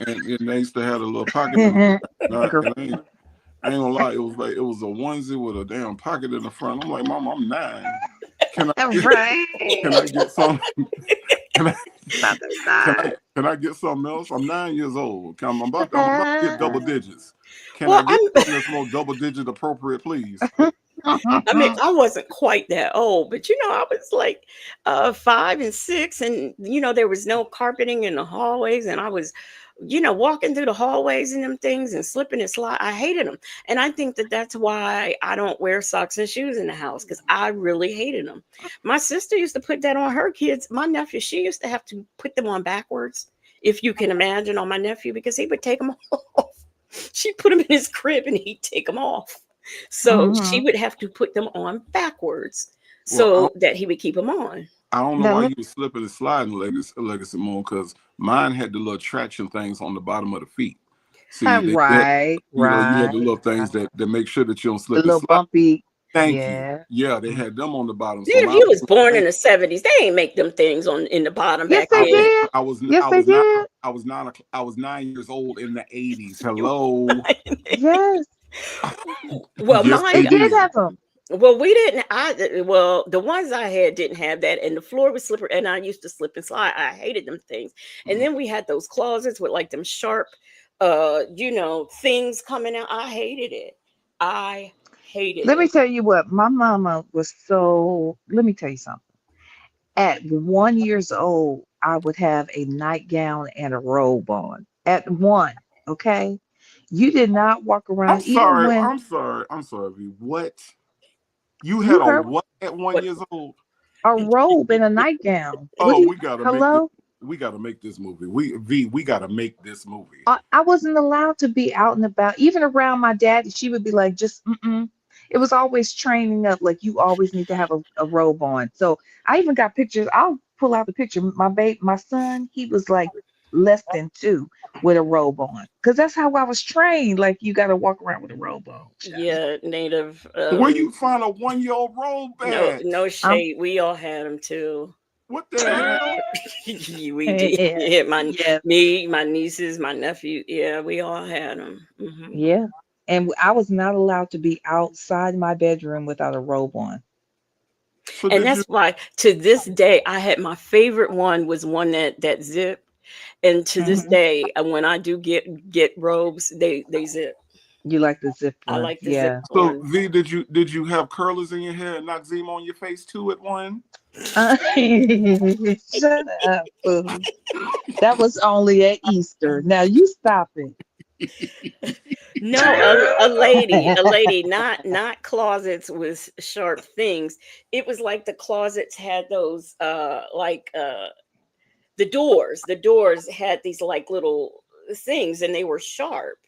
And they used to have a little pocket in the front. I ain't gonna lie, it was a onesie with a damn pocket in the front. I'm like, Mom, I'm 9. Can Right. I get some? Can I, About to die. can I get something else? I'm 9 years old. I'm about to get double digits. Can Well, I get something that's more double digit appropriate, please? I mean, I wasn't quite that old, but I was like 5 and 6, and there was no carpeting in the hallways, and I was, walking through the hallways and them things and slipping and slide. I hated them, and I think that that's why I don't wear socks and shoes in the house, because I really hated them. My sister used to put that on her kids. My nephew, she used to have to put them on backwards, if you can imagine, on my nephew, because he would take them off. She'd put him in his crib and he'd take them off. So she would have to put them on backwards Well, so that he would keep them on. I don't know Now why let you was slipping and sliding, Legacy Moon, because mine had the little traction things on the bottom of the feet. See, right, you had right. the little things that make sure that you don't The slip and little slide. bumpy. Thank you. Yeah. Yeah, they had them on the bottom. So If mine you was born was in the 70s, they ain't make them things on in the bottom Yes, back they then. did. Yes, I they was not did. I was 9 years old in the 80s. Hello. Yes, Well, Yes, mine. they they did did. have them. Well, we didn't. The ones I had didn't have that, and the floor was slippery, and I used to slip and slide. I hated them things. And then we had those closets with like them sharp, things coming out. I hated it. I hated Let me it. tell you what, my mama was so, let me tell you something. At 1 years old, I would have a nightgown and a robe on. At one, okay? You did not walk I'm around, even sorry. when I'm sorry. I'm sorry. V. What? You had you a heard what at one What? years old? a robe and a nightgown. What Oh, do you, we gotta make this. hello? We gotta make this movie. We gotta make this movie. I wasn't allowed to be out and about, even around my daddy. She would be like, just, mm-mm. It was always training up, like you always need to have a robe on. So I even got pictures. I'll pull out the picture. My son, he was like less than 2 with a robe on, because that's how I was trained. Like you got to walk around with a robe on. Child. Yeah, native. Where you find a 1-year-old robe No, at? no I'm shade. We all had them too. What the hell? We did. Yeah, yeah, my nieces, my nephew. Yeah, we all had them. yeah. And I was not allowed to be outside my bedroom without a robe on. So And did you? that's why to this day I had my favorite one was one that zipped. And to this Hmm. day, when I do get robes, they zip. You like the zip I one, like the zip yeah. So ones. V, did you have curlers in your hair and Noxzema on your face too at one? Shut up, fool. That was only at Easter. Now you stop it. No, a lady, not closets with sharp things. It was like the closets had those the doors had these like little things, and they were sharp.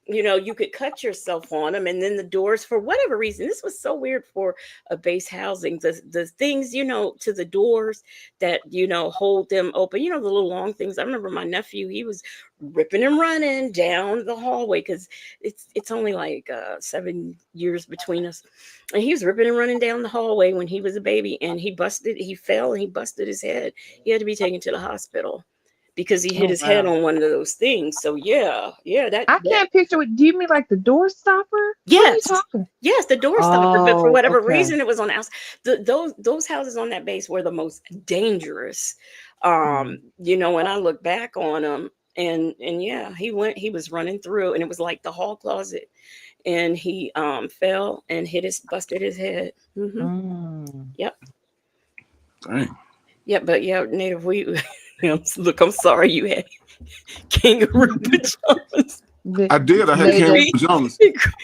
You could cut yourself on them, and then the doors, for whatever reason, this was so weird for a base housing. The things, to the doors that hold them open, the little long things. I remember my nephew, he was ripping and running down the hallway, because it's only like 7 years between us, and he was ripping and running down the hallway when he was a baby, and he fell and he busted his head. He had to be taken to the hospital because he hit Oh his head wow. on one of those things. So yeah, I that can't picture it. Do you mean like the door stopper? What are you yes. talking? Yes, the door stopper, but for Oh, whatever okay. reason it was on the outside. Those houses on that base were the most dangerous. Mm. When I look back on them, and yeah, he was running through, and it was like the hall closet, and he fell and busted his head. Mm. Yep. Dang. Yeah, but yeah, Native, look, I'm sorry you had kangaroo pajamas The I did. I had and, native. Cam gri- Jones.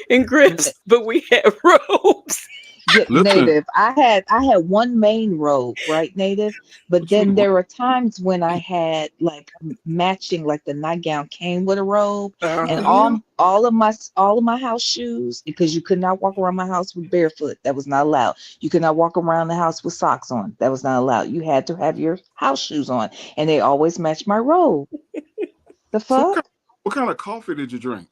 and grips, but we had robes. Get Listen, native. I had one main robe, right, native. But what you then mean? there were times when I had like matching, like the nightgown came with a robe, Uh and huh. all of my house shoes, because you could not walk around my house with barefoot. That was not allowed. You could not walk around the house with socks on. That was not allowed. You had to have your house shoes on, and they always matched my robe. The So fuck? what kind of coffee did you drink?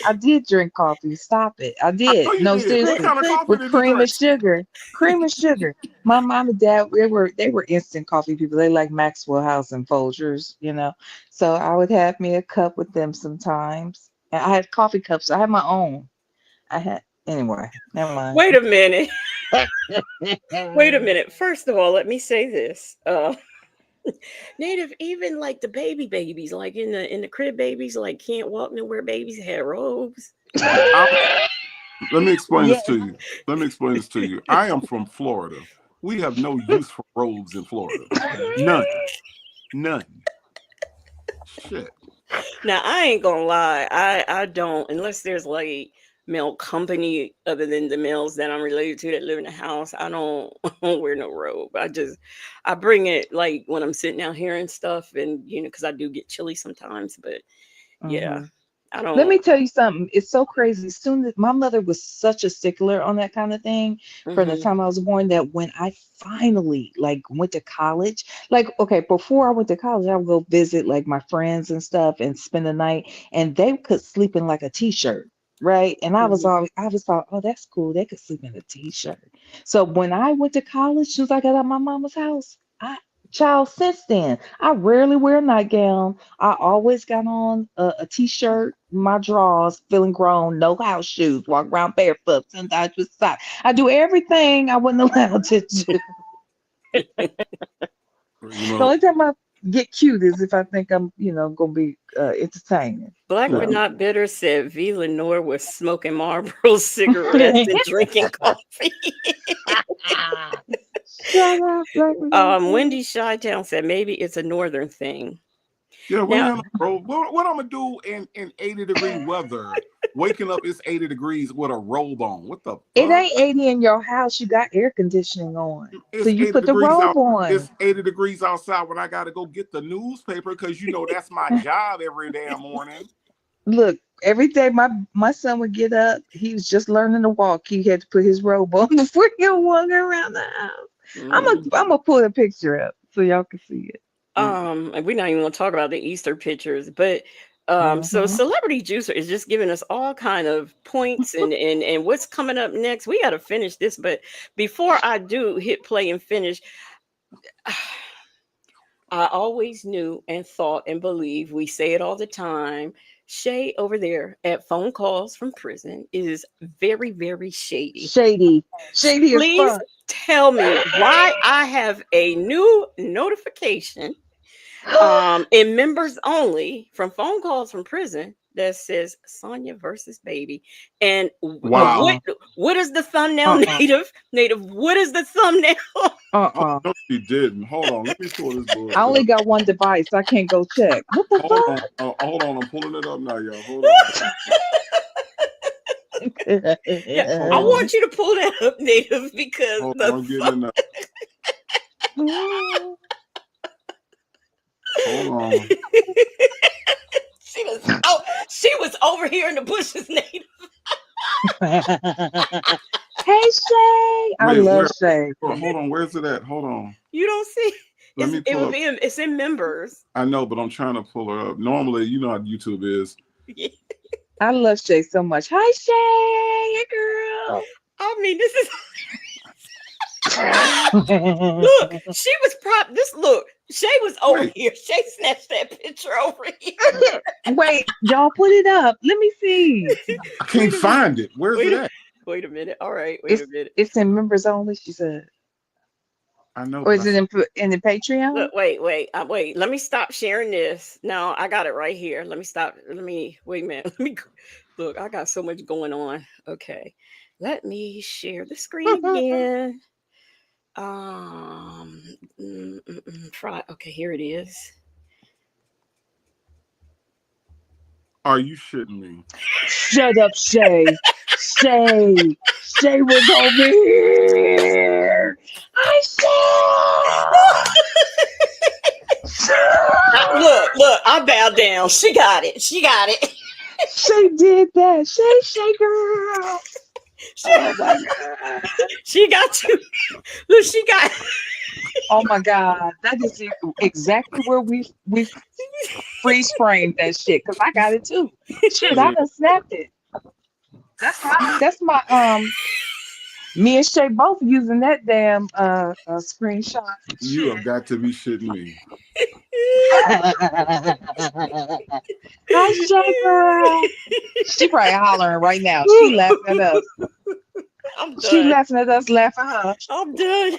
I did drink coffee. Stop it. I I know did. you No, did. What seriously. kind of coffee With did you cream drink? and sugar. Cream and sugar. My mom and dad, they were instant coffee people. They like Maxwell House and Folgers. So I would have me a cup with them sometimes. And I had coffee cups. I had my own. Anyway, never mind. Wait a minute. Wait a minute. First of all, let me say this. Native, even like the babies, like in the crib babies, like can't walk nowhere babies had robes. I'm, Let me explain this Yes. to you. Let me explain this to you. I am from Florida. We have no use for robes in Florida. None. None. Shit. Now I ain't gonna lie, I don't, unless there's like male company other than the males that I'm related to that live in the house. I don't, I don't wear no robe. I bring it like when I'm sitting out here and stuff, and because I do get chilly sometimes. But yeah, Hmm. I Let don't. me tell you something. It's so crazy. As soon as my mother was such a stickler on that kind of thing from the Hmm. time I was born, that when I finally like went to college, like okay, before I went to college, I would go visit like my friends and stuff and spend the night, and they could sleep in like a t-shirt, right? And Hmm. I was thought, oh, that's cool. They could sleep in a t-shirt. So when I went to college, as soon as I got out of my mama's house, child, since then, I rarely wear a nightgown. I always got on a t-shirt, my drawers, feeling grown, no house shoes, walk around barefoot, sometimes with socks. I do everything I wasn't allowed to do. You The know, only time I get cute is if I think I'm gonna be entertaining. Black but yeah. So not bitter said V. Lenore was smoking Marlboro cigarettes and drinking coffee. shut up, Black Widow. Wendy Shytown said maybe it's a northern thing. Yeah, we Now, ain't on the road. What I'm gonna do in 80-degree weather? Waking up, it's 80 degrees with a robe on. What the It fuck? ain't 80 in your house. You got air conditioning on. So It's you 80 put the degrees robe out. on. It's 80 degrees outside when I gotta go get the newspaper because that's my job every damn morning. Look, every day my son would get up. He was just learning to walk. He had to put his robe on before he would walk around the house. mm, I'm gonna pull the picture up so y'all can see it. and we're not even gonna talk about the Easter pictures, but so Hmm. Celebrity Juicer is just giving us all kind of points and what's coming up next. We got to finish this, but before I do hit play and finish, I always knew and thought and believe, we say it all the time. Shay over there at Phone Calls from Prison is very, very shady. Shady, shady as Please fuck. tell me why I have a new notification in members only from Phone Calls from Prison that says Sonya versus Baby. And Wow. Uh-uh. what is the thumbnail, Uh-uh. native? What is the thumbnail? Oh, Uh-uh. no, she didn't. Hold on. Let me pull this I bullshit only up. got one device. I can't go check. What the Hold on. fuck? Hold on. I'm pulling it up now, y'all. Hold on. Yeah, Hold I on. want you to pull that up, native, because Hold on. the I'm getting it now. Hold on. she was over here in the bushes, native. Hey Shay. I Wait, love where? Shay. Hold on. Where's it at? Hold on. You don't see Let me it pull would up. be it's in members. I know, but I'm trying to pull her up. Normally, you know how YouTube is. Yeah. I love Shay so much. Hi Shay, hey girl. I mean, this is look, she was Shay was over Wait. here. Shay snatched that picture over here. Wait, y'all put it up. Let me see. I can't find it. Where's Wait it a at? wait a minute. All right, wait a minute. It's in members only. She said, I know, or but is it in the Patreon? Look, wait. Let me stop sharing this. No, I got it right here. Let me stop. Let me wait a minute. Let me look. I got so much going on. Okay, let me share the screen again. Try. Okay, here it is. are you shitting me? Shut up, Shay. Shay was over here. I said, Look, I bowed down. She got it. She got it. Shay did that. Shay girl. Oh my God. She got you. Look, she got. Oh my God. That is exactly where we freeze framed that shit, because I got it too. Shit, I done snapped it. That's my me and Shay both using that damn screenshot. You have got to be shitting me. Hi, Shay girl. She probably hollering right now. She laughing at us. I'm She done. laughing at us, laughing at her. I'm done.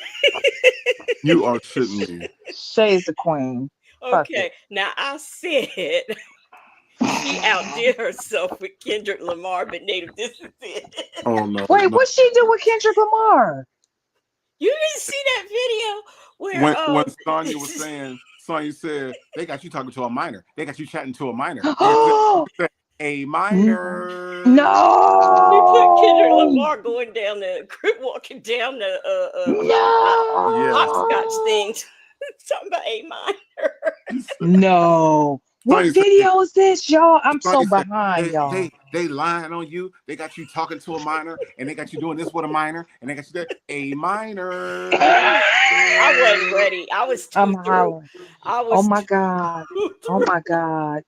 You are shitting me. Shay is the queen. Fuck Okay, it. now I said she outdid herself with Kendrick Lamar, but Native, this is it. Oh no, Wait, no. what'd she do with Kendrick Lamar? You didn't see that video where When Sonya was saying, Sonya said they got you talking to a minor. They got you chatting to a minor. A minor. No. She put Kendrick Lamar going down the walking down the hopscotch things. Talking about a minor. No. What Sonya video is this, y'all? I'm so Sonya said, behind, y'all. they lying on you. They got you talking to a minor, and they got you doing this with a minor, and they got you there. A minor. I wasn't ready. I was too I'm through. hollering. I was Oh my God. Oh my God.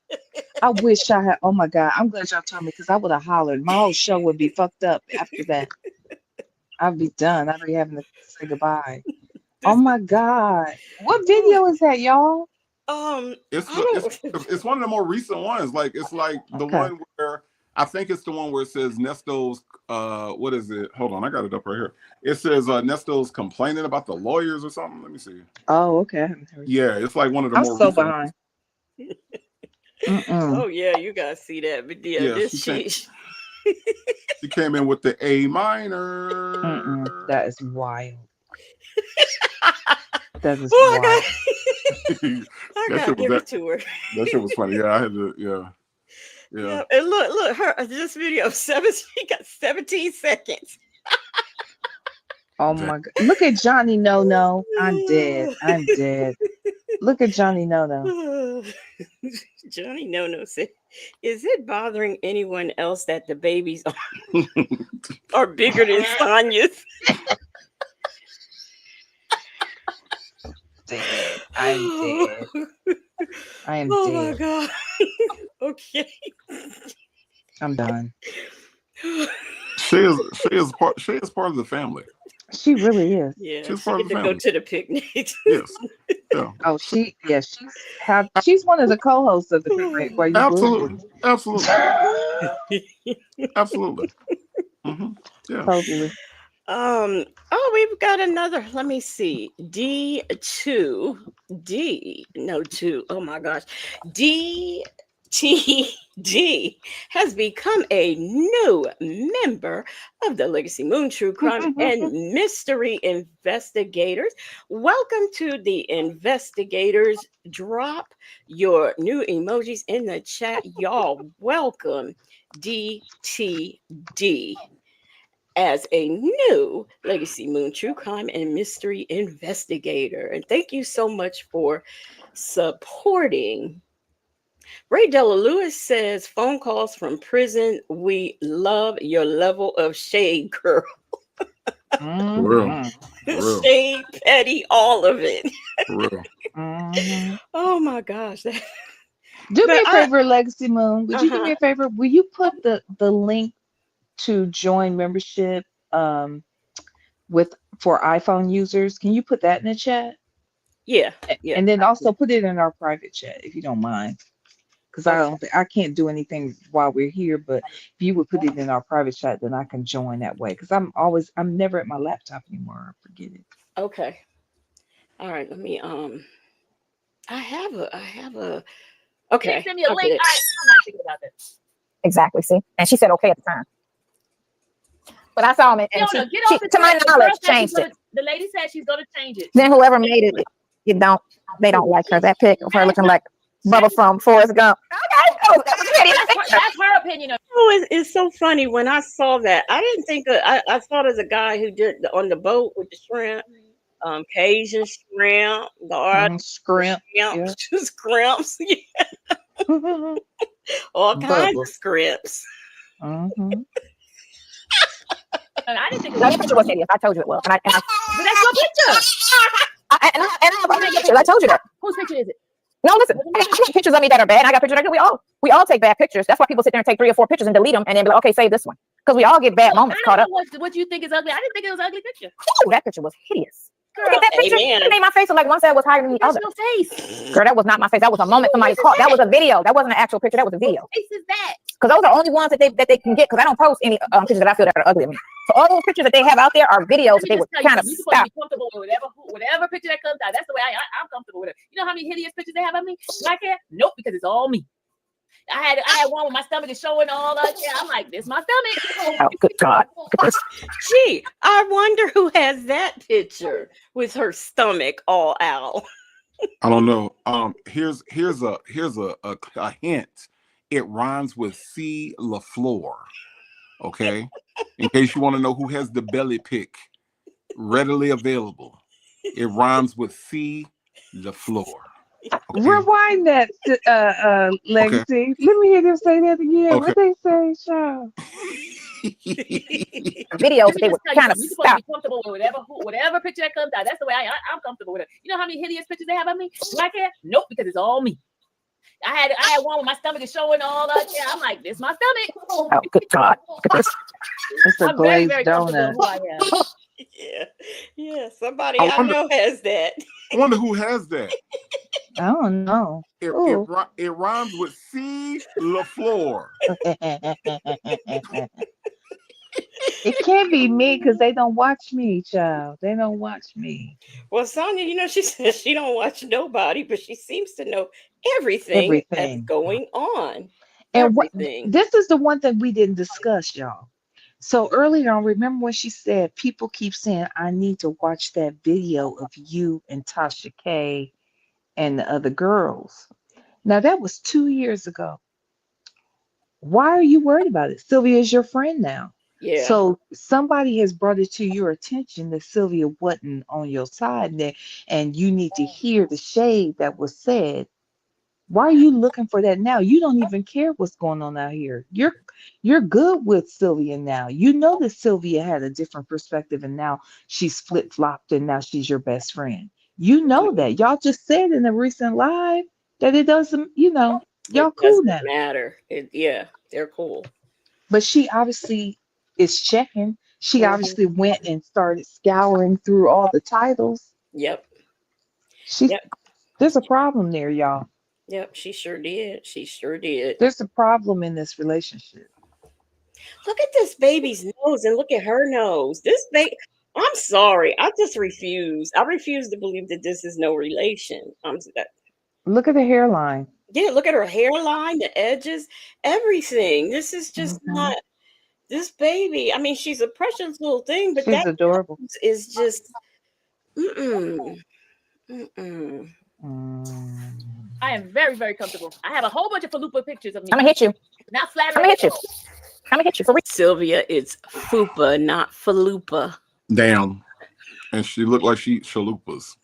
I wish I had. Oh my God. I'm glad y'all told me, because I would have hollered. My whole show would be fucked up after that. I'd be done. I'd be having to say goodbye. Oh my God. What video is that, y'all? It's one of the more recent ones. Like it's like the Okay. one where I think it's the one where it says Nesto's what is it? Hold on, I got it up right here. It says Nesto's complaining about the lawyers or something. Let me see. Oh, okay. Yeah, it's like one of the I'm more so recent behind. Oh yeah, you gotta see that. But yeah, Yeah, this she came in with the A minor. That is wild. That is Oh, wild. I gotta give it to her. That shit was funny. Yeah, I had to. Yeah. Yeah, and look, her this video she got 17 seconds. Oh my God. Look at Johnny No No. I'm dead. I'm dead. Look at Johnny No No. Johnny No said, "Is it bothering anyone else that the babies are bigger than Sonya's?" Dead. I'm dead. I am Oh dead. my God. Okay. I'm done. She is part of the family. She really is. Yeah, She's she part get of the to go family. to the picnic. Yes. Yeah. Oh, she's one of the co-hosts of the picnic where you Absolutely. believe. Absolutely. Mm-hmm. Yeah. Totally. Oh, we've got another. Let me see. D2. Oh my gosh. DTD has become a new member of the Legacy Moon True Crime and Mystery Investigators. Welcome to the investigators. Drop your new emojis in the chat. Y'all, welcome DTD as a new Legacy Moon True Crime and Mystery Investigator. And thank you so much for supporting. Ray Della Lewis says, phone calls from prison. We love your level of shade, girl. For real. Shade, petty, all of it. For real. Oh my gosh. Do me a favor, Legacy Moon. Would you do me a favor? Will you put the link to join membership for iPhone users? Can you put that in the chat? Yeah, yeah. And then also put it in our private chat if you don't mind. Because I Okay. don't think I can't do anything while we're here, but if you would put it in our private chat, then I can join that way. Because I'm never at my laptop anymore. I forget it. Okay. All right. Let me. I have a. You didn't Okay. send me a I link. did. All right, I'm not thinking about this. Exactly. See, and she said okay at the time, but I saw him, and Fiona, get she off the to my chat. The knowledge, girl said she's changed it. gonna. The lady said she's gonna change it. Then whoever made it, they don't like her. That pic of her looking like Bubba from Forrest Gump. Okay, that was a hideous picture. That's her opinion. Oh, it's so funny when I saw that. I didn't think I thought of the guy who did on the boat with the shrimp, Cajun shrimp, garlic Scrimp. shrimp, Yeah. scrimps, all kinds Bubba. of scripts. Mm-hmm. And I didn't think it That was. picture was hideous. I told you it was, But that's your picture. I have other pictures. I told you that. Whose picture is it? No, listen. I got pictures of me that are bad. And I got pictures that are good. We all take bad pictures. That's why people sit there and take 3 or 4 pictures and delete them, and then be like, okay, save this one, because we all get bad moments I caught don't up. know what you think is ugly. I didn't think it was an ugly picture. Ooh, that picture was hideous. Look Girl, at that picture. Amen. It made my face look like one side was higher than the that's other. your face. Girl, that was not my face. That was a moment somebody caught. That was a video. That wasn't an actual picture. That was a video. Whose face is that? Because those are the only ones that they can get. Because I don't post any pictures that I feel that are ugly of me. So all those pictures that they have out there are videos that they would kind of You're supposed to stop. be comfortable with whatever picture that comes out. That's the way I'm comfortable with it. You know how many hideous pictures they have of me? Black hair? Nope, because it's all me. I had one with my stomach is showing all that. Yeah, I'm like, this my stomach. Oh, good God. Gee, I wonder who has that picture with her stomach all out. I don't know. Here's a hint. It rhymes with C. LaFleur. Okay, in case you want to know who has the belly pick readily available, it rhymes with C. LaFleur. Okay. Rewind that, Legacy. Okay. Let me hear them say that again. Okay. What they say, Sean? Videos that they would kind of You're supposed to stop. be comfortable with whatever picture that comes out. That's the way I'm comfortable with it. You know how many hideous pictures they have of me? Black hair? Nope, because it's all me. I had one with my stomach is showing all that. Yeah, I'm like, this my stomach. Oh, good God. It's a I'm very, glazed very comfortable donut. with who I am. Yeah, somebody I I know has that. wonder who has that. I don't know. It rhymes with C. LaFleur. It can't be me because they don't watch me, child. They don't watch me. Well, Sonya, she says she don't watch nobody, but she seems to know everything that's Everything. going on. And Everything. this is the one thing we didn't discuss, y'all. So earlier on, remember when she said people keep saying I need to watch that video of you and Tasha K and the other girls. Now that was 2 years ago. Why are you worried about it? Sylvia is your friend now. Yeah. So somebody has brought it to your attention that Sylvia wasn't on your side and you need to hear the shade that was said. Why are you looking for that now? You don't even care what's going on out here. You're good with Sylvia now. You know that Sylvia had a different perspective and now she's flip-flopped and now she's your best friend. You know that. Y'all just said in a recent live that it doesn't, y'all It cool doesn't now. matter. Yeah, they're cool. But she obviously is checking. She obviously went and started scouring through all the titles. Yep. There's a problem there, y'all. Yep, she sure did. She sure did. There's a problem in this relationship. Look at this baby's nose and look at her nose. This baby, I'm sorry. I just refuse. I refuse to believe that this is no relation. Look at the hairline. Yeah, look at her hairline, the edges, everything. This is just not this baby. I mean, she's a precious little thing, but She's that adorable. nose is just mm-mm. Mm-mm. I am very, very comfortable. I have a whole bunch of Falupa pictures of me. I'm gonna hit you. Not flattering. I'm gonna hit you. I'm gonna hit you for real. Sylvia, it's Fupa, not Falupa. Damn. And she looked like she chalupas.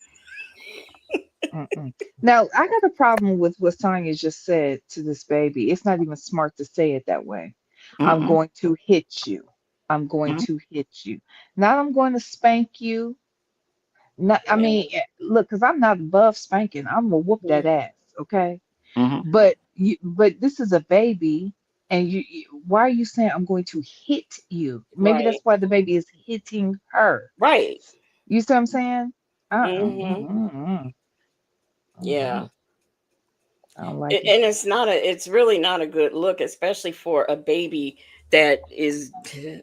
Now, I got a problem with what Sonya just said to this baby. It's not even smart to say it that way. I'm going to hit you. I'm going to hit you. Not I'm going to spank you. Not, I mean, look, because I'm not above spanking. I'm gonna whoop that ass, okay? But this is a baby, and why are you saying I'm going to hit you? Maybe that's why the baby is hitting her. Right. You see what I'm saying? Yeah. I don't like it. And it's really not a good look, especially for a baby that is,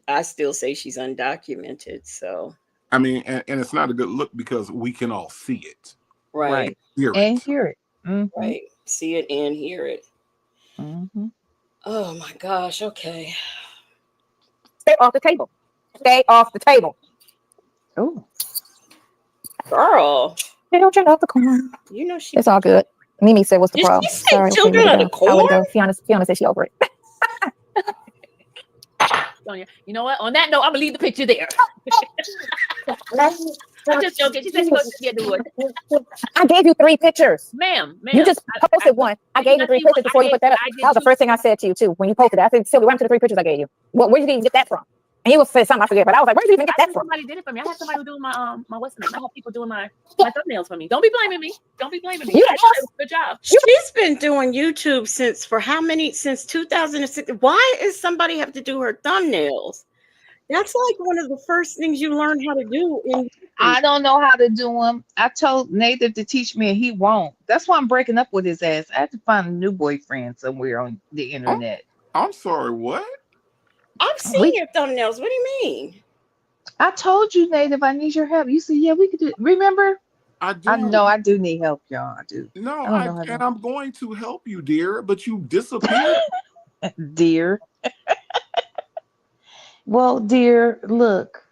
I still say she's undocumented. So, I mean, and it's not a good look because we can all see it, right, hear And it. hear it. Mm-hmm. right. See it and hear it. Mm-hmm. Oh my gosh. Okay. Stay off the table. Stay off the table. Oh, Girl, They don't check off the corn. you know she It's all good. Mimi said, "What's the did she problem?" say Sorry. Okay, way children to of the go. I'll way to corn? go. Fiona said she over it. Sonya, you know what? On that note, I'm gonna leave the picture there. I'm just joking. She said she goes to do it. I gave you 3 pictures. Ma'am. You just posted one. I gave you 3 pictures before you put that up. That was the first thing I said to you too when you posted that. I said, "Sylvia, what happened to the 3 pictures I gave you? Where did you even get that from?" And you said something I forget, but I was like, "Where did you even get that from?" Somebody did it for me. I had somebody who doing my what's the name? I have people doing my thumbnails for me. Don't be blaming me. Don't be blaming me. You I did a good job. She's been doing YouTube since 2006. Why does somebody have to do her thumbnails? That's like one of the first things you learn how to do in YouTube. I don't know how to do them. I told Nathan to teach me, and he won't. That's why I'm breaking up with his ass. I have to find a new boyfriend somewhere on the internet. I'm sorry, what? I've seen your thumbnails. What do you mean? I told you, Native, I need your help. You said, yeah, we could do it. Remember? I I do. know I do need help, y'all. I do. No, I don't know how to. I'm going to help you, dear, but you disappeared. Dear. Well, dear, look,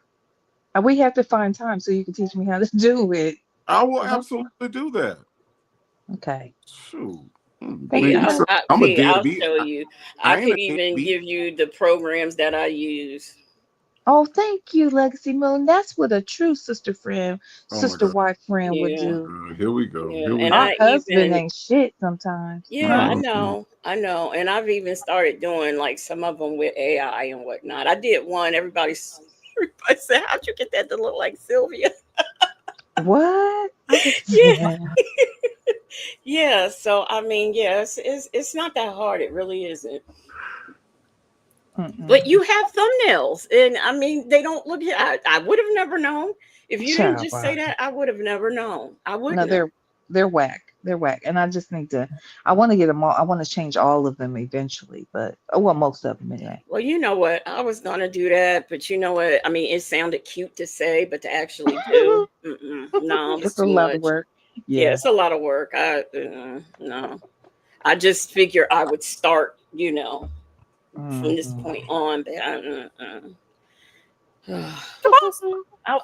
we have to find time so you can teach me how to do it. I will absolutely do that. Okay. Shoot. I'm a dead I'll beat. show you. I I ain't could a even deadbeat. give you the programs that I use. Oh, thank you, Legacy Moon. That's what a true sister friend, Oh my sister God. wife friend would Yeah. do. Here we go. Yeah. Here we And go. Our I husband even ain't shit sometimes. yeah, I know. And I've even started doing like some of them with AI and whatnot. I did one, everybody said, how'd you get that to look like Sylvia? What? Yeah. Yeah. So I mean, yes, it's not that hard. It really isn't. But you have thumbnails, and I mean, they don't look. I would have never known if you didn't Child, just say that. I would have never known. I no, wouldn't have. they're whack. They're whack, and I just need to. I want to get them all. I want to change all of them eventually, but well, most of them anyway. Well, you know what? I was gonna do that, but you know what? I mean, it sounded cute to say, but to actually do, no, it's It's a too lot of much. work. Yeah, Yeah. it's a lot of work. No. I just figure I would start, from this Mhm. point on. But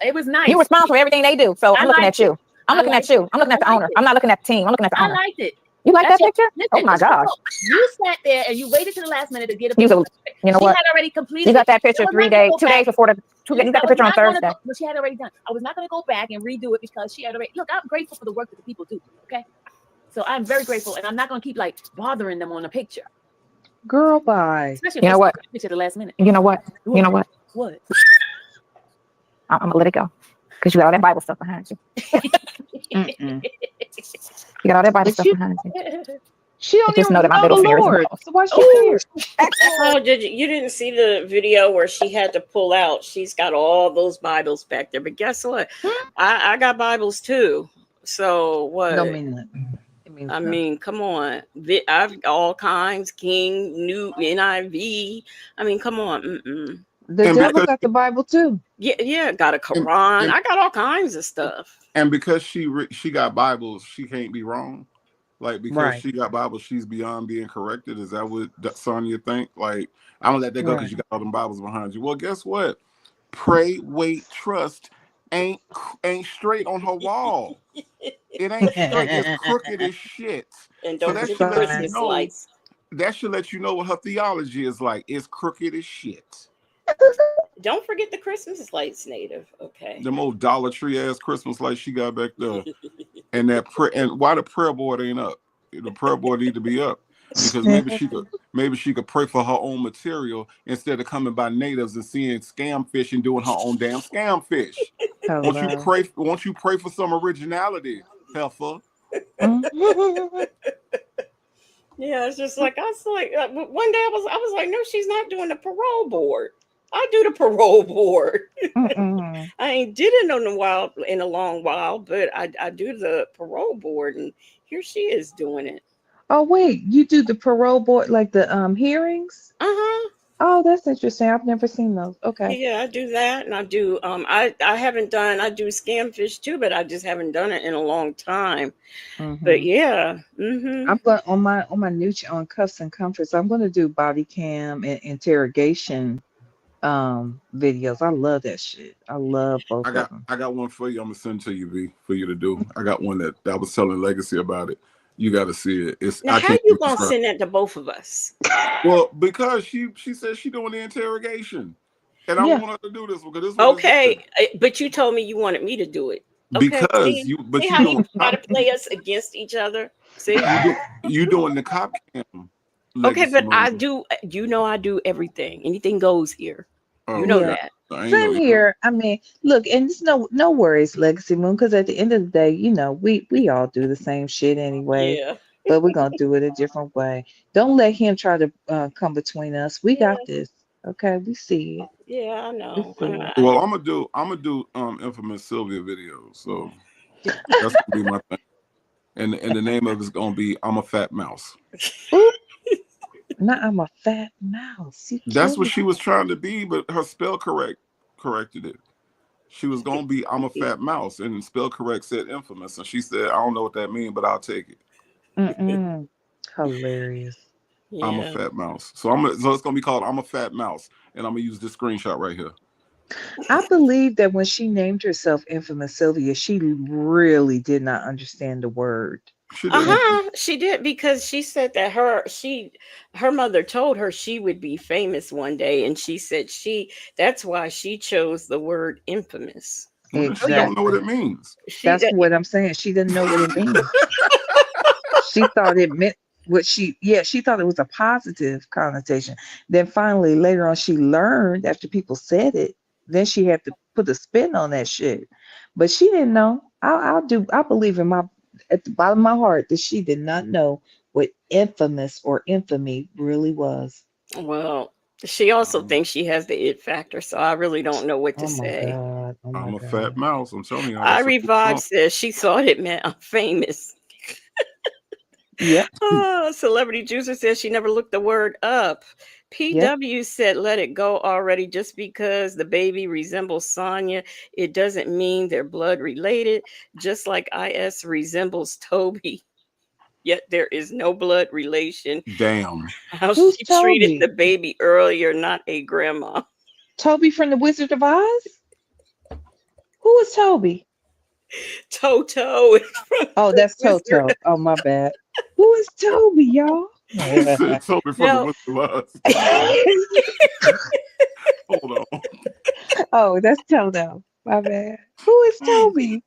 It was nice. You responsible for everything they do. So I'm looking liked at you. I'm I looking at liked you. I'm looking at the owner. I'm not looking at the team. I'm looking at the I owner. liked it. You like that picture? Listen, Oh my gosh. you sat there and you waited to the last minute to get a You picture. know She what? had already completed. You got that it. picture I was 3 not gonna days, go 2 days back. before the you got the picture on Thursday. But she had already done. I was not going to go back and redo it because she had already. Look, I'm grateful for the work that the people do. Okay, so I'm very grateful, and I'm not going to keep like bothering them on a picture. Girl, bye. Especially if You know they what? send a picture at the last minute. You know what? You know what? What? I'm gonna let it go because you got all that Bible stuff behind you. Mm-mm. You got all that Bible But stuff you, behind you. she don't And just even know that my know middle the finger is Lord. involved. So why she care? oh, you didn't see the video where she had to pull out? She's got all those Bibles back there. But guess what? I got Bibles too. So what? Don't mean nothing. It means I nothing. mean, come on. I've all kinds, King, New, NIV. I mean, come on. The And devil because got the Bible too. Yeah, got a and, Quran. and, I got all kinds of stuff. and because she got Bibles, she can't be wrong. Like because Right. she got Bibles, she's beyond being corrected. Is that what Sonya think? Like I'm gonna let that go because Right. you got all them Bibles behind you. Well, guess what? Pray, wait, trust ain't straight on her wall. It ain't straight. It's crooked as shit. And So don't that forget should the let you Christmas know. lights. That should let you know what her theology is like. It's crooked as shit. Don't forget the Christmas lights, Native. Okay. Them old Dollar Tree ass Christmas lights she got back there, and and why the prayer board ain't up? The prayer board need to be up because maybe she could pray for her own material instead of coming by natives and seeing scam fish and doing her own damn scam fish. Won't you Hello. pray? Won't you pray for some originality, heifer? Yeah, it's just like I was like one day I was like, no, she's not doing the parole board. I do the parole board. I ain't did it in a long while, but I do the parole board, and Here she is doing it. Oh wait, you do the parole board like the hearings? Uh-huh. Oh, that's interesting. I've never seen those. Okay. Yeah, I do that, and I do. I haven't done. I do scamfish too, but I just haven't done it in a long time. But Hmm. yeah. Mm-hmm. I'm going on my new on cuffs and comforts. I'm going to do body cam and interrogation videos. I love that shit. I love both of them. I got one for you. I'm gonna send to you, V, for you to do. I got one that I was telling Legacy about it. You got to see it. It's Now, I how can't you even gonna describe. send that to both of us? Well, because she said she doing the interrogation, and I Yeah. want her to do this because this is what it said. Okay, but you told me you wanted me to do it. Okay, Because see, you, see but you how he doing try cop, to play us against each other. See, you doing the cop cam, okay, Legacy but I Moon. do. You know, I do everything. Anything goes here. You Oh know Yeah. God, that. I ain't know. Same You know, here. I mean, look, and it's no worries, Legacy Moon, because at the end of the day, we all do the same shit anyway, Yeah, but we're gonna do it a different way. Don't let him try to come between us. We got yeah, this. Okay, we see it. yeah. I We know. see it. well, I'm gonna do infamous Sylvia videos. So that's gonna be my thing. And the name of it's gonna be I'm a fat mouse. Ooh, now I'm a fat mouse. You That's what killing she was trying to be, but her spell corrected it. She was gonna be I'm a me. fat mouse, and spell correct said infamous, and she said I don't know what that means, but I'll take it. Mm-mm. Hilarious. I'm a Yeah. fat mouse, so it's gonna be called I'm a fat mouse, and I'm gonna use this screenshot right here. I believe that when she named herself Infamous Sylvia, she really did not understand the word. She did. And Uh-huh. She did because she said that her mother told her she would be famous one day, and she said that's why she chose the word infamous. Well, then she don't know what exactly. it means. She That's that what I'm saying. She didn't know what it means. She thought it meant what she thought it was a positive connotation. Then finally later on she learned after people said it, then she had to put a spin on that shit. But she didn't know. I believe in my at the bottom of my heart that she did not know what infamous or infamy really was. well, she also Um, thinks she has the it factor, so I really don't know what to Oh my say. God. Oh my I'm a fat God. mouse. I'm telling you, I that's a cool revived song. says she thought it meant I'm famous. Yep. Celebrity Juicer says she never looked the word up. Yep. PW said, let it go already. Just because the baby resembles Sonya, it doesn't mean they're blood related. Just like IS resembles Toby, yet there is no blood relation. Damn. How Who's she treated the Toby? baby earlier, not a grandma. Toby from the Wizard of Oz? Who is Toby? Toto is from Oh, the that's Wizard. Toto. Oh, my bad. Who is Toby, y'all? He said Toby from the No, Wizard of Oz. Hold on. Oh, that's Toto. My bad. Who is Toby?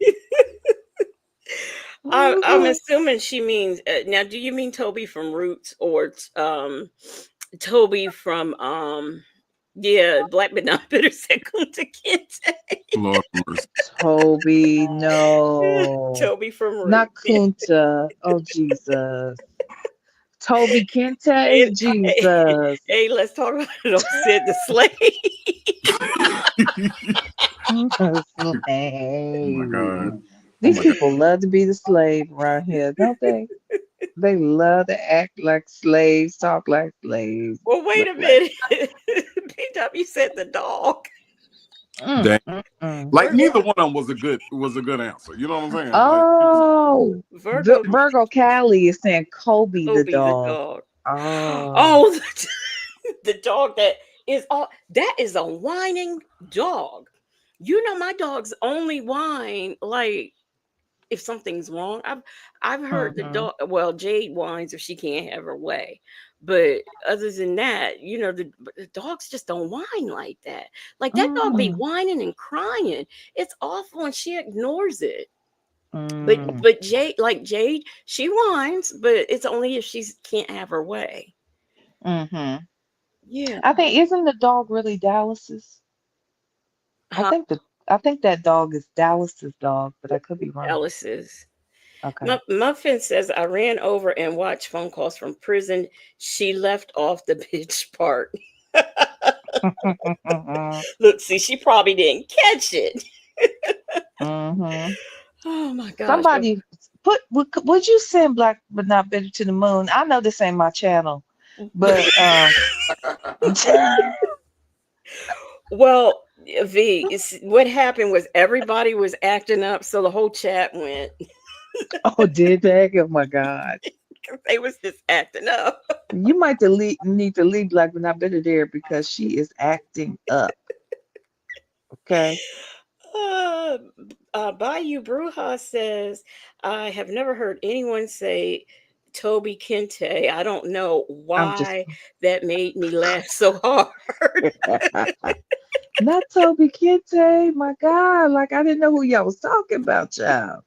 I'm Oh, assuming she means now. Do you mean Toby from Roots or Toby from yeah, Black but not bitter said Kunta Kinte. Lord have mercy. Toby, no. Toby from Not Roots. Kunta. Oh, Jesus. Toby Kente is Hey, hey, Jesus. hey, let's talk about it on Sid the Slave. Oh my Slave. God. Oh These my God. people love to be the slave around here, don't they? They love to act like slaves, talk like slaves, Well, wait look a like. minute. PW said the dog. Mm, Dang. mm, mm. Like Virgo, neither one of them was a good answer. You know what I'm saying? Like it was, Oh, Virgo, Virgo Cali is saying Kobe the Toby the dog. dog. Oh, Oh, the dog that is a whining dog. You know, my dogs only whine like if something's wrong. I've heard the mm-hmm, dog. Well, Jade whines if she can't have her way, but other than that, the dogs just don't whine like that. Like that dog be mm, whining and crying. It's awful, and she ignores it. But mm, but Jade, she whines, but it's only if she can't have her way. mm-hmm. Yeah. I think isn't the dog really Dallas's? I Huh? think the I think that dog is Dallas's dog, but I could be wrong. Alice's. Okay. Muffin says I ran over and watched phone calls from prison. She left off the bitch part. Look, see, she probably didn't catch it. Mm-hmm. Oh my gosh. Somebody would you send Black but Not Bitter to the moon? I know this ain't my channel, but Well, what happened was everybody was acting up, so the whole chat went. oh, did they? Oh my God. They was just acting up. You might need to leave Black but Not Bitter there because she is acting up. Okay. Uh, Bayou Bruja says, I have never heard anyone say Toby Kente. I don't know I'm just why that made me laugh so hard. not Toby Kente. My God. Like I didn't know who y'all was talking about, child.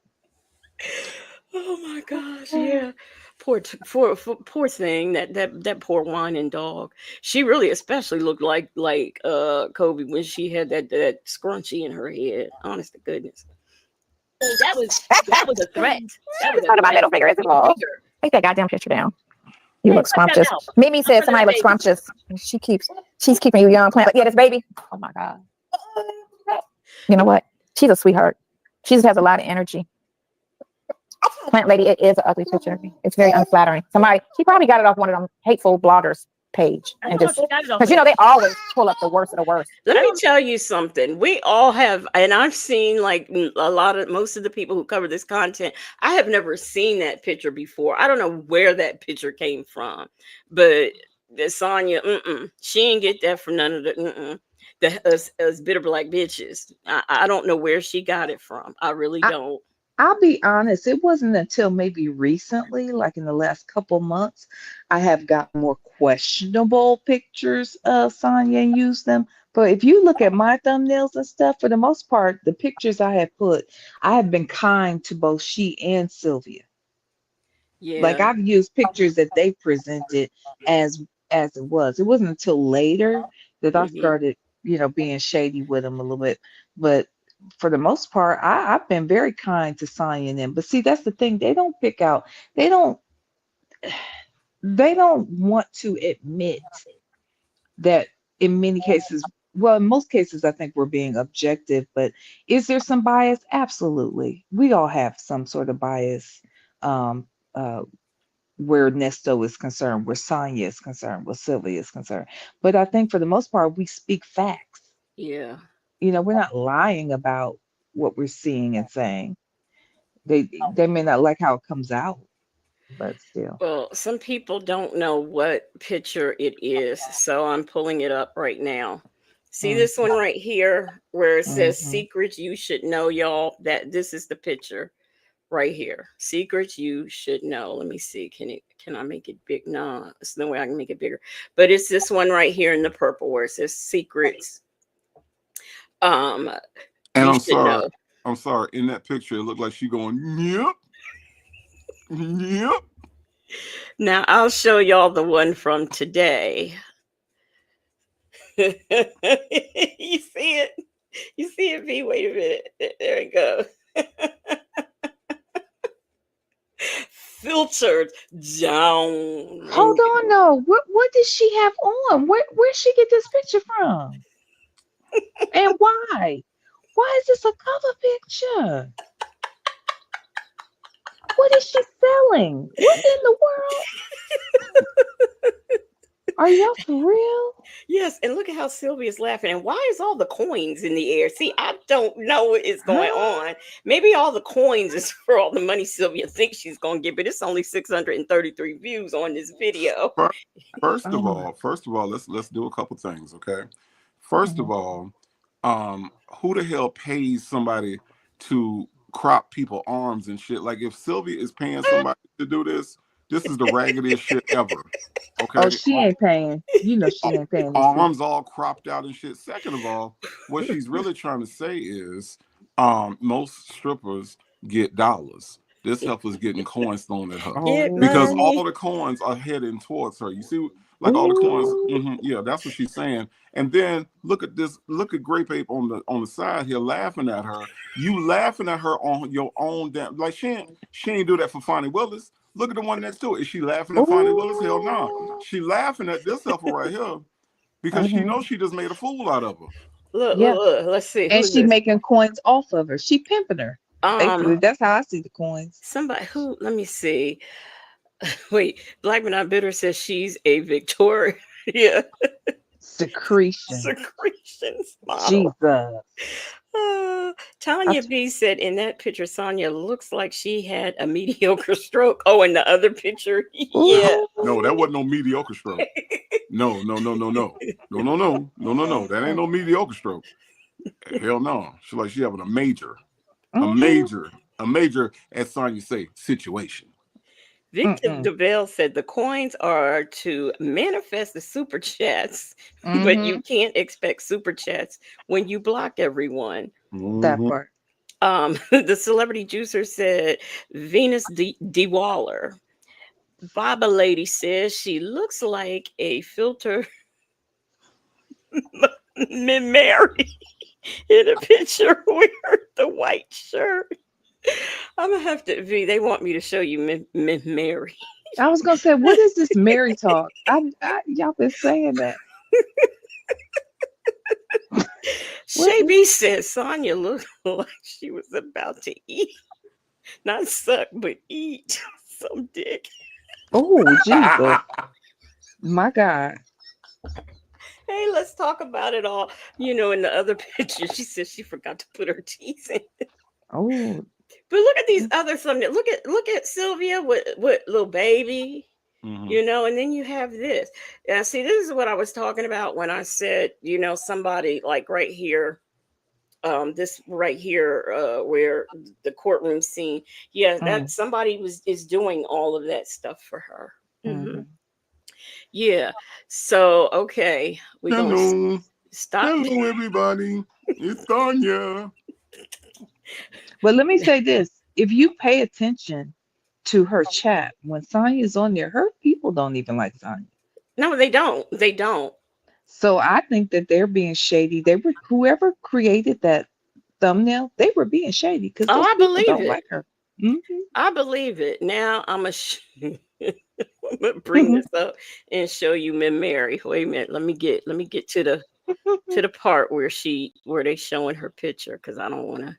Oh my gosh, yeah. Poor thing. That poor whining dog. She really especially looked like Kobe when she had that scrunchie in her head. Honest to goodness. Oh, that was a threat. That was a Part of my threat. middle finger is involved. Take that goddamn picture down. You Hey, look cut that scrumptious. out. Mimi said Cut that somebody looks baby. scrumptious. She's keeping you young. Plant. Yeah, this baby. Oh my God. You know what? She's a sweetheart. She just has a lot of energy. Plant lady, it is an ugly picture. It's very unflattering. She probably got it off one of them hateful bloggers page. I And know just she got it off because you know they always pull up the worst of the worst. Let me tell you something. We all have, and I've seen like most of the people who cover this content. I have never seen that picture before. I don't know where that picture came from, but the Sonya, she ain't get that from none of us bitter black bitches. I don't know where she got it from. I really I, don't. I'll be honest, it wasn't until maybe recently, like in the last couple months, I have got more questionable pictures of Sonya and used them. But if you look at my thumbnails and stuff, for the most part, the pictures I have put, I have been kind to both she and Sylvia. Like Yeah. I've used pictures that they presented as as it was. It wasn't until later that I Hmm. started, being shady with them a little bit. But for the most part, I've been very kind to Sonya and them. But see, that's the thing. They don't pick out, they don't they don't want to admit that in many cases, well, in most cases, I think we're being objective, but is there some bias? Absolutely. We all have some sort of bias. Um, uh, where Nesto is concerned, where Sonya is concerned, where Sylvia is concerned. But I think for the most part, we speak facts. Yeah. We're not lying about what we're seeing and saying. They may not like how it comes out, but still. Well, some people don't know what picture it is, so I'm pulling it up right now. See this one Mm-hmm. right here where it says Mm-hmm. secrets you should know, y'all? That this is the picture right here. Secrets you should know. Let me see. Can I make it big? No, there's no way I can make it bigger. But it's this one right here in the purple where it says secrets um And you I'm should sorry. know. I'm sorry. In that picture, it looked like she going, yep, yep. Now I'll show y'all the one from today. You see it? You see it, V? Wait a minute. There it goes. Filtered down. Hold And on, no. What does she have on? Where she get this picture from? And why? Why is this a cover picture? What is she selling? What in the world? Are y'all for real? yes, and look at how Sylvia's laughing. And why is all the coins in the air? See, I don't know what is going Huh? on. Maybe all the coins is for all the money Sylvia thinks she's gonna get, but it's only 633 views on this video. Fir- First Oh of my. all, let's do a couple things, okay? First of Mhm. all, who the hell pays somebody to crop people arms and shit? Like if Sylvia is paying somebody to do this is the raggediest shit ever. Oh, Okay, she ain't paying. You know she ain't paying these people. arms all cropped out and shit. Second of all, what she's really trying to say is, most strippers get dollars. This heifer's getting coins thrown at her Get because Oh, all money. the coins are heading towards her. You see, like all the coins. ooh. Yeah, that's what she's saying. And then look at this. Look at Grape Ape on the side here laughing at her. You laughing at her on your own damn. Like she ain't do that for Fonnie Willis. Look at the one next to it. Is she laughing at Fonnie Willis? Hell no. Nah. Ooh. She laughing at this heifer right here because she Hmm. knows she just made a fool out of her. Look, look, Yeah. look. Let's see. Who And is she this? making coins off of her. She pimping her. Basically, that's how I see the coins. Somebody who, let me see. Wait, Black but Not Bitter says she's a Victoria Secretion. secretions model. Jesus. Tanya B said in that picture, Sonya looks like she had a mediocre stroke. Oh, in the other picture, yeah. No, that wasn't no mediocre stroke. No. That ain't no mediocre stroke. Hell no. She having a major, as Sonya say, situation. Victor DeVille said the coins are to manifest the super chats, but you can't expect super chats when you block everyone. That part. The celebrity juicer said Venus D. Waller. Baba Lady says she looks like a filter Mary in a picture with the white shirt. I'm gonna have to they want me to show you Mary. I was gonna say, what is this Mary talk? Y'all been saying that. Shay B says Sonya looked like she was about to eat, not suck, but eat some dick. Oh, Jesus. My God. Hey, let's talk about it all. In the other picture, she said she forgot to put her teeth in. Oh. But look at these other Sonya. Look at Sylvia with little baby. And then you have this. Now, see, this is what I was talking about when I said, somebody like right here, this right here, where the courtroom scene. Yeah, that somebody is doing all of that stuff for her. Yeah. So, okay, we're going to stop. Hello, everybody. It's Sonya. But let me say this. If you pay attention to her chat, when Sonya's on there, her people don't even like Sonya. No, they don't. They don't. So I think that they're being shady. Whoever created that thumbnail, they were being shady because those I people believe don't it. like her. I believe it. Now I'm gonna bring this up and show you Mary. Wait a minute. Let me get to the part where they showing her picture, because I don't want to.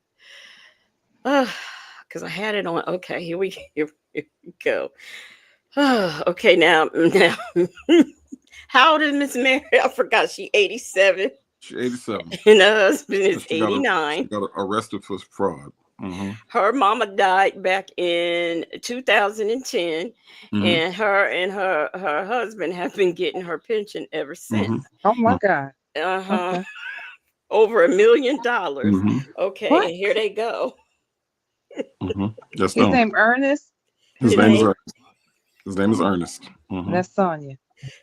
Because I had it on. Okay, here we go. Okay, now how old is Miss Mary? I forgot. She 87. She's 87. And her husband is 89. She got arrested for fraud. Her mama died back in 2010, and her husband have been getting her pension ever since. Oh my God. Okay. Over $1 million. Okay, What? and here they go. His name Ernest. His name is Ernest. His name is Ernest. That's Sonya.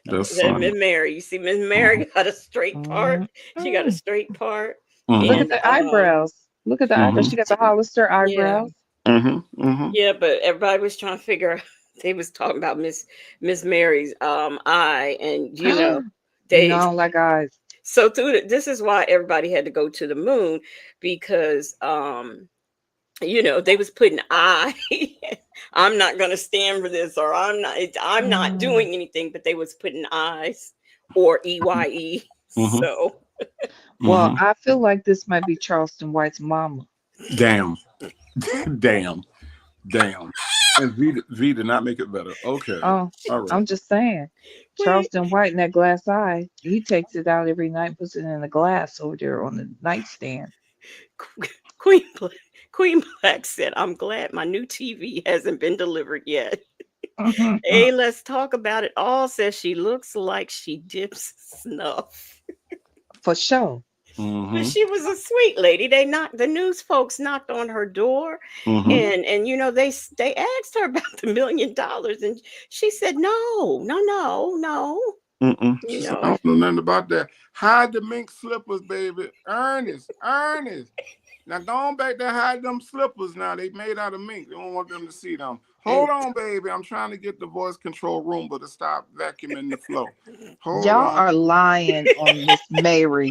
That's Sonya. Miss Mary. You see, Miss Mary got a straight part. She got a straight part. Look at the eyebrows. Look at the eyebrows. She got the Hollister eyebrows. Yeah, but everybody was trying to figure out. They was talking about Miss Mary's eye, and they don't like eyes. So this is why everybody had to go to the moon, because they was putting I'm not gonna stand for this, or I'm not doing anything, but they was putting eyes or EYE. So well, I feel like this might be Charleston White's mama. Damn. And V did not make it better. Okay. Oh, all right. I'm just saying. Charleston White in that glass eye, he takes it out every night, puts it in a glass over there on the nightstand. Queen Black said, "I'm glad my new TV hasn't been delivered yet." Hey, let's talk about it all. Says she looks like she dips snuff. For sure. But she was a sweet lady. The news folks knocked on her door, and they asked her about the $1 million, and she said no. She said, I don't know nothing about that. Hide the mink slippers, baby. Ernest. Now go on back there, hide them slippers. Now they made out of mink. They don't want them to see them. Hold on, baby. I'm trying to get the voice control Roomba to stop vacuuming the floor. Y'all are lying on Miss Mary.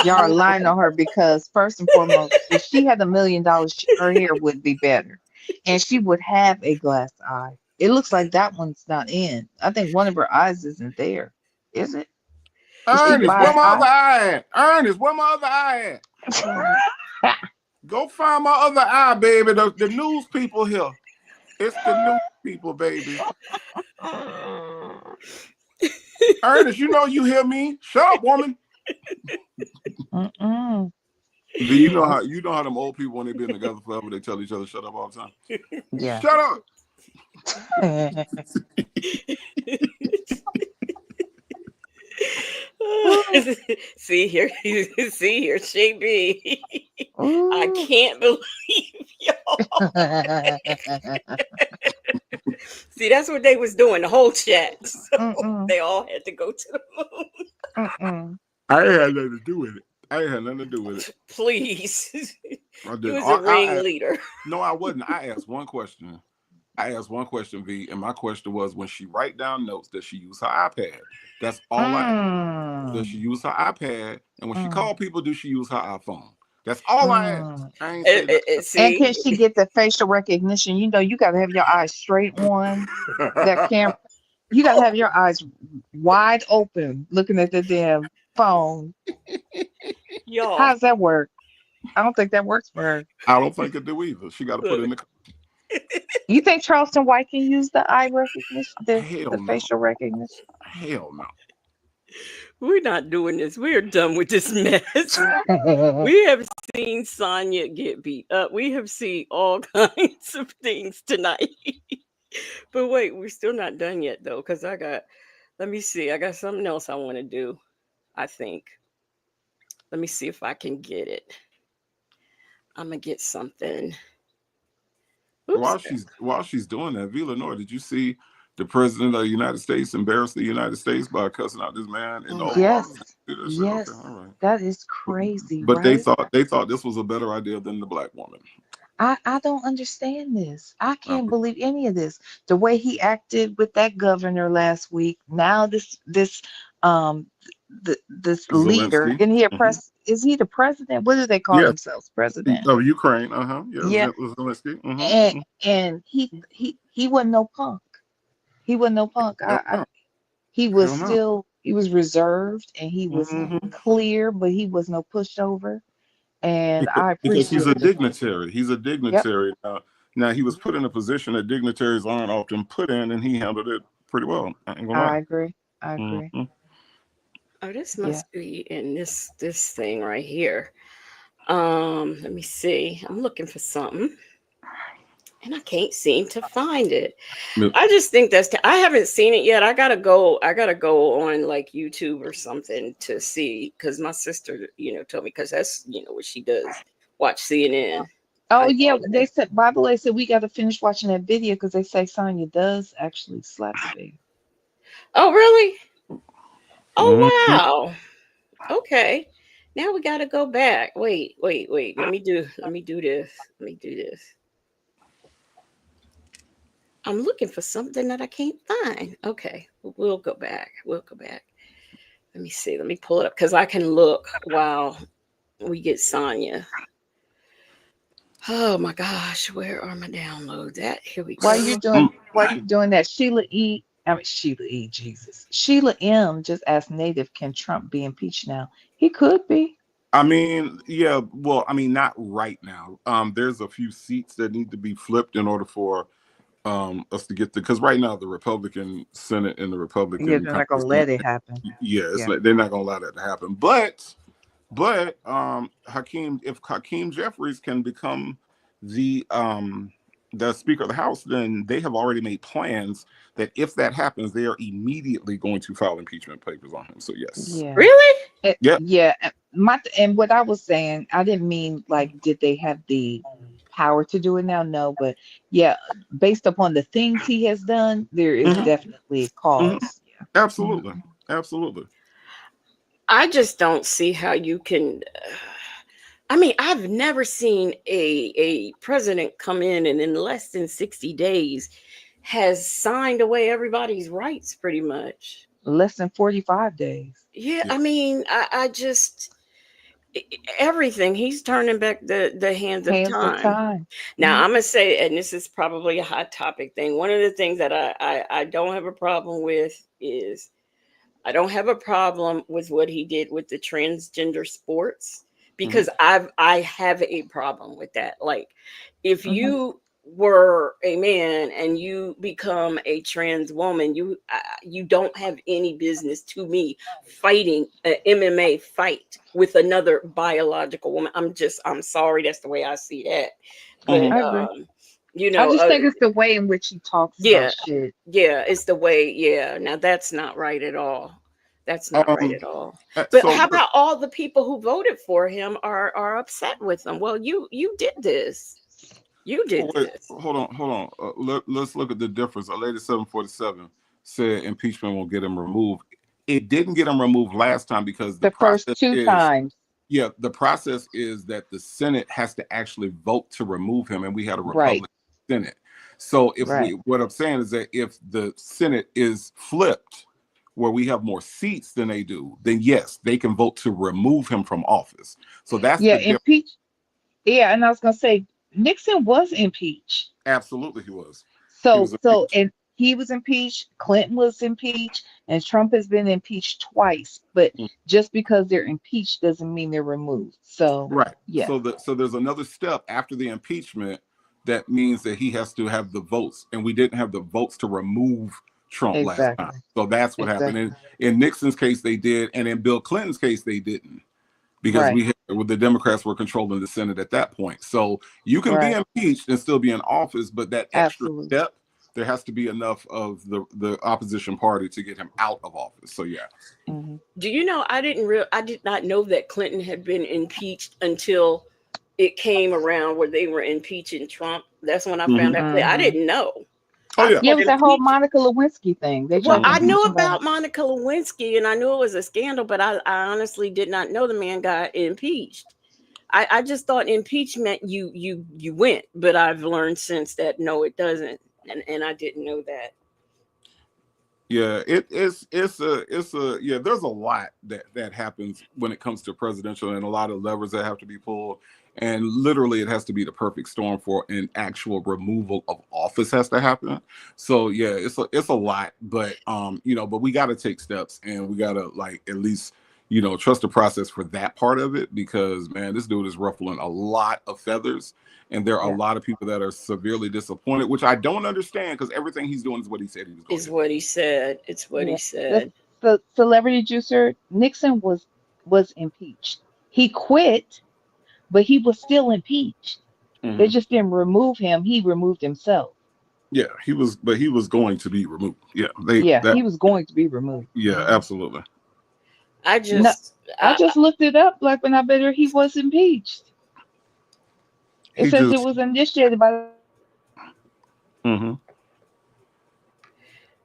Y'all are lying on her because, first and foremost, if she had $1 million, her hair would be better. And she would have a glass eye. It looks like that one's not in. I think one of her eyes isn't there. Is it? Ernest, where my other eye at? Ernest, where my other eye at? Go find my other eye, baby. The news people here. It's the news people, baby. Ernest, you know you hear me. Shut up, woman. Mm-mm. Do you know how them old people, when they've been together forever, they tell each other shut up all the time? Yeah. Shut up. See here, she be. I Ooh. can't believe y'all. See, that's what they was doing, the whole chat. So Mm-mm. they all had to go to the moon. Mm-mm. I ain't had nothing to do with it. I ain't had nothing to do with it. Please. I He did. was a ringleader. No, I wasn't. I asked one question. V, and my question was, when she write down notes, does she use her iPad? That's all I asked. Does she use her iPad? And when she call people, does she use her iPhone? That's all I asked. I ain't say that. And can she get the facial recognition? You know, you got to have your eyes straight on that camera. You got to have your eyes wide open looking at the damn phone. Y'all. How does that work? I don't think that works for her. I don't think it do either. She got to put in the. You think Charleston White can use the eye recognition, the Hell no. facial recognition? Hell no. We're not doing this. We're done with this mess. We have seen Sonya get beat up. We have seen all kinds of things tonight. But wait, we're still not done yet though, because let me see, I got something else I want to do, I think. Let me see if I can get it. I'm gonna get something. Oops. While she's doing that, V. Lenore, did you see the president of the United States embarrass the United States by cussing out this man in the Oval Yes. Office? Yes. Okay, all right. That is crazy, But right? they thought this was a better idea than the black woman. I don't understand this. I can't believe any of this. The way he acted with that governor last week. Now this this leader, Zelensky. and is he the president? What do they call Yes. themselves? President. Of Ukraine. Yeah. Zelensky. And he wasn't no punk. He wasn't no punk. He was no. he was reserved and he was clear, but he was no pushover. And I Because he's a appreciate the fact. dignitary. He's a Yep. dignitary. Now he was put in a position that dignitaries aren't often put in, and he handled it pretty well. I ain't gonna I lie. agree. I agree. Oh, this Yeah. must be in this thing right here. Let me see. I'm looking for something. And I can't seem to find it. I just think I haven't seen it yet. I gotta go on like YouTube or something to see, because my sister, told me, because that's what she does. Watch CNN. Oh yeah, they said Bible. They said we got to finish watching that video because they say Sonya does actually slap the baby. Oh really? Oh wow. Okay. Now we gotta go back. Wait. Let me do this. I'm looking for something that I can't find. Okay, we'll go back. Let me see. Let me pull it up, because I can look while we get Sonya. Oh my gosh, where are my downloads at? Here we go. While you doing that, Sheila E. Jesus. Sheila M. just asked Native, can Trump be impeached now? He could be. I mean, yeah. Well, I mean, not right now. There's a few seats that need to be flipped in order for us to get because right now the Republican Senate and the Republican they're not gonna let it happen. Yeah, like they're not gonna allow that to happen. But if Hakeem Jeffries can become the Speaker of the House, then they have already made plans that if that happens, they are immediately going to file impeachment papers on him. So yes. Yeah. Really? Yeah. And what I was saying, I didn't mean like did they have the power to do it now? No, but yeah, based upon the things he has done, there is definitely a cause. Yeah. Absolutely. Absolutely. I just don't see how you can. I mean, I've never seen a president come in and in less than 60 days has signed away everybody's rights pretty much. Less than 45 days. Yeah, I mean, I just everything he's turning back the hands of time. Now I'm gonna say, and this is probably a hot topic thing. One of the things that I don't have a problem with is I don't have a problem with what he did with the transgender sports, because I have a problem with that. Like, if Mhm. you were a man and you become a trans woman, you don't have any business to me fighting an MMA fight with another biological woman. I'm sorry, that's the way I see that. But I agree. you I know, just think it's the way in which he talks about yeah, shit. yeah, it's the way. Yeah, now that's not right at all. That's not right Um. at all. But So, how about all the people who voted for him are upset with him? Well, you did this. You did wait, this. hold on. Let's look at the difference. A lady 747 said impeachment will get him removed. It didn't get him removed last time because the The first process two is, times. yeah, the process is that the Senate has to actually vote to remove him, and we had a Right. Republican Senate. So Right. what I'm saying is that if the Senate is flipped, where we have more seats than they do, then yes, they can vote to remove him from office. So that's Yeah, the difference. impeach. Yeah, and I was gonna say Nixon was impeached. Absolutely, he was. He So was so impeached. and he was impeached, Clinton was impeached, and Trump has been impeached twice. But just because they're impeached doesn't mean they're removed. So Right. yeah, So there's another step after the impeachment that means that he has to have the votes, and we didn't have the votes to remove Trump last time. exactly. So that's what happened. Exactly. In Nixon's case, they did, and in Bill Clinton's case, they didn't, because Right. the Democrats were controlling the Senate at that point. So you can be Right. impeached and still be in office, but that extra Absolutely. step, there has to be enough of the opposition party to get him out of office. So yeah. Hmm. Do you know I did not know that Clinton had been impeached until it came around where they were impeaching Trump. That's when I found Hmm. out. I Hmm. didn't know. Oh I yeah. Yeah, it thought was that whole impeach. Monica Lewinsky thing. They Well, tried to I Hmm. knew impeach him by about Monica Lewinsky and I knew it was a scandal, but I honestly did not know the man got impeached. I just thought impeachment you went, but I've learned since that no, it doesn't, and I didn't know that. Yeah, it's a yeah. There's a lot that happens when it comes to presidential, and a lot of levers that have to be pulled, and literally it has to be the perfect storm for an actual removal of office has to happen. So yeah, it's a lot, but but we got to take steps, and we got to like at least trust the process for that part of it, because man, this dude is ruffling a lot of feathers, and there are a yeah. lot of people that are severely disappointed, which I don't understand because everything he's doing is what he said he was going Is to do. what he said. It's what he Yeah. The said. celebrity juicer Nixon was impeached. He quit, but he was still impeached. They Hmm. just didn't remove him. He removed himself. Yeah, but he was going to be removed. Yeah, Yeah, he was going to be removed. yeah, Hmm. absolutely. I No, just I just looked it up, like when I better he was impeached. It He says it just, was initiated by. hmm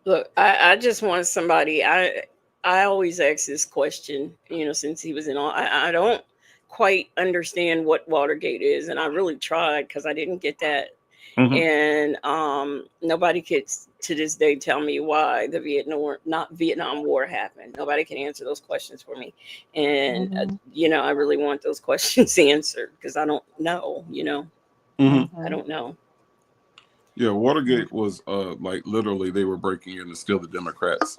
look. I just want somebody. I always ask this question. Since he was in all, I don't quite understand what Watergate is, and I really tried because I didn't get that. hmm And nobody could to this day tell me why the Vietnam War happened. Nobody can answer those questions for me, and Hmm. I really want those questions answered because I don't know. hmm I Hmm. don't know. Yeah, Watergate was like literally they were breaking in to steal the Democrats'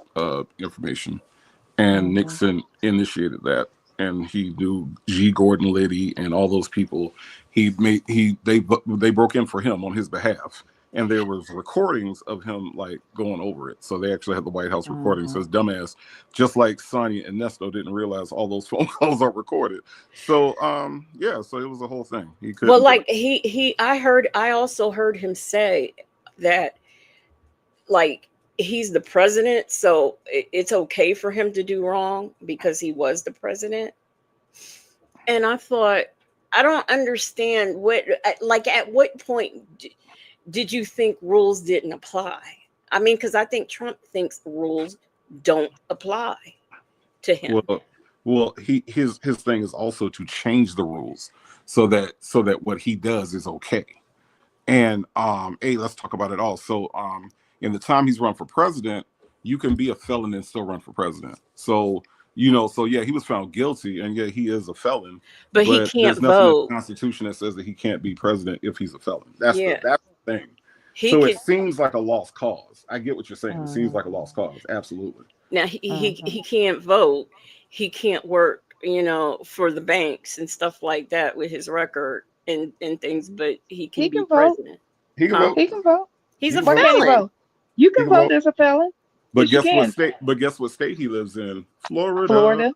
information, and Hmm. Nixon initiated that, and he knew G. Gordon Liddy and all those people. They broke in for him on his behalf, and there was recordings of him like going over it. So they actually had the White House recording. So Hmm. his dumbass, just like Sonya and Nesto, didn't realize all those phone calls are recorded. So yeah, so it was a whole thing. He Well, couldn't like get I also heard him say that like he's the president, so it's okay for him to do wrong because he was the president. And I thought, I don't understand like at what point did you think rules didn't apply? I mean, because I think Trump thinks rules don't apply to him. well. Well, his thing is also to change the rules so that what he does is okay. And hey, let's talk about it all. So in the time he's run for president, you can be a felon and still run for president. So so yeah, he was found guilty, and yeah, he is a felon, But he but there's can't nothing in vote. the Constitution that says that he can't be president if he's a felon. Yeah. That's the thing. He So it could seems like a lost cause. I get what you're saying. It seems Hmm. like a lost cause. Absolutely. now he Hmm. can't vote. He can't work for the banks and stuff like that with his record and things, but he can He be can vote. president. He can Huh? vote. He can vote. He's He a can Why vote. can't he felon. vote? You He can can vote vote. as a felon. But Yes, you guess what can. state? But guess what state he lives in? Florida. Florida.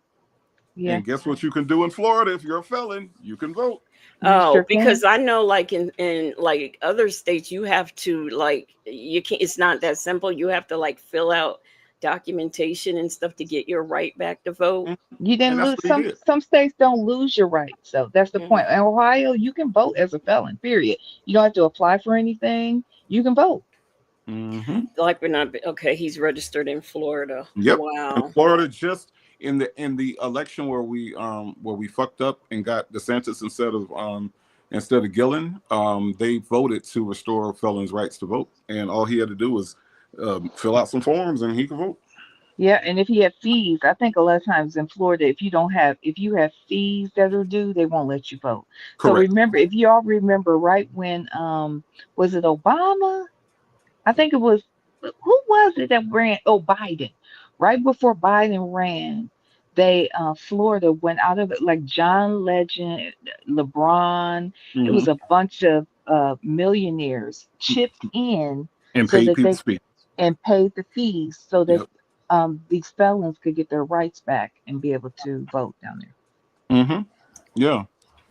Yeah, And guess what you can do in Florida if you're a felon? You can vote. you sure Oh, can. because I know, like in like other states, you have to like you can't. It's not that simple. You have to like fill out documentation and stuff to get your right back to vote. Mhm. You And didn't that's lose what he did. some states don't lose your rights. So that's the Mhm. point. In Ohio, you can vote as a felon, period. You don't have to apply for anything. You can vote. Hmm. Like we're not okay. He's registered in Florida. Yep. And Wow. Florida just in the election where we fucked up and got DeSantis instead of Gillen, they voted to restore felons' rights to vote, and all he had to do was fill out some forms and he could vote. Yeah, and if you have fees, I think a lot of times in Florida, if you have fees that are due, they won't let you vote. So Correct. remember, if you all remember, right when was it Obama? I think it was, who was it that ran? Oh, Biden. Right before Biden ran, they Florida went out of it, like John Legend, LeBron. It Hmm. was a bunch of millionaires chipped in And so paid that they people's fees. and paid the fees so that Yep. these felons could get their rights back and be able to vote down there. Hmm. Yeah.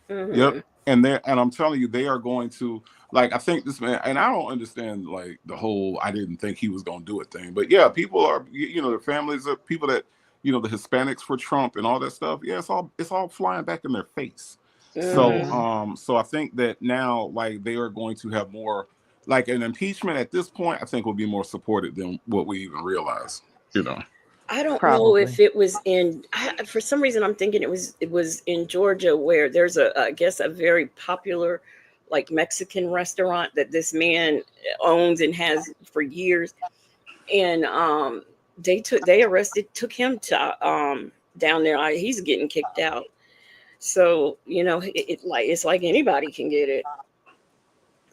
Yep. Hmm. And I'm telling you, they are going to, like, I think this man, and I don't understand like the whole I didn't think he was gonna do it thing. But yeah, people are, the families of people that, the Hispanics for Trump and all that stuff. Yeah, it's all flying back in their face. So Hmm. Hmm. so I think that now, like, they are going to have more, like, an impeachment at this point, I think will be more supported than what we even realize, you know. I don't know if Probably. it was for some reason I'm thinking it was in Georgia where there's I guess a very popular like Mexican restaurant that this man owns and has for years, and they arrested took him to down there. He's getting kicked out. So it's like anybody can get it.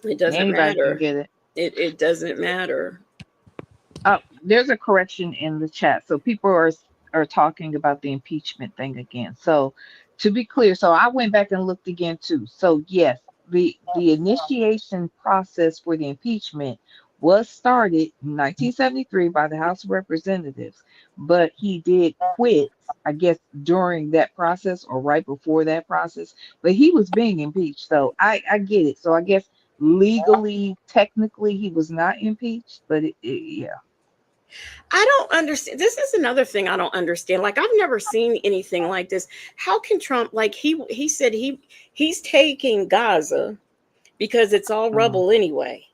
It doesn't Anybody can matter. get it. It doesn't matter. There's a correction in the chat. So people are talking about the impeachment thing again. So to be clear, so I went back and looked again too. So yes, the initiation process for the impeachment was started in 1973 by the House of Representatives, but he did quit, I guess, during that process or right before that process. But he was being impeached, so I get it. So I guess legally, technically, he was not impeached, but yeah. I don't understand. This is another thing I don't understand. Like I've never seen anything like this. How can Trump like he said he's taking Gaza because it's all Mm. rubble anyway.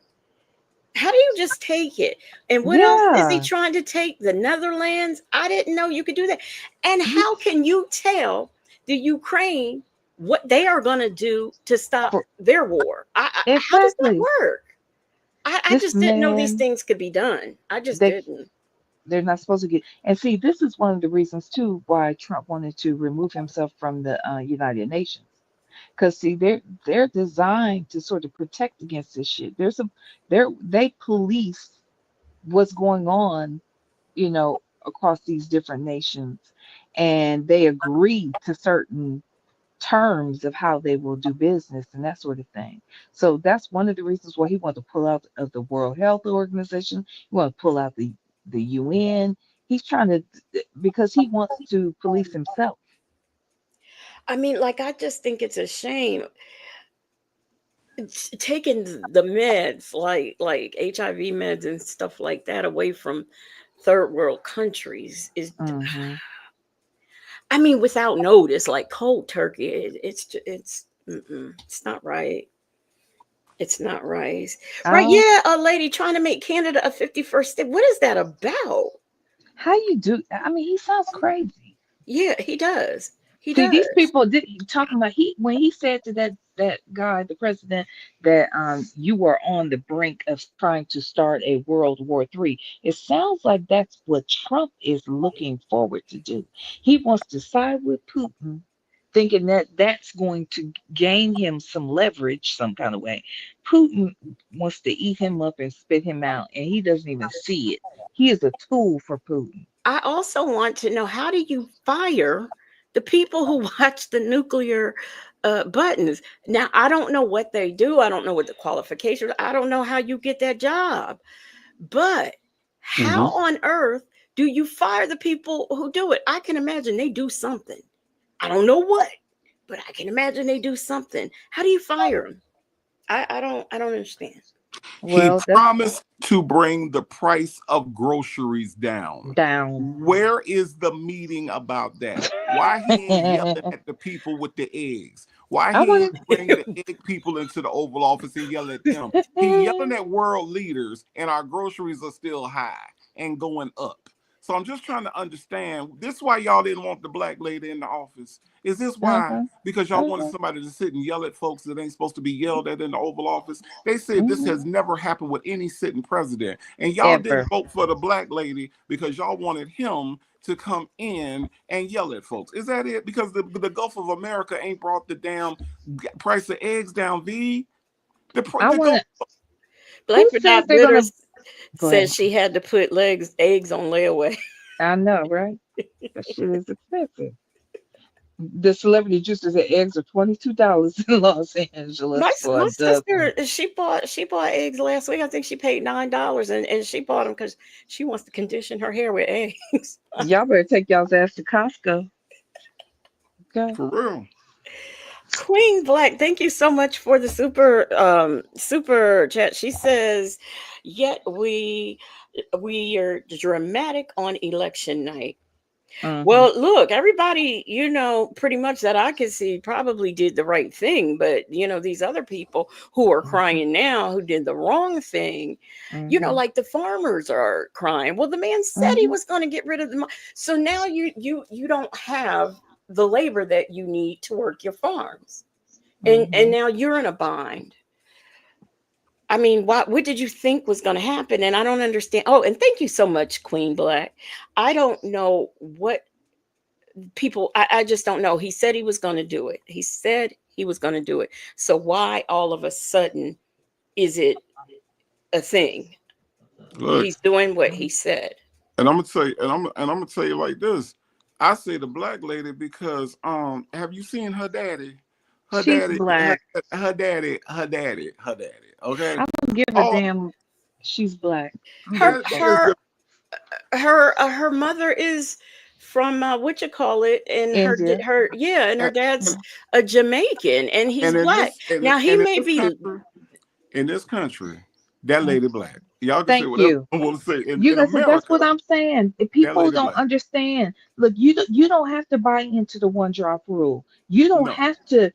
How do you just take it? And what else is he Yeah. trying to take? The Netherlands? I didn't know you could do that. And You how can you tell the Ukraine what they are going to do to stop for their war? How does that exactly work? I this just didn't know these man things could be done. I just they didn't. they're not supposed to get and see this is one of the reasons too why Trump wanted to remove himself from the United Nations. Because see they're designed to sort of protect against this shit. They police what's going on, across these different nations, and they agree to certain terms of how they will do business and that sort of thing. So that's one of the reasons why he wanted to pull out of the World Health Organization. He wanted to pull out the UN. He's trying to because he wants to police himself. I mean, like, I just think it's a shame taking the meds, like HIV meds and stuff like that, away from third world countries is. Hmm. I mean, without notice, like cold turkey. It's not right. It's not right. Right? Oh, Yeah, a lady trying to make Canada a 51st state. What is that about? how you do? I mean, he sounds crazy. Yeah, he does. He See, these does. people did talking about he when he said to that guy, the president, that you were on the brink of trying to start a World War III. It sounds like that's what Trump is looking forward to do. He wants to side with Putin, thinking that that's going to gain him some leverage some kind of way. Putin wants to eat him up and spit him out, and he doesn't even see it. He is a tool for Putin. I also want to know, how do you fire The people who watch the nuclear buttons. Now, I don't know what they do. I don't know what the qualifications. I don't know how you get that job. But how Mhm. on earth do you fire the people who do it? I can imagine they do something. I don't know what, but I can imagine they do something. How do you fire them? I don't understand. He Well, that's promised to bring the price of groceries down. down. Where is the meeting about that? Why he ain't yelling I at the people with the eggs? Why he want ain't bring the egg people into the Oval Office and yell at them? He yelling to. at world leaders, and our groceries are still high and going up. So I'm just trying to understand. This is why y'all didn't want the black lady in the office. Is this why? Uh-huh. Because y'all wanted Uh-huh. somebody to sit and yell at folks that ain't supposed to be yelled at in the Oval Office? They said this Hmm. has never happened with any sitting president. And y'all didn't Ever. vote for the black lady because y'all wanted him to come in and yell at folks. Is that it? Because the Gulf of America ain't brought the damn price of eggs down, V. I The want Gulf. to. Black Who but says not they're bitter gonna go said ahead? she had to put eggs on layaway. I know, right? That shit is expensive. The celebrity juices at eggs are $22 in Los My Angeles for a my dozen. sister, she bought eggs last week. I think she paid $9, and she bought them because she wants to condition her hair with eggs. Y'all better take y'all's ass to Costco. Okay. For real. Queen Black, thank you so much for the super chat. She says, "Yet we are dramatic on election night." Hmm. Well, look, everybody, pretty much that I could see probably did the right thing, but these other people who are crying now who did the wrong thing, Hmm. like the farmers are crying. Well, the man said he Hmm. was going to get rid of them. So now you don't have the labor that you need to work your farms. And Hmm. now you're in a bind. I mean, what did you think was going to happen? And I don't understand. Oh, and thank you so much, Queen Black. I don't know what people, I just don't know. He said he was going to do it. He said he was going to do it. So why all of a sudden is it a thing? Look, He's doing what he said. and I'm gonna tell you, and I'm gonna tell you like this. I say the black lady because have you seen her daddy? Her She's daddy, her, black. her daddy, her daddy, her daddy. Okay. I don't give a Oh, damn. She's black. I don't give Her a that fuck. is her the her mother is from what you call it, and India. her yeah, and her and, dad's a Jamaican, and he's and in black. this Now he and may be in this country, that Mm. lady black. Y'all can say Thank whatever you. you want to say. In You listen, that's what America, I'm saying. If that people lady don't black. understand, look, you don't have to buy into the one drop rule. You don't No. have to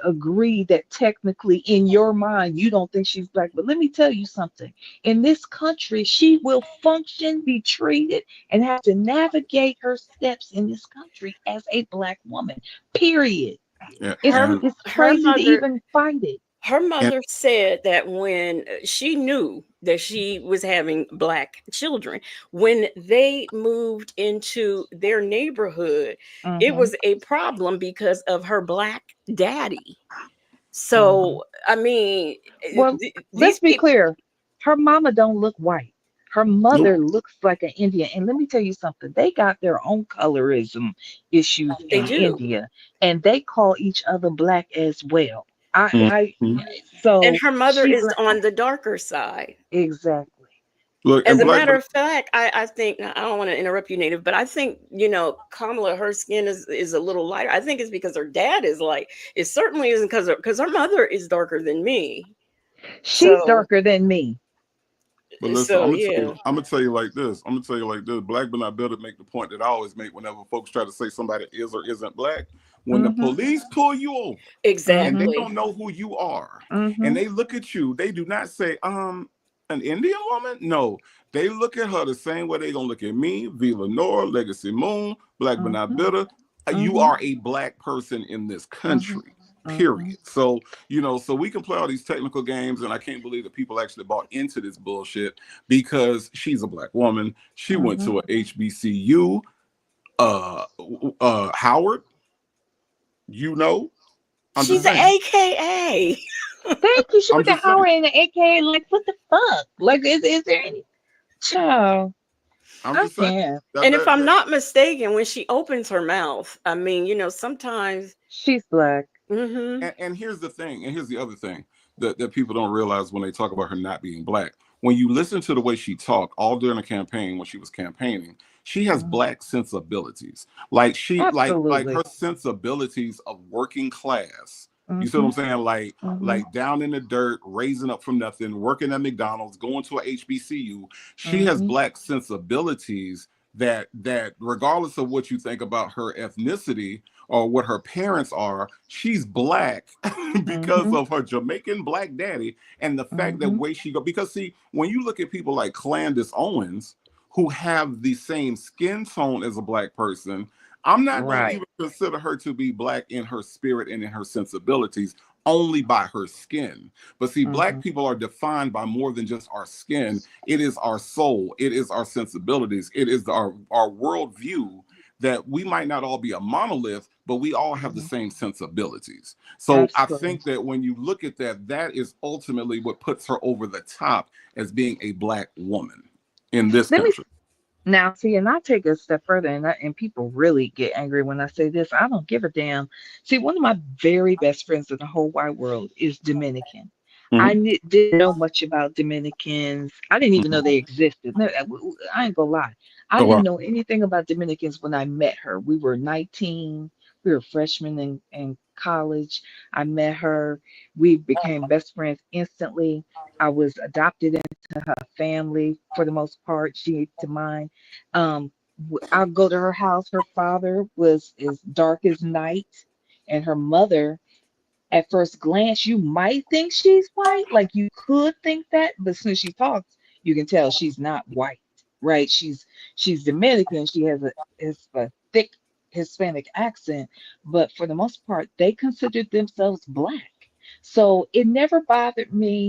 agree that technically in your mind you don't think she's black. But let me tell you something. In this country, she will function, be treated, and have to navigate her steps in this country as a black woman. Period. Yeah, It's her it's her crazy to mother even fight it. her and mother said that when she knew that she was having black children, when they moved into their neighborhood, it Hmm. was a problem because of her black daddy. Hmm. So I mean, Well, let's these be people, clear. Her mama don't look white. Her nope. mother looks like an Indian. And let me tell you something. They got their own colorism issues they in do. India, and they call each other black as well. I Mhm. And so her mother she is black on the darker side. exactly. Look, As and a black, matter but of fact, I think, now, I don't want to interrupt you, Native, but I think, Kamala, her skin is a little lighter. I think it's because her dad is light. It certainly isn't because her mother is darker than me. She's So darker than me. listen, so yeah. I'm gonna tell you like this. I'm gonna tell you like this. Black but not better make the point that I always make whenever folks try to say somebody is or isn't black. When the Mm-hmm. police pull you over and they Mm-hmm. Exactly. don't know who you are, and Mm-hmm. they look at you, they do not say, an Indian woman? No. They look at her the same way they gonna look at me, V. Lenore, Legacy Moon, Black but not Mm-hmm. bitter. You Mm-hmm. are a black person in this Mm-hmm. country. Mm-hmm. Period. So, so we can play all these technical games, and I can't believe that people actually bought into this bullshit because she's a black woman. She went Mm-hmm. to a HBCU, Howard, you know. I'm just She's an Mm-hmm. saying. AKA. Thank you. She I'm went to just saying. Howard and the AKA. Like, what the fuck? Like, is there any child? I'm I just saying. can. And if I'm not mistaken, when she opens her mouth, I mean, sometimes. She's black. Mm-hmm. And here's the thing, and here's the other thing that people don't realize when they talk about her not being black. When you listen to the way she talked all during the campaign, when she was campaigning, she has black sensibilities. Like like Absolutely. her sensibilities of working class. You see what Mm-hmm. I'm saying? Mm-hmm. Like down in the dirt, raising up from nothing, working at McDonald's, going to a HBCU. She has Mm-hmm. black sensibilities that regardless of what you think about her ethnicity or what her parents are, she's black because Mm-hmm. of her Jamaican black daddy and the fact that Mm-hmm. way she go. Because see, when you look at people like Clandis Owens, who have the same skin tone as a black person, I'm not going to Right. even consider her to be black in her spirit and in her sensibilities, only by her skin. But see, Mm-hmm. black people are defined by more than just our skin. It is our soul. It is our sensibilities. It is our worldview, that we might not all be a monolith, but we all have the Mm-hmm. same sensibilities. So I Absolutely. think that when you look at that, that is ultimately what puts her over the top as being a black woman in this Let me country. Now, see, and I take it a step further, and people really get angry when I say this. I don't give a damn. See, one of my very best friends in the whole wide world is Dominican. Mhm. Didn't know much about Dominicans. I didn't even know Mhm. they existed. No, I ain't gonna lie. I Oh, didn't wow. know anything about Dominicans when I met her. We were 19. We were freshmen in college. I met her. We became best friends instantly. I was adopted into her family for the most part. She to mine. I'll go to her house. Her father was as dark as night, and her mother, at first glance, you might think she's white. Like you could think that, but as soon as she talks, you can tell she's not white, right? She's Dominican. She has a thick Hispanic accent, but for the most part, they considered themselves black. So it never bothered me.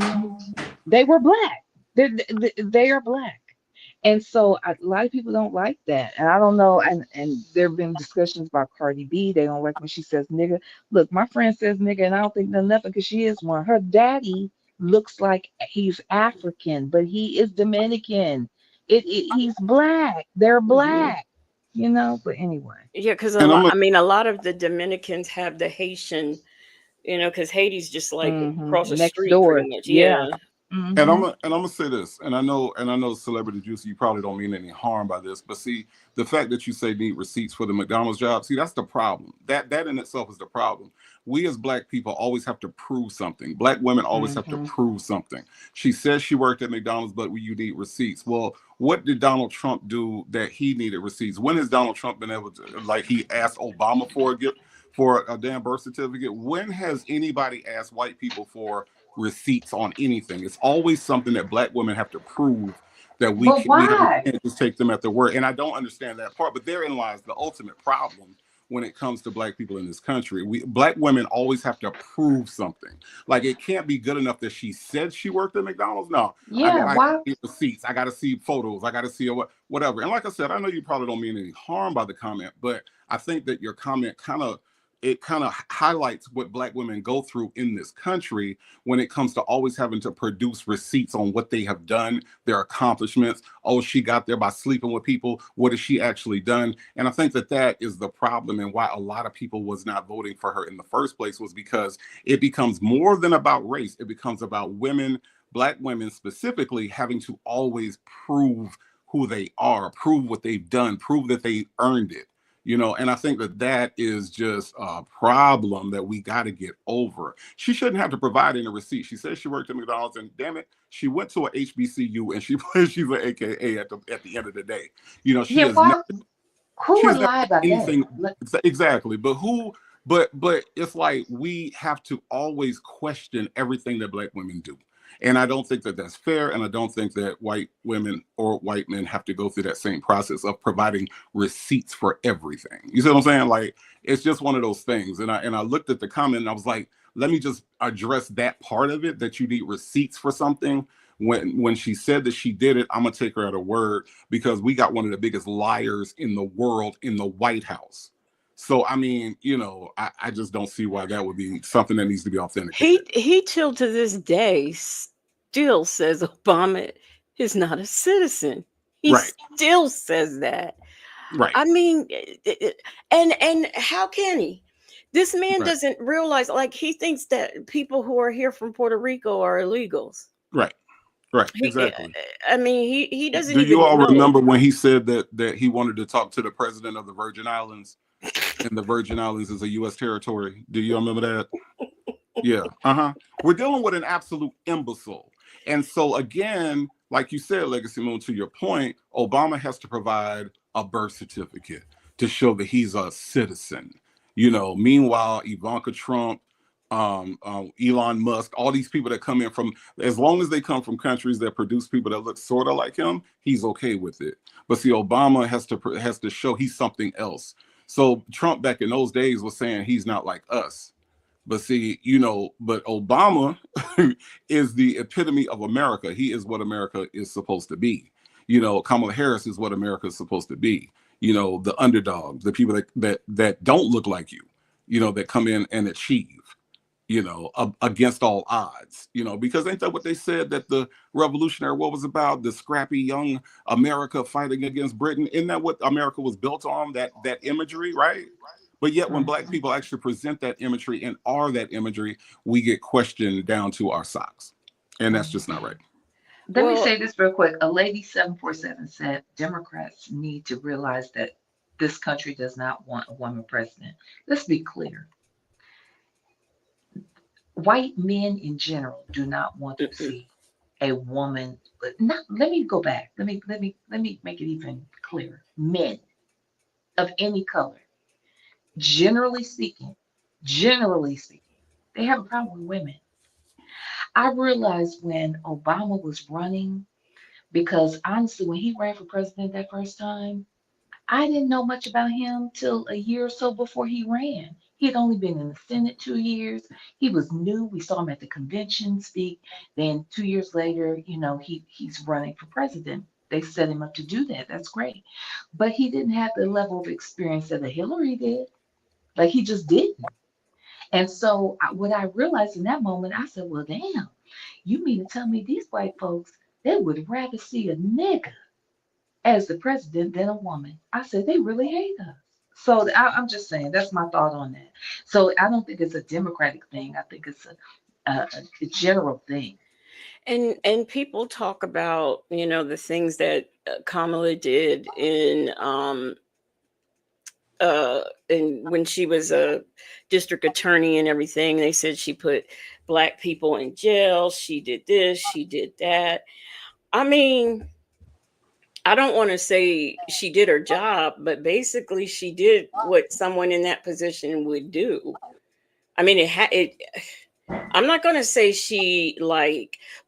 They were black. They are black. And so a lot of people don't like that. And I don't know. And there have been discussions about Cardi B. They don't like when she says nigga. Look, my friend says nigga, and I don't think nothing because she is one. Her daddy looks like he's African, but he is Dominican. He's black. They're black, But anyway. Yeah, because And I'm I mean, a lot of the Dominicans have the Haitian, because Haiti's just like across the Next street, pretty door. much. Yeah. Yeah. Hmm. and I'm gonna say this, and I know Celebrity Juicy, you probably don't mean any harm by this, but see, the fact that you say need receipts for the McDonald's job, see, that's the problem. That in itself is the problem. We as black people always have to prove something. Black women always have to Hmm. prove something. She says she worked at McDonald's, but you need receipts. Well, what did Donald Trump do that he needed receipts? When has Donald Trump been able to, like, he asked Obama for a gift, for a damn birth certificate? When has anybody asked white people for receipts on anything? It's always something that black women have to prove, that But we why? can't just take them at their word. And I don't understand that part, but therein lies the ultimate problem when it comes to black people in this country. We black women always have to prove something. Like, it can't be good enough that she said she worked at McDonald's. No, Yeah, I why? need receipts. I got to see photos. I got to see whatever. And like I said, I know you probably don't mean any harm by the comment, but I think that your comment kind of highlights what black women go through in this country when it comes to always having to produce receipts on what they have done, their accomplishments. Oh, she got there by sleeping with people. What has she actually done? And I think that that is the problem, and why a lot of people was not voting for her in the first place, was because it becomes more than about race. It becomes about women, black women specifically, having to always prove who they are, prove what they've done, prove that they earned it. And I think that that is just a problem that we got to get over. She shouldn't have to provide any receipt. She says she worked at McDonald's, and damn it, she went to a HBCU, and she's an AKA at the end of the day. She Yeah, has why? never Who she would has never lie done about that? anything exactly. But who? But it's like we have to always question everything that black women do. And I don't think that that's fair. And I don't think that white women or white men have to go through that same process of providing receipts for everything. You see what I'm saying? Like, it's just one of those things. And I looked at the comment and I was like, let me just address that part of it, that you need receipts for something. When she said that she did it, I'm gonna take her at her word, because we got one of the biggest liars in the world in the White House. So I mean, I just don't see why that would be something that needs to be authenticated. He till to this day still says Obama is not a citizen. He Right. still says that. Right. I mean, and how can he? This man Right. doesn't realize, like, he thinks that people who are here from Puerto Rico are illegals. Right. Right. He, Exactly. I mean, he doesn't Do you even all know. remember when he said that he wanted to talk to the president of the Virgin Islands, and the Virgin Islands is a U.S. territory? Do you remember that? Yeah. We're dealing with an absolute imbecile. And so again, like you said, Legacy Moon, to your point, Obama has to provide a birth certificate to show that he's a citizen. Meanwhile, Ivanka Trump, Elon Musk, all these people that come in from, as long as they come from countries that produce people that look sort of like him, he's okay with it. But see, Obama has to show he's something else. So Trump back in those days was saying he's not like us. But see, but Obama is the epitome of America. He is what America is supposed to be. Kamala Harris is what America is supposed to be. The underdog, the people that don't look like you, that come in and achieve, against all odds, because ain't that what they said that the Revolutionary War was about? The scrappy young America fighting against Britain. Isn't that what America was built on? That imagery, right? But yet when Black people actually present that imagery and are that imagery, we get questioned down to our socks. And that's just not right. Let me say this real quick. A lady 747 said Democrats need to realize that this country does not want a woman president. Let's be clear. White men in general do not want to see a woman. Let me go back. Let me make it even clearer. Men of any color, generally speaking, they have a problem with women. I realized when Obama was running, because honestly, when he ran for president that first time, I didn't know much about him till a year or so before he ran. He had only been in the Senate 2 years. He was new. We saw him at the convention speak. Then 2 years later, he's running for president. They set him up to do that. That's great. But he didn't have the level of experience that a Hillary did. Like, he just didn't. And so what I realized in that moment, I said, well, damn, you mean to tell me these white folks, they would rather see a nigga as the president than a woman? I said, they really hate us. So I'm just saying, that's my thought on that. So I don't think it's a Democratic thing. I think it's a general thing. And people talk about, the things that Kamala did and when she was a district attorney and everything. They said she put Black people in jail. She did this, she did that. I mean, I don't want to say she did her job, but basically she did what someone in that position would do. I mean, I'm not going to say she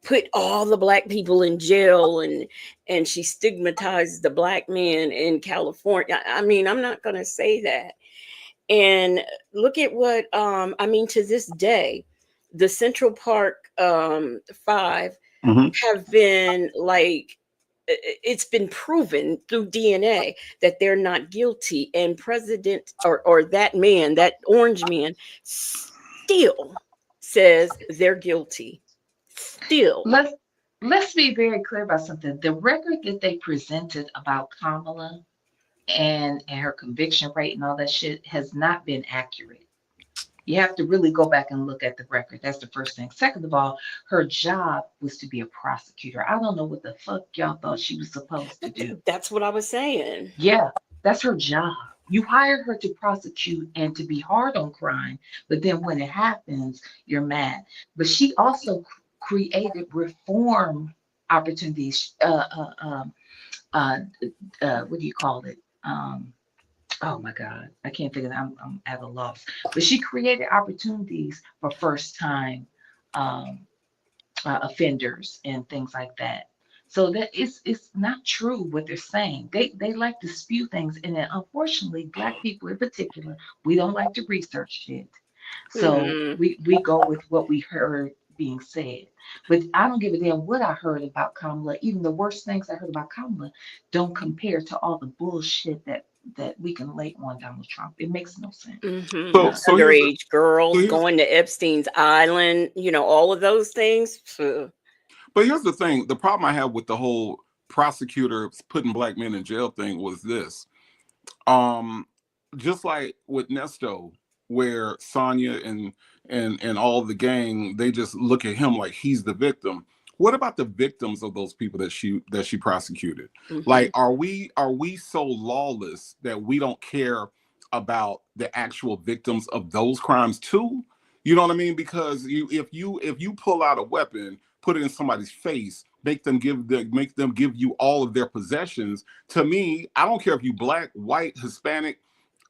put all the Black people in jail and she stigmatized the Black man in California. I mean, I'm not going to say that. And look at what to this day, the Central Park 5 have been it's been proven through DNA that they're not guilty, and president or that man, that orange man, still says they're guilty. Still. Let's be very clear about something. The record that they presented about Kamala and her conviction rate and all that shit has not been accurate. You have to really go back and look at the record. That's the first thing. Second of all, her job was to be a prosecutor. I don't know what the fuck y'all thought she was supposed to do. That's what I was saying. Yeah, that's her job. You hired her to prosecute and to be hard on crime, but then when it happens, you're mad. But she also created reform opportunities. What do you call it? Oh my God, I can't think of it. I'm at a loss. But she created opportunities for first-time offenders and things like that. So that it's not true what they're saying. They like to spew things, and then unfortunately, Black people in particular, we don't like to research shit. So we go with what we heard being said. But I don't give a damn what I heard about Kamala. Even the worst things I heard about Kamala don't compare to all the bullshit that we can lay on Donald Trump. It makes no sense. So Underage girls going to Epstein's Island, all of those things. But here's the thing. The problem I have with the whole prosecutors putting black men in jail thing was this. Just like with Nesto, where Sonya and all the gang, they just look at him like he's the victim. What about the victims of those people that she prosecuted? Mhm. Like, are we so lawless that we don't care about the actual victims of those crimes too? You know what I mean? Because if you pull out a weapon, put it in somebody's face, make them give you all of their possessions. To me, I don't care if you black, white, Hispanic,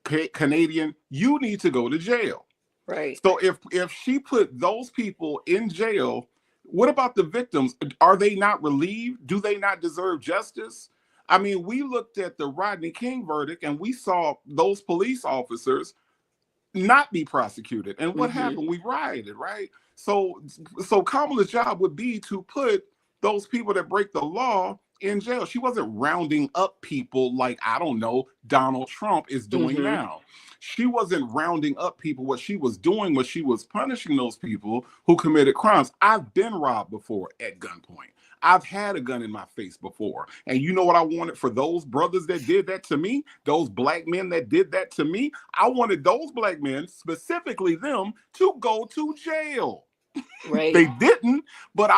Canadian, you need to go to jail. Right. So if she put those people in jail, what about the victims? Are they not relieved? Do they not deserve justice? I mean, we looked at the Rodney King verdict and we saw those police officers not be prosecuted. And what happened? We rioted, right? So Kamala's job would be to put those people that break the law in jail. She wasn't rounding up people like, I don't know, Donald Trump is doing now. She wasn't rounding up people. What she was doing was she was punishing those people who committed crimes. I've been robbed before at gunpoint. I've had a gun in my face before. And you know what I wanted for those brothers that did that to me? Those black men that did that to me? I wanted those black men, specifically them, to go to jail. Right. They didn't, but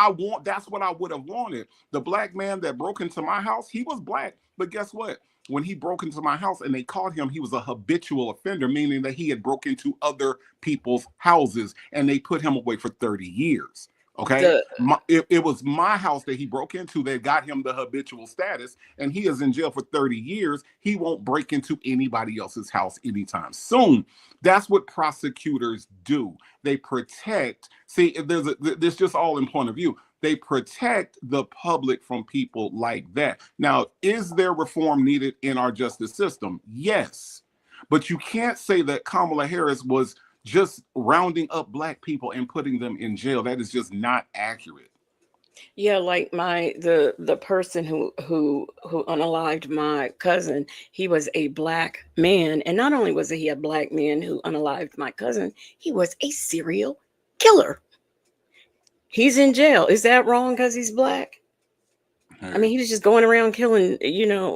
that's what I would have wanted. The black man that broke into my house, he was black. But guess what? When he broke into my house and they caught him, he was a habitual offender, meaning that he had broke into other people's houses and they put him away for 30 years. Okay, it was my house that he broke into that got him the habitual status, and he is in jail for 30 years. He won't break into anybody else's house anytime soon. That's what prosecutors do. They protect. See, there's just all in point of view. They protect the public from people like that. Now, is there reform needed in our justice system? Yes, but you can't say that Kamala Harris was just rounding up black people and putting them in jail. That is just not accurate. Yeah, like the person who unalived my cousin, he was a black man, and not only was he a black man who unalived my cousin, he was a serial killer. He's in jail. Is that wrong because he's black? I mean, he was just going around killing,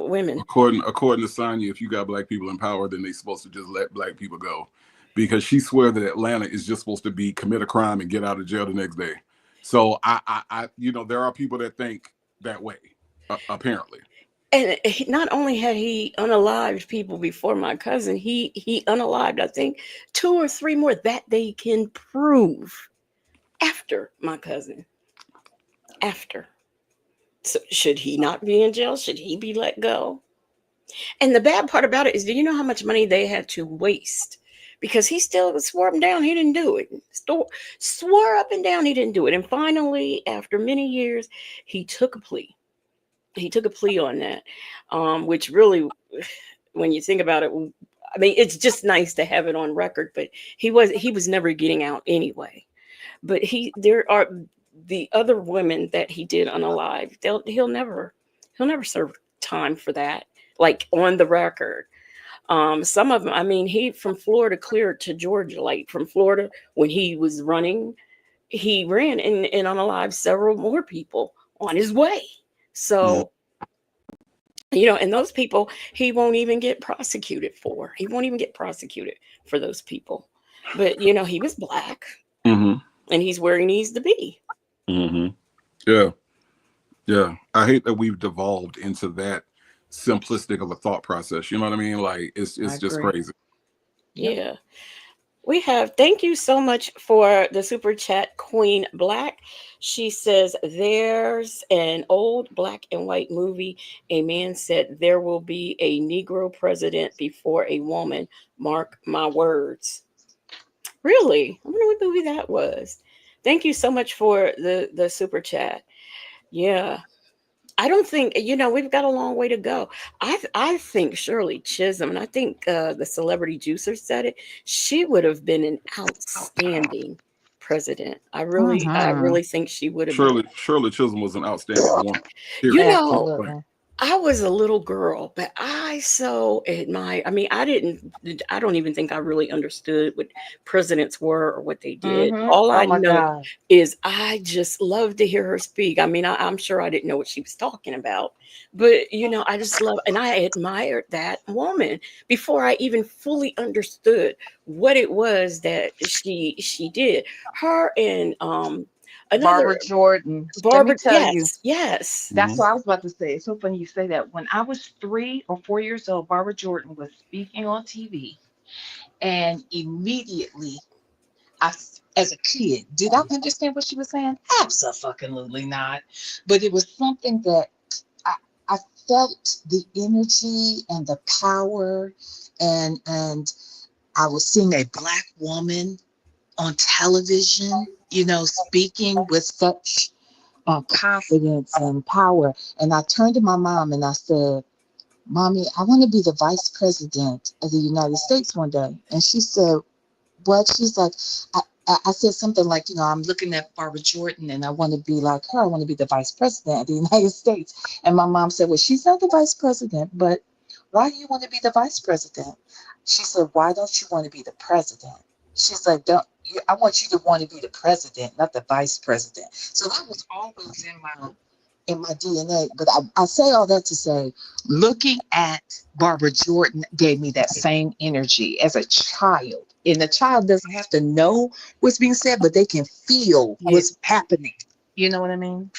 women. According to Sonya, if you got black people in power, then they're supposed to just let black people go. Because she swear that Atlanta is just supposed to be commit a crime and get out of jail the next day. So I there are people that think that way, apparently. And not only had he unalived people before my cousin, he unalived, I think, 2 or 3 more that they can prove after my cousin. After. So should he not be in jail? Should he be let go? And the bad part about it is, do you know how much money they had to waste? Because he still swore him down. He didn't do it. Swore up and down he didn't do it. And finally, after many years, he took a plea. He took a plea on that, which really, when you think about it, I mean, it's just nice to have it on record. But he was never getting out anyway. But there are the other women that he did unalive. He'll never serve time for that. Like on the record. Some of them, I mean, he from Florida cleared to Georgia. Like from Florida, when he was running, he ran and unalived several more people on his way. So, and those people he won't even get prosecuted for. He won't even get prosecuted for those people. But he was black, and he's where he needs to be. Yeah. I hate that we've devolved into that simplistic of a thought process. You know what I mean? Like it's just crazy. Yeah. We have, thank you so much for the super chat, Queen Black. She says, there's an old black and white movie. A man said, there will be a Negro president before a woman. Mark my words. Really? I wonder what movie that was. Thank you so much for the super chat. Yeah. I don't think, we've got a long way to go. I think Shirley Chisholm, and I think the celebrity juicer said it, she would have been an outstanding president. I really think she would have been. Shirley Chisholm was an outstanding woman. Absolutely. I was a little girl, but I so admire. I mean, I don't even think I really understood what presidents were or what they did. All Oh I my know God. is I just love to hear her speak. I mean, I'm sure I didn't know what she was talking about, but I just love, and I admired that woman before I even fully understood what it was that she did. Her and another Barbara Jordan. Let me Barbara. tell you, Yes, yes. that's what I was about to say. It's so funny you say that. When I was 3 or 4 years old, Barbara Jordan was speaking on TV, and immediately, as a kid, did I understand what she was saying? Absolutely not. But it was something that I, I felt the energy and the power, and I was seeing a black woman on television, speaking with such confidence and power. And I turned to my mom and I said, Mommy, I want to be the vice president of the United States one day. And she said, what? She's like, I said something like, I'm looking at Barbara Jordan and I want to be like her. I want to be the vice president of the United States. And my mom said, well, she's not the vice president, but why do you want to be the vice president? She said, why don't you want to be the president? She's like, I want you to want to be the president, not the vice president. So that was always in my DNA. But I say all that to say, looking at Barbara Jordan gave me that same energy as a child. And the child doesn't have to know what's being said, but they can feel Yeah. what's happening. You know what I mean?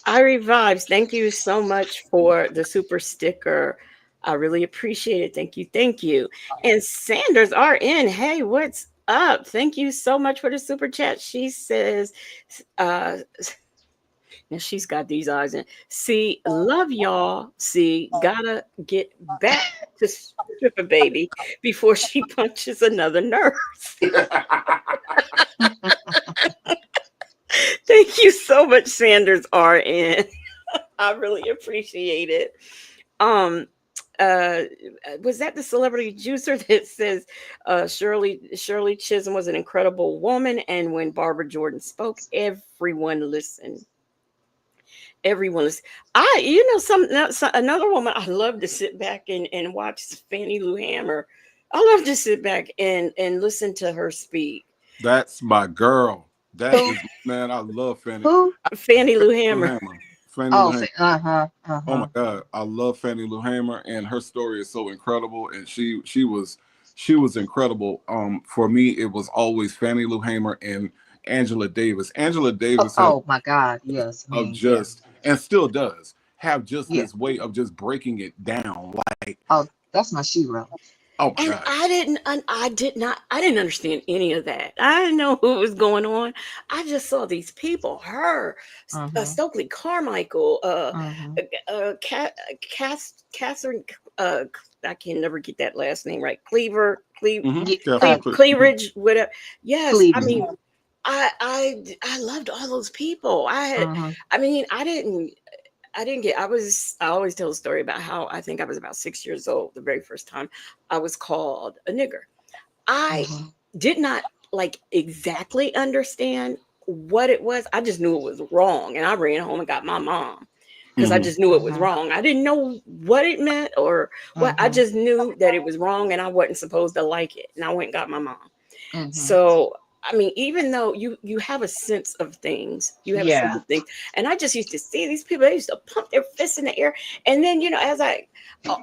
I revives. Thank you so much for the super sticker. I really appreciate it. Thank you. Thank you. And Sanders RN. Hey, what's up? Thank you so much for the super chat. She says, uh, and she's got these eyes in. See, love y'all. See, gotta get back to stripper baby before she punches another nurse. Thank you so much, Sanders RN. I really appreciate it. Um, uh, was that the celebrity juicer that says Shirley Chisholm was an incredible woman, and when Barbara Jordan spoke, everyone listened. Everyone is. Another woman I love to sit back and watch is Fannie Lou Hammer. I love to sit back and listen to her speak. That's my girl. That Who? is, man, I love Fannie. Who? Fannie Lou Lou Hammer. Hammer. Fannie Lou Oh, Hammer. Oh my God, I love Fannie Lou Hammer, and her story is so incredible. And she was incredible. For me, it was always Fannie Lou Hammer and Angela Davis. Angela Davis had Oh my God. Yes, of man. Yeah. just, and still does have just Yeah. this way of just breaking it down. Like, Oh, that's my shero. oh my And God. I didn't understand any of that. I didn't know what was going on. I just saw these people, her, Mm-hmm. Stokely Carmichael, Mm-hmm. Catherine, uh, I can never get that last name right. Cleaver, Yeah, Catherine Cle- Cleaveridge, whatever. Yes, I Cleveland. mean, I loved all those people. Mm-hmm. I mean, I didn't get, I always tell a story about how I think I was about 6 years old the very first time I was called a nigger. I Mm-hmm. did not like exactly understand what it was. I just knew it was wrong. And I ran home and got my mom because I Mhm. just knew it was Mm-hmm. wrong. I didn't know what it meant or what. I Mm-hmm. just knew that it was wrong and I wasn't supposed to like it. And I went and got my mom. Mm-hmm. So I mean, even though you have a sense of things, you have a sense Yeah. of things, and I just used to see these people. They used to pump their fists in the air, and then as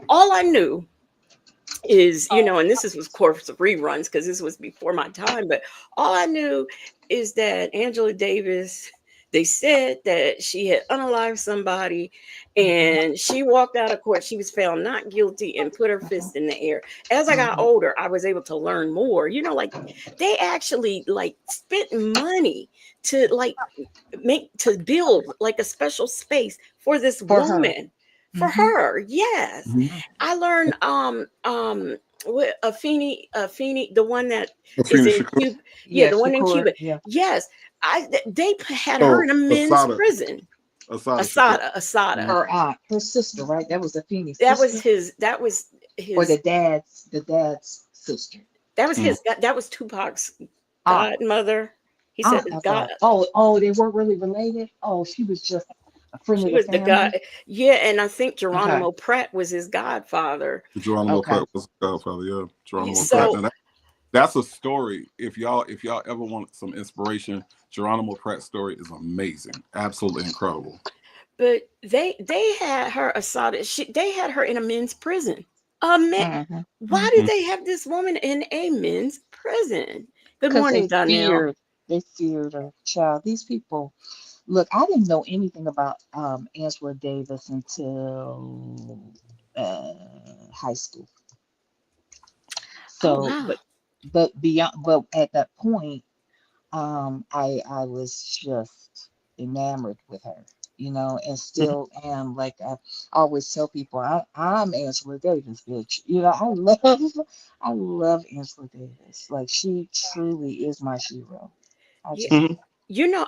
all I knew is and this was of course reruns because this was before my time, but all I knew is that Angela Davis. They said that she had unalived somebody Mm-hmm. and she walked out of court. She was found not guilty and put her fist in the air. As I got Mm-hmm. older, I was able to learn more. Like they actually like spent money to like make to build like a special space for this For her. woman. For Mm-hmm. her, yes. Mhm. I learned what Afeni, the one that is Katrina in Shakur. Cuba. Yeah, Yeah, the one in Shakur. Cuba. Yeah. Yes. They had her Oh, in a men's Asada. prison. Asada Shakur. Asada. Mhm. Her aunt, her sister, right? That was a Phoenix That was sister, his that was or his the dad's sister. Mhm. that was Tupac's Aunt. godmother. He said Aunt, I God. thought. Oh, they weren't really related. Oh, she was just A friend She of the was the guy. family. Yeah, and I think Okay. Geronimo Pratt was his godfather. Geronimo Okay. Pratt was Godfather. Yeah, Geronimo Pratt. So Now that's a story. If y'all ever want some inspiration, Geronimo Pratt's story is amazing, absolutely incredible. but they had her assaulted. They had her in a men's prison. A men, Mm-hmm. why Mm-hmm. did they have this woman in a men's prison? Good Because morning, Donnell. they feared a child. These people, look, I didn't know anything about Angela Davis until uh, high school. Oh So, wow. but beyond, but at that point, I was just enamored with her, and Mhm. still am. Like I always tell people, I'm Angela Davis, bitch. I love Angela Davis. Like she truly is my hero. I Yeah. just Mhm. do.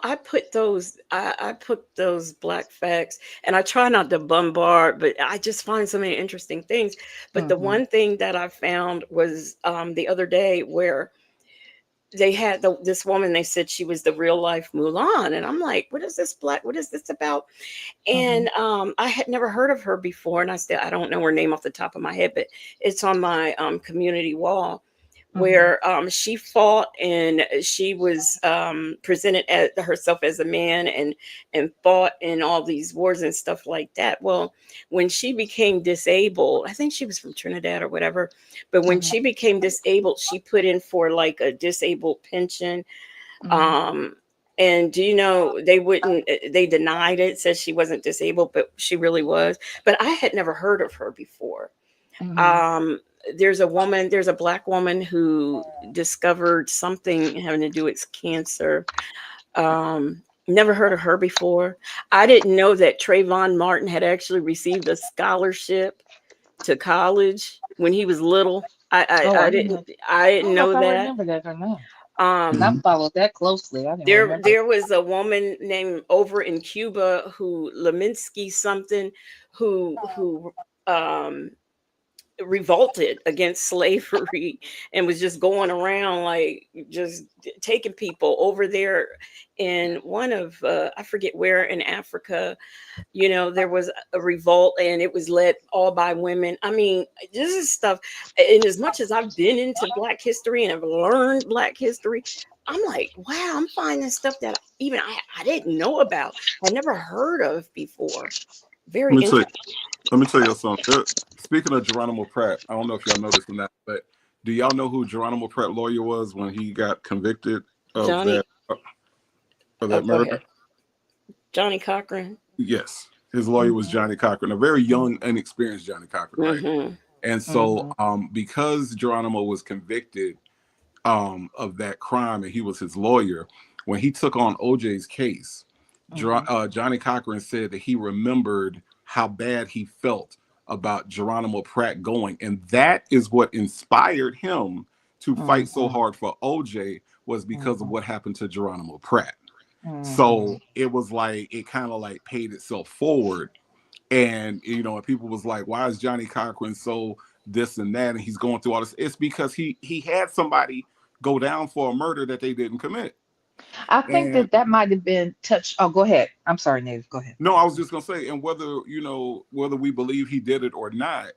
I put those black facts, and I try not to bombard, but I just find so many interesting things. But the Mm-hmm. one thing that I found was the other day where they had this woman. They said she was the real life Mulan, and I'm like, what is this about? Mm-hmm. And I had never heard of her before, and I don't know her name off the top of my head, but it's on my community wall Mm-hmm. where she fought, and she was presented as herself as a man, and fought in all these wars and stuff like that. Well, when she became disabled, I think she was from Trinidad or whatever, but when Mm-hmm. she became disabled, she put in for like a disabled pension. Mm-hmm. um and do you know they wouldn't they denied it, said she wasn't disabled, but she really was. But I had never heard of her before. Mm-hmm. um there's a black woman who discovered something having to do with cancer. Never heard of her before. I didn't know that Trayvon Martin had actually received a scholarship to college when he was little. Oh, I didn't I don't know if know I that. remember that or not. Because I um Mhm. followed that closely. I didn't there remember. there was a woman named over in Cuba who Leminski something, who um revolted against slavery and was just going around like just taking people over there in one of I forget where in Africa. There was a revolt, and it was led all by women. I mean, this is stuff. And as much as I've been into black history and have learned black history, I'm like, wow, I'm finding stuff that even I didn't know about, I never heard of before. Very Let me tell you, interesting. let me tell you something. Speaking of Geronimo Pratt, I don't know if y'all noticed or not, but do y'all know who Geronimo Pratt lawyer was when he got convicted of Johnny, that go ahead. murder? Johnny Cochran. Yes, his lawyer was Mm-hmm. Johnny Cochran, a very young, inexperienced Johnny Cochran, right? Mm-hmm. And so, Mm-hmm. because Geronimo was convicted of that crime, and he was his lawyer. When he took on OJ's case, Mm-hmm. Johnny Cochran said that he remembered how bad he felt about Geronimo Pratt going, and that is what inspired him to fight so Mm-hmm. hard for OJ, was because of Mm-hmm. what happened to Geronimo Pratt. Mm-hmm. So it was like it kind of like paid itself forward, and and people was like, why is Johnny Cochran so this and that, and he's going through all this? It's because he had somebody go down for a murder that they didn't commit. I think And that might have been touched. Oh, go ahead. I'm sorry, Nate. Go ahead. no, I was just gonna say, and whether we believe he did it or not,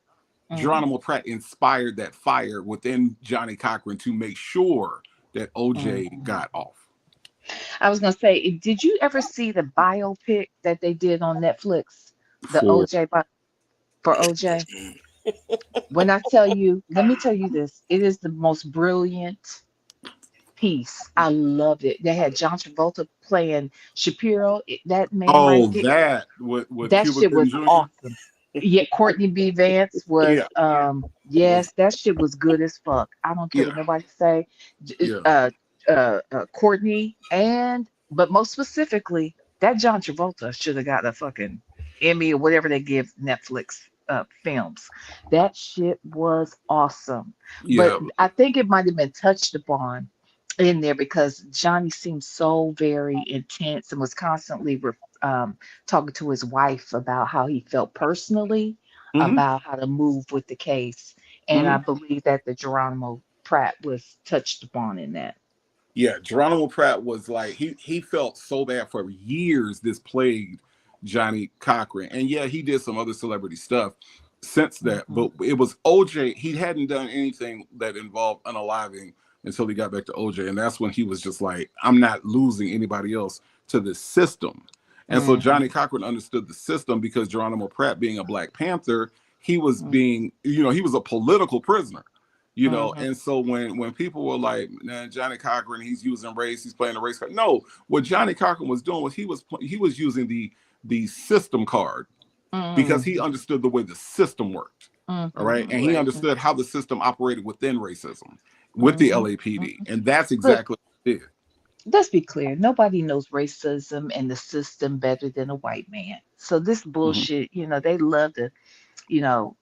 Mm-hmm. Geronimo Pratt inspired that fire within Johnny Cochran to make sure that OJ Mm-hmm. got off. I was gonna say, did you ever see the biopic that they did on Netflix? The For OJ for OJ? When I tell you, let me tell you this, it is the most brilliant piece. I loved it. They had John Travolta playing Shapiro. That man right oh, there, that with that Cuba shit Gooding was Jr. awesome. Yeah, Courtney B. Vance Yeah, was yes, that shit was good as fuck. I don't care yeah, what nobody say. yeah, Courtney, and but most specifically, that John Travolta should have got a fucking Emmy or whatever they give Netflix films. That shit was awesome. But yeah. I think it might have been touched upon in there because Johnny seemed so very intense and was constantly talking to his wife about how he felt personally Hmm. about how to move with the case. And I Hmm. believe that the Geronimo Pratt was touched upon in that. Yeah, Geronimo Pratt was like he felt so bad for years. This plagued Johnny Cochran. And yeah, he did some other celebrity stuff since that, but it was OJ. He hadn't done anything that involved unaliving until he got back to OJ. And that's when he was just like, I'm not losing anybody else to this system. And so Johnny Cochran understood the system because Geronimo Pratt, being a Black Panther, he was being, he was a political prisoner. And so when people were like, man, Johnny Cochran, he's using race, he's playing the race card. No, what Johnny Cochran was doing was he was using the system card because he understood the way the system worked. All right. And he understood how the system operated within racism with the LAPD. And that's exactly what he did. Let's be clear. Nobody knows racism and the system better than a white man. So this bullshit, they love to,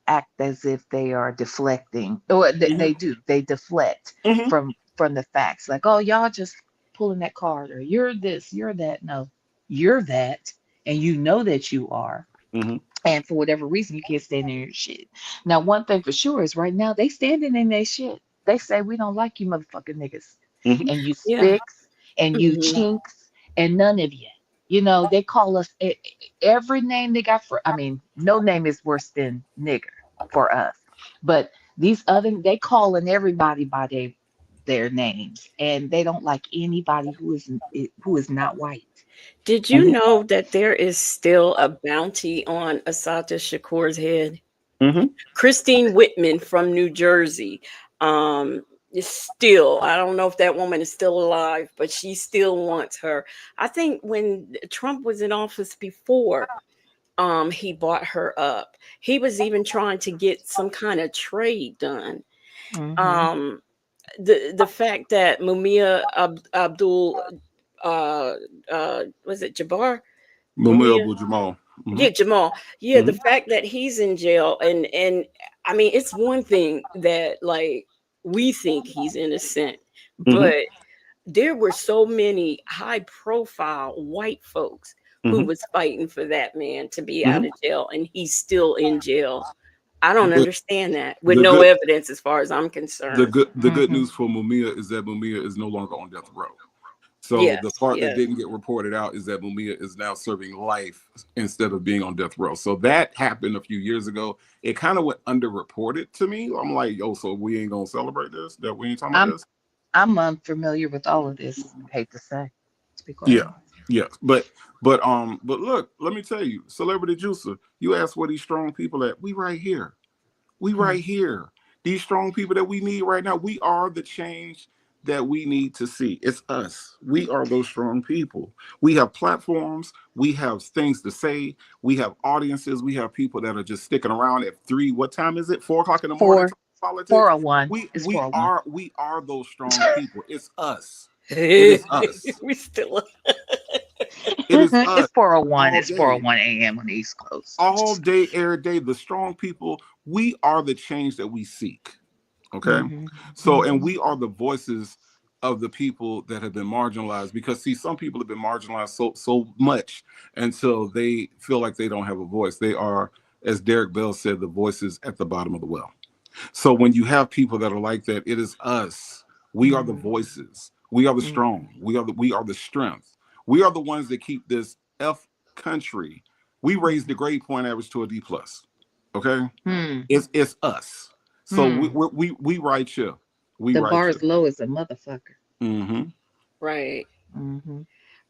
act as if they are deflecting, or they do. They deflect from the facts. Like, oh, y'all just pulling that card, or you're this, you're that. No, you're that, and you know that you are. And for whatever reason, you can't stand in your shit. Now, one thing for sure is right now they standing in their shit. They say we don't like you, motherfucking niggas, and you sticks, and you chinks, and none of you. They call us every name they got for. I mean, no name is worse than nigger for us, but these other they calling everybody by their names, and they don't like anybody who is not white. Did you know that there is still a bounty on Assata Shakur's head? Christine Whitman from New Jersey. Is still, I don't know if that woman is still alive, but she still wants her. I think when Trump was in office before, he bought her up. He was even trying to get some kind of trade done. The fact that Mumia Abdul was it Jabbar? Mumia Abu Jamal. Yeah, Jamal. Yeah, the fact that he's in jail, and I mean, it's one thing that like we think he's innocent, but there were so many high profile white folks who was fighting for that man to be out of jail, and he's still in jail. I don't understand that with no evidence as far as I'm concerned. The good news for Mumia is that Mumia is no longer on death row. So the part that didn't get reported out is that Mumia is now serving life instead of being on death row. So that happened a few years ago. It kind of went underreported to me. I'm like, yo, so we ain't gonna celebrate this? That we ain't talking about this? I'm unfamiliar with all of this. Hate to say. To be quite honest. Yeah. But look, let me tell you, Celebrity Juicer, you ask where these strong people at. We right here. We right here. These strong people that we need right now. We are the change that we need to see. It's us. We are those strong people. We have platforms. We have things to say. We have audiences. We have people that are just sticking around at 3. What time is it? 4 o'clock in the morning. Politics. 4:01. We are those strong people. It's us. It is us. We still. It is us. It's 4:01. It's 4:01 a.m. on the East Coast. All day, every day. The strong people. We are the change that we seek. Okay. So, and we are the voices of the people that have been marginalized, because see, some people have been marginalized so much until they feel like they don't have a voice. They are, as Derek Bell said, the voices at the bottom of the well. So when you have people that are like that, it is us. We are the voices. We are the strong. We are the strength. We are the ones that keep this F country. We raised the grade point average to a D+. Okay. It's us. So we right here. The bar is low as a motherfucker. Right.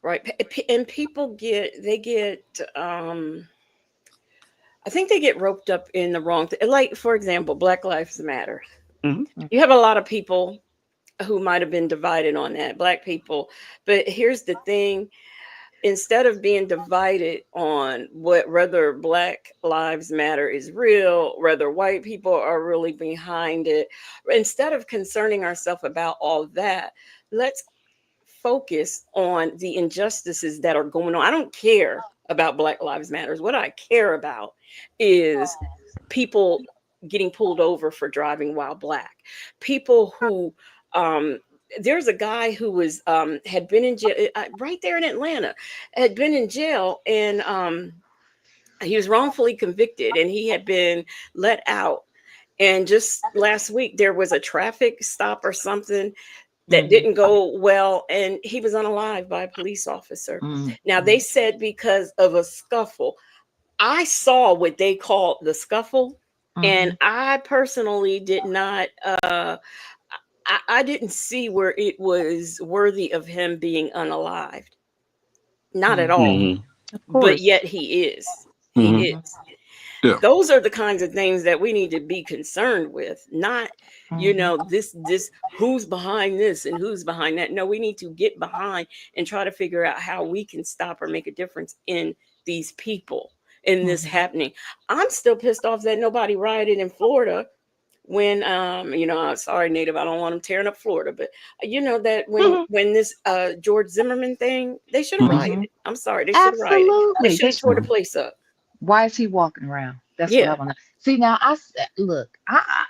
Right. And people get I think they get roped up in the wrong thing. Like, for example, Black Lives Matter. You have a lot of people who might have been divided on that, Black people. But here's the thing. Instead of being divided on whether Black Lives Matter is real, whether white people are really behind it, instead of concerning ourselves about all that, let's focus on the injustices that are going on. I don't care about Black Lives Matters. What I care about is people getting pulled over for driving while Black. People who there's a guy who was had been in jail right there in Atlanta, had been in jail, and he was wrongfully convicted, and he had been let out. And just last week there was a traffic stop or something. that didn't go well, and he was unalived by a police officer. Now they said because of a scuffle. I saw what they called the scuffle, and I personally did not. I didn't see where it was worthy of him being unalived. Not at all. Of But course. yet he is. He Mhm. is. Yeah. Those are the kinds of things that we need to be concerned with, not this who's behind this and who's behind that. No, we need to get behind and try to figure out how we can stop or make a difference in these people, in this happening. I'm still pissed off that nobody rioted in Florida when I'm sorry, Native, I don't want them tearing up Florida, but that when this George Zimmerman thing, they should have rioted. I'm sorry, they should have rioted. They Absolutely. should They have tore the should. place up. Why is he walking around? That's what I Yeah. want to see. Now, look. I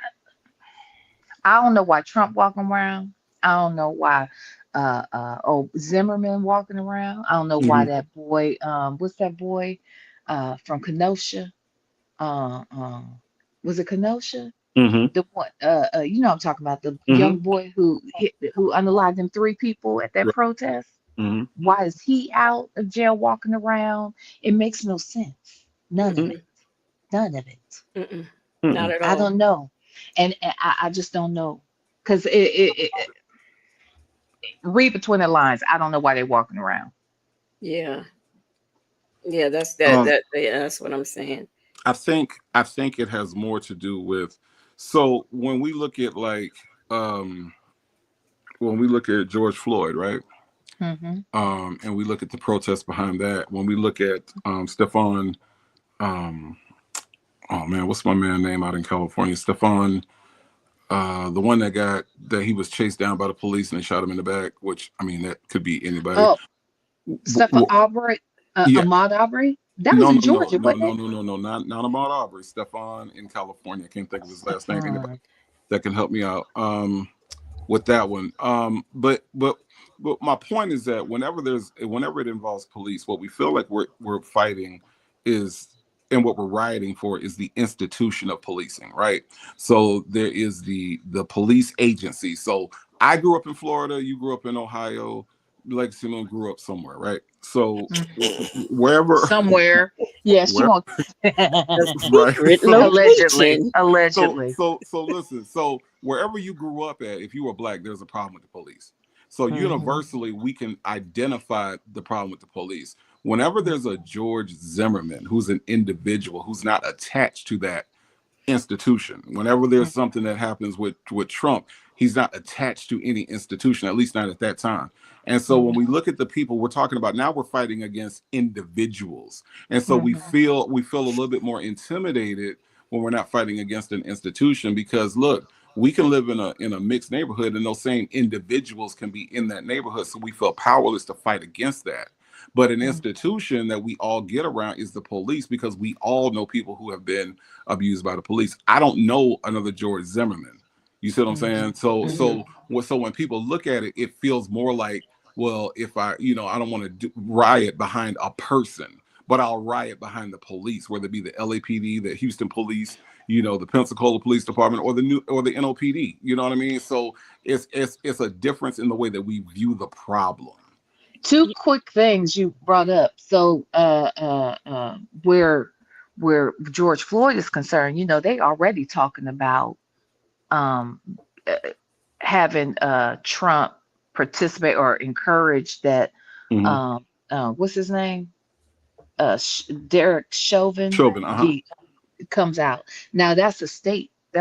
don't know why Trump walking around. I don't know why Zimmerman walking around. I don't know why Mhm. that boy, what's that boy from Kenosha? Uh, uh, was it Kenosha? Mhm. The one, I'm talking about the young Mhm. boy who unalived them three people at that Right. protest. Mhm. Why is he out of jail walking around? It makes no sense. None of it. None of it. Mm-mm. Not Mm-mm. at I all. don't know, and I just don't know, because read between the lines. I don't know why they're walking around. Yeah. Yeah, Um, that's what I'm saying. I think it has more to do with, so when we look at um when we look at George Floyd, right? Mm-hmm. And we look at the protests behind that. When we look at Stephon, um oh man, what's my man name out in California? Stephon, the one that he was chased down by the police and they shot him in the back, which I mean that could be anybody. Oh, stuff for Aubrey, Yeah. Ahmaud Aubrey. That was No, in no, no, Georgia, no, wasn't no, it? no, no, no, not Ahmaud Aubrey. Stephon in California. I can't think of his last name. Anybody Stephon. that can help me out with that one. But my point is that whenever it involves police, what we feel like we're fighting is, and what we're rioting for is the institution of policing, right? So there is the police agency. So I grew up in Florida, you grew up in Ohio, Legacy Moon grew up somewhere, right? So wherever Somewhere. Yes, she where wants. A right. secret Allegedly. location. Allegedly. So listen, so wherever you grew up at, if you were black, there's a problem with the police. So Mm-hmm. universally we can identify the problem with the police. Whenever there's a George Zimmerman who's an individual who's not attached to that institution. Whenever there's something that happens with Trump, he's not attached to any institution, at least not at that time. And so when we look at the people we're talking about now, we're fighting against individuals. And so we Mm-hmm. feel a little bit more intimidated when we're not fighting against an institution, because look, we can live in a mixed neighborhood and those same individuals can be in that neighborhood. So we feel powerless to fight against that. But an institution that we all get around is the police, because we all know people who have been abused by the police. I don't know another George Zimmerman. You see what I'm saying? Mhm. So when people look at it, it feels more like, well, if I don't want to riot behind a person, but I'll riot behind the police, whether it be the LAPD, the Houston Police, the Pensacola Police Department, or the NOPD. You know what I mean? So it's a difference in the way that we view the problem. Two quick things you brought up. So, where George Floyd is concerned, they already talking about um uh, having Trump participate or encourage that Mm-hmm. what's his name? Derek Chauvin Chauvin, uh-huh. be comes out. Now that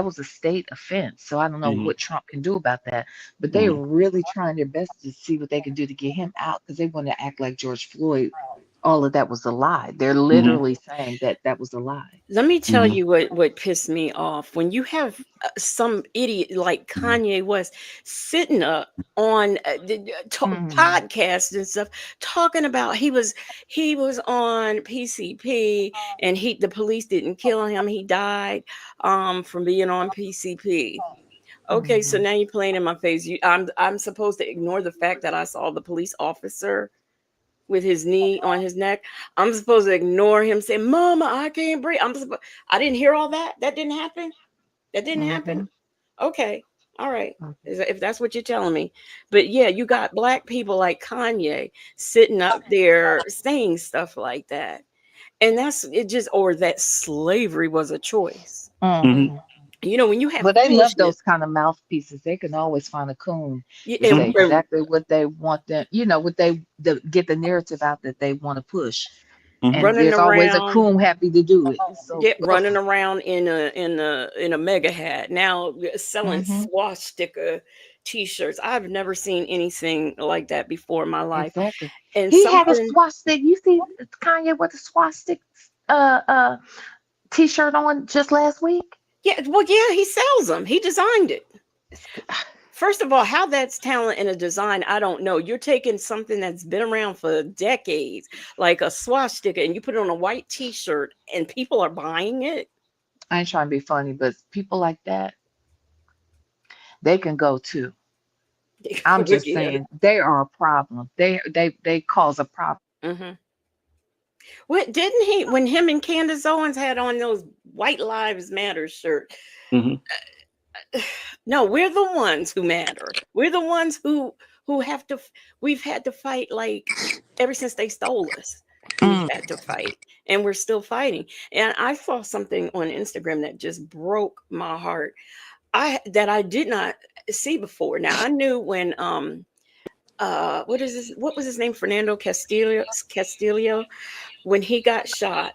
was a state offense. So I don't know Mm-hmm. what Trump can do about that. But they are Mm-hmm. really trying their best to see what they can do to get him out, because they want to act like George Floyd, all of that was a lie. They're Mm-hmm. literally saying that that was a lie. Let me tell Mm-hmm. you what pissed me off. When you have some idiot like Kanye West sitting up on Mhm. podcasts and stuff talking about he was on PCP, and the police didn't kill him. He died from being on PCP. Okay, so Mhm. now you're playing in my face. I'm supposed to ignore the fact that I saw the police officer with his knee on his neck. I'm supposed to ignore him saying, "Mama, I can't breathe." I didn't hear all that. That didn't happen. That didn't happen. Mhm. Okay. All right. Okay. If that's what you're telling me. But yeah, you got black people like Kanye sitting up there saying stuff like that. And that's it just or that slavery was a choice. Mhm. Hmm. You know, when you have Well, they love foolishness, those kind of mouthpieces. They can always find a coon yeah, to say Mhm. exactly what they want them, what get the narrative out that they want to push. Mhm. And running there's always a around, coon happy to do it. It's so, get running around in a mega hat. Now selling hmm swastika t-shirts. I've never seen anything like that before in my life. exactly. And He had a something, swastika. You see Kanye with a swastika uh uh t-shirt on just last week? yeah, well, yeah, he sells them. He designed it. It's good. First of all, how that's talent in a design, I don't know. You're taking something that's been around for decades, like a swastika, and you put it on a white t-shirt, and people are buying it. I ain't trying to be funny, but people like that, they can go too. I'm just Yeah. saying they are a problem. They cause a problem. Hmm. What didn't he when him and Candace Owens had on those White Lives Matter shirt? Mhm. No, we're the ones who matter. We're the ones who have to. We've had to fight like ever since they stole us. We've Mm. had to fight, and we're still fighting. And I saw something on Instagram that just broke my heart. I did not see before. Now I knew when what is this? What was his name? Fernando Castillo. When he got shot,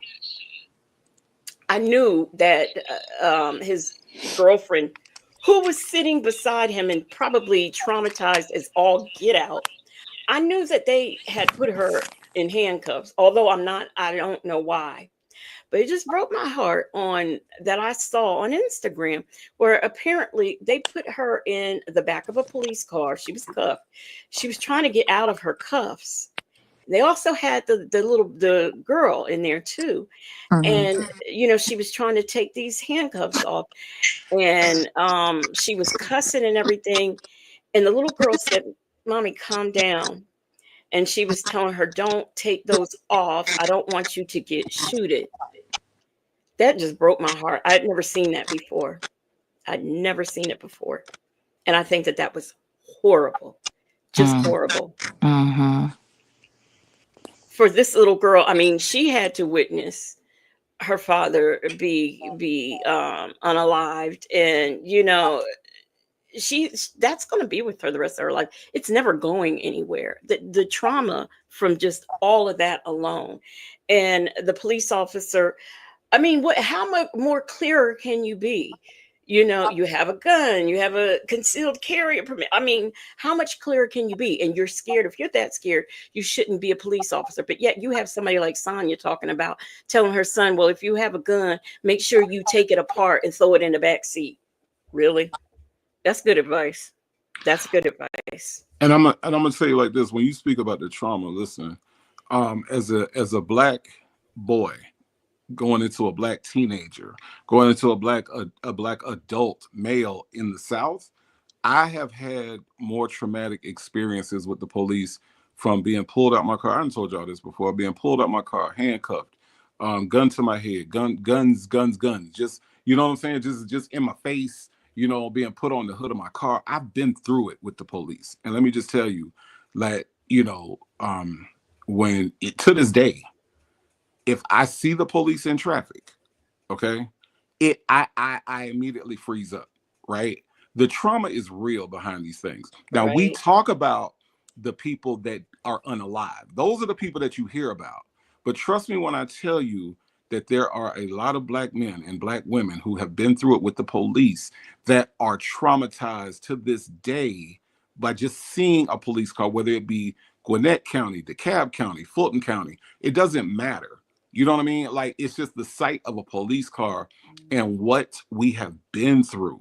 I knew that his girlfriend, who was sitting beside him and probably traumatized as all get out, I knew that they had put her in handcuffs. Although I don't know why, but it just broke my heart on that I saw on Instagram where apparently they put her in the back of a police car. She was cuffed. She was trying to get out of her cuffs. They also had the girl in there too, Hmm. and she was trying to take these handcuffs off, and she was cussing and everything, and the little girl said, "Mommy, calm down." And she was telling her, "Don't take those off, I don't want you to get shooted." That just broke my heart. I'd never seen that before. I'd never seen it before, and I think that that was horrible, just horrible Mm-hmm. for this little girl. I mean, she had to witness her father be unalived, and that's going to be with her the rest of her life. It's never going anywhere. The trauma from just all of that alone, and the police officer, I mean, what how much more clearer can you be? You have a gun, you have a concealed carry permit. I mean, how much clearer can you be? And you're scared. If you're that scared, you shouldn't be a police officer. But yet you have somebody like Sonya talking about telling her son, well, if you have a gun, make sure you take it apart and throw it in the back seat. Really? That's good advice. That's good advice. And I'm gonna say like this: when you speak about the trauma, listen, as a black boy going into a black teenager, going into a black adult male in the South, I have had more traumatic experiences with the police from being pulled out my car. I haven't told y'all this before. Being pulled out my car, handcuffed, gun to my head, guns. Just you know what I'm saying? Just in my face. Being put on the hood of my car. I've been through it with the police, and let me just tell you, like to this day, if I see the police in traffic, okay, I immediately freeze up, right? The trauma is real behind these things. Now we Right. talk about the people that are unalive. Those are the people that you hear about. But trust me when I tell you that there are a lot of black men and black women who have been through it with the police that are traumatized to this day by just seeing a police car, whether it be Gwinnett County, DeKalb County, Fulton County. It doesn't matter. You know what I mean? Like it's just the sight of a police car and what we have been through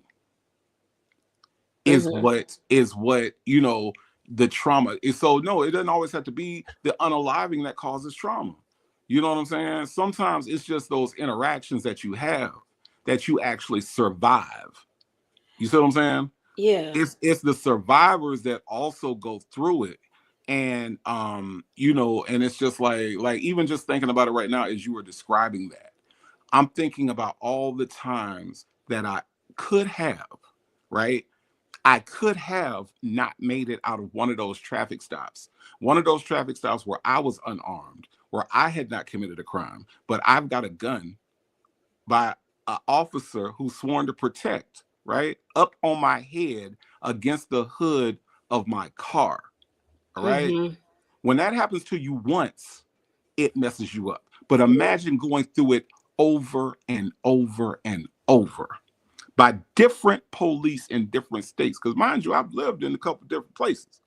is Hmm. what the trauma is. So no, it doesn't always have to be the unaliving that causes trauma. You know what I'm saying? Sometimes it's just those interactions that you have that you actually survive. You see what I'm saying? Yeah. It's the survivors that also go through it. And it's just like even just thinking about it right now as you were describing that, I'm thinking about all the times that I could have, right? I could have not made it out of one of those traffic stops. One of those traffic stops where I was unarmed, where I had not committed a crime, but I've got a gun by an officer who's sworn to protect, right, up on my head against the hood of my car. All right. Mm-hmm. When that happens to you once, it messes you up. But imagine going through it over and over and over by different police in different states. Because mind you, I've lived in a couple different places,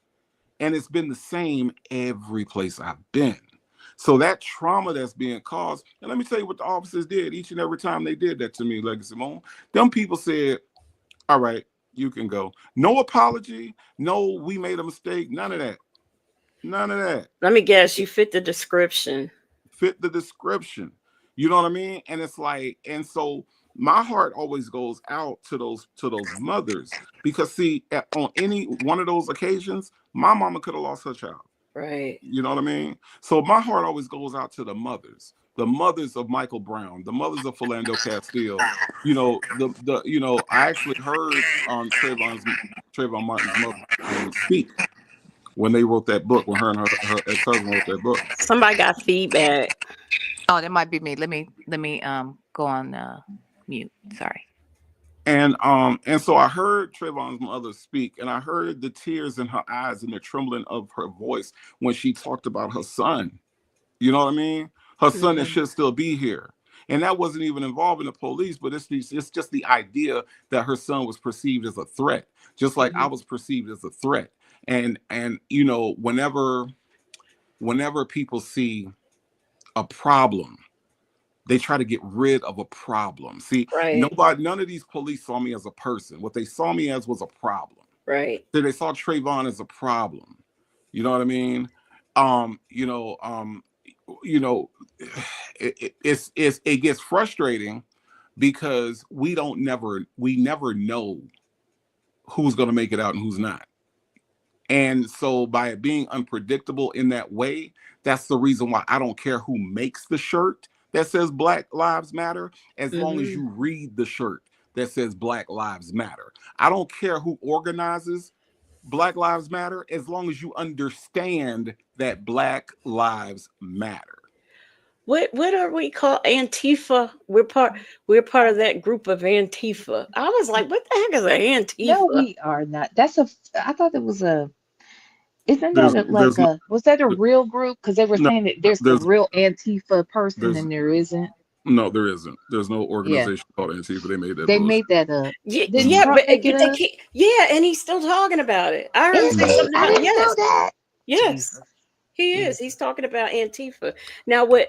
and it's been the same every place I've been. So that trauma that's being caused, and let me tell you what the officers did each and every time they did that to me, Legacy Moon. Them people said, all right, you can go. No apology, no, we made a mistake, none of that. None of that. Let me guess, you fit the description. Fit the description. You know what I mean? And it's like, and so my heart always goes out to those mothers, because see, on any one of those occasions, my mama could have lost her child. Right. You know what I mean? So my heart always goes out to the mothers of Michael Brown, the mothers of Philando Castile. You know, I actually heard on Trayvon Martin's mother speak when they wrote that book, when her and her ex-husband wrote that book. Somebody got feedback. Oh, that might be me. Let me go on mute. Sorry. And so I heard Trayvon's mother speak, and I heard the tears in her eyes and the trembling of her voice when she talked about her son. You know what I mean? Her son that should still be here. And that wasn't even involving the police, but it's just the idea that her son was perceived as a threat, just like I was perceived as a threat. And you know, whenever people see a problem, they try to get rid of a problem. See, none of these police saw me as a person. What they saw me as was a problem. Right. So they saw Trayvon as a problem. You know what I mean? It gets frustrating because we never know who's going to make it out and who's not. And so by it being unpredictable in that way, that's the reason why I don't care who makes the shirt that says Black Lives Matter, as long as you read the shirt that says Black Lives Matter. I don't care who organizes Black Lives Matter, as long as you understand that Black Lives Matter. What are we called? Antifa. We're part of that group of Antifa. I was like, what the heck is an Antifa? No, we are not. I thought it was a. Isn't There's that was that a real group? Because they were saying that there's the real Antifa person and there isn't. No, there isn't. There's no organization called Antifa. They made that. They made that up. Yeah, but they can't. Yeah, and he's still talking about it. I heard him say something about didn't know that. Yes. Jesus. He is. He's talking about Antifa. Now, what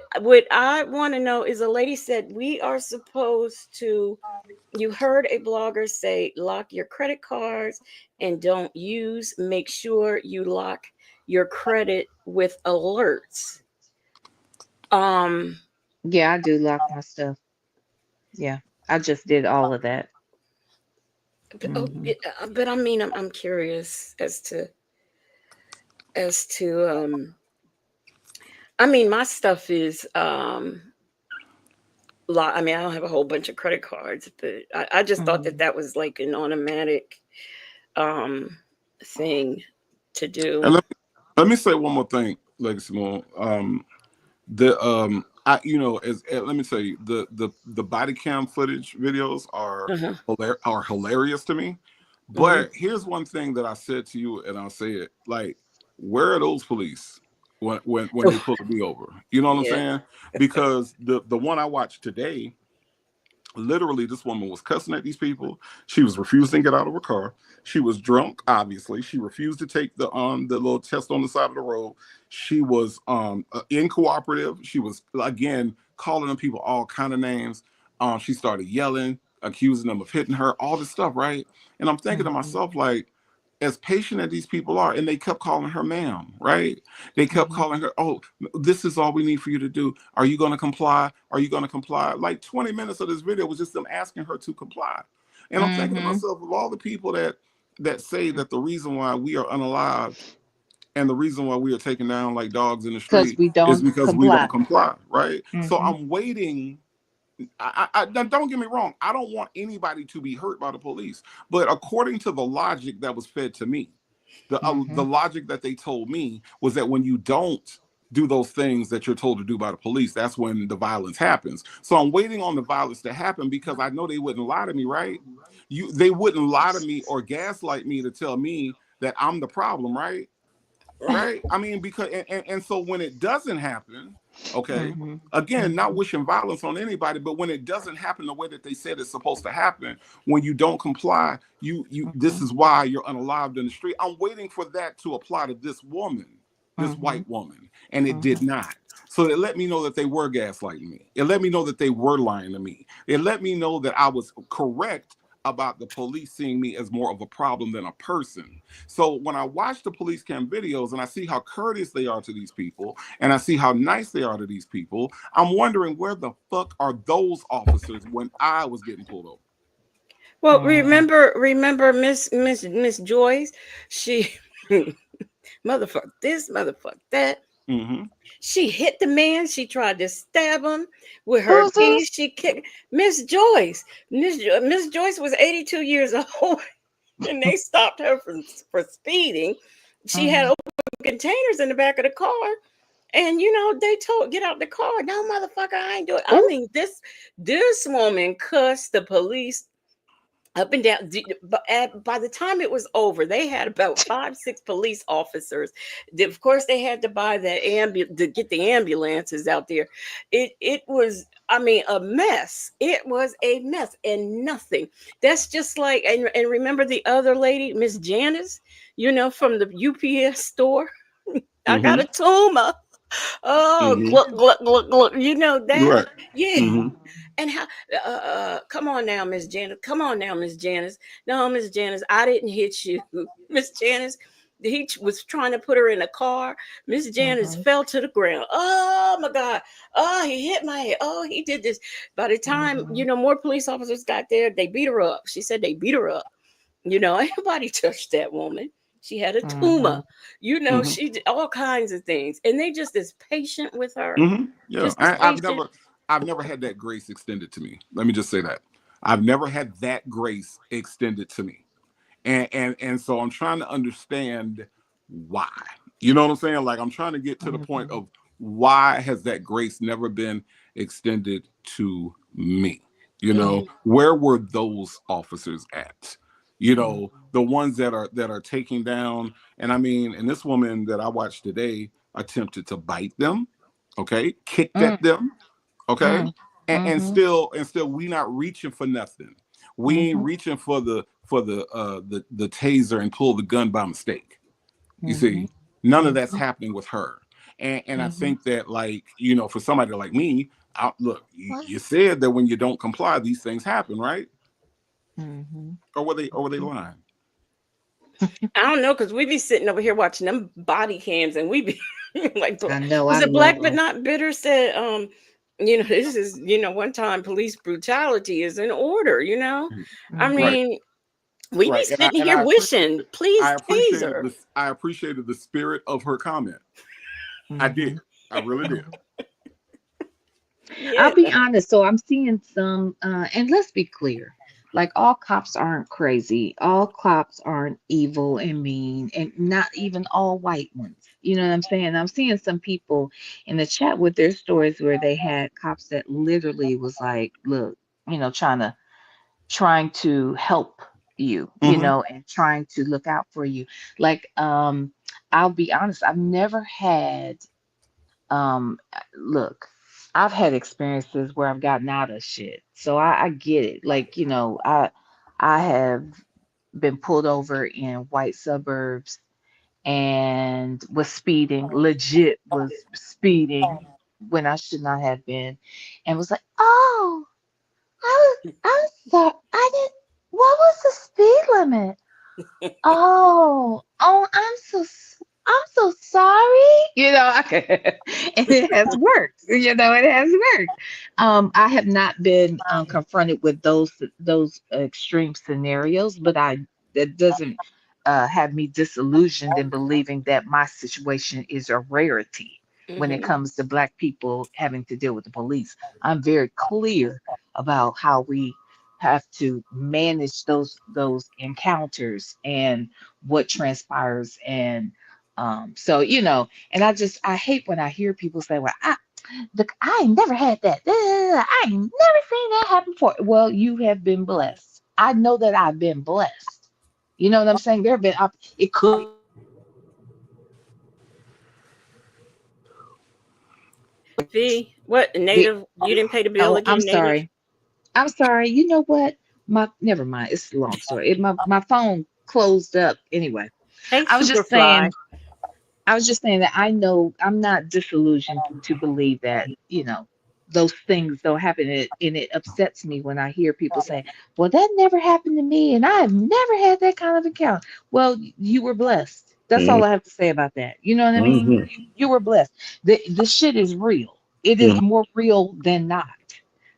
I want to know is, a lady said we are supposed to. You heard a blogger say, lock your credit cards and don't make sure you lock your credit with alerts. Yeah, I do lock my stuff. Yeah, I just did all of that. But I mean, I'm curious as to I mean, my stuff is I mean, I don't have a whole bunch of credit cards, but I just thought that was like an automatic thing to do. And let me say one more thing, Legacy Moon. Let me tell you, the body cam footage videos are hilarious to me. But here's one thing that I said to you, and I'll say it: like, where are those police when they pulled me over? You know what I'm saying? Because the one I watched today, literally, this woman was cussing at these people. She was refusing to get out of her car. She was drunk, obviously. She refused to take the little test on the side of the road. She was incooperative. She was, again, calling them people all kind of names. She started yelling, accusing them of hitting her, all this stuff, right? And I'm thinking to myself, like, as patient as these people are, and they kept calling her ma'am, right? They kept calling her, oh, this is all we need for you to do. Are you going to comply? Are you going to comply? Like 20 minutes of this video was just them asking her to comply. And I'm thinking to myself, of all the people that say that the reason why we are unalived and the reason why we are taken down like dogs in the street is because we don't comply, right? So I'm waiting don't get me wrong. I don't want anybody to be hurt by the police. But according to the logic that was fed to me, the logic that they told me was that when you don't do those things that you're told to do by the police, that's when the violence happens. So I'm waiting on the violence to happen because I know they wouldn't lie to me, right? They wouldn't lie to me or gaslight me to tell me that I'm the problem, right? Right? I mean, because and so when it doesn't happen, okay, again, not wishing violence on anybody, but when it doesn't happen the way that they said it's supposed to happen, when you don't comply, you this is why you're unalived in the street. I'm waiting for that to apply to this woman, this white woman, and it did not. So it let me know that they were gaslighting me. It let me know that they were lying to me. It let me know that I was correct about the police seeing me as more of a problem than a person. So when I watch the police cam videos and I see how courteous they are to these people and I see how nice they are to these people, I'm wondering where the fuck are those officers when I was getting pulled over? Well, remember Miss Joyce? She motherfuck this, motherfuck that. Mm-hmm. She hit the man. She tried to stab him with her Who's keys. this? She kicked Miss Joyce. Miss Joyce was 82 years old, and they stopped her for speeding. She had open containers in the back of the car, and they told get out the car. No, motherfucker, I ain't doing. I mean, this woman cussed the police up and down. But by the time it was over, they had about 5, 6 police officers. Of course, they had to buy that to get the ambulances out there. It was, I mean, a mess. It was a mess, and nothing. That's just like, and remember the other lady, Miss Janice, from the UPS store. I got Mm-hmm. a tumor. Oh, Mm-hmm. gluck, gluck, gluck, gluck. You know that? Right. Yeah. Mm-hmm. And how, come on now, Miss Janice. Come on now, Miss Janice. No, Miss Janice, I didn't hit you. Miss Janice, he was trying to put her in a car. Miss Janice fell to the ground. Oh my God. Oh, he hit my head. Oh, he did this. By the time, more police officers got there, they beat her up. She said they beat her up. Anybody touched that woman. She had a tumor. Mm-hmm. She did all kinds of things. And they just as patient with her. Mm-hmm. Yeah. Just as patient. I've never had that grace extended to me. Let me just say that. I've never had that grace extended to me. And so I'm trying to understand why. You know what I'm saying? Like I'm trying to get to the point of why has that grace never been extended to me? Where were those officers at? The ones that are taking down, and I mean, and this woman that I watched today attempted to bite them, okay, kicked at them, okay, and still we not reaching for nothing. We ain't reaching for the taser and pull the gun by mistake. You see, none of that's happening with her. And I think that, like, for somebody like me, look, you said that when you don't comply, these things happen, right? Or were they lying? I don't know, because we be sitting over here watching them body cams, and we be like, I know. was I it love Black but them. not bitter said, this is, one time police brutality is in order. I Right, mean, we be right. And I sitting and here I appreciate wishing, please I appreciated taser. this. I appreciated the spirit of her comment. I did. I really did. Yeah. I'll be honest. So I'm seeing some, and let's be clear. Like all cops aren't crazy. All cops aren't evil and mean, and not even all white ones. You know what I'm saying? I'm seeing some people in the chat with their stories where they had cops that literally was like, look, trying to help you, Mm-hmm. and trying to look out for you. Like, I'll be honest, I've never had look, I've had experiences where I've gotten out of shit. So I get it. Like, I have been pulled over in white suburbs and was speeding, legit was speeding when I should not have been, and was like, oh, I'm sorry. I didn't, what was the speed limit? Oh, I'm so sorry. And it has worked. It has worked. I have not been confronted with those extreme scenarios, but that doesn't have me disillusioned in believing that my situation is a rarity. when it Mm-hmm. comes to Black people having to deal with the police. I'm very clear about how we have to manage those encounters and what transpires. And so and I hate when I hear people say, well, I ain't never had that. I ain't never seen that happen before. Well, you have been blessed. I know that I've been blessed. You know what I'm saying? There have been it could V, what be. native? You didn't pay the bill Oh, I'm again, native. sorry. I'm sorry. You know what? My Never mind. It's a long story. My phone closed up anyway. Hey, I was just Superfly. saying I was just saying that I know I'm not disillusioned to believe that, those things don't happen. And it upsets me when I hear people say, well, that never happened to me and I've never had that kind of encounter. Well, you were blessed. That's all I have to say about that. You know what I mean? Mm-hmm. You were blessed. The shit is real. It is more real than not.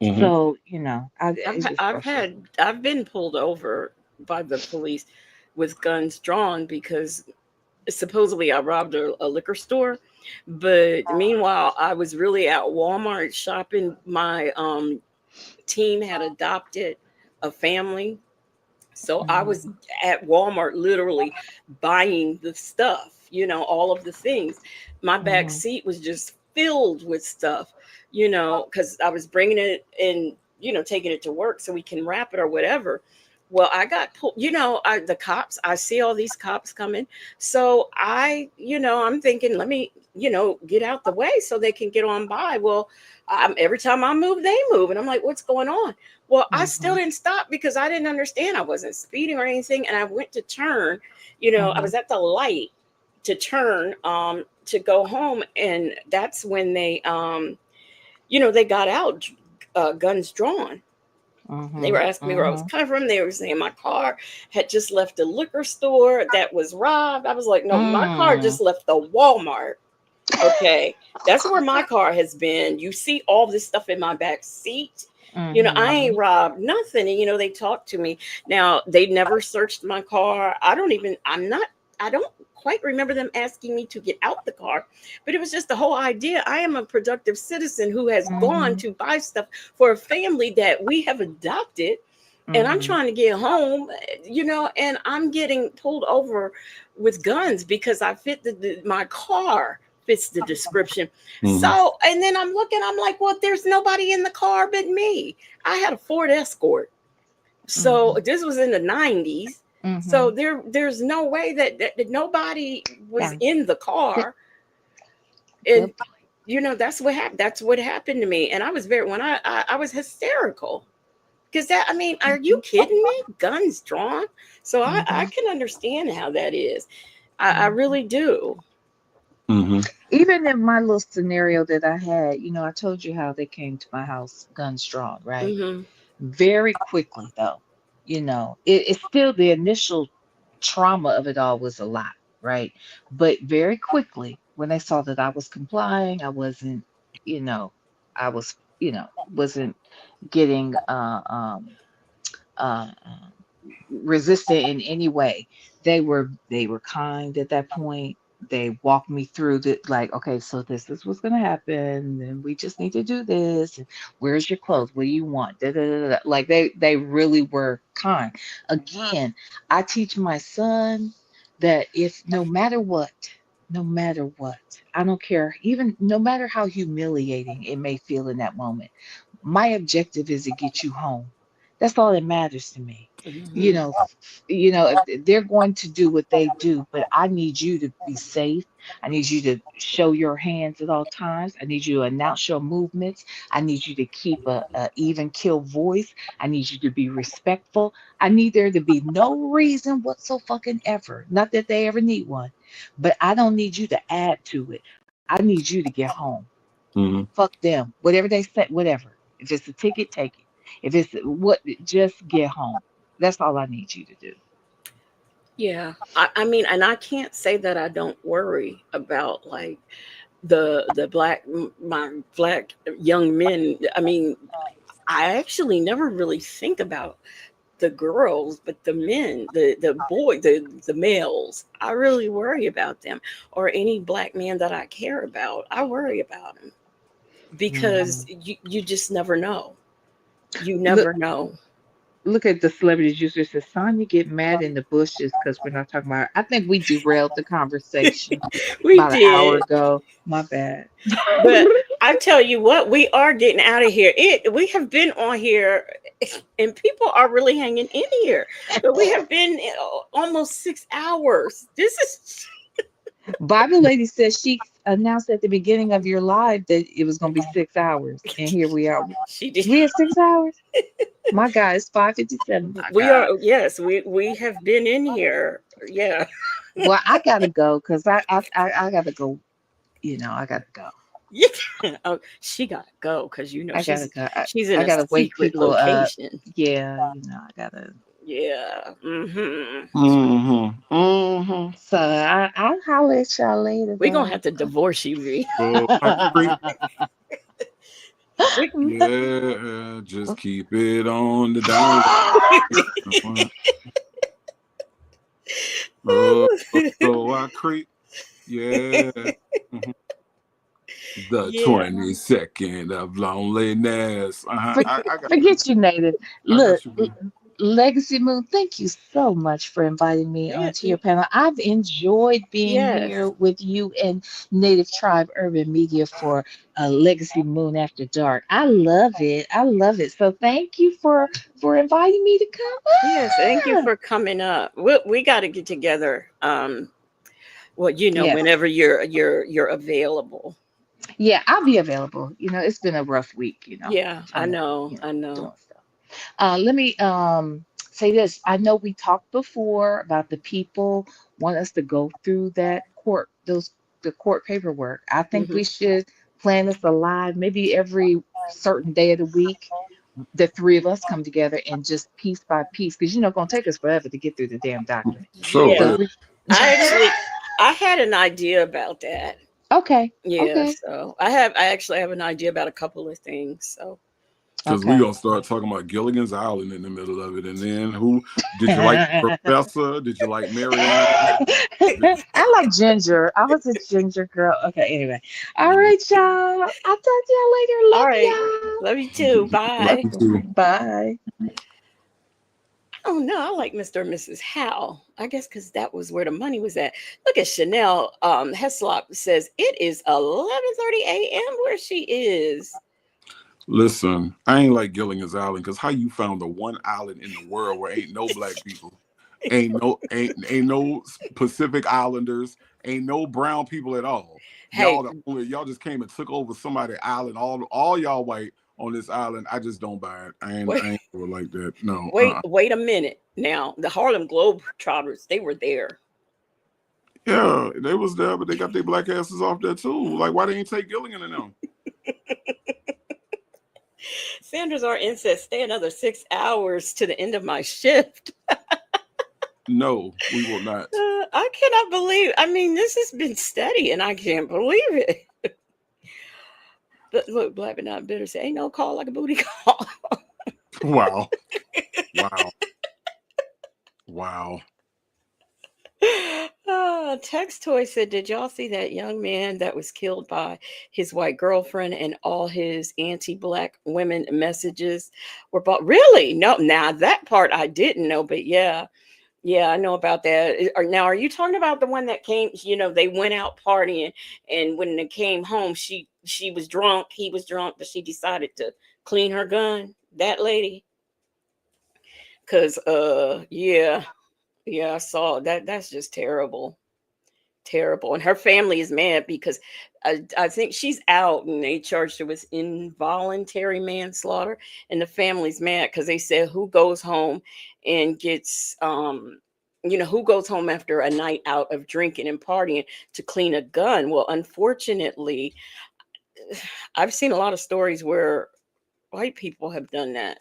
Mm-hmm. So, it just frustrates me. I've been pulled over by the police with guns drawn because supposedly I robbed a liquor store, but meanwhile I was really at Walmart shopping. My team had adopted a family, so I Mhm, was at Walmart literally buying the stuff, all of the things. My back mhm, seat was just filled with stuff, because I was bringing it and, taking it to work so we can wrap it or whatever. Well, I got pulled, the cops, I see all these cops coming. So I'm thinking, let me, get out the way so they can get on by. Well, every time I move, they move. And I'm like, what's going on? Well, I still mhm, didn't stop because I didn't understand. I wasn't speeding or anything. And I went to turn, I mhm, was at the light to turn to go home. And that's when they got out, guns drawn. They were mhm, asking me where I was mhm, coming from. They were saying my car had just left a liquor store that was robbed. I was like, no, my car mm. just left the Walmart. Okay. That's where my car has been. You see all this stuff in my back seat. I ain't Mhm, robbed nothing. And, they talked to me. Now, they never searched my car. I don't quite remember them asking me to get out the car, but it was just the whole idea. I am a productive citizen who has gone mhm, to buy stuff for a family that we have adopted. And I'm mhm, trying to get home, and I'm getting pulled over with guns because I fit my car fits the description. Mm-hmm. So, and then I'm looking, I'm like, well, there's nobody in the car but me. I had a Ford Escort. So mhm, this was in the 90s. So mhm. there's no way that nobody was Yeah. in the Good. car. Good. And that's what happened. That's what happened to me. And I was very when I was hysterical. Because are you Mhm, kidding me? Guns drawn. So I mhm, can understand how that is. I mhm. really do. Mm-hmm. Even in my little scenario that I had, I told you how they came to my house, guns drawn, right? Hmm. Very quickly, though, it's still the initial trauma of it all was a lot, right? But very quickly, when they saw that I was complying, I wasn't, you know, I was, wasn't getting uh, resistant in any way. They were kind at that point. They walked me through the like, okay, so this is what's gonna happen, and we just need to do this. And where's your clothes? What do you want? Da, da, da, da. Like they really were kind. Again, I teach my son that if no matter what, I don't care, even no matter how humiliating it may feel in that moment, my objective is to get you home. That's all that matters to me. You Hmm. know, if they're going to do what they do, but I need you to be safe. I need you to show your hands at all times. I need you to announce your movements. I need you to keep a even kill voice. I need you to be respectful. I need there to be no reason whatsoever. Not that they ever need one, but I don't need you to add to it. I need you to get home. Mm-hmm. Fuck them. Whatever they say, whatever. If it's a ticket, take it. If it's what, just get home. That's all I need you to do. Yeah. And I can't say that I don't worry about like the my black young men. I actually never really think about the girls, but the men, the males, I really worry about them. Or any black man that I care about, I worry about him because you just never know. You Look, never know. look at the celebrities user says Sonya get mad in the bushes because we're not talking about her. I think we derailed the conversation We about an hour did. ago. My bad. But I tell you what, we are getting out of here. We have been on here, and people are really hanging in here. But we have been almost 6 hours. This is Bible lady says she announced at the beginning of your live that it was going to be 6 hours, and here we are. she did. We had 6 hours. My God, it's 5:57. My We God. are, yes, we have been in here. Yeah. Well, I gotta go because I gotta go. I gotta go. Yeah. Oh, she gotta go because I gotta go. she's in I a gotta wake secret people up. location. Yeah, I gotta. Yeah. Mm-hmm. Mm-hmm. So I'll holler at y'all later, We're gonna though. have to divorce you, V. I creep. We- Yeah, just keep it on the down. So I creep. Yeah. Mhm. The yeah. 22nd of loneliness. I got you. Forget you, Native. I Look, got you. Legacy Moon, thank you so much for inviting me Yeah. onto your panel. I've enjoyed being here Yes. with you and Native Tribe Urban Media for Legacy Moon After Dark. I love it. I love it. So thank you for inviting me to Yes. Thank you come up. for coming up. We got to get together. Well, Yes. whenever you're available. Yeah, I'll be available. It's been a rough week, Yeah, I trying to, know. I know. doing stuff. Let me say this. I know we talked before about the people want us to go through the court paperwork. I think Hmm. we should plan this alive, maybe every certain day of the week. The three of us come together and just piece by piece, because it's gonna take us forever to get through the damn document. Sure So Yeah. is. we I had an idea about that. okay, Yeah, okay, so I actually have an idea about a couple of things. So Because we okay. gonna start talking about Gilligan's Island in the middle of it, and then who did you like? Professor? Did you like Marianne? I like ginger. I was a ginger girl. Okay, anyway. All right, y'all. I'll talk to y'all later. all Love right. y'all. Love you too. Like Bye. you too. Bye. Oh no, I like Mr. and Mrs. Howe. I guess because that was where the money was at. Look at Chanel. Heslop says it is 11:30 a.m. where she is. Listen, I ain't like Gilligan's Island because how you found the one island in the world where ain't no black people, ain't no Pacific Islanders, ain't no brown people at all. Hey, Y'all just came and took over somebody's island. All y'all white on this island. I just don't buy it. wait, I ain't do it like that. No. wait a minute. Now the Harlem Globetrotters, they were there. Yeah, they was there, but they got their black asses off there too. Like, why they ain't take Gilligan and them? Sanders R. N says, stay another 6 hours to the end of my shift. No, we will not. I cannot believe. I mean, this has been steady, and I can't believe it. But look, Black but not bitter. Say, ain't no call like a booty call. Wow. Wow. Wow. Text Toy said, did y'all see that young man that was killed by his white girlfriend and all his anti-black women messages were bought? Really? No, now that part I didn't know, but yeah. Yeah, I know about that. Now, are you talking about the one that came, they went out partying, and when they came home, she was drunk, he was drunk, but she decided to clean her gun? That lady? Cuz yeah, I saw that. That's just terrible. Terrible. And her family is mad because I think she's out and they charged her with involuntary manslaughter. And the family's mad because they said, who goes home and gets, who goes home after a night out of drinking and partying to clean a gun? Well, unfortunately, I've seen a lot of stories where white people have done that,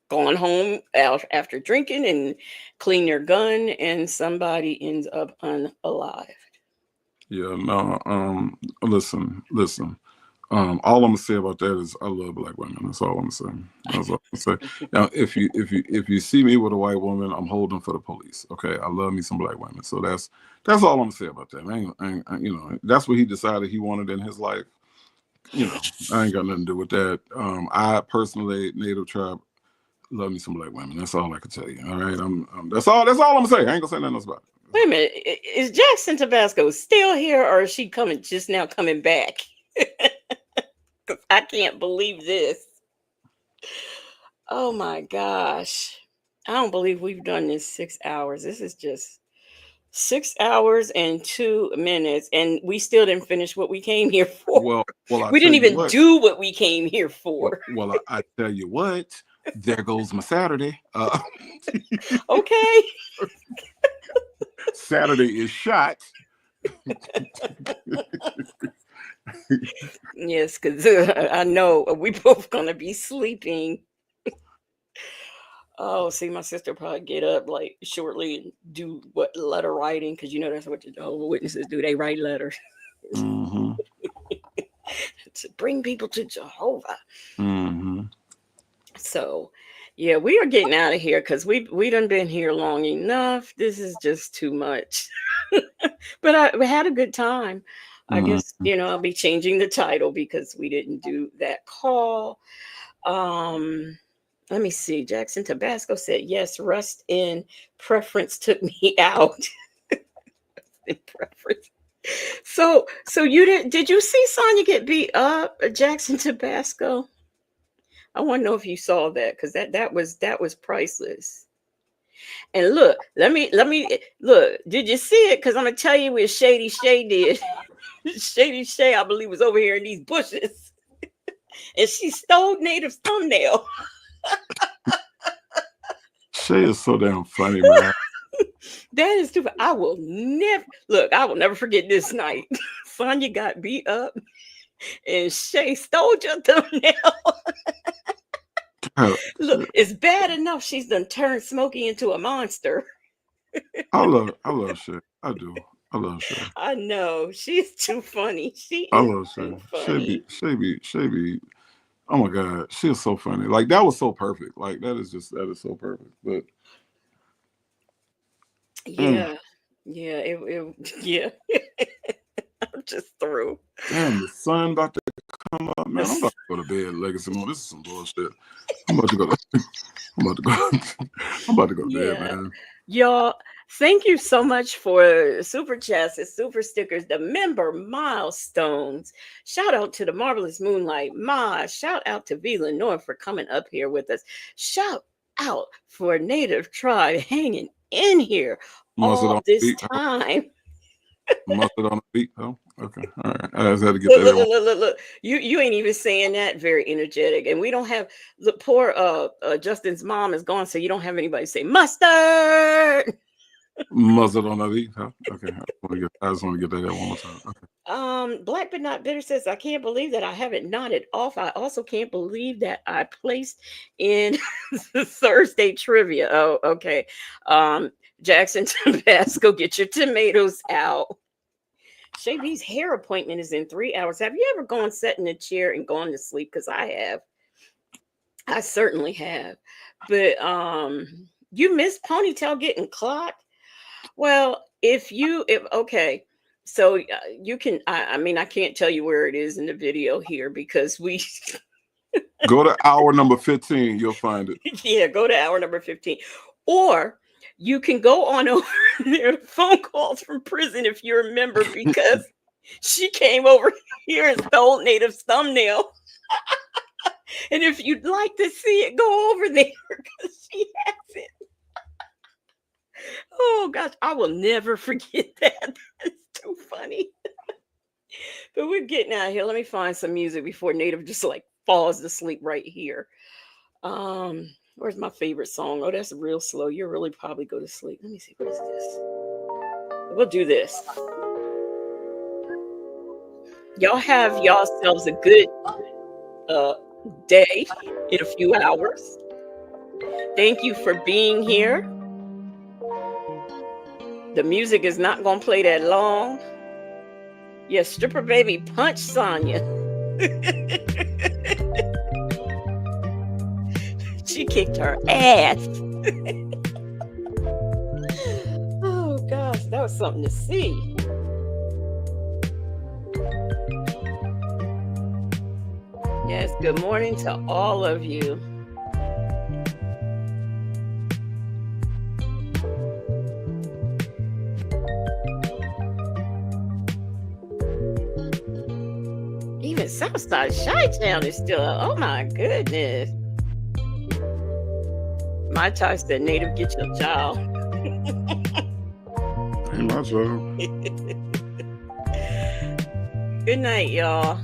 gone home out after drinking and clean their gun, and somebody ends up unalive. Yeah, no, listen. All I'm gonna say about that is I love black women. That's all I'm gonna say. That's all I'm gonna say. Now, if you see me with a white woman, I'm holding for the police. Okay, I love me some black women. So that's all I'm gonna say about that. That's what he decided he wanted in his life. I ain't got nothing to do with that. I personally, Native tribe, love me some black women. That's all I can tell you. All right, that's all I'm gonna say. I ain't gonna say nothing else about it. Wait a minute, is Jackson Tabasco still here, or is she just now coming back? I can't believe this. Oh my gosh. I don't believe we've done this 6 hours. This is just 6 hours and 2 minutes, and we still didn't finish what we came here for. Well, we didn't even do what we came here for. Well, I tell you what, there goes my Saturday. Okay. Saturday is shot. Yes, because I know we both gonna be sleeping. Oh, see, my sister probably get up like shortly and do what letter writing, because that's what the Jehovah's Witnesses do. They write letters Mm-hmm. to bring people to Jehovah. Mm-hmm. So, yeah, we are getting out of here because we done been here long enough. This is just too much. But we had a good time. I guess I'll be changing the title because we didn't do that call. Let me see. Jackson Tabasco said yes. Rust in preference took me out. In preference. So you did you see Sonya get beat up? Jackson Tabasco. I want to know if you saw that, because that was priceless. And look, let me look. Did you see it? Because I'm gonna tell you what Shady Shay did. Shady Shay, I believe, was over here in these bushes, and she stole Native's thumbnail. Shay is so damn funny, man. That is stupid. I will never forget this night. Sonya got beat up, and Shay stole your thumbnail. Look, it's bad enough she's done turned Smokey into a monster. I love Shay. I do. I love Shay. I know. She's too funny. I love Shay. Shay be. Oh my God, she is so funny. Like, that was so perfect. Like, that is so perfect. But yeah, yeah. I'm just through. Damn, the sun about to come up, man. I'm about to go to bed, Legacy Moon. This is some bullshit. I'm about to go to bed, man. Y'all, thank you so much for super chats and super stickers, the member milestones. Shout out to the Marvelous Moonlight Ma. Shout out to V. Lenore for coming up here with us. Shout out for Native Tribe hanging in here all this time. Mustard on the beat, though. Okay, all right. I just had to get that. Look. You ain't even saying that very energetic, and we don't have the poor Justin's mom is gone, so you don't have anybody say mustard. Mustard on the beat, huh? Okay, I just want to get that one more time. Okay. Black but not bitter says, I can't believe that I haven't nodded off. I also can't believe that I placed in the Thursday trivia. Oh, okay. Jackson Tabasco, get your tomatoes out. Shay B's hair appointment is in 3 hours. Have you ever gone, sat in a chair and gone to sleep? Because I have. I certainly have. But you missed ponytail getting clocked. Well, okay. So you can. I mean, I can't tell you where it is in the video here because we. Go to hour number 15. You'll find it. Yeah, go to hour number 15, or you can go on over there to phone calls from prison if you remember, because she came over here and stole Native's thumbnail. And if you'd like to see it, go over there because she has it. Oh gosh, I will never forget that. That's too funny. But we're getting out of here. Let me find some music before Native just like falls asleep right here. Where's my favorite song? Oh, that's real slow. You'll really probably go to sleep. Let me see. What is this? We'll do this. Y'all have yourselves a good day in a few hours. Thank you for being here. The music is not going to play that long. Yes, stripper baby punch Sonya. She kicked her ass. Oh gosh, that was something to see. Yes, good morning to all of you. Even Southside Chi-Town is still up. Oh my goodness. My child said, Native, get your child. Ain't my child. Good night, y'all.